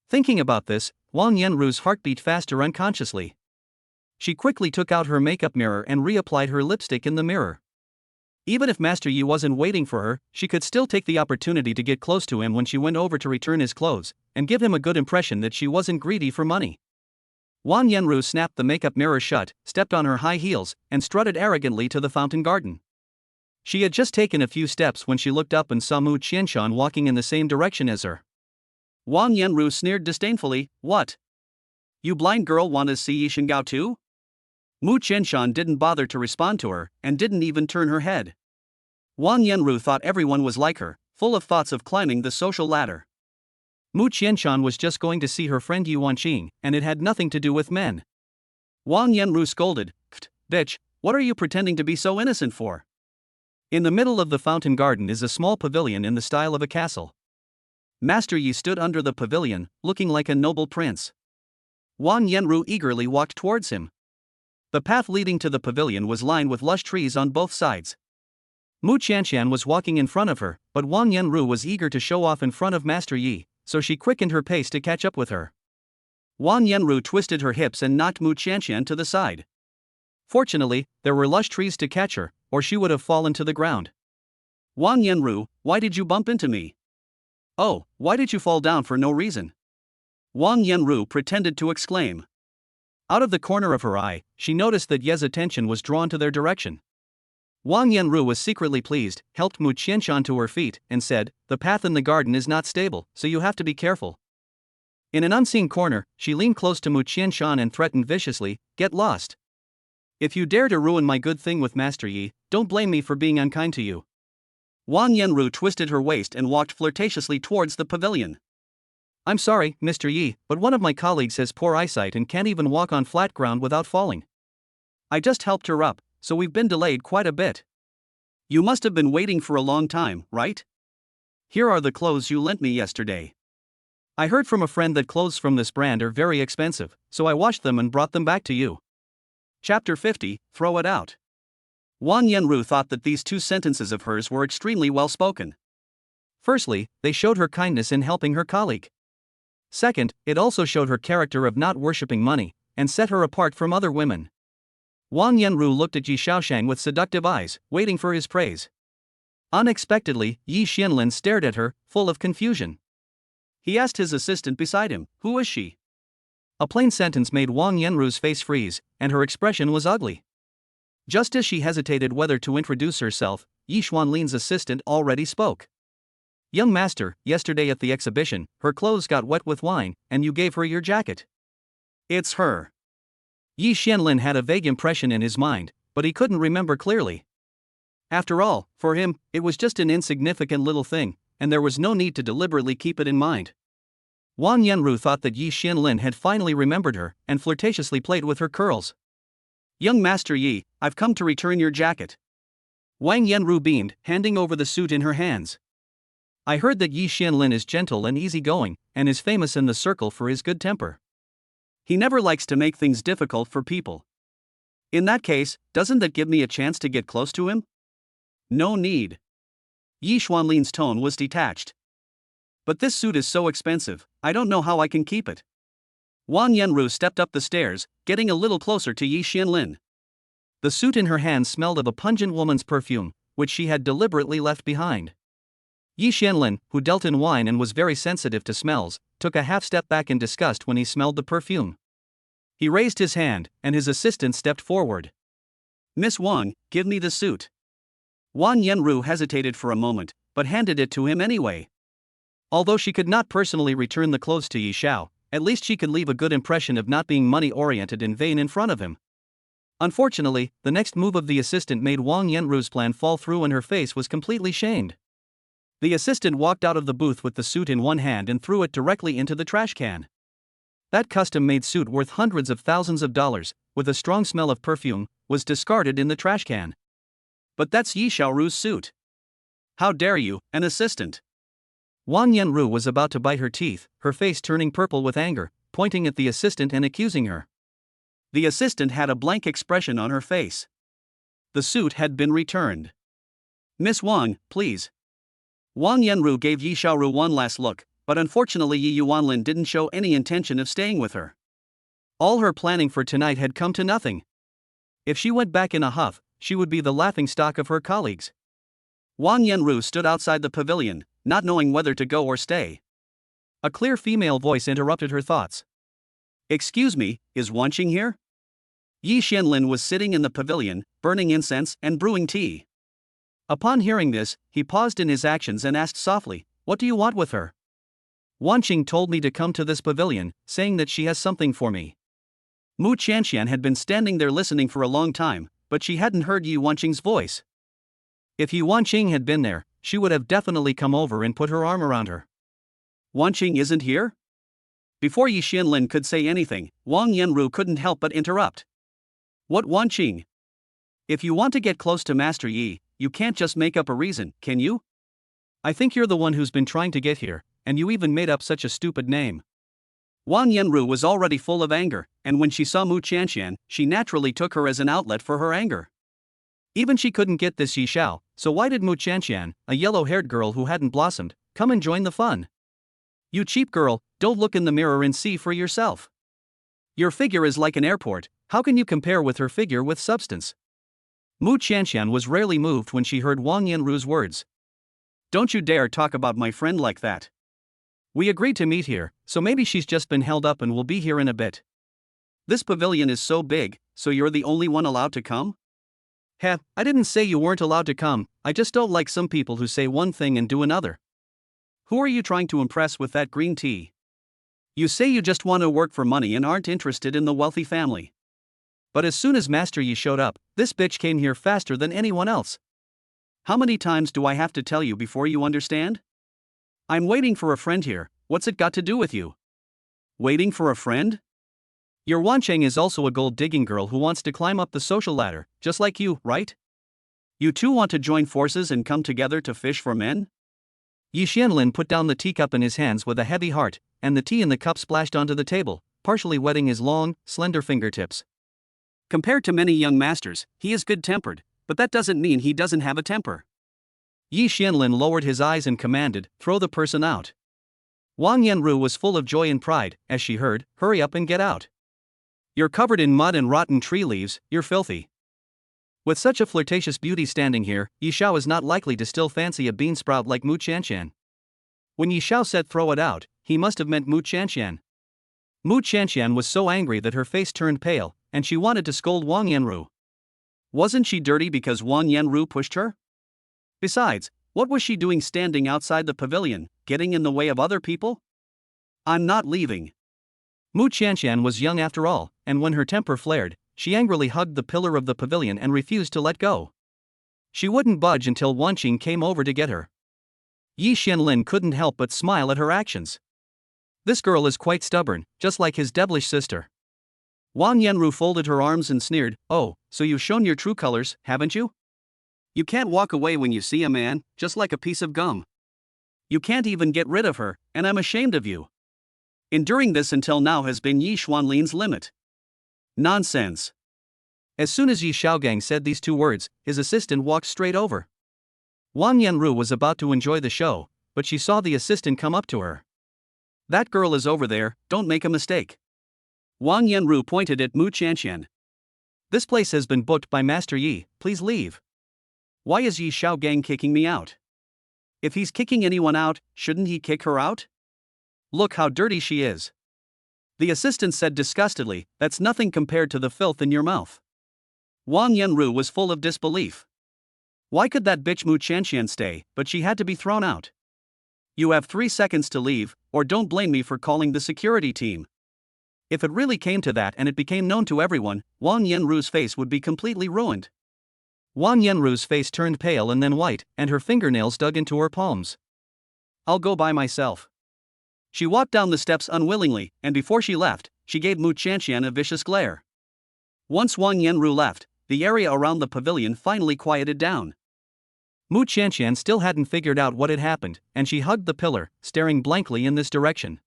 Thinking about this, Wang Yanru's heart beat faster unconsciously. She quickly took out her makeup mirror and reapplied her lipstick in the mirror. Even if Master Yi wasn't waiting for her, she could still take the opportunity to get close to him when she went over to return his clothes, and give him a good impression that she wasn't greedy for money. Wang Yanru snapped the makeup mirror shut, stepped on her high heels, and strutted arrogantly to the fountain garden. She had just taken a few steps when she looked up and saw Mu Qianqian walking in the same direction as her. Wang Yanru sneered disdainfully, "What? You blind girl want to see Yi Shengao too?" Mu Qianqian didn't bother to respond to her, and didn't even turn her head. Wang Yanru thought everyone was like her, full of thoughts of climbing the social ladder. Mu Qianqian was just going to see her friend Yi Wanqing, and it had nothing to do with men. Wang Yanru scolded, "Bitch, what are you pretending to be so innocent for?" In the middle of the fountain garden is a small pavilion in the style of a castle. Master Yi stood under the pavilion, looking like a noble prince. Wang Yanru eagerly walked towards him. The path leading to the pavilion was lined with lush trees on both sides. Mu Qianqian was walking in front of her, but Wang Yanru was eager to show off in front of Master Yi, so she quickened her pace to catch up with her. Wang Yanru twisted her hips and knocked Mu Qianqian to the side. Fortunately, there were lush trees to catch her, or she would have fallen to the ground. "Wang Yanru, why did you bump into me?" "Oh, why did you fall down for no reason?" Wang Yanru pretended to exclaim. Out of the corner of her eye, she noticed that Ye's attention was drawn to their direction. Wang Yanru was secretly pleased, helped Mu Qianqian to her feet, and said, "The path in the garden is not stable, so you have to be careful." In an unseen corner, she leaned close to Mu Qianqian and threatened viciously, "Get lost. If you dare to ruin my good thing with Master Yi, don't blame me for being unkind to you." Wang Yanru twisted her waist and walked flirtatiously towards the pavilion. "I'm sorry, Mr. Yi, but one of my colleagues has poor eyesight and can't even walk on flat ground without falling. I just helped her up, so we've been delayed quite a bit." "You must have been waiting for a long time, right?" Here are the clothes you lent me yesterday. I heard from a friend that clothes from this brand are very expensive, so I washed them and brought them back to you. Chapter 50, Throw It Out. Wang Yanru thought that these two sentences of hers were extremely well spoken. Firstly, they showed her kindness in helping her colleague. Second, it also showed her character of not worshipping money, and set her apart from other women. Wang Yanru looked at Yi Shaoshang with seductive eyes, waiting for his praise. Unexpectedly, Yi Qianlin stared at her, full of confusion. He asked his assistant beside him, "Who is she?" A plain sentence made Wang Yanru's face freeze, and her expression was ugly. Just as she hesitated whether to introduce herself, Yi Xuanlin's assistant already spoke. "Young master, yesterday at the exhibition, her clothes got wet with wine, and you gave her your jacket." "It's her." Yi Qianlin had a vague impression in his mind, but he couldn't remember clearly. After all, for him, it was just an insignificant little thing, and there was no need to deliberately keep it in mind. Wang Yanru thought that Yi Qianlin had finally remembered her, and flirtatiously played with her curls. "Young Master Yi, I've come to return your jacket." Wang Yanru beamed, handing over the suit in her hands. "I heard that Yi Qianlin is gentle and easygoing, and is famous in the circle for his good temper. He never likes to make things difficult for people. In that case, doesn't that give me a chance to get close to him?" "No need." Yi Xuanlin's tone was detached. "But this suit is so expensive, I don't know how I can keep it." Wang Yanru stepped up the stairs, getting a little closer to Yi Qianlin. The suit in her hand smelled of a pungent woman's perfume, which she had deliberately left behind. Yi Qianlin, who dealt in wine and was very sensitive to smells, took a half step back in disgust when he smelled the perfume. He raised his hand, and his assistant stepped forward. "Miss Wang, give me the suit." Wang Yanru hesitated for a moment, but handed it to him anyway. Although she could not personally return the clothes to Yi Xiao, at least she could leave a good impression of not being money-oriented and vain in front of him. Unfortunately, the next move of the assistant made Wang Yanru's plan fall through and her face was completely shamed. The assistant walked out of the booth with the suit in one hand and threw it directly into the trash can. That custom-made suit worth hundreds of thousands of dollars, with a strong smell of perfume, was discarded in the trash can. "But that's Yi Xiaoru's suit. How dare you, an assistant?" Wang Yanru was about to bite her teeth, her face turning purple with anger, pointing at the assistant and accusing her. The assistant had a blank expression on her face. The suit had been returned. "Miss Wang, please." Wang Yanru gave Yi Xiaoru one last look, but unfortunately Yi Yuanlin didn't show any intention of staying with her. All her planning for tonight had come to nothing. If she went back in a huff, she would be the laughingstock of her colleagues. Wang Yanru stood outside the pavilion, not knowing whether to go or stay. A clear female voice interrupted her thoughts. "Excuse me, is Wanqing here?" Yi Qianlin was sitting in the pavilion, burning incense and brewing tea. Upon hearing this, he paused in his actions and asked softly, "What do you want with her?" "Wanqing told me to come to this pavilion, saying that she has something for me." Mu Qianqian had been standing there listening for a long time, but she hadn't heard Yi Wanqing's voice. If Yi Wanqing had been there, she would have definitely come over and put her arm around her. "Wanqing isn't here?" Before Yi Qianlin could say anything, Wang Yanru couldn't help but interrupt. "What Wanqing? If you want to get close to Master Yi, you can't just make up a reason, can you? I think you're the one who's been trying to get here, and you even made up such a stupid name." Wang Yanru was already full of anger, and when she saw Mu Qianqian, she naturally took her as an outlet for her anger. Even she couldn't get this Yi Xiao, so why did Mu Qianqian, a yellow-haired girl who hadn't blossomed, come and join the fun? "You cheap girl, don't look in the mirror and see for yourself. Your figure is like an airport, how can you compare with her figure with substance?" Mu Qianqian was rarely moved when she heard Wang Yanru's words. "Don't you dare talk about my friend like that. We agreed to meet here, so maybe she's just been held up and will be here in a bit. This pavilion is so big, so you're the only one allowed to come?" "Heh, I didn't say you weren't allowed to come, I just don't like some people who say one thing and do another. Who are you trying to impress with that green tea? You say you just want to work for money and aren't interested in the wealthy family. But as soon as Master Yi showed up, this bitch came here faster than anyone else. How many times do I have to tell you before you understand? I'm waiting for a friend here, what's it got to do with you?" "Waiting for a friend? Your Wanqing is also a gold-digging girl who wants to climb up the social ladder, just like you, right? You two want to join forces and come together to fish for men?" Yi Qianlin put down the teacup in his hands with a heavy heart, and the tea in the cup splashed onto the table, partially wetting his long, slender fingertips. Compared to many young masters, he is good-tempered, but that doesn't mean he doesn't have a temper. Yi Qianlin lowered his eyes and commanded, "Throw the person out." Wang Yanru was full of joy and pride, as she heard, "Hurry up and get out. You're covered in mud and rotten tree leaves, you're filthy." With such a flirtatious beauty standing here, Yi Xiao is not likely to still fancy a bean sprout like Mu Qianqian. When Yi Xiao said throw it out, he must have meant Mu Qianqian. Mu Qianqian was so angry that her face turned pale, and she wanted to scold Wang Yanru. Wasn't she dirty because Wang Yanru pushed her? Besides, what was she doing standing outside the pavilion, getting in the way of other people? "I'm not leaving." Mu Qianqian was young after all, and when her temper flared, she angrily hugged the pillar of the pavilion and refused to let go. She wouldn't budge until Wanqing came over to get her. Yi Qianlin couldn't help but smile at her actions. This girl is quite stubborn, just like his devilish sister. Wang Yanru folded her arms and sneered, "Oh, so you've shown your true colors, haven't you? You can't walk away when you see a man, just like a piece of gum. You can't even get rid of her, and I'm ashamed of you." Enduring this until now has been Yi Qianlin's limit. Nonsense. As soon as Yi Xiaogang said these two words, his assistant walked straight over. Wang Yanru was about to enjoy the show, but she saw the assistant come up to her. "That girl is over there, don't make a mistake." Wang Yanru pointed at Mu Qianqian. "This place has been booked by Master Yi, please leave." "Why is Yi Xiaogang kicking me out?" "If he's kicking anyone out, shouldn't he kick her out? Look how dirty she is." The assistant said disgustedly, "That's nothing compared to the filth in your mouth." Wang Yanru was full of disbelief. Why could that bitch Mu Qianqian stay, but she had to be thrown out? "You have 3 seconds to leave, or don't blame me for calling the security team." If it really came to that and it became known to everyone, Wang Yanru's face would be completely ruined. Wang Yanru's face turned pale and then white, and her fingernails dug into her palms. "I'll go by myself." She walked down the steps unwillingly, and before she left, she gave Mu Qianqian a vicious glare. Once Wang Yanru left, the area around the pavilion finally quieted down. Mu Qianqian still hadn't figured out what had happened, and she hugged the pillar, staring blankly in this direction.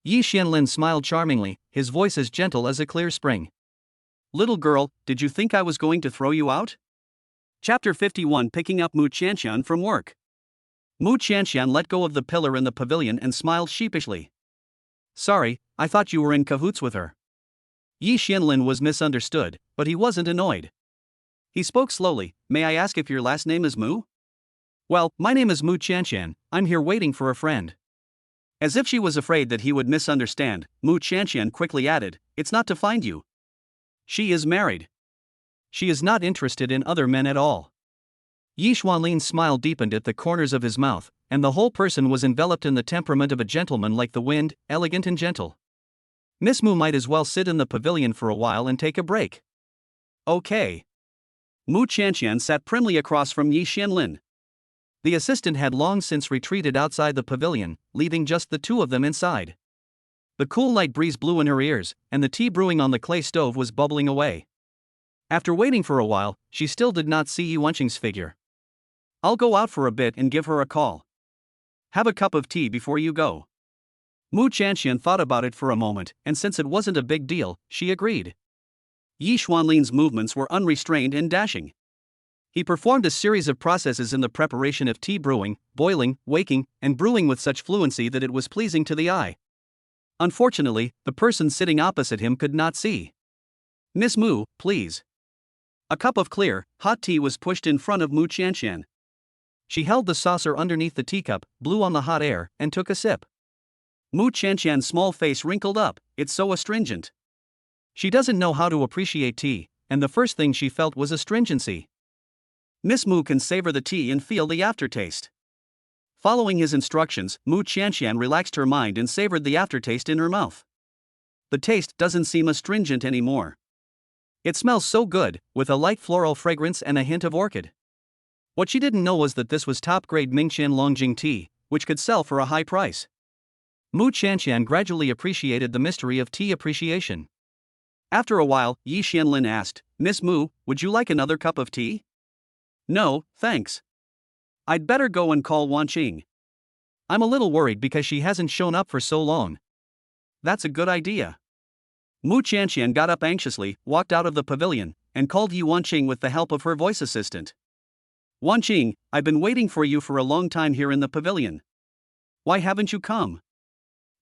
Yi Qianlin smiled charmingly, his voice as gentle as a clear spring. "Little girl, did you think I was going to throw you out?" Chapter 51, Picking up Mu Qianqian from work. Mu Qianqian let go of the pillar in the pavilion and smiled sheepishly. "Sorry, I thought you were in cahoots with her." Yi Qianlin was misunderstood, but he wasn't annoyed. He spoke slowly, "May I ask if your last name is Mu?" "Well, my name is Mu Qianqian, I'm here waiting for a friend." As if she was afraid that he would misunderstand, Mu Qianqian quickly added, "It's not to find you. She is married. She is not interested in other men at all." Yi Qianlin's smile deepened at the corners of his mouth, and the whole person was enveloped in the temperament of a gentleman like the wind, elegant and gentle. Miss Mu might as well sit in the pavilion for a while and take a break. "Okay." Mu Qianqian sat primly across from Yi Qianlin. The assistant had long since retreated outside the pavilion, leaving just the two of them inside. The cool light breeze blew in her ears, and the tea brewing on the clay stove was bubbling away. After waiting for a while, she still did not see Yi Wanqing's figure. "I'll go out for a bit and give her a call. Have a cup of tea before you go." Mu Qianqian thought about it for a moment, and since it wasn't a big deal, she agreed. Yi Qianlin's movements were unrestrained and dashing. He performed a series of processes in the preparation of tea brewing, boiling, waking, and brewing with such fluency that it was pleasing to the eye. Unfortunately, the person sitting opposite him could not see. "Miss Mu, please." A cup of clear, hot tea was pushed in front of Mu Qianqian. She held the saucer underneath the teacup, blew on the hot air, and took a sip. Mu Qianqian's small face wrinkled up, "It's so astringent." She doesn't know how to appreciate tea, and the first thing she felt was astringency. Miss Mu can savor the tea and feel the aftertaste. Following his instructions, Mu Qianqian relaxed her mind and savored the aftertaste in her mouth. The taste doesn't seem astringent anymore. It smells so good, with a light floral fragrance and a hint of orchid. What she didn't know was that this was top-grade Mingqian Longjing tea, which could sell for a high price. Mu Qianqian gradually appreciated the mystery of tea appreciation. After a while, Yi Qianlin asked, "Miss Mu, would you like another cup of tea?" "No, thanks. I'd better go and call Wanqing." I'm a little worried because she hasn't shown up for so long. That's a good idea. Mu Qianqian got up anxiously, walked out of the pavilion, and called Yi Wanqing with the help of her voice assistant. Wanqing, I've been waiting for you for a long time here in the pavilion. Why haven't you come?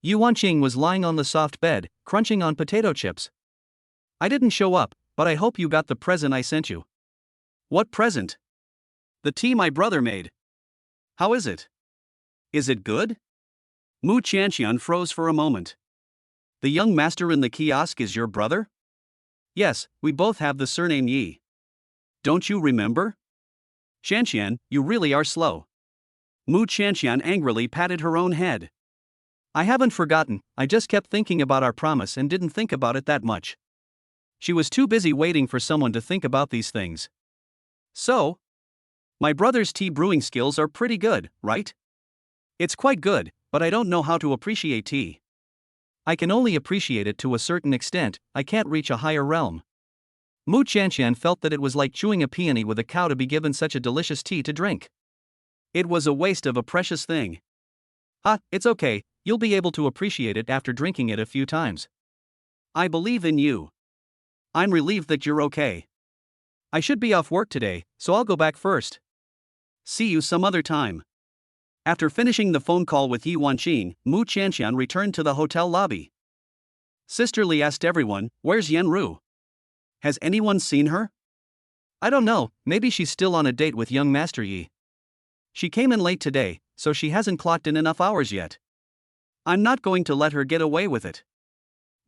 Yi Wanqing was lying on the soft bed, crunching on potato chips. I didn't show up, but I hope you got the present I sent you. What present? The tea my brother made. How is it? Is it good? Mu Qianqian froze for a moment. The young master in the kiosk is your brother? Yes, we both have the surname Yi. Don't you remember? Qianqian, you really are slow. Mu Qianqian angrily patted her own head. I haven't forgotten, I just kept thinking about our promise and didn't think about it that much. She was too busy waiting for someone to think about these things. So? My brother's tea brewing skills are pretty good, right? It's quite good, but I don't know how to appreciate tea. I can only appreciate it to a certain extent, I can't reach a higher realm. Mu Qianqian felt that it was like chewing a peony with a cow to be given such a delicious tea to drink. It was a waste of a precious thing. It's okay, you'll be able to appreciate it after drinking it a few times. I believe in you. I'm relieved that you're okay. I should be off work today, so I'll go back first. See you some other time. After finishing the phone call with Yi Wanqing, Mu Qianqian returned to the hotel lobby. Sister Li asked everyone, where's Yanru? Has anyone seen her? I don't know, maybe she's still on a date with young Master Yi. She came in late today, so she hasn't clocked in enough hours yet. I'm not going to let her get away with it.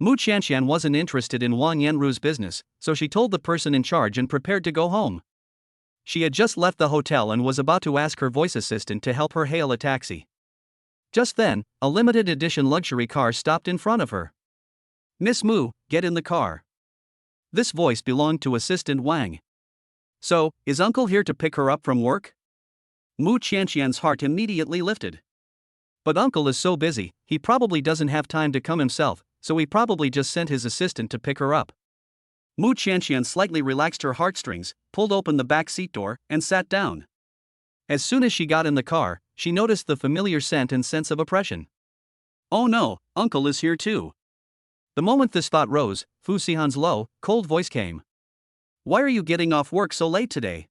Mu Qianqian wasn't interested in Wang Yanru's business, so she told the person in charge and prepared to go home. She had just left the hotel and was about to ask her voice assistant to help her hail a taxi. Just then, a limited edition luxury car stopped in front of her. Miss Mu, get in the car. This voice belonged to Assistant Wang. So, is Uncle here to pick her up from work? Mu Qianqian's heart immediately lifted. But Uncle is so busy, he probably doesn't have time to come himself, so he probably just sent his assistant to pick her up. Mu Qianqian slightly relaxed her heartstrings, pulled open the back seat door, and sat down. As soon as she got in the car, she noticed the familiar scent and sense of oppression. Oh no, Uncle is here too. The moment this thought rose, Fu Sihan's low, cold voice came. Why are you getting off work so late today?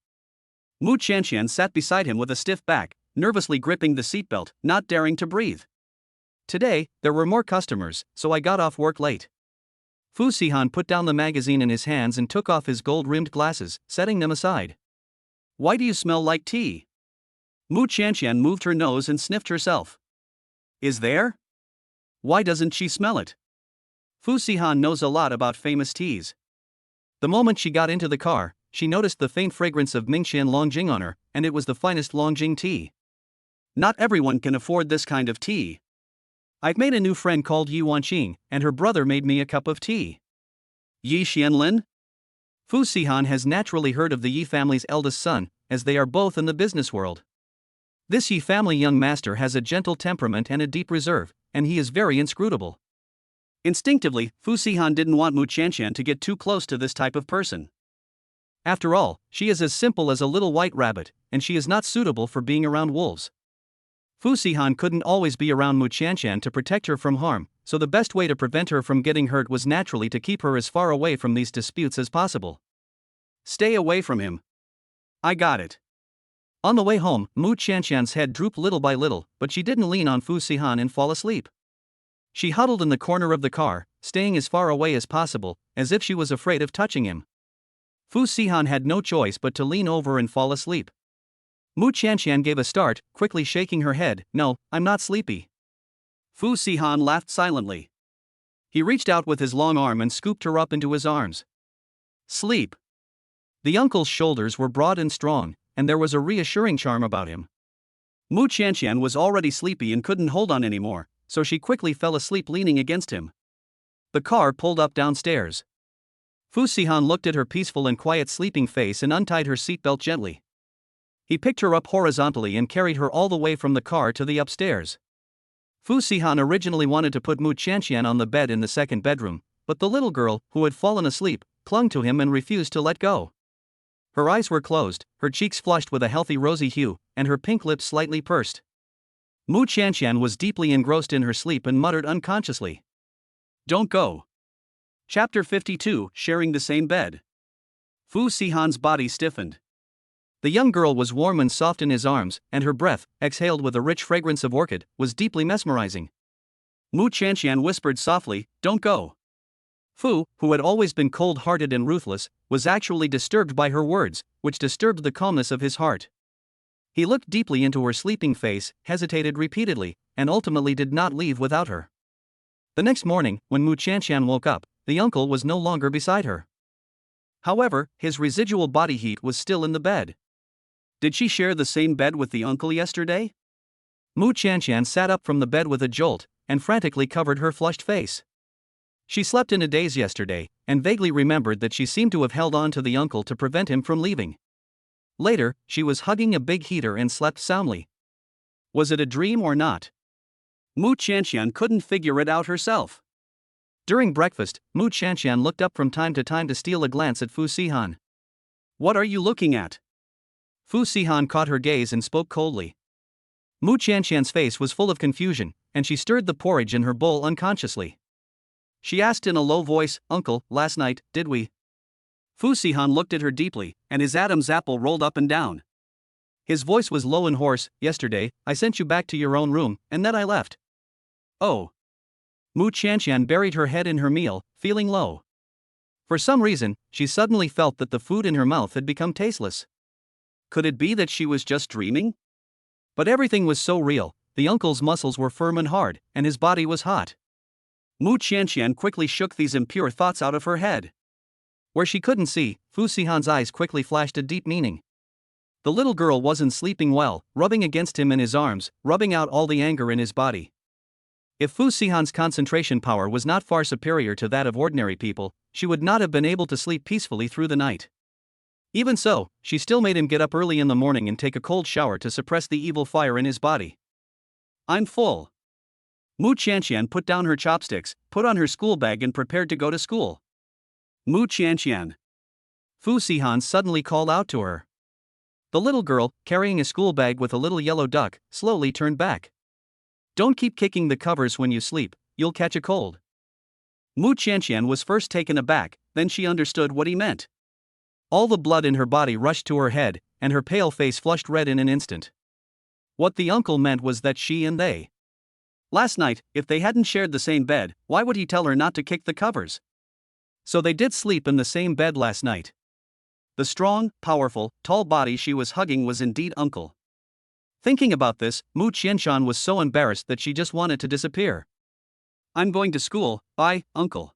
Mu Qianqian sat beside him with a stiff back, nervously gripping the seatbelt, not daring to breathe. Today, there were more customers, so I got off work late. Fu Sihan put down the magazine in his hands and took off his gold-rimmed glasses, setting them aside. Why do you smell like tea? Mu Qianqian moved her nose and sniffed herself. Is there? Why doesn't she smell it? Fu Sihan knows a lot about famous teas. The moment she got into the car, she noticed the faint fragrance of Mingxian Longjing on her, and it was the finest Longjing tea. Not everyone can afford this kind of tea. I've made a new friend called Yi Wanqing, and her brother made me a cup of tea. Yi Xianlin? Fu Sihan has naturally heard of the Yi family's eldest son, as they are both in the business world. This Yi family young master has a gentle temperament and a deep reserve, and he is very inscrutable. Instinctively, Fu Sihan didn't want Mu Qianqian to get too close to this type of person. After all, she is as simple as a little white rabbit, and she is not suitable for being around wolves. Fu Sihan couldn't always be around Mu Qianqian to protect her from harm, so the best way to prevent her from getting hurt was naturally to keep her as far away from these disputes as possible. Stay away from him. I got it. On the way home, Mu Qianqian's head drooped little by little, but she didn't lean on Fu Sihan and fall asleep. She huddled in the corner of the car, staying as far away as possible, as if she was afraid of touching him. Fu Sihan had no choice but to lean over and fall asleep. Mu Qianqian gave a start, quickly shaking her head. No, I'm not sleepy. Fu Sihan laughed silently. He reached out with his long arm and scooped her up into his arms. Sleep. The uncle's shoulders were broad and strong, and there was a reassuring charm about him. Mu Qianqian was already sleepy and couldn't hold on anymore, so she quickly fell asleep leaning against him. The car pulled up downstairs. Fu Sihan looked at her peaceful and quiet sleeping face and untied her seatbelt gently. He picked her up horizontally and carried her all the way from the car to the upstairs. Fu Sihan originally wanted to put Mu Qianqian on the bed in the second bedroom, but the little girl, who had fallen asleep, clung to him and refused to let go. Her eyes were closed, her cheeks flushed with a healthy rosy hue, and her pink lips slightly pursed. Mu Qianqian was deeply engrossed in her sleep and muttered unconsciously. Don't go. Chapter 52, Sharing the Same Bed. Fu Sihan's body stiffened. The young girl was warm and soft in his arms, and her breath, exhaled with a rich fragrance of orchid, was deeply mesmerizing. Mu Qianqian whispered softly, Don't go. Fu, who had always been cold-hearted and ruthless, was actually disturbed by her words, which disturbed the calmness of his heart. He looked deeply into her sleeping face, hesitated repeatedly, and ultimately did not leave without her. The next morning, when Mu Qianqian woke up, the uncle was no longer beside her. However, his residual body heat was still in the bed. Did she share the same bed with the uncle yesterday? Mu Qianqian sat up from the bed with a jolt, and frantically covered her flushed face. She slept in a daze yesterday, and vaguely remembered that she seemed to have held on to the uncle to prevent him from leaving. Later, she was hugging a big heater and slept soundly. Was it a dream or not? Mu Qianqian couldn't figure it out herself. During breakfast, Mu Qianqian looked up from time to steal a glance at Fu Sihan. What are you looking at? Fu Sihan caught her gaze and spoke coldly. Mu Qianqian's face was full of confusion, and she stirred the porridge in her bowl unconsciously. She asked in a low voice, Uncle, last night, did we? Fu Sihan looked at her deeply, and his Adam's apple rolled up and down. His voice was low and hoarse. Yesterday, I sent you back to your own room, and then I left. Oh. Mu Qianqian buried her head in her meal, feeling low. For some reason, she suddenly felt that the food in her mouth had become tasteless. Could it be that she was just dreaming? But everything was so real. The uncle's muscles were firm and hard, and his body was hot. Mu Qianqian quickly shook these impure thoughts out of her head. Where she couldn't see, Fu Sihan's eyes quickly flashed a deep meaning. The little girl wasn't sleeping well, rubbing against him in his arms, rubbing out all the anger in his body. If Fu Sihan's concentration power was not far superior to that of ordinary people, she would not have been able to sleep peacefully through the night. Even so, she still made him get up early in the morning and take a cold shower to suppress the evil fire in his body. I'm full. Mu Qianqian put down her chopsticks, put on her school bag and prepared to go to school. Mu Qianqian. Fu Sihan suddenly called out to her. The little girl, carrying a school bag with a little yellow duck, slowly turned back. Don't keep kicking the covers when you sleep, you'll catch a cold. Mu Qianqian was first taken aback, then she understood what he meant. All the blood in her body rushed to her head, and her pale face flushed red in an instant. What the uncle meant was that she and they. Last night, if they hadn't shared the same bed, why would he tell her not to kick the covers? So they did sleep in the same bed last night. The strong, powerful, tall body she was hugging was indeed uncle. Thinking about this, Mu Qianqian was so embarrassed that she just wanted to disappear. I'm going to school, bye, uncle.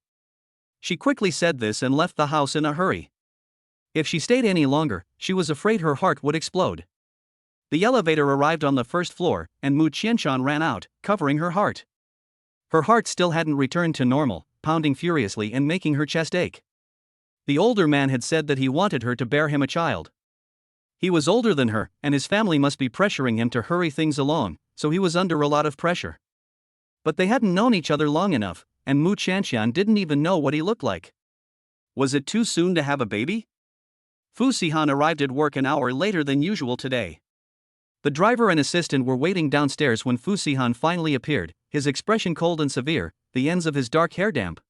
She quickly said this and left the house in a hurry. If she stayed any longer, she was afraid her heart would explode. The elevator arrived on the first floor, and Mu Qianqian ran out, covering her heart. Her heart still hadn't returned to normal, pounding furiously and making her chest ache. The older man had said that he wanted her to bear him a child. He was older than her, and his family must be pressuring him to hurry things along, so he was under a lot of pressure. But they hadn't known each other long enough, and Mu Qianqian didn't even know what he looked like. Was it too soon to have a baby? Fu Sihan arrived at work an hour later than usual today. The driver and assistant were waiting downstairs when Fu Sihan finally appeared, his expression cold and severe, the ends of his dark hair damp.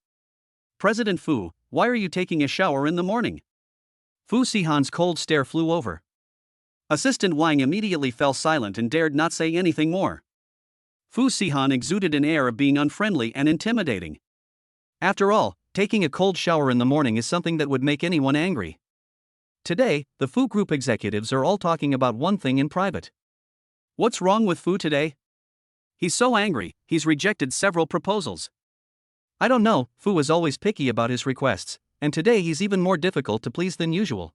President Fu, why are you taking a shower in the morning? Fu Sihan's cold stare flew over. Assistant Wang immediately fell silent and dared not say anything more. Fu Sihan exuded an air of being unfriendly and intimidating. After all, taking a cold shower in the morning is something that would make anyone angry. Today, the Fu Group executives are all talking about one thing in private. What's wrong with Fu today? He's so angry, he's rejected several proposals. I don't know, Fu is always picky about his requests, and today he's even more difficult to please than usual.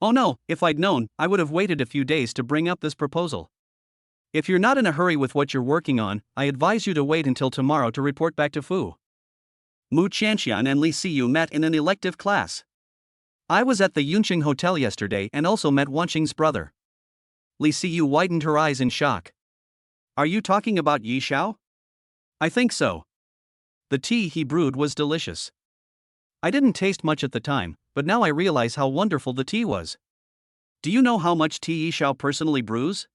Oh no, if I'd known, I would have waited a few days to bring up this proposal. If you're not in a hurry with what you're working on, I advise you to wait until tomorrow to report back to Fu. Mu Qianqian and Li Siyu met in an elective class. I was at the Yunqing Hotel yesterday and also met Wanqing's brother. Li Siyu widened her eyes in shock. Are you talking about Yi Xiao? I think so. The tea he brewed was delicious. I didn't taste much at the time, but now I realize how wonderful the tea was. Do you know how much tea Yi Xiao personally brews?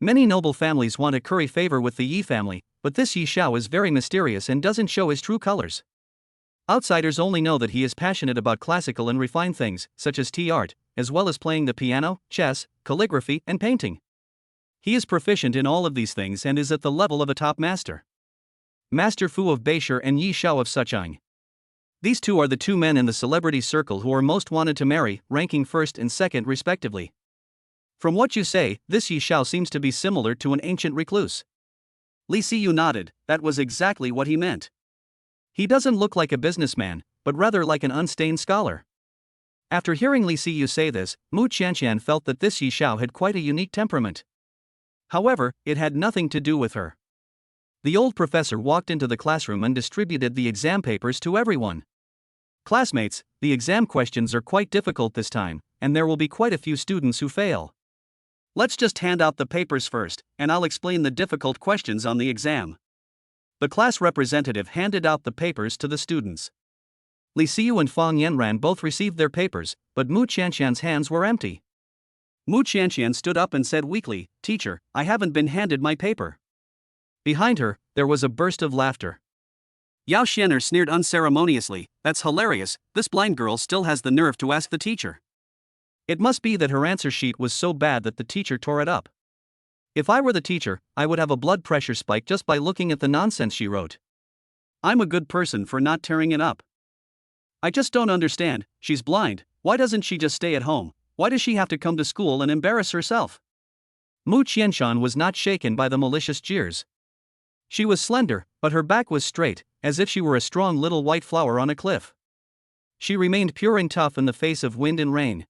Many noble families want to curry favor with the Yi family, but this Yi Xiao is very mysterious and doesn't show his true colors. Outsiders only know that he is passionate about classical and refined things, such as tea art, as well as playing the piano, chess, calligraphy, and painting. He is proficient in all of these things and is at the level of a top master. Master Fu of Beishir and Yi Xiao of Suchang. These two are the two men in the celebrity circle who are most wanted to marry, ranking first and second respectively. From what you say, this Yi Xiao seems to be similar to an ancient recluse. Li Siyu nodded. That was exactly what he meant. He doesn't look like a businessman, but rather like an unstained scholar. After hearing Li Siyu say this, Mu Qianqian felt that this Yi Xiao had quite a unique temperament. However, it had nothing to do with her. The old professor walked into the classroom and distributed the exam papers to everyone. Classmates, the exam questions are quite difficult this time, and there will be quite a few students who fail. Let's just hand out the papers first, and I'll explain the difficult questions on the exam. The class representative handed out the papers to the students. Li Siyu and Fang Yanran both received their papers, but Mu Qianqian's hands were empty. Mu Qianqian stood up and said weakly, "Teacher, I haven't been handed my paper." Behind her, there was a burst of laughter. Yao Xianer sneered unceremoniously, "That's hilarious, this blind girl still has the nerve to ask the teacher." It must be that her answer sheet was so bad that the teacher tore it up. If I were the teacher, I would have a blood pressure spike just by looking at the nonsense she wrote. I'm a good person for not tearing it up. I just don't understand, she's blind, why doesn't she just stay at home? Why does she have to come to school and embarrass herself? Mu Qianshan was not shaken by the malicious jeers. She was slender, but her back was straight, as if she were a strong little white flower on a cliff. She remained pure and tough in the face of wind and rain.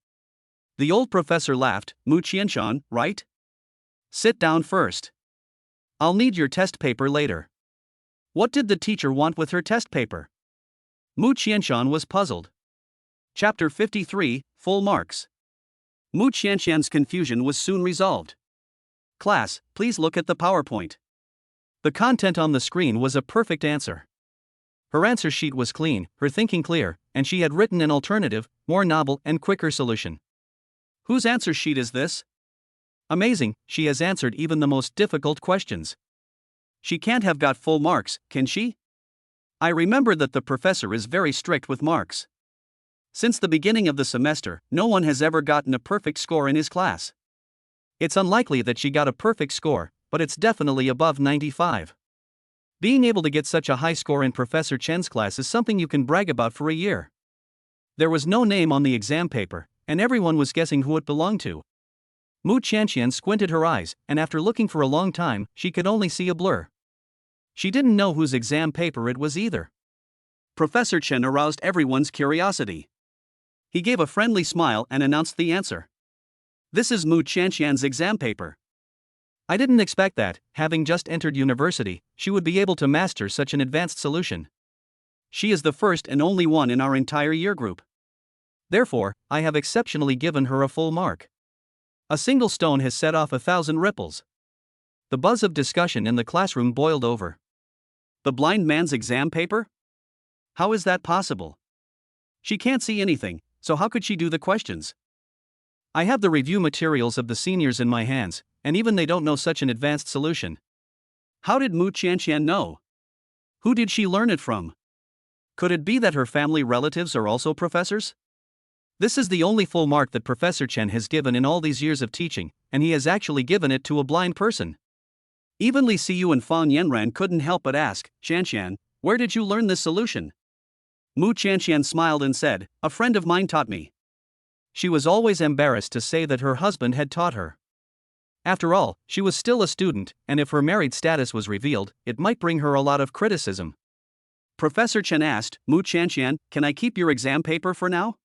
The old professor laughed. "Mu Qianshan, right? Sit down first. I'll need your test paper later." What did the teacher want with her test paper? Mu Qianshan was puzzled. Chapter 53, Full Marks. Mu Qianshan's confusion was soon resolved. Class, please look at the PowerPoint. The content on the screen was a perfect answer. Her answer sheet was clean, her thinking clear, and she had written an alternative, more novel and quicker solution. Whose answer sheet is this? Amazing, she has answered even the most difficult questions. She can't have got full marks, can she? I remember that the professor is very strict with marks. Since the beginning of the semester, no one has ever gotten a perfect score in his class. It's unlikely that she got a perfect score, but it's definitely above 95. Being able to get such a high score in Professor Chen's class is something you can brag about for a year. There was no name on the exam paper, and everyone was guessing who it belonged to. Mu Qianqian squinted her eyes, and after looking for a long time, she could only see a blur. She didn't know whose exam paper it was either. Professor Chen aroused everyone's curiosity. He gave a friendly smile and announced the answer. This is Mu Qianqian's exam paper. I didn't expect that, having just entered university, she would be able to master such an advanced solution. She is the first and only one in our entire year group. Therefore, I have exceptionally given her a full mark. A single stone has set off 1,000 ripples. The buzz of discussion in the classroom boiled over. The blind man's exam paper? How is that possible? She can't see anything, so how could she do the questions? I have the review materials of the seniors in my hands, and even they don't know such an advanced solution. How did Mu Qianqian know? Who did she learn it from? Could it be that her family relatives are also professors? This is the only full mark that Professor Chen has given in all these years of teaching, and he has actually given it to a blind person. Even Li Siyu and Fang Yanran couldn't help but ask, "Qianqian, where did you learn this solution?" Mu Qianqian smiled and said, "A friend of mine taught me." She was always embarrassed to say that her husband had taught her. After all, she was still a student, and if her married status was revealed, it might bring her a lot of criticism. Professor Chen asked, "Mu Qianqian, can I keep your exam paper for now?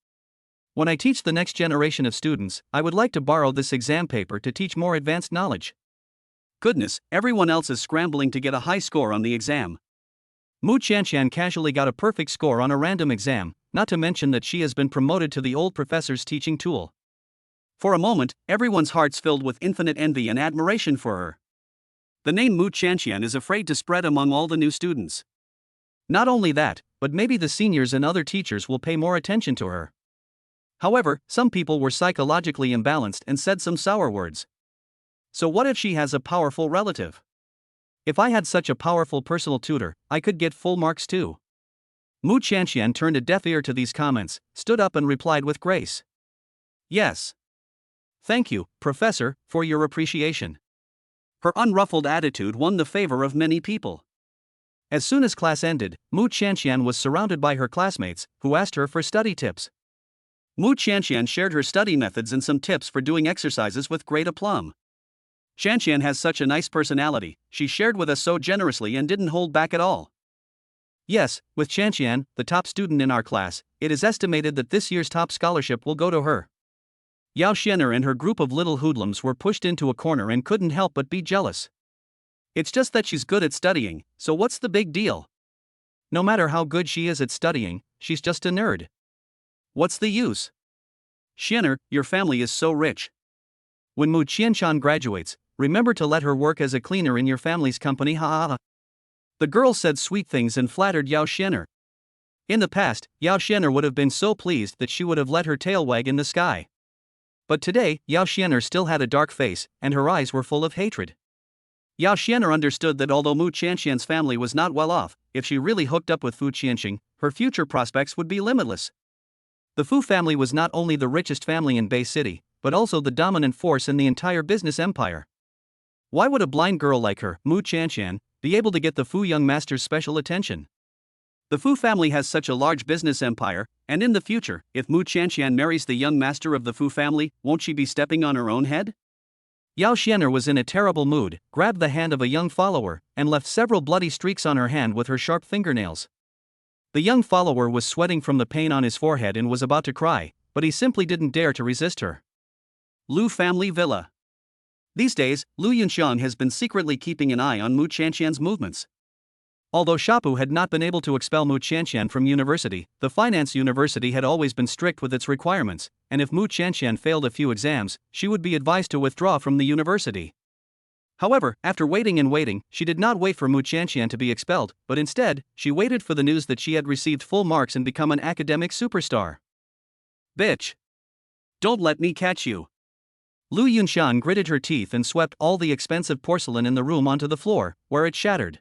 When I teach the next generation of students, I would like to borrow this exam paper to teach more advanced knowledge." Goodness, everyone else is scrambling to get a high score on the exam. Mu Qianqian casually got a perfect score on a random exam, not to mention that she has been promoted to the old professor's teaching tool. For a moment, everyone's hearts filled with infinite envy and admiration for her. The name Mu Qianqian is afraid to spread among all the new students. Not only that, but maybe the seniors and other teachers will pay more attention to her. However, some people were psychologically imbalanced and said some sour words. So what if she has a powerful relative? If I had such a powerful personal tutor, I could get full marks too. Mu Qianqian turned a deaf ear to these comments, stood up and replied with grace. Yes. Thank you, Professor, for your appreciation. Her unruffled attitude won the favor of many people. As soon as class ended, Mu Qianqian was surrounded by her classmates, who asked her for study tips. Mu Qianqian shared her study methods and some tips for doing exercises with great aplomb. Qianqian has such a nice personality, she shared with us so generously and didn't hold back at all. Yes, with Qianqian, the top student in our class, it is estimated that this year's top scholarship will go to her. Yao Xianer and her group of little hoodlums were pushed into a corner and couldn't help but be jealous. It's just that she's good at studying, so what's the big deal? No matter how good she is at studying, she's just a nerd. What's the use? Xianer, your family is so rich. When Mu Qianqian graduates, remember to let her work as a cleaner in your family's company. Ha ha ha. The girl said sweet things and flattered Yao Xianer. In the past, Yao Xianer would have been so pleased that she would have let her tail wag in the sky. But today, Yao Xianer still had a dark face, and her eyes were full of hatred. Yao Xianer understood that although Mu Qianqian's family was not well off, if she really hooked up with Fu Qianqing, her future prospects would be limitless. The Fu family was not only the richest family in Bay City, but also the dominant force in the entire business empire. Why would a blind girl like her, Mu Qianqian, be able to get the Fu young master's special attention? The Fu family has such a large business empire, and in the future, if Mu Qianqian marries the young master of the Fu family, won't she be stepping on her own head? Yao Xianer was in a terrible mood, grabbed the hand of a young follower, and left several bloody streaks on her hand with her sharp fingernails. The young follower was sweating from the pain on his forehead and was about to cry, but he simply didn't dare to resist her. Lu Family Villa. These days, Lu Yunxiang has been secretly keeping an eye on Mu Qianqian's movements. Although Shapu had not been able to expel Mu Qianqian from university, the finance university had always been strict with its requirements, and if Mu Qianqian failed a few exams, she would be advised to withdraw from the university. However, after waiting and waiting, she did not wait for Mu Qianqian to be expelled, but instead, she waited for the news that she had received full marks and become an academic superstar. Bitch! Don't let me catch you! Lu Yunxiang gritted her teeth and swept all the expensive porcelain in the room onto the floor, where it shattered.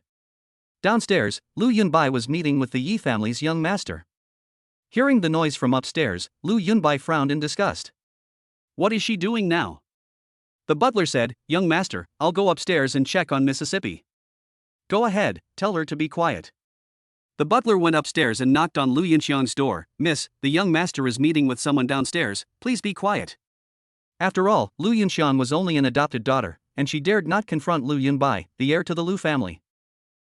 Downstairs, Lu Yunbai was meeting with the Yi family's young master. Hearing the noise from upstairs, Lu Yunbai frowned in disgust. What is she doing now? The butler said, "Young master, I'll go upstairs and check on Mississippi." Go ahead, tell her to be quiet. The butler went upstairs and knocked on Lu Yunxiang's door. "Miss, the young master is meeting with someone downstairs, please be quiet." After all, Lu Yunxiang was only an adopted daughter, and she dared not confront Lu Yunbai, the heir to the Lu family.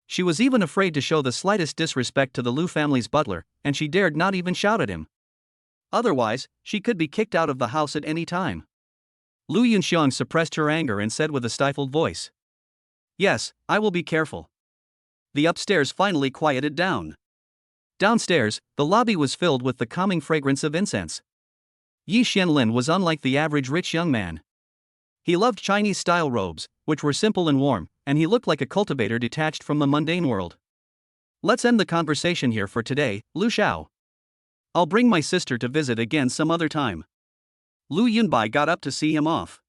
She was even afraid to show the slightest disrespect to the Lu family's butler, and she dared not even shout at him. Otherwise, she could be kicked out of the house at any time. Lu Yunxiang suppressed her anger and said with a stifled voice, "Yes, I will be careful." The upstairs finally quieted down. Downstairs, the lobby was filled with the calming fragrance of incense. Yi Xianlin was unlike the average rich young man. He loved Chinese-style robes, which were simple and warm, and he looked like a cultivator detached from the mundane world. Let's end the conversation here for today, Lu Xiao. I'll bring my sister to visit again some other time. Lu Yunbai got up to see him off.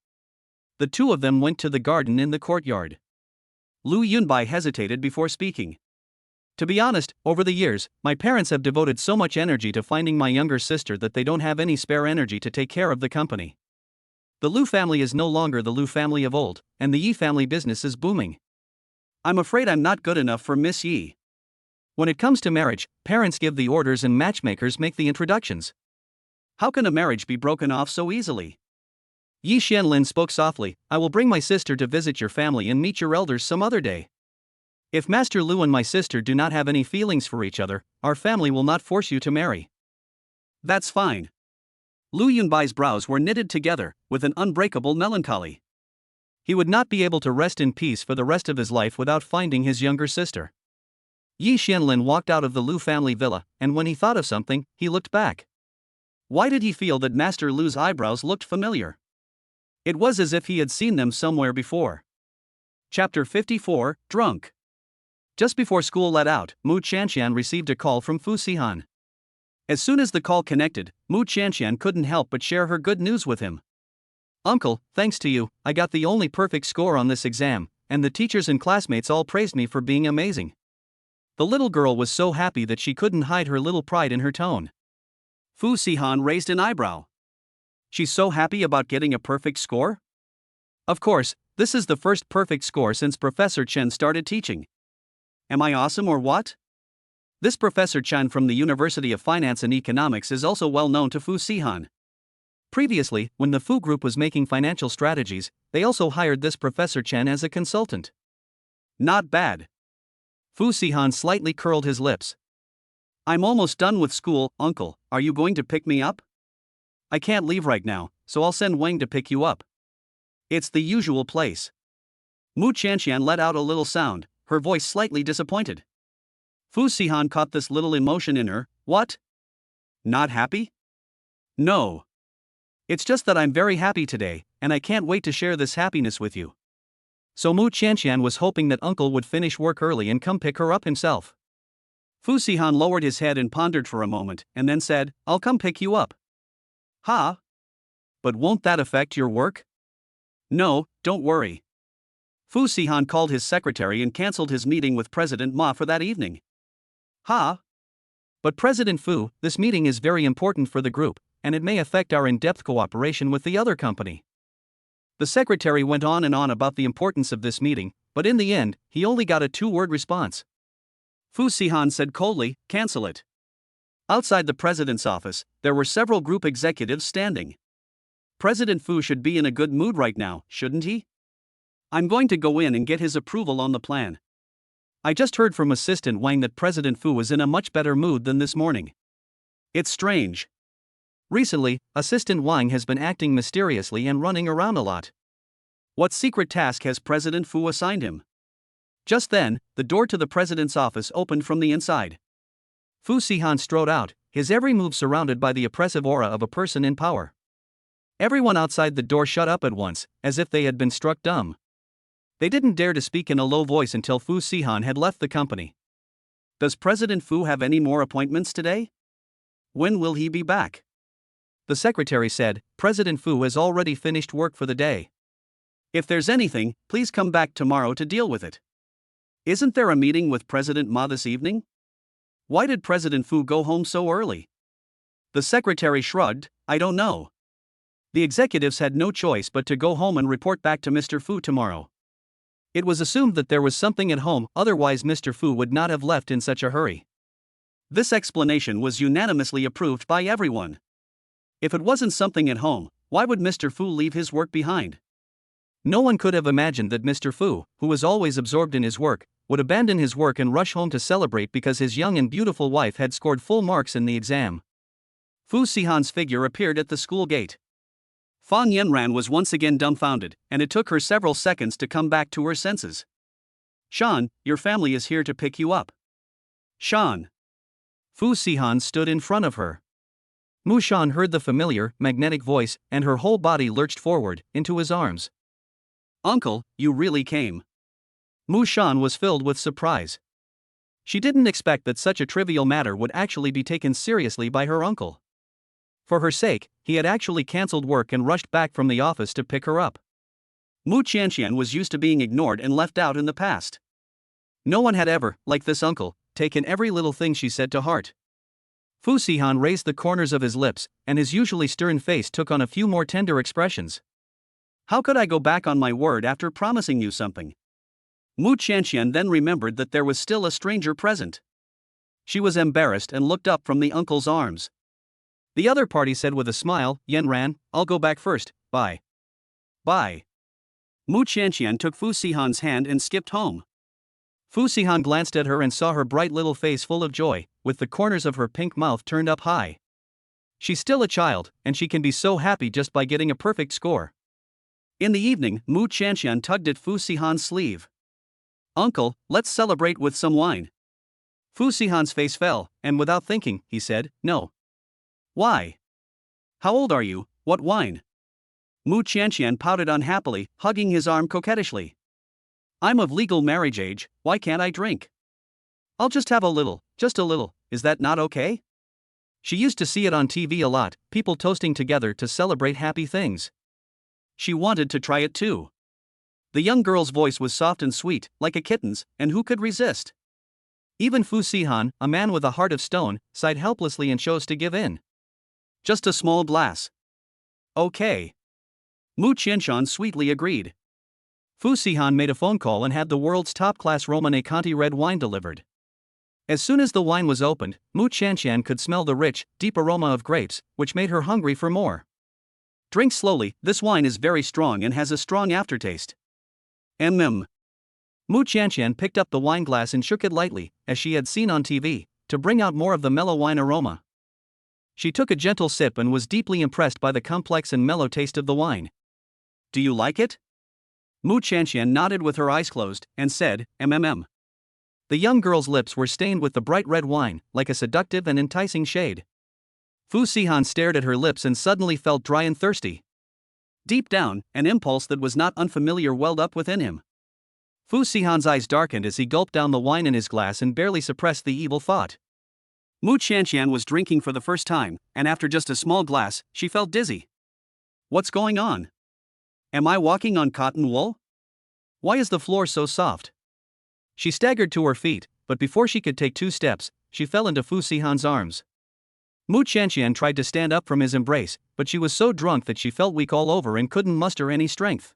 The two of them went to the garden in the courtyard. Lu Yunbai hesitated before speaking. To be honest, over the years, my parents have devoted so much energy to finding my younger sister that they don't have any spare energy to take care of the company. The Lu family is no longer the Lu family of old, and the Yi family business is booming. I'm afraid I'm not good enough for Miss Yi. When it comes to marriage, parents give the orders and matchmakers make the introductions. How can a marriage be broken off so easily? Yi Xianlin spoke softly, "I will bring my sister to visit your family and meet your elders some other day. If Master Lu and my sister do not have any feelings for each other, our family will not force you to marry." That's fine. Lu Yunbai's brows were knitted together, with an unbreakable melancholy. He would not be able to rest in peace for the rest of his life without finding his younger sister. Yi Xianlin walked out of the Lu family villa, and when he thought of something, he looked back. Why did he feel that Master Lu's eyebrows looked familiar? It was as if he had seen them somewhere before. Chapter 54, Drunk. Just before school let out, Mu Qianqian received a call from Fu Sihan. As soon as the call connected, Mu Qianqian couldn't help but share her good news with him. Uncle, thanks to you, I got the only perfect score on this exam, and the teachers and classmates all praised me for being amazing. The little girl was so happy that she couldn't hide her little pride in her tone. Fu Sihan raised an eyebrow. She's so happy about getting a perfect score? Of course, this is the first perfect score since Professor Chen started teaching. Am I awesome or what? This Professor Chen from the University of Finance and Economics is also well known to Fu Sihan. Previously, when the Fu Group was making financial strategies, they also hired this Professor Chen as a consultant. Not bad. Fu Sihan slightly curled his lips. I'm almost done with school, Uncle, are you going to pick me up? I can't leave right now, so I'll send Wang to pick you up. It's the usual place. Mu Qianqian let out a little sound, her voice slightly disappointed. Fu Sihan caught this little emotion in her. What? Not happy? No. It's just that I'm very happy today, and I can't wait to share this happiness with you. So Mu Qianqian was hoping that Uncle would finish work early and come pick her up himself. Fu Sihan lowered his head and pondered for a moment, and then said, I'll come pick you up. Ha? But won't that affect your work? No, don't worry. Fu Sihan called his secretary and cancelled his meeting with President Ma for that evening. Ha? But President Fu, this meeting is very important for the group, and it may affect our in-depth cooperation with the other company. The secretary went on and on about the importance of this meeting, but in the end, he only got a two-word response. Fu Sihan said coldly, cancel it. Outside the president's office, there were several group executives standing. President Fu should be in a good mood right now, shouldn't he? I'm going to go in and get his approval on the plan. I just heard from Assistant Wang that President Fu was in a much better mood than this morning. It's strange. Recently, Assistant Wang has been acting mysteriously and running around a lot. What secret task has President Fu assigned him? Just then, the door to the president's office opened from the inside. Fu Sihan strode out, his every move surrounded by the oppressive aura of a person in power. Everyone outside the door shut up at once, as if they had been struck dumb. They didn't dare to speak in a low voice until Fu Sihan had left the company. Does President Fu have any more appointments today? When will he be back? The secretary said, President Fu has already finished work for the day. If there's anything, please come back tomorrow to deal with it. Isn't there a meeting with President Ma this evening? Why did President Fu go home so early? The secretary shrugged, I don't know. The executives had no choice but to go home and report back to Mr. Fu tomorrow. It was assumed that there was something at home, otherwise Mr. Fu would not have left in such a hurry. This explanation was unanimously approved by everyone. If it wasn't something at home, why would Mr. Fu leave his work behind? No one could have imagined that Mr. Fu, who was always absorbed in his work, would abandon his work and rush home to celebrate because his young and beautiful wife had scored full marks in the exam. Fu Sihan's figure appeared at the school gate. Fang Yanran was once again dumbfounded, and it took her several seconds to come back to her senses. Shan, your family is here to pick you up. Shan. Fu Sihan stood in front of her. Mu Shan heard the familiar, magnetic voice, and her whole body lurched forward, into his arms. Uncle, you really came. Mu Shan was filled with surprise. She didn't expect that such a trivial matter would actually be taken seriously by her uncle. For her sake, he had actually cancelled work and rushed back from the office to pick her up. Mu Qianqian was used to being ignored and left out in the past. No one had ever, like this uncle, taken every little thing she said to heart. Fu Sihan raised the corners of his lips, and his usually stern face took on a few more tender expressions. How could I go back on my word after promising you something? Mu Qianqian then remembered that there was still a stranger present. She was embarrassed and looked up from the uncle's arms. The other party said with a smile, Yanran, I'll go back first, bye. Bye. Mu Qianqian took Fu Sihan's hand and skipped home. Fu Sihan glanced at her and saw her bright little face full of joy, with the corners of her pink mouth turned up high. She's still a child, and she can be so happy just by getting a perfect score. In the evening, Mu Qianqian tugged at Fu Sihan's sleeve. Uncle, let's celebrate with some wine. Fu Sihan's face fell, and without thinking, he said, no. Why? How old are you? What wine? Mu Qianqian pouted unhappily, hugging his arm coquettishly. I'm of legal marriage age, why can't I drink? I'll just have a little, just a little, is that not okay? She used to see it on TV a lot, people toasting together to celebrate happy things. She wanted to try it too. The young girl's voice was soft and sweet, like a kitten's, and who could resist? Even Fu Sihan, a man with a heart of stone, sighed helplessly and chose to give in. Just a small glass. Okay. Mu Qianqian sweetly agreed. Fu Sihan made a phone call and had the world's top-class Romane Conti red wine delivered. As soon as the wine was opened, Mu Qianqian could smell the rich, deep aroma of grapes, which made her hungry for more. Drink slowly, this wine is very strong and has a strong aftertaste. Mu Qianqian picked up the wine glass and shook it lightly, as she had seen on TV, to bring out more of the mellow wine aroma. She took a gentle sip and was deeply impressed by the complex and mellow taste of the wine. Do you like it? Mu Qianqian nodded with her eyes closed, and said, The young girl's lips were stained with the bright red wine, like a seductive and enticing shade. Fu Sihan stared at her lips and suddenly felt dry and thirsty. Deep down, an impulse that was not unfamiliar welled up within him. Fu Sihan's eyes darkened as he gulped down the wine in his glass and barely suppressed the evil thought. Mu Qianqian was drinking for the first time, and after just a small glass, she felt dizzy. What's going on? Am I walking on cotton wool? Why is the floor so soft? She staggered to her feet, but before she could take 2 steps, she fell into Fu Sihan's arms. Mu Qianqian tried to stand up from his embrace, but she was so drunk that she felt weak all over and couldn't muster any strength.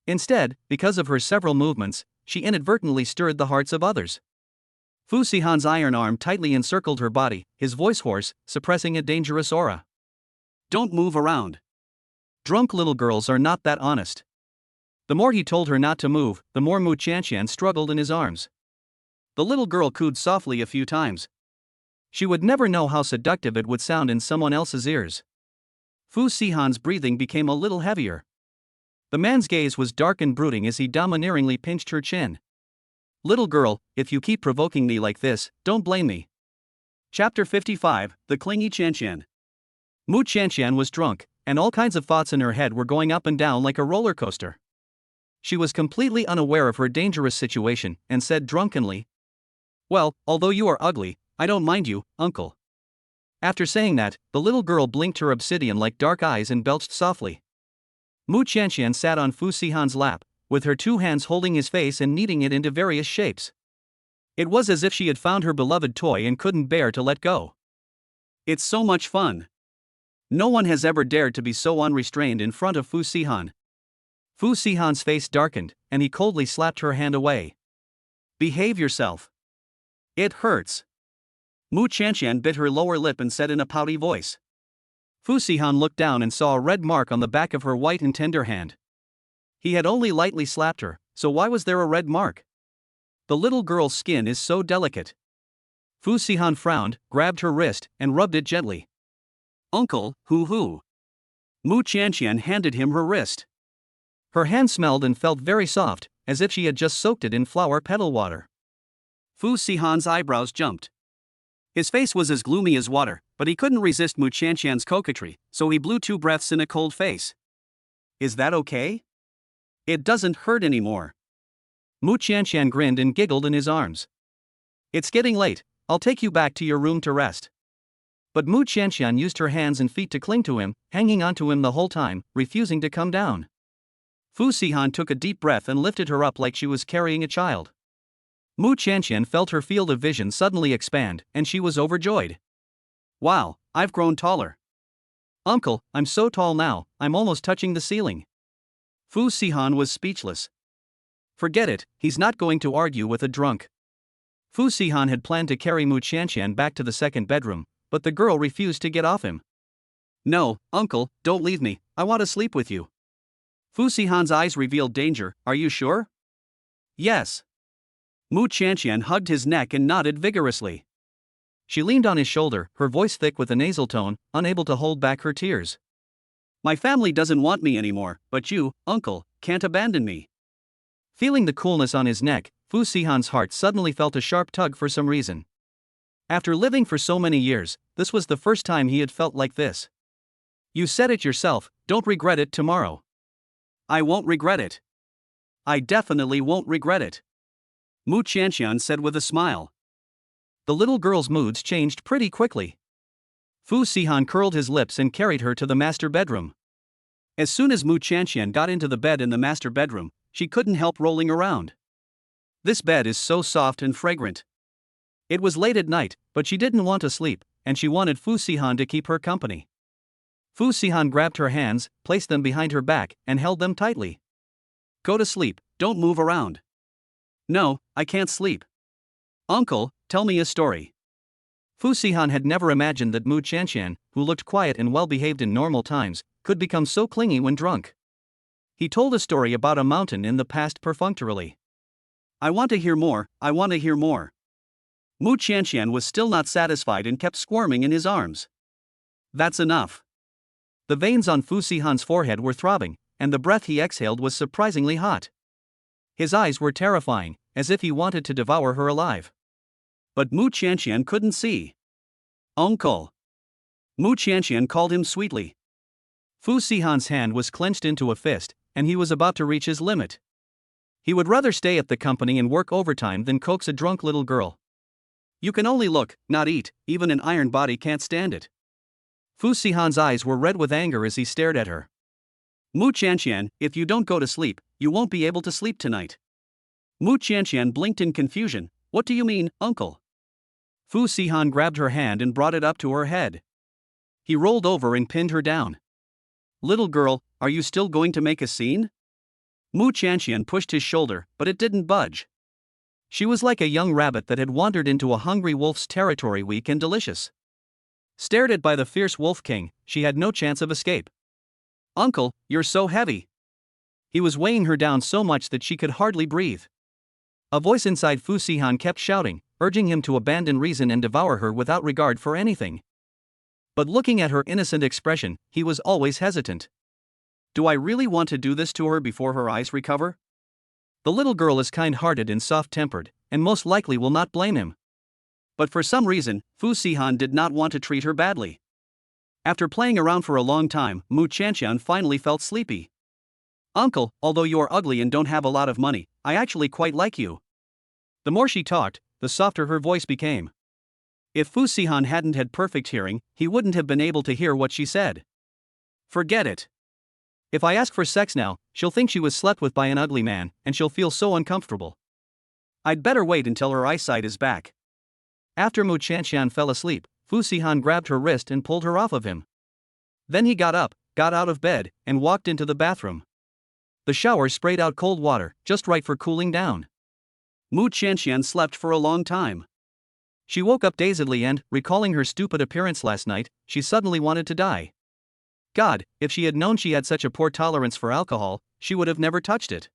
Instead, because of her several movements, she inadvertently stirred the hearts of others. Fu Sihan's iron arm tightly encircled her body, his voice hoarse, suppressing a dangerous aura. Don't move around. Drunk little girls are not that honest. The more he told her not to move, the more Mu Qianqian struggled in his arms. The little girl cooed softly a few times. She would never know how seductive it would sound in someone else's ears. Fu Sihan's breathing became a little heavier. The man's gaze was dark and brooding as he domineeringly pinched her chin. Little girl, if you keep provoking me like this, don't blame me. Chapter 55, The Clingy Qianqian. Mu Qianqian was drunk, and all kinds of thoughts in her head were going up and down like a roller coaster. She was completely unaware of her dangerous situation, and said drunkenly, Well, although you are ugly, I don't mind you, uncle. After saying that, the little girl blinked her obsidian-like dark eyes and belched softly. Mu Qianqian sat on Fu Sihan's lap, with her 2 hands holding his face and kneading it into various shapes. It was as if she had found her beloved toy and couldn't bear to let go. It's so much fun. No one has ever dared to be so unrestrained in front of Fu Sihan. Fu Sihan's face darkened, and he coldly slapped her hand away. Behave yourself. It hurts. Mu Qianqian bit her lower lip and said in a pouty voice. Fu Sihan looked down and saw a red mark on the back of her white and tender hand. He had only lightly slapped her, so why was there a red mark? The little girl's skin is so delicate. Fu Sihan frowned, grabbed her wrist, and rubbed it gently. Uncle, hoo-hoo. Mu Qianqian handed him her wrist. Her hand smelled and felt very soft, as if she had just soaked it in flower petal water. Fu Sihan's eyebrows jumped. His face was as gloomy as water, but he couldn't resist Mu Qianqian's coquetry, so he blew 2 breaths in a cold face. Is that okay? It doesn't hurt anymore. Mu Qianqian grinned and giggled in his arms. It's getting late, I'll take you back to your room to rest. But Mu Qianqian used her hands and feet to cling to him, hanging onto him the whole time, refusing to come down. Fu Sihan took a deep breath and lifted her up like she was carrying a child. Mu Qianqian felt her field of vision suddenly expand, and she was overjoyed. Wow, I've grown taller. Uncle, I'm so tall now, I'm almost touching the ceiling. Fu Sihan was speechless. Forget it, he's not going to argue with a drunk. Fu Sihan had planned to carry Mu Qianqian back to the 2nd bedroom, but the girl refused to get off him. No, uncle, don't leave me, I want to sleep with you. Fu Sihan's eyes revealed danger, are you sure? Yes. Mu Qianqian hugged his neck and nodded vigorously. She leaned on his shoulder, her voice thick with a nasal tone, unable to hold back her tears. My family doesn't want me anymore, but you, uncle, can't abandon me. Feeling the coolness on his neck, Fu Sihan's heart suddenly felt a sharp tug for some reason. After living for so many years, this was the first time he had felt like this. You said it yourself, don't regret it tomorrow. I won't regret it. I definitely won't regret it. Mu Qianqian said with a smile. The little girl's moods changed pretty quickly. Fu Sihan curled his lips and carried her to the master bedroom. As soon as Mu Qianqian got into the bed in the master bedroom, she couldn't help rolling around. This bed is so soft and fragrant. It was late at night, but she didn't want to sleep, and she wanted Fu Sihan to keep her company. Fu Sihan grabbed her hands, placed them behind her back, and held them tightly. Go to sleep, don't move around. No, I can't sleep. Uncle, tell me a story. Fu Sihan had never imagined that Mu Qianqian, who looked quiet and well-behaved in normal times, could become so clingy when drunk. He told a story about a mountain in the past perfunctorily. I want to hear more, I want to hear more. Mu Qianqian was still not satisfied and kept squirming in his arms. That's enough. The veins on Fu Sihan's forehead were throbbing, and the breath he exhaled was surprisingly hot. His eyes were terrifying, as if he wanted to devour her alive. But Mu Qianqian couldn't see. Uncle. Mu Qianqian called him sweetly. Fu Sihan's hand was clenched into a fist, and he was about to reach his limit. He would rather stay at the company and work overtime than coax a drunk little girl. You can only look, not eat, even an iron body can't stand it. Fu Sihan's eyes were red with anger as he stared at her. Mu Qianqian, if you don't go to sleep, you won't be able to sleep tonight. Mu Qianqian blinked in confusion. What do you mean, uncle? Fu Sihan grabbed her hand and brought it up to her head. He rolled over and pinned her down. Little girl, are you still going to make a scene? Mu Qianqian pushed his shoulder, but it didn't budge. She was like a young rabbit that had wandered into a hungry wolf's territory, weak and delicious. Stared at by the fierce wolf king, she had no chance of escape. Uncle, you're so heavy. He was weighing her down so much that she could hardly breathe. A voice inside Fu Sihan kept shouting, urging him to abandon reason and devour her without regard for anything. But looking at her innocent expression, he was always hesitant. Do I really want to do this to her before her eyes recover? The little girl is kind-hearted and soft-tempered, and most likely will not blame him. But for some reason, Fu Sihan did not want to treat her badly. After playing around for a long time, Mu Qianqian finally felt sleepy. Uncle, although you are ugly and don't have a lot of money, I actually quite like you. The more she talked, the softer her voice became. If Fu Sihan hadn't had perfect hearing, he wouldn't have been able to hear what she said. Forget it. If I ask for sex now, she'll think she was slept with by an ugly man, and she'll feel so uncomfortable. I'd better wait until her eyesight is back. After Mu Qianqian fell asleep, Fu Sihan grabbed her wrist and pulled her off of him. Then he got up, got out of bed, and walked into the bathroom. The shower sprayed out cold water, just right for cooling down. Mu Qianqian slept for a long time. She woke up dazedly and, recalling her stupid appearance last night, she suddenly wanted to die. God, if she had known she had such a poor tolerance for alcohol, she would have never touched it.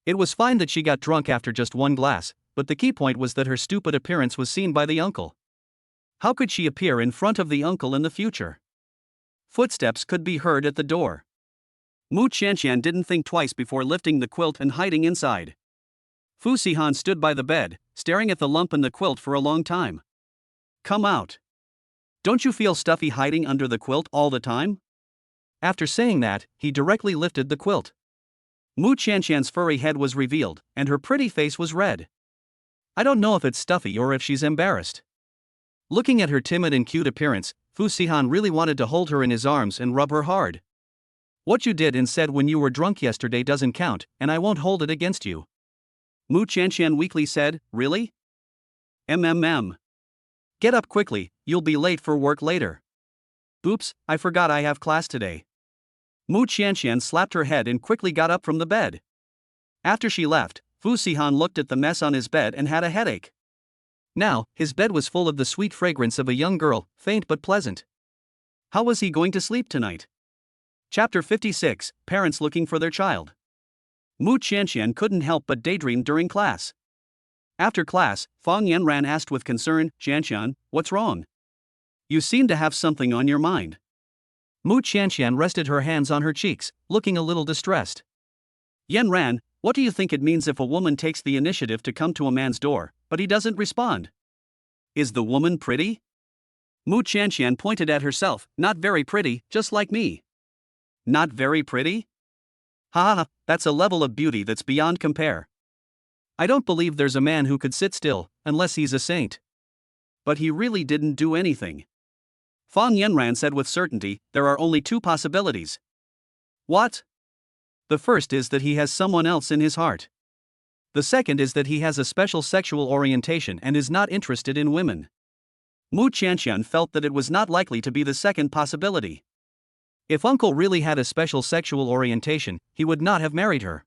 It was fine that she got drunk after just one glass, but the key point was that her stupid appearance was seen by the uncle. How could she appear in front of the uncle in the future? Footsteps could be heard at the door. Mu Qianqian didn't think twice before lifting the quilt and hiding inside. Fu Sihan stood by the bed, staring at the lump in the quilt for a long time. Come out. Don't you feel stuffy hiding under the quilt all the time? After saying that, he directly lifted the quilt. Mu Qianqian's furry head was revealed, and her pretty face was red. I don't know if it's stuffy or if she's embarrassed. Looking at her timid and cute appearance, Fu Sihan really wanted to hold her in his arms and rub her hard. What you did and said when you were drunk yesterday doesn't count, and I won't hold it against you. Mu Qianqian weakly said, Really? Get up quickly, you'll be late for work later. Oops, I forgot I have class today. Mu Qianqian slapped her head and quickly got up from the bed. After she left, Fu Sihan looked at the mess on his bed and had a headache. Now, his bed was full of the sweet fragrance of a young girl, faint but pleasant. How was he going to sleep tonight? Chapter 56, Parents Looking for Their Child. Mu Qianqian couldn't help but daydream during class. After class, Fang Yanran asked with concern, Qianqian, what's wrong? You seem to have something on your mind. Mu Qianqian rested her hands on her cheeks, looking a little distressed. Yanran, what do you think it means if a woman takes the initiative to come to a man's door, but he doesn't respond? Is the woman pretty? Mu Qianqian pointed at herself, not very pretty, just like me. Not very pretty? Ha, that's a level of beauty that's beyond compare. I don't believe there's a man who could sit still, unless he's a saint. But he really didn't do anything. Fang Yanran said with certainty, there are only two possibilities. What? The first is that he has someone else in his heart. The second is that he has a special sexual orientation and is not interested in women. Qianqian felt that it was not likely to be the second possibility. If Uncle really had a special sexual orientation, he would not have married her.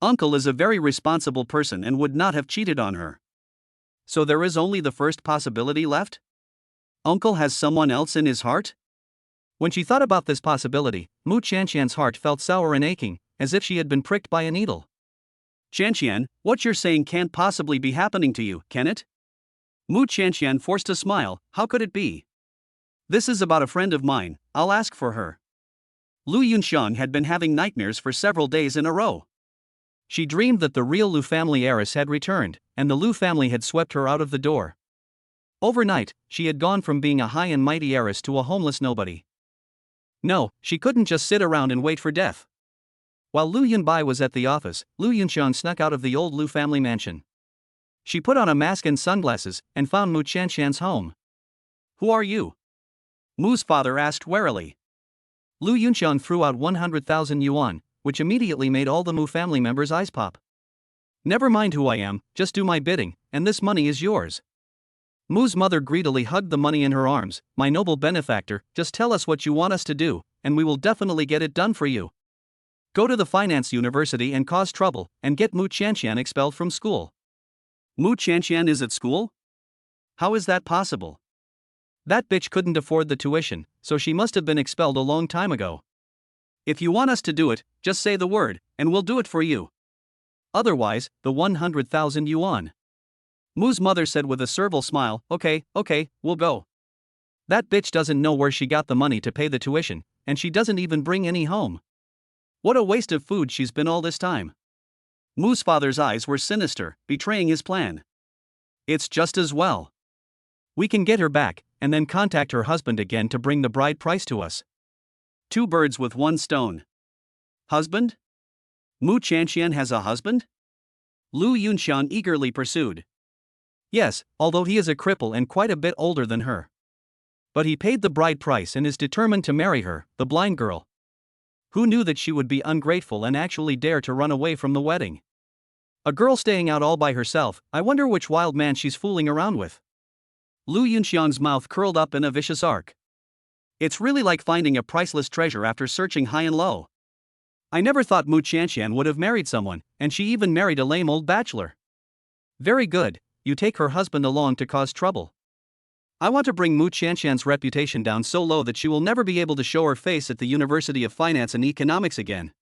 Uncle is a very responsible person and would not have cheated on her. So there is only the first possibility left? Uncle has someone else in his heart? When she thought about this possibility, Qianqian's heart felt sour and aching, as if she had been pricked by a needle. Qianqian, what you're saying can't possibly be happening to you, can it? Qianqian forced a smile. How could it be? This is about a friend of mine, I'll ask for her. Lu Yunxiang had been having nightmares for several days in a row. She dreamed that the real Lu family heiress had returned, and the Lu family had swept her out of the door. Overnight, she had gone from being a high and mighty heiress to a homeless nobody. No, she couldn't just sit around and wait for death. While Lu Yunbai was at the office, Lu Yunxiang snuck out of the old Lu family mansion. She put on a mask and sunglasses and found Qianqian's home. Who are you? Mu's father asked warily. Lu Yunxiang threw out 100,000 yuan, which immediately made all the Mu family members' eyes pop. Never mind who I am, just do my bidding, and this money is yours. Mu's mother greedily hugged the money in her arms. My noble benefactor, just tell us what you want us to do, and we will definitely get it done for you. Go to the finance university and cause trouble, and get Qianqian expelled from school. Qianqian is at school? How is that possible? That bitch couldn't afford the tuition, so she must have been expelled a long time ago. If you want us to do it, just say the word, and we'll do it for you. Otherwise, the 100,000 yuan. Mu's mother said with a servile smile, okay, we'll go. That bitch doesn't know where she got the money to pay the tuition, and she doesn't even bring any home. What a waste of food she's been all this time. Mu's father's eyes were sinister, betraying his plan. It's just as well. We can get her back, and then contact her husband again to bring the bride price to us. Two birds with one stone. Husband? Qianqian has a husband? Lu Yunxiang eagerly pursued. Yes, although he is a cripple and quite a bit older than her. But he paid the bride price and is determined to marry her, the blind girl. Who knew that she would be ungrateful and actually dare to run away from the wedding? A girl staying out all by herself, I wonder which wild man she's fooling around with. Lu Yunxiang's mouth curled up in a vicious arc. It's really like finding a priceless treasure after searching high and low. I never thought Qianqian would have married someone, and she even married a lame old bachelor. Very good, you take her husband along to cause trouble. I want to bring Qianqian's reputation down so low that she will never be able to show her face at the University of Finance and Economics again.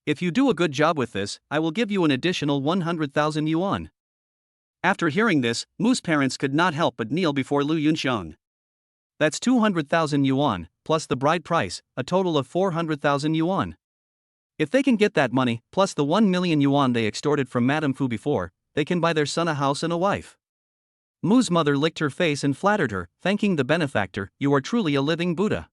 If you do a good job with this, I will give you an additional 100,000 yuan. After hearing this, Mu's parents could not help but kneel before Lu Yunxiang. That's 200,000 yuan, plus the bride price, a total of 400,000 yuan. If they can get that money, plus the 1 million yuan they extorted from Madame Fu before, they can buy their son a house and a wife. Mu's mother licked her face and flattered her, thanking the benefactor, you are truly a living Buddha.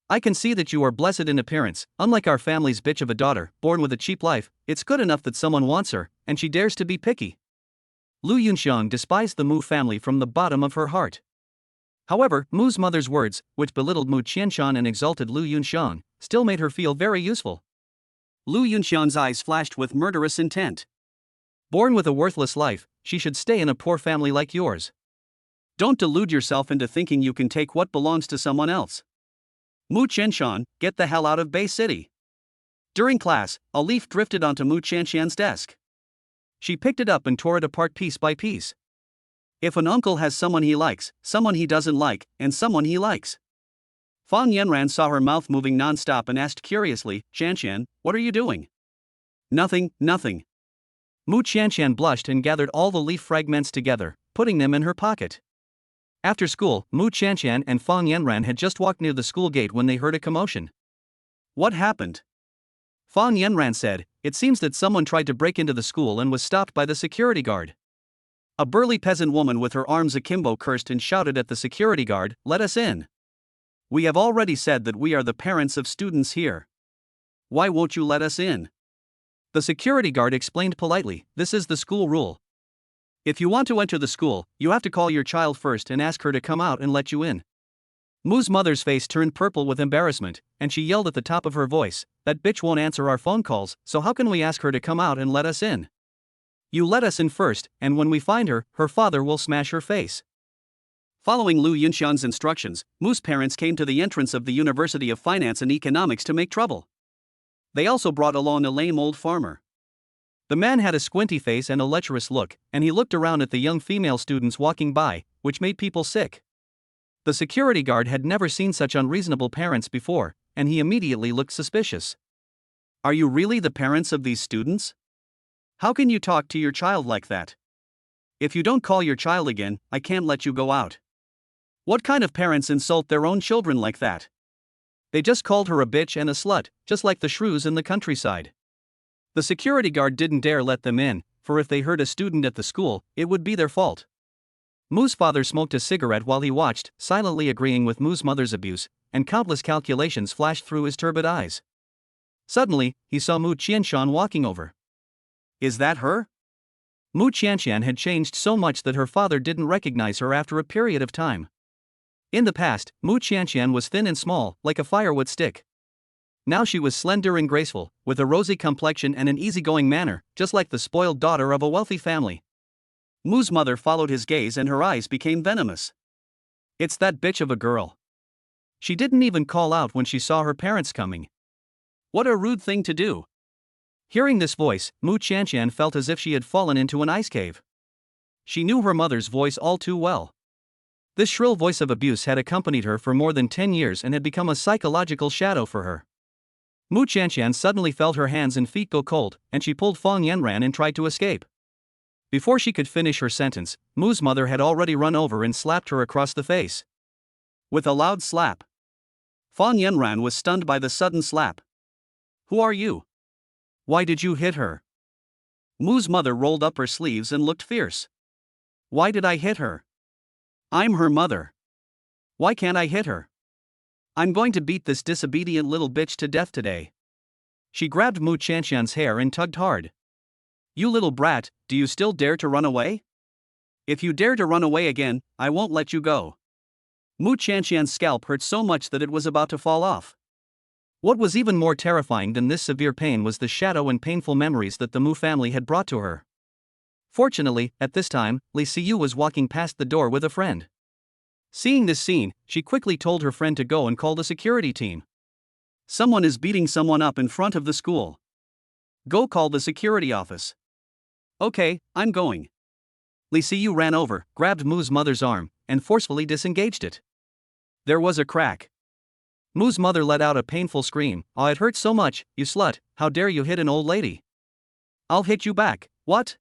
I can see that you are blessed in appearance, unlike our family's bitch of a daughter, born with a cheap life. It's good enough that someone wants her, and she dares to be picky. Lu Yunxiang despised the Mu family from the bottom of her heart. However, Mu's mother's words, which belittled Qianqian and exalted Lu Yunxiang, still made her feel very useful. Lu Yunxiang's eyes flashed with murderous intent. Born with a worthless life, she should stay in a poor family like yours. Don't delude yourself into thinking you can take what belongs to someone else. Qianqian, get the hell out of Bay City. During class, a leaf drifted onto Qianqian's desk. She picked it up and tore it apart piece by piece. If an uncle has someone he likes, someone he doesn't like, and someone he likes. Fang Yanran saw her mouth moving non-stop and asked curiously, Qianqian, what are you doing? Nothing. Qianqian blushed and gathered all the leaf fragments together, putting them in her pocket. After school, Qianqian and Fang Yanran had just walked near the school gate when they heard a commotion. What happened? Fang Yanran said, it seems that someone tried to break into the school and was stopped by the security guard. A burly peasant woman with her arms akimbo cursed and shouted at the security guard, let us in. We have already said that we are the parents of students here. Why won't you let us in? The security guard explained politely, this is the school rule. If you want to enter the school, you have to call your child first and ask her to come out and let you in. Mu's mother's face turned purple with embarrassment, and she yelled at the top of her voice, "That bitch won't answer our phone calls, so how can we ask her to come out and let us in? You let us in first, and when we find her, her father will smash her face." Following Lu Yunxian's instructions, Mu's parents came to the entrance of the University of Finance and Economics to make trouble. They also brought along a lame old farmer. The man had a squinty face and a lecherous look, and he looked around at the young female students walking by, which made people sick. The security guard had never seen such unreasonable parents before, and he immediately looked suspicious. "Are you really the parents of these students? How can you talk to your child like that? If you don't call your child again, I can't let you go out." What kind of parents insult their own children like that? They just called her a bitch and a slut, just like the shrews in the countryside. The security guard didn't dare let them in, for if they hurt a student at the school, it would be their fault. Mu's father smoked a cigarette while he watched, silently agreeing with Mu's mother's abuse, and countless calculations flashed through his turbid eyes. Suddenly, he saw Mu Qianqian walking over. Is that her? Mu Qianqian had changed so much that her father didn't recognize her after a period of time. In the past, Mu Qianqian was thin and small, like a firewood stick. Now she was slender and graceful, with a rosy complexion and an easygoing manner, just like the spoiled daughter of a wealthy family. Mu's mother followed his gaze and her eyes became venomous. It's that bitch of a girl. She didn't even call out when she saw her parents coming. What a rude thing to do. Hearing this voice, Mu Qianqian felt as if she had fallen into an ice cave. She knew her mother's voice all too well. This shrill voice of abuse had accompanied her for more than 10 years and had become a psychological shadow for her. Mu Qianqian suddenly felt her hands and feet go cold, and she pulled Fang Yanran and tried to escape. Before she could finish her sentence, Mu's mother had already run over and slapped her across the face. With a loud slap. Fang Yanran was stunned by the sudden slap. "Who are you? Why did you hit her?" Mu's mother rolled up her sleeves and looked fierce. "Why did I hit her? I'm her mother. Why can't I hit her? I'm going to beat this disobedient little bitch to death today." She grabbed Mu Qianqian's hair and tugged hard. "You little brat, do you still dare to run away? If you dare to run away again, I won't let you go." Mu Qianqian's scalp hurt so much that it was about to fall off. What was even more terrifying than this severe pain was the shadow and painful memories that the Mu family had brought to her. Fortunately, at this time, Li Siyu was walking past the door with a friend. Seeing this scene, she quickly told her friend to go and call the security team. "Someone is beating someone up in front of the school. Go call the security office." "Okay, I'm going." Li Siyu ran over, grabbed Mu's mother's arm, and forcefully disengaged it. There was a crack. Mu's mother let out a painful scream. "Oh, it hurts so much, you slut, how dare you hit an old lady? I'll hit you back, what?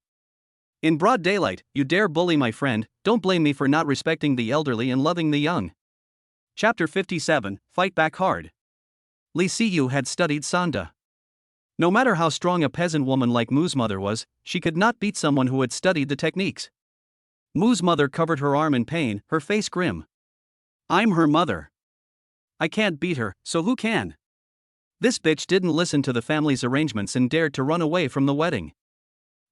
In broad daylight, you dare bully my friend, don't blame me for not respecting the elderly and loving the young." Chapter 57, Fight Back Hard. Li Siyu had studied Sanda. No matter how strong a peasant woman like Mu's mother was, she could not beat someone who had studied the techniques. Mu's mother covered her arm in pain, her face grim. "I'm her mother. I can't beat her, so who can? This bitch didn't listen to the family's arrangements and dared to run away from the wedding.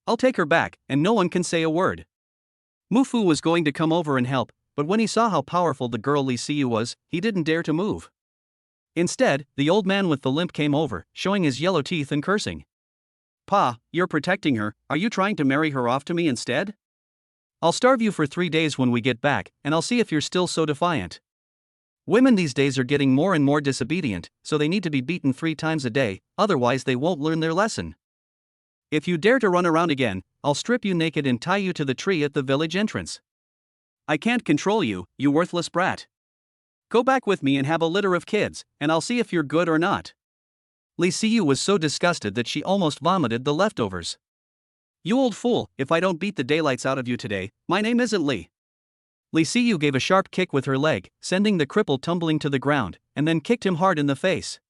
I'll take her back, and no one can say a word." Mu Fu was going to come over and help, but when he saw how powerful the girl Li Siyu was, he didn't dare to move. Instead, the old man with the limp came over, showing his yellow teeth and cursing. "Pa, you're protecting her, are you trying to marry her off to me instead? I'll starve you for 3 days when we get back, and I'll see if you're still so defiant." Women these days are getting more and more disobedient, so they need to be beaten 3 times a day, otherwise they won't learn their lesson. "If you dare to run around again, I'll strip you naked and tie you to the tree at the village entrance. I can't control you, you worthless brat. Go back with me and have a litter of kids, and I'll see if you're good or not." Li Siyu was so disgusted that she almost vomited the leftovers. "You old fool, if I don't beat the daylights out of you today, my name isn't Li." Li Siyu gave a sharp kick with her leg, sending the cripple tumbling to the ground, and then kicked him hard in the face.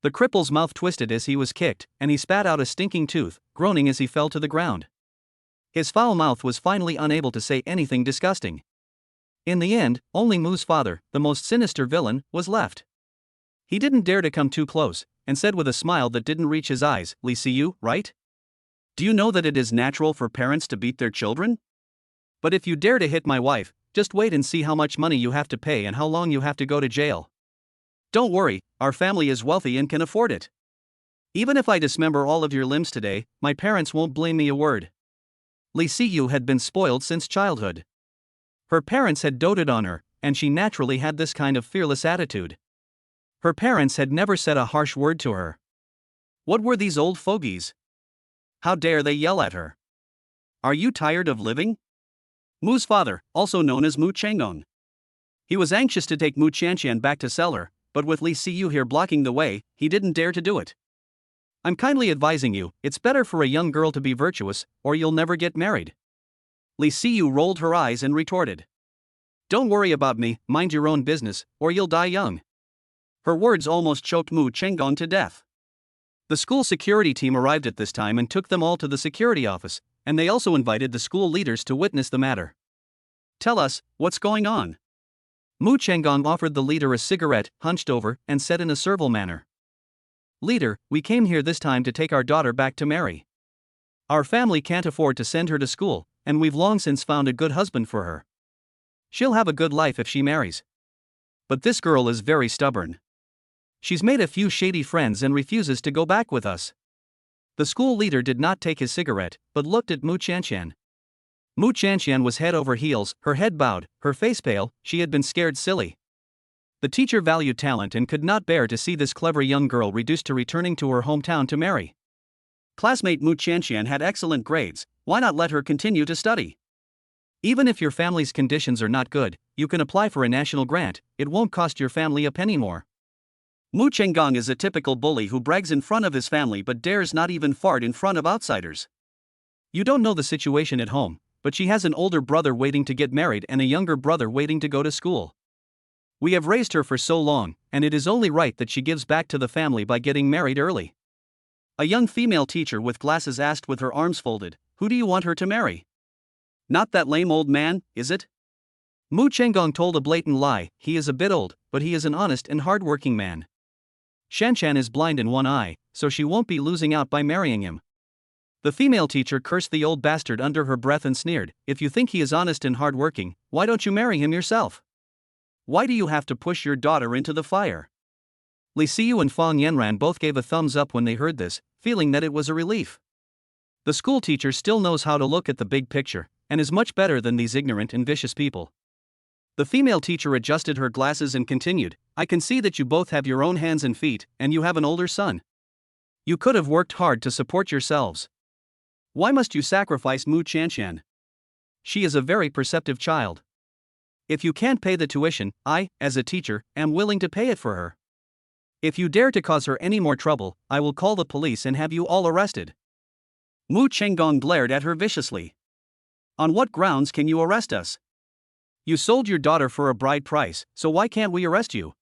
The cripple's mouth twisted as he was kicked, and he spat out a stinking tooth, groaning as he fell to the ground. His foul mouth was finally unable to say anything disgusting. In the end, only Mu's father, the most sinister villain, was left. He didn't dare to come too close, and said with a smile that didn't reach his eyes, "Li Siyu, right? Do you know that it is natural for parents to beat their children? But if you dare to hit my wife, just wait and see how much money you have to pay and how long you have to go to jail. Don't worry, our family is wealthy and can afford it. Even if I dismember all of your limbs today, my parents won't blame me a word. Li Siyu had been spoiled since childhood. Her parents had doted on her, and she naturally had this kind of fearless attitude. Her parents had never said a harsh word to her. What were these old fogies? How dare they yell at her? Are you tired of living? Mu's father, also known as Mu Chenggong. He was anxious to take Mu Qianqian back to sell her, but with Li Siyu here blocking the way, he didn't dare to do it. I'm kindly advising you, it's better for a young girl to be virtuous, or you'll never get married. Li Siyu rolled her eyes and retorted. Don't worry about me, mind your own business, or you'll die young. Her words almost choked Mu Chenggong to death. The school security team arrived at this time and took them all to the security office, and they also invited the school leaders to witness the matter. Tell us, what's going on? Mu Chenggong offered the leader a cigarette, hunched over, and said in a servile manner. Leader, we came here this time to take our daughter back to marry. Our family can't afford to send her to school, and we've long since found a good husband for her. She'll have a good life if she marries. But this girl is very stubborn. She's made a few shady friends and refuses to go back with us. The school leader did not take his cigarette, but looked at Mu Qianqian. Mu Qianqian was head over heels, her head bowed, her face pale, she had been scared silly. The teacher valued talent and could not bear to see this clever young girl reduced to returning to her hometown to marry. Classmate Mu Qianqian had excellent grades, why not let her continue to study? Even if your family's conditions are not good, you can apply for a national grant, it won't cost your family a penny more. Mu Chenggong is a typical bully who brags in front of his family but dares not even fart in front of outsiders. You don't know the situation at home, but she has an older brother waiting to get married and a younger brother waiting to go to school. We have raised her for so long, and it is only right that she gives back to the family by getting married early. A young female teacher with glasses asked with her arms folded, who do you want her to marry? Not that lame old man, is it? Mu Chenggong told a blatant lie, he is a bit old, but he is an honest and hard-working man. Shanshan is blind in one eye, so she won't be losing out by marrying him. The female teacher cursed the old bastard under her breath and sneered, if you think he is honest and hard-working, why don't you marry him yourself? Why do you have to push your daughter into the fire? Li Siyu and Fang Yanran both gave a thumbs up when they heard this, feeling that it was a relief. The school teacher still knows how to look at the big picture, and is much better than these ignorant and vicious people. The female teacher adjusted her glasses and continued, I can see that you both have your own hands and feet, and you have an older son. You could have worked hard to support yourselves. Why must you sacrifice Mu Qianqian? She is a very perceptive child. If you can't pay the tuition, I, as a teacher, am willing to pay it for her. If you dare to cause her any more trouble, I will call the police and have you all arrested. Mu Chenggong glared at her viciously. On what grounds can you arrest us? You sold your daughter for a bride price, so why can't we arrest you?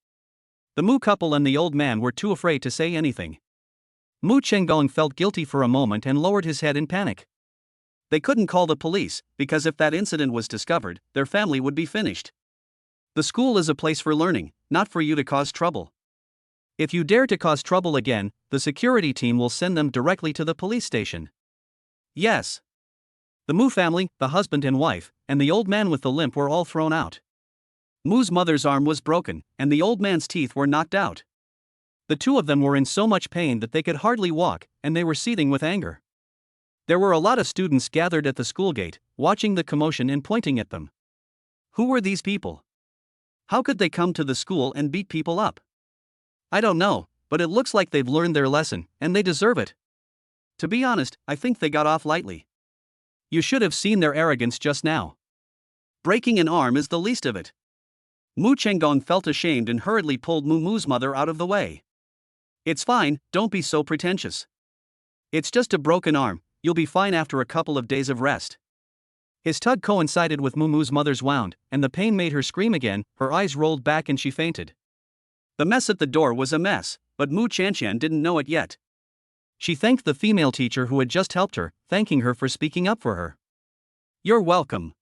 The Mu couple and the old man were too afraid to say anything. Mu Chenggong felt guilty for a moment and lowered his head in panic. They couldn't call the police, because if that incident was discovered, their family would be finished. The school is a place for learning, not for you to cause trouble. If you dare to cause trouble again, the security team will send them directly to the police station. Yes. The Mu family, the husband and wife, and the old man with the limp were all thrown out. Mu's mother's arm was broken, and the old man's teeth were knocked out. The two of them were in so much pain that they could hardly walk, and they were seething with anger. There were a lot of students gathered at the school gate, watching the commotion and pointing at them. Who were these people? How could they come to the school and beat people up? I don't know, but it looks like they've learned their lesson, and they deserve it. To be honest, I think they got off lightly. You should have seen their arrogance just now. Breaking an arm is the least of it. Mu Chenggong felt ashamed and hurriedly pulled Mu's mother out of the way. It's fine, don't be so pretentious. It's just a broken arm, you'll be fine after a couple of days of rest. His tug coincided with Mu's mother's wound, and the pain made her scream again, her eyes rolled back and she fainted. The mess at the door was a mess, but Mu Qianqian didn't know it yet. She thanked the female teacher who had just helped her, thanking her for speaking up for her. You're welcome.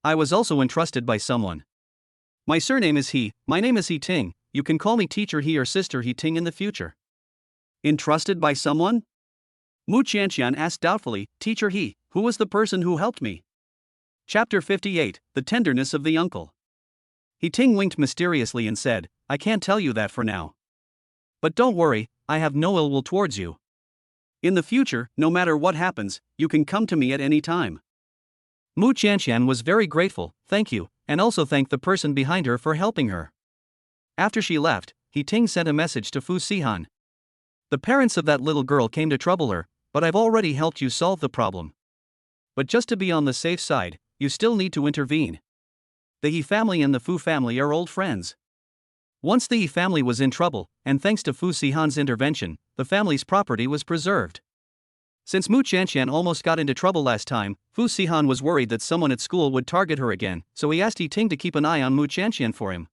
I was also entrusted by someone. My surname is He, my name is He Ting, you can call me teacher He or sister He Ting in the future. Entrusted by someone? Mu Qianqian asked doubtfully, Teacher He, who was the person who helped me? Chapter 58, The Tenderness of the Uncle. He Ting winked mysteriously and said, I can't tell you that for now. But don't worry, I have no ill will towards you. In the future, no matter what happens, you can come to me at any time. Mu Qianqian was very grateful, thank you, and also thanked the person behind her for helping her. After she left, He Ting sent a message to Fu Sihan. The parents of that little girl came to trouble her, but I've already helped you solve the problem. But just to be on the safe side, you still need to intervene. The He family and the Fu family are old friends. Once the He family was in trouble, and thanks to Fu Sihan's intervention, the family's property was preserved. Since Mu Qianqian almost got into trouble last time, Fu Sihan was worried that someone at school would target her again, so he asked He Ting to keep an eye on Mu Qianqian for him.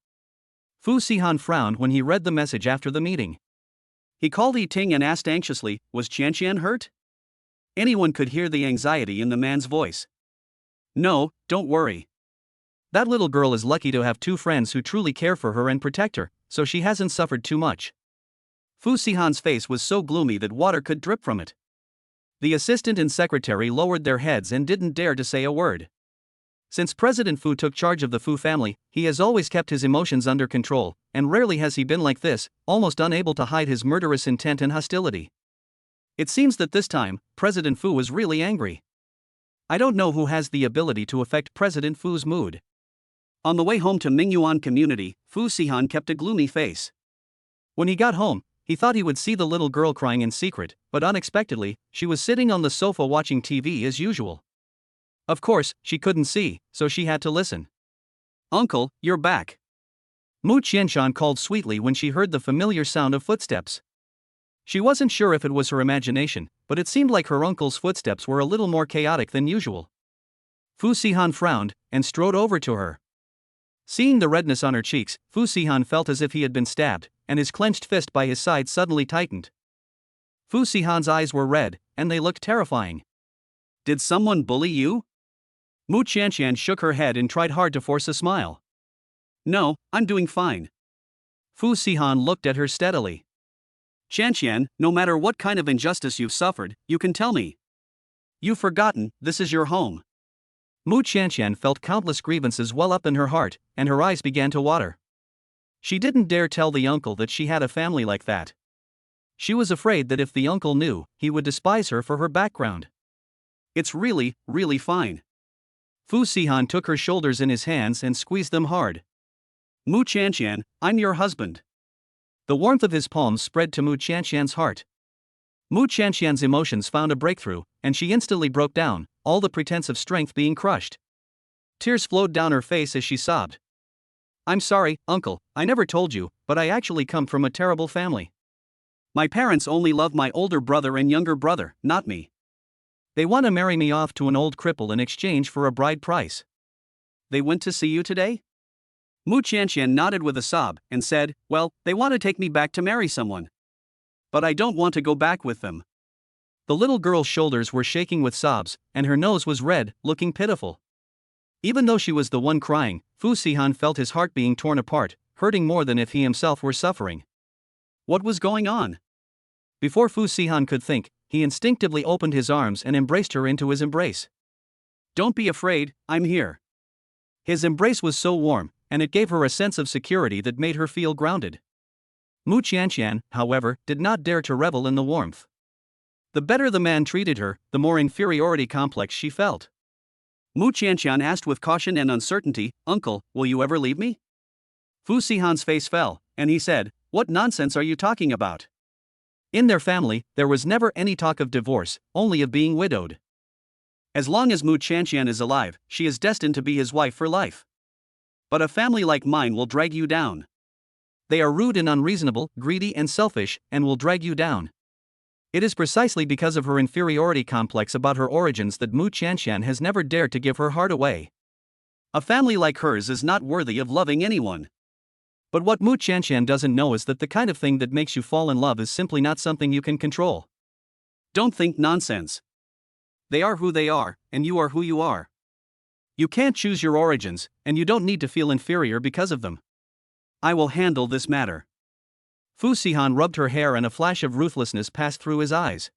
Fu Sihan frowned when he read the message after the meeting. He called He Ting and asked anxiously, was Qianqian hurt? Anyone could hear the anxiety in the man's voice. No, don't worry. That little girl is lucky to have two friends who truly care for her and protect her, so she hasn't suffered too much. Fu Sihan's face was so gloomy that water could drip from it. The assistant and secretary lowered their heads and didn't dare to say a word. Since President Fu took charge of the Fu family, he has always kept his emotions under control, and rarely has he been like this, almost unable to hide his murderous intent and hostility. It seems that this time, President Fu was really angry. I don't know who has the ability to affect President Fu's mood. On the way home to Mingyuan community, Fu Sihan kept a gloomy face. When he got home, he thought he would see the little girl crying in secret, but unexpectedly, she was sitting on the sofa watching TV as usual. Of course, she couldn't see, so she had to listen. Uncle, you're back. Mu Qianqian called sweetly when she heard the familiar sound of footsteps. She wasn't sure if it was her imagination, but it seemed like her uncle's footsteps were a little more chaotic than usual. Fu Sihan frowned and strode over to her. Seeing the redness on her cheeks, Fu Sihan felt as if he had been stabbed, and his clenched fist by his side suddenly tightened. Fu Sihan's eyes were red, and they looked terrifying. Did someone bully you? Mu Qianqian shook her head and tried hard to force a smile. No, I'm doing fine. Fu Sihan looked at her steadily. Qianqian, no matter what kind of injustice you've suffered, you can tell me. You've forgotten, this is your home. Mu Qianqian felt countless grievances well up in her heart, and her eyes began to water. She didn't dare tell the uncle that she had a family like that. She was afraid that if the uncle knew, he would despise her for her background. It's really, really fine. Fu Sihan took her shoulders in his hands and squeezed them hard. Mu Qianqian, I'm your husband. The warmth of his palms spread to Mu Qianqian's heart. Mu Qianqian's emotions found a breakthrough, and she instantly broke down, all the pretense of strength being crushed. Tears flowed down her face as she sobbed. I'm sorry, uncle, I never told you, but I actually come from a terrible family. My parents only love my older brother and younger brother, not me. They want to marry me off to an old cripple in exchange for a bride price. They went to see you today? Mu Qianqian nodded with a sob and said, well, they want to take me back to marry someone. But I don't want to go back with them. The little girl's shoulders were shaking with sobs, and her nose was red, looking pitiful. Even though she was the one crying, Fu Sihan felt his heart being torn apart, hurting more than if he himself were suffering. What was going on? Before Fu Sihan could think, he instinctively opened his arms and embraced her into his embrace. Don't be afraid, I'm here. His embrace was so warm, and it gave her a sense of security that made her feel grounded. Mu Qianqian, however, did not dare to revel in the warmth. The better the man treated her, the more inferiority complex she felt. Mu Qianqian asked with caution and uncertainty, Uncle, will you ever leave me? Fu Sihan's face fell, and he said, what nonsense are you talking about? In their family, there was never any talk of divorce, only of being widowed. As long as Mu Qianqian is alive, she is destined to be his wife for life. But a family like mine will drag you down. They are rude and unreasonable, greedy and selfish, and will drag you down. It is precisely because of her inferiority complex about her origins that Mu Qianqian has never dared to give her heart away. A family like hers is not worthy of loving anyone. But what Mu Qianqian doesn't know is that the kind of thing that makes you fall in love is simply not something you can control. Don't think nonsense. They are who they are, and you are who you are. You can't choose your origins, and you don't need to feel inferior because of them. I will handle this matter. Fu Sihan rubbed her hair and a flash of ruthlessness passed through his eyes.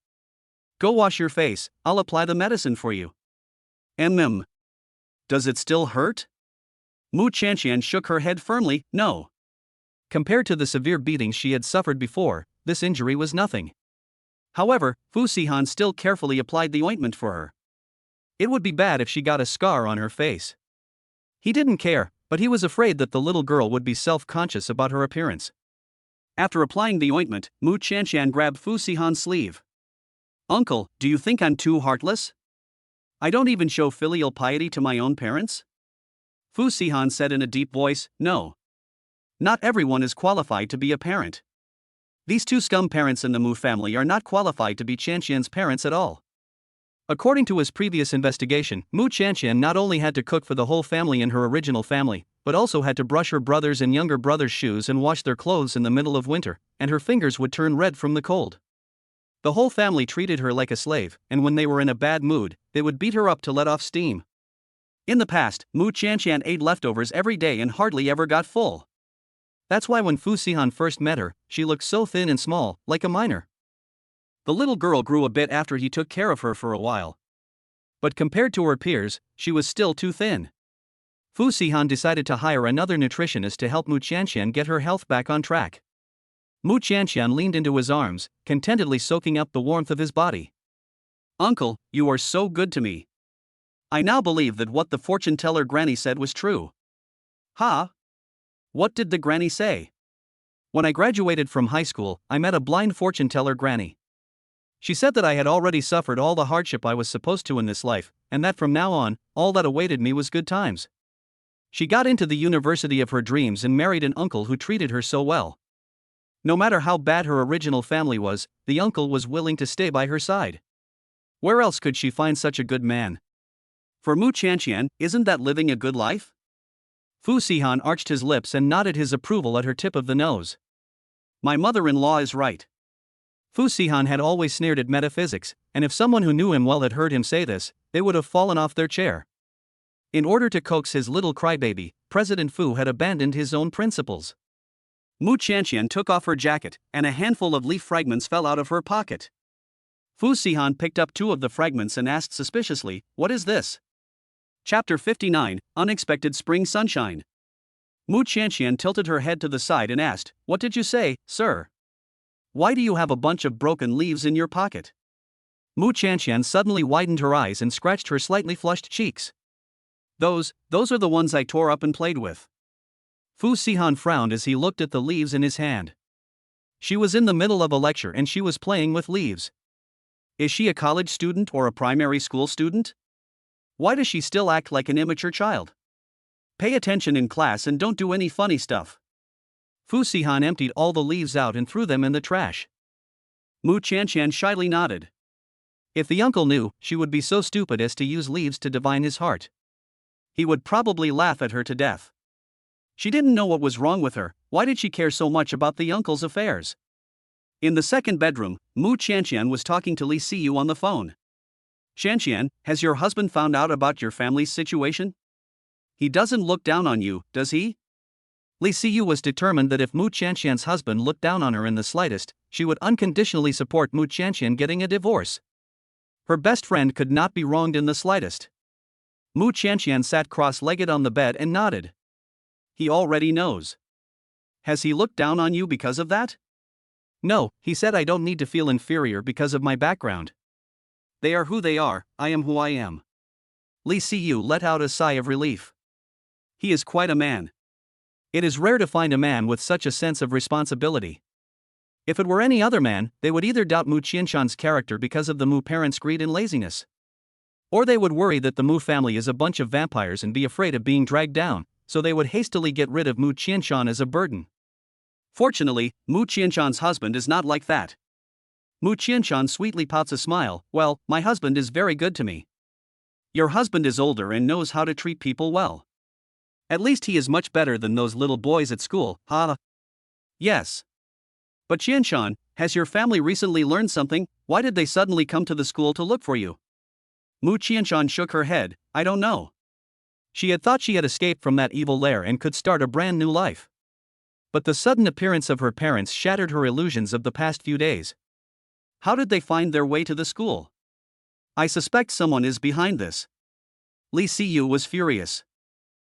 Go wash your face, I'll apply the medicine for you. Does it still hurt? Mu Qianqian shook her head firmly, no. Compared to the severe beatings she had suffered before, this injury was nothing. However, Fu Sihan still carefully applied the ointment for her. It would be bad if she got a scar on her face. He didn't care, but he was afraid that the little girl would be self-conscious about her appearance. After applying the ointment, Mu Qianqian grabbed Fu Sihan's sleeve. Uncle, do you think I'm too heartless? I don't even show filial piety to my own parents? Fu Sihan said in a deep voice, no. Not everyone is qualified to be a parent. These two scum parents in the Mu family are not qualified to be Qianqian's parents at all. According to his previous investigation, Mu Qianqian not only had to cook for the whole family in her original family, but also had to brush her brothers and younger brothers' shoes and wash their clothes in the middle of winter, and her fingers would turn red from the cold. The whole family treated her like a slave, and when they were in a bad mood, they would beat her up to let off steam. In the past, Mu Qianqian ate leftovers every day and hardly ever got full. That's why when Fu Sihan first met her, she looked so thin and small, like a minor. The little girl grew a bit after he took care of her for a while. But compared to her peers, she was still too thin. Fu Sihan decided to hire another nutritionist to help Mu Qianqian get her health back on track. Mu Qianqian leaned into his arms, contentedly soaking up the warmth of his body. Uncle, you are so good to me. I now believe that what the fortune teller granny said was true. Ha! What did the granny say? When I graduated from high school, I met a blind fortune teller granny. She said that I had already suffered all the hardship I was supposed to in this life, and that from now on, all that awaited me was good times. She got into the university of her dreams and married an uncle who treated her so well. No matter how bad her original family was, the uncle was willing to stay by her side. Where else could she find such a good man? For Mu Qianqian, isn't that living a good life? Fu Sihan arched his lips and nodded his approval at her tip of the nose. My mother-in-law is right. Fu Sihan had always sneered at metaphysics, and if someone who knew him well had heard him say this, they would have fallen off their chair. In order to coax his little crybaby, President Fu had abandoned his own principles. Mu Qianqian took off her jacket, and a handful of leaf fragments fell out of her pocket. Fu Sihan picked up two of the fragments and asked suspiciously, "What is this?" Chapter 59, Unexpected Spring Sunshine. Mu Qianqian tilted her head to the side and asked, "What did you say, sir? Why do you have a bunch of broken leaves in your pocket?" Mu Qianqian suddenly widened her eyes and scratched her slightly flushed cheeks. Those are the ones I tore up and played with." Fu Sihan frowned as he looked at the leaves in his hand. She was in the middle of a lecture and she was playing with leaves. Is she a college student or a primary school student? Why does she still act like an immature child? Pay attention in class and don't do any funny stuff. Fu Sihan emptied all the leaves out and threw them in the trash. Mu Qianqian shyly nodded. If the uncle knew, she would be so stupid as to use leaves to divine his heart. He would probably laugh at her to death. She didn't know what was wrong with her. Why did she care so much about the uncle's affairs? In the second bedroom, Mu Qianqian was talking to Li Siyu on the phone. "Qianqian, has your husband found out about your family's situation? He doesn't look down on you, does he?" Li Siyu was determined that if Mu Qianqian's husband looked down on her in the slightest, she would unconditionally support Mu Qianqian getting a divorce. Her best friend could not be wronged in the slightest. Mu Qianqian sat cross-legged on the bed and nodded. He already knows. Has he looked down on you because of that? No, he said I don't need to feel inferior because of my background. They are who they are, I am who I am. Li Siyu let out a sigh of relief. He is quite a man. It is rare to find a man with such a sense of responsibility. If it were any other man, they would either doubt Mu Qianqian's character because of the Mu parents' greed and laziness, or they would worry that the Mu family is a bunch of vampires and be afraid of being dragged down, so they would hastily get rid of Mu Qianqian as a burden. Fortunately, Mu Qianqian's husband is not like that. Mu Qianqian sweetly pouts a smile. "Well, my husband is very good to me." "Your husband is older and knows how to treat people well. At least he is much better than those little boys at school, huh?" "Yes. But Qianqian, has your family recently learned something? Why did they suddenly come to the school to look for you?" Mu Qianqian shook her head. "I don't know." She had thought she had escaped from that evil lair and could start a brand new life. But the sudden appearance of her parents shattered her illusions of the past few days. How did they find their way to the school? I suspect someone is behind this. Li Siyu was furious.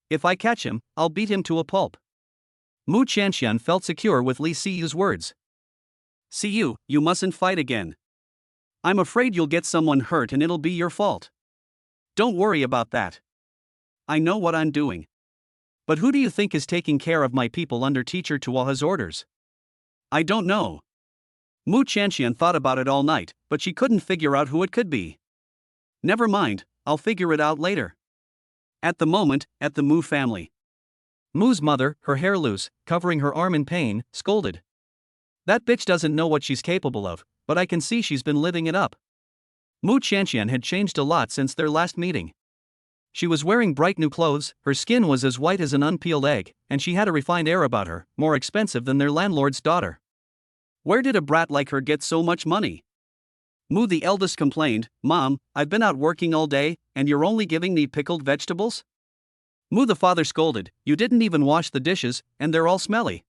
If I catch him, I'll beat him to a pulp. Mu Qianqian felt secure with Li Siyu's words. Siyu, you mustn't fight again. I'm afraid you'll get someone hurt and it'll be your fault. Don't worry about that. I know what I'm doing. But who do you think is taking care of my people under Teacher Tuaha's orders? I don't know. Mu Qianqian thought about it all night, but she couldn't figure out who it could be. Never mind, I'll figure it out later. At the moment, at the Mu family. Mu's mother, her hair loose, covering her arm in pain, scolded. That bitch doesn't know what she's capable of, but I can see she's been living it up. Mu Qianqian had changed a lot since their last meeting. She was wearing bright new clothes, her skin was as white as an unpeeled egg, and she had a refined air about her, more expensive than their landlord's daughter. Where did a brat like her get so much money? Mu the eldest complained, Mom, I've been out working all day, and you're only giving me pickled vegetables? Mu the father scolded, You didn't even wash the dishes, and they're all smelly.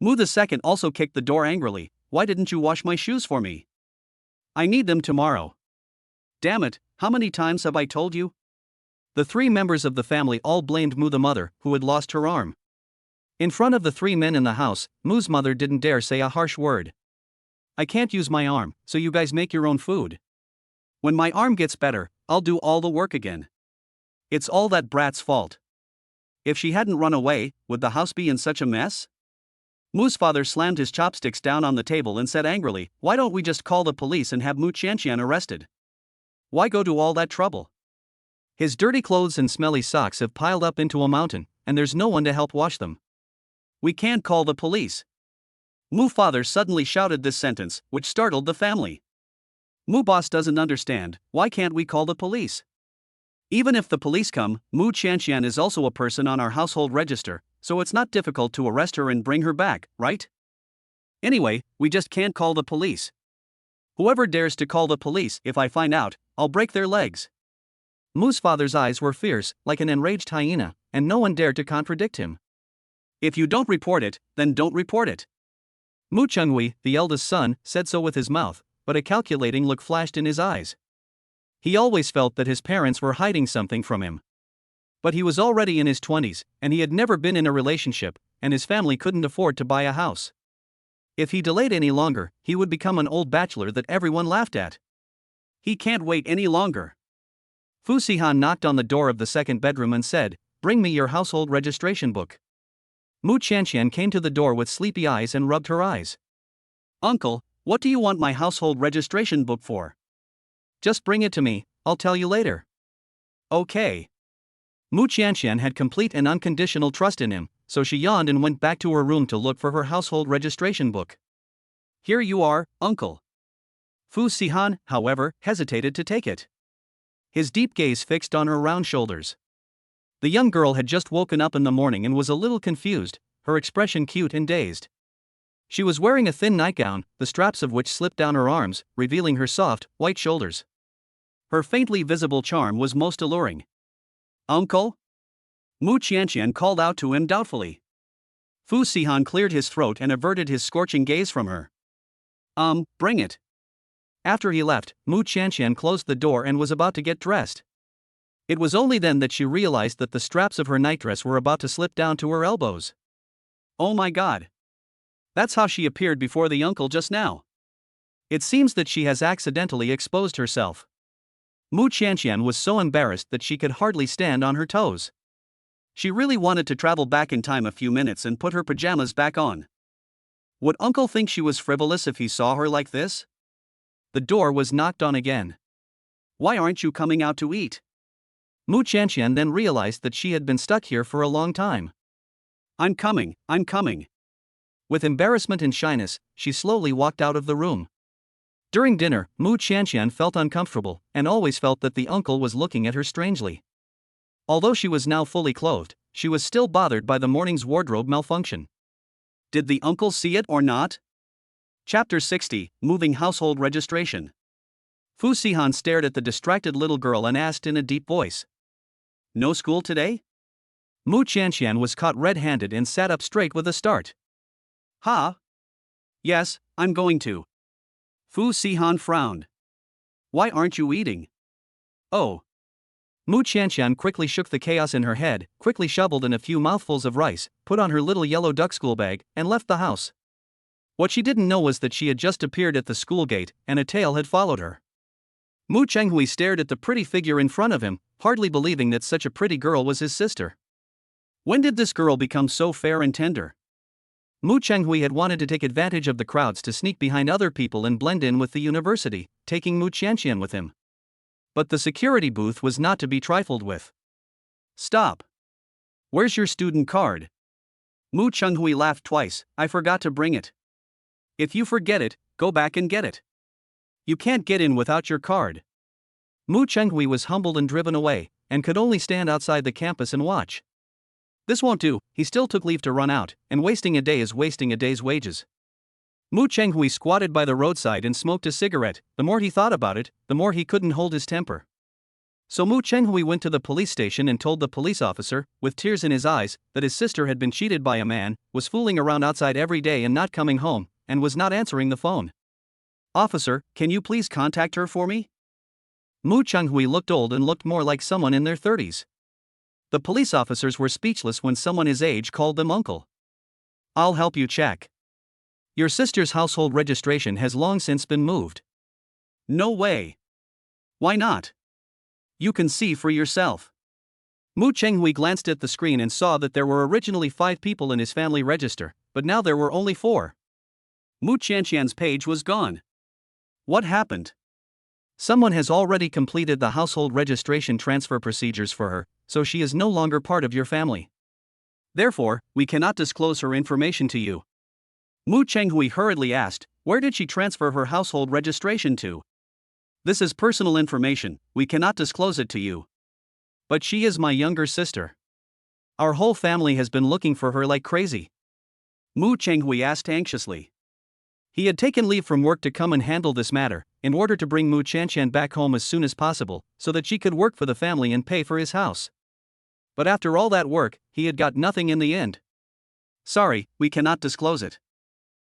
Mu the second also kicked the door angrily, Why didn't you wash my shoes for me? I need them tomorrow. Damn it, how many times have I told you? The three members of the family all blamed Mu the mother, who had lost her arm. In front of the three men in the house, Mu's mother didn't dare say a harsh word. I can't use my arm, so you guys make your own food. When my arm gets better, I'll do all the work again. It's all that brat's fault. If she hadn't run away, would the house be in such a mess? Mu's father slammed his chopsticks down on the table and said angrily, Why don't we just call the police and have Mu Qianqian arrested? Why go to all that trouble? His dirty clothes and smelly socks have piled up into a mountain, and there's no one to help wash them. We can't call the police. Mu father suddenly shouted this sentence, which startled the family. Mu boss doesn't understand, why can't we call the police? Even if the police come, Mu Qianqian is also a person on our household register, so it's not difficult to arrest her and bring her back, right? Anyway, we just can't call the police. Whoever dares to call the police, if I find out, I'll break their legs. Mu's father's eyes were fierce, like an enraged hyena, and no one dared to contradict him. If you don't report it, then don't report it. Mu Chenghui, the eldest son, said so with his mouth, but a calculating look flashed in his eyes. He always felt that his parents were hiding something from him. But he was already in his 20s, and he had never been in a relationship, and his family couldn't afford to buy a house. If he delayed any longer, he would become an old bachelor that everyone laughed at. He can't wait any longer. Fu Sihan knocked on the door of the second bedroom and said, Bring me your household registration book. Mu Qianqian came to the door with sleepy eyes and rubbed her eyes. Uncle, what do you want my household registration book for? Just bring it to me, I'll tell you later. Okay. Mu Qianqian had complete and unconditional trust in him, so she yawned and went back to her room to look for her household registration book. Here you are, uncle. Fu Sihan, however, hesitated to take it. His deep gaze fixed on her round shoulders. The young girl had just woken up in the morning and was a little confused, her expression cute and dazed. She was wearing a thin nightgown, the straps of which slipped down her arms, revealing her soft, white shoulders. Her faintly visible charm was most alluring. Uncle? Mu Qianqian called out to him doubtfully. Fu Sihan cleared his throat and averted his scorching gaze from her. Bring it. After he left, Mu Qianqian closed the door and was about to get dressed. It was only then that she realized that the straps of her nightdress were about to slip down to her elbows. Oh my God. That's how she appeared before the uncle just now. It seems that she has accidentally exposed herself. Mu Qianqian was so embarrassed that she could hardly stand on her toes. She really wanted to travel back in time a few minutes and put her pajamas back on. Would uncle think she was frivolous if he saw her like this? The door was knocked on again. Why aren't you coming out to eat? Mu Qianqian then realized that she had been stuck here for a long time. I'm coming. With embarrassment and shyness, she slowly walked out of the room. During dinner, Mu Qianqian felt uncomfortable, and always felt that the uncle was looking at her strangely. Although she was now fully clothed, she was still bothered by the morning's wardrobe malfunction. Did the uncle see it or not? Chapter 60, Moving Household Registration. Fu Sihan stared at the distracted little girl and asked in a deep voice. No school today? Mu Qianqian was caught red-handed and sat up straight with a start. Ha? Yes, I'm going to. Fu Sihan frowned. Why aren't you eating? Oh. Mu Qianqian quickly shook the chaos in her head, quickly shoveled in a few mouthfuls of rice, put on her little yellow duck school bag, and left the house. What she didn't know was that she had just appeared at the school gate, and a tail had followed her. Mu Chenghui stared at the pretty figure in front of him, hardly believing that such a pretty girl was his sister. When did this girl become so fair and tender? Mu Chenghui had wanted to take advantage of the crowds to sneak behind other people and blend in with the university, taking Mu Qianqian with him. But the security booth was not to be trifled with. Stop. Where's your student card? Mu Chenghui laughed twice. I forgot to bring it. If you forget it, go back and get it. You can't get in without your card. Mu Chenghui was humbled and driven away, and could only stand outside the campus and watch. This won't do, he still took leave to run out, and wasting a day is wasting a day's wages. Mu Chenghui squatted by the roadside and smoked a cigarette. The more he thought about it, the more he couldn't hold his temper. So Mu Chenghui went to the police station and told the police officer, with tears in his eyes, that his sister had been cheated by a man, was fooling around outside every day and not coming home, and was not answering the phone. Officer, can you please contact her for me? Mu Chenghui looked old and looked more like someone in their 30s. The police officers were speechless when someone his age called them uncle. I'll help you check. Your sister's household registration has long since been moved. No way. Why not? You can see for yourself. Mu Chenghui glanced at the screen and saw that there were originally 5 people in his family register, but now there were only 4. Mu Qianqian's page was gone. What happened? Someone has already completed the household registration transfer procedures for her, so she is no longer part of your family. Therefore, we cannot disclose her information to you. Mu Chenghui hurriedly asked, where did she transfer her household registration to? This is personal information, we cannot disclose it to you. But she is my younger sister. Our whole family has been looking for her like crazy. Mu Chenghui asked anxiously. He had taken leave from work to come and handle this matter, in order to bring Mu Qianqian back home as soon as possible, so that she could work for the family and pay for his house. But after all that work, he had got nothing in the end. Sorry, we cannot disclose it.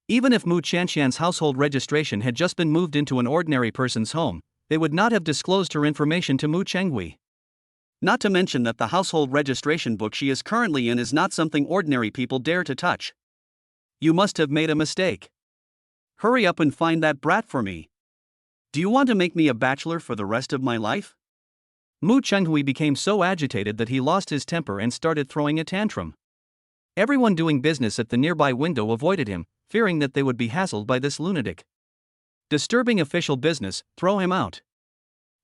Even if Mu Qianqian's household registration had just been moved into an ordinary person's home, they would not have disclosed her information to Mu Chenghui. Not to mention that the household registration book she is currently in is not something ordinary people dare to touch. You must have made a mistake. Hurry up and find that brat for me. Do you want to make me a bachelor for the rest of my life? Mu Chenghui became so agitated that he lost his temper and started throwing a tantrum. Everyone doing business at the nearby window avoided him, fearing that they would be hassled by this lunatic. Disturbing official business, throw him out.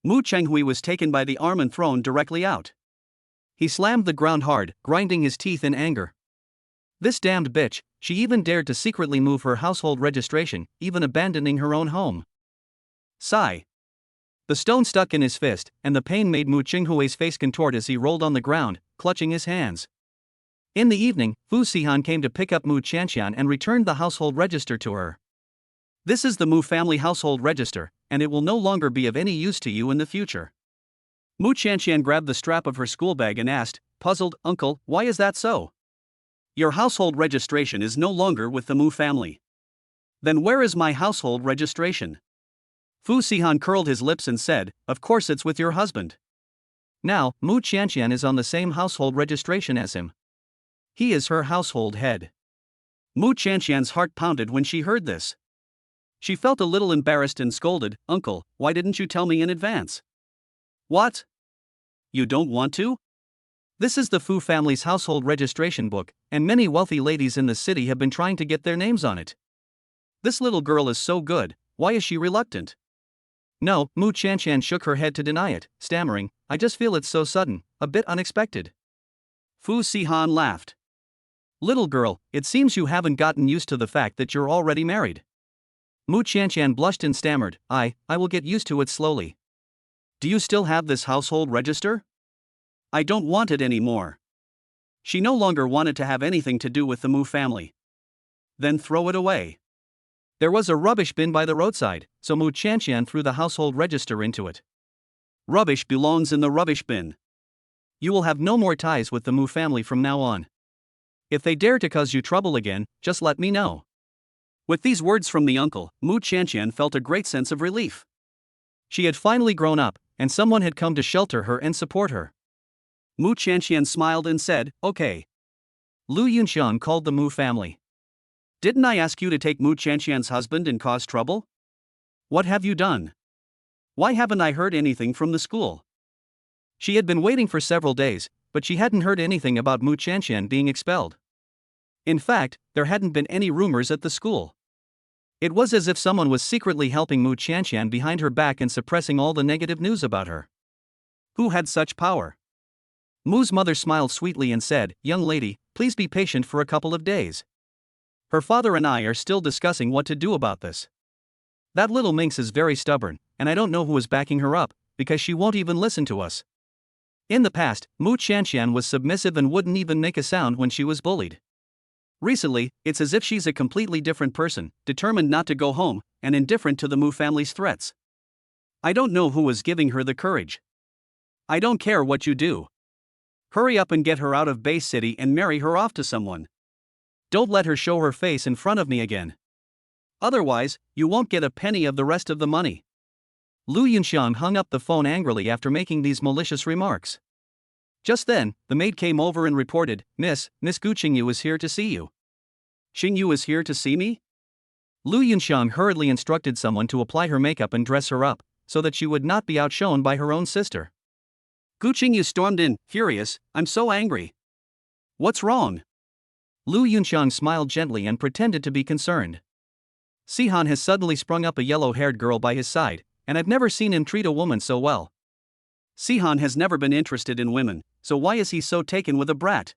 Mu Chenghui was taken by the arm and thrown directly out. He slammed the ground hard, grinding his teeth in anger. This damned bitch, she even dared to secretly move her household registration, even abandoning her own home. Sigh. The stone stuck in his fist, and the pain made Mu Chenghui's face contort as he rolled on the ground, clutching his hands. In the evening, Fu Sihan came to pick up Mu Qianqian and returned the household register to her. This is the Mu family household register, and it will no longer be of any use to you in the future. Mu Qianqian grabbed the strap of her school bag and asked, puzzled, Uncle, why is that so? Your household registration is no longer with the Mu family. Then where is my household registration? Fu Sihan curled his lips and said, of course it's with your husband. Now, Mu Qianqian is on the same household registration as him. He is her household head. Mu Qianqian's heart pounded when she heard this. She felt a little embarrassed and scolded, Uncle, why didn't you tell me in advance? What? You don't want to? This is the Fu family's household registration book, and many wealthy ladies in the city have been trying to get their names on it. This little girl is so good, why is she reluctant? No, Mu Qianqian shook her head to deny it, stammering, I just feel it's so sudden, a bit unexpected. Fu Sihan laughed. Little girl, it seems you haven't gotten used to the fact that you're already married. Mu Qianqian blushed and stammered, I will get used to it slowly. Do you still have this household register? I don't want it anymore. She no longer wanted to have anything to do with the Mu family. Then throw it away. There was a rubbish bin by the roadside, so Mu Qianqian threw the household register into it. Rubbish belongs in the rubbish bin. You will have no more ties with the Mu family from now on. If they dare to cause you trouble again, just let me know. With these words from the uncle, Mu Qianqian felt a great sense of relief. She had finally grown up, and someone had come to shelter her and support her. Mu Qianqian smiled and said, "Okay." Lu Yunxiang called the Mu family. "Didn't I ask you to take Mu Qianqian's husband and cause trouble? What have you done? Why haven't I heard anything from the school?" She had been waiting for several days, but she hadn't heard anything about Mu Qianqian being expelled. In fact, there hadn't been any rumors at the school. It was as if someone was secretly helping Mu Qianqian behind her back and suppressing all the negative news about her. Who had such power? Mu's mother smiled sweetly and said, "Young lady, please be patient for a couple of days. Her father and I are still discussing what to do about this. That little minx is very stubborn, and I don't know who is backing her up, because she won't even listen to us." In the past, Mu Qianqian was submissive and wouldn't even make a sound when she was bullied. Recently, it's as if she's a completely different person, determined not to go home, and indifferent to the Mu family's threats. I don't know who is giving her the courage. I don't care what you do. Hurry up and get her out of Bay City and marry her off to someone. Don't let her show her face in front of me again. Otherwise, you won't get a penny of the rest of the money. Lu Yunxiang hung up the phone angrily after making these malicious remarks. Just then, the maid came over and reported, Miss Gu Qingyu is here to see you." "Qingyu is here to see me?" Lu Yunxiang hurriedly instructed someone to apply her makeup and dress her up, so that she would not be outshone by her own sister. Gu Qingyu stormed in, furious, "I'm so angry." "What's wrong?" Lu Yunxiang smiled gently and pretended to be concerned. "Sihan has suddenly sprung up a yellow-haired girl by his side, and I've never seen him treat a woman so well." "Sihan has never been interested in women, so why is he so taken with a brat?"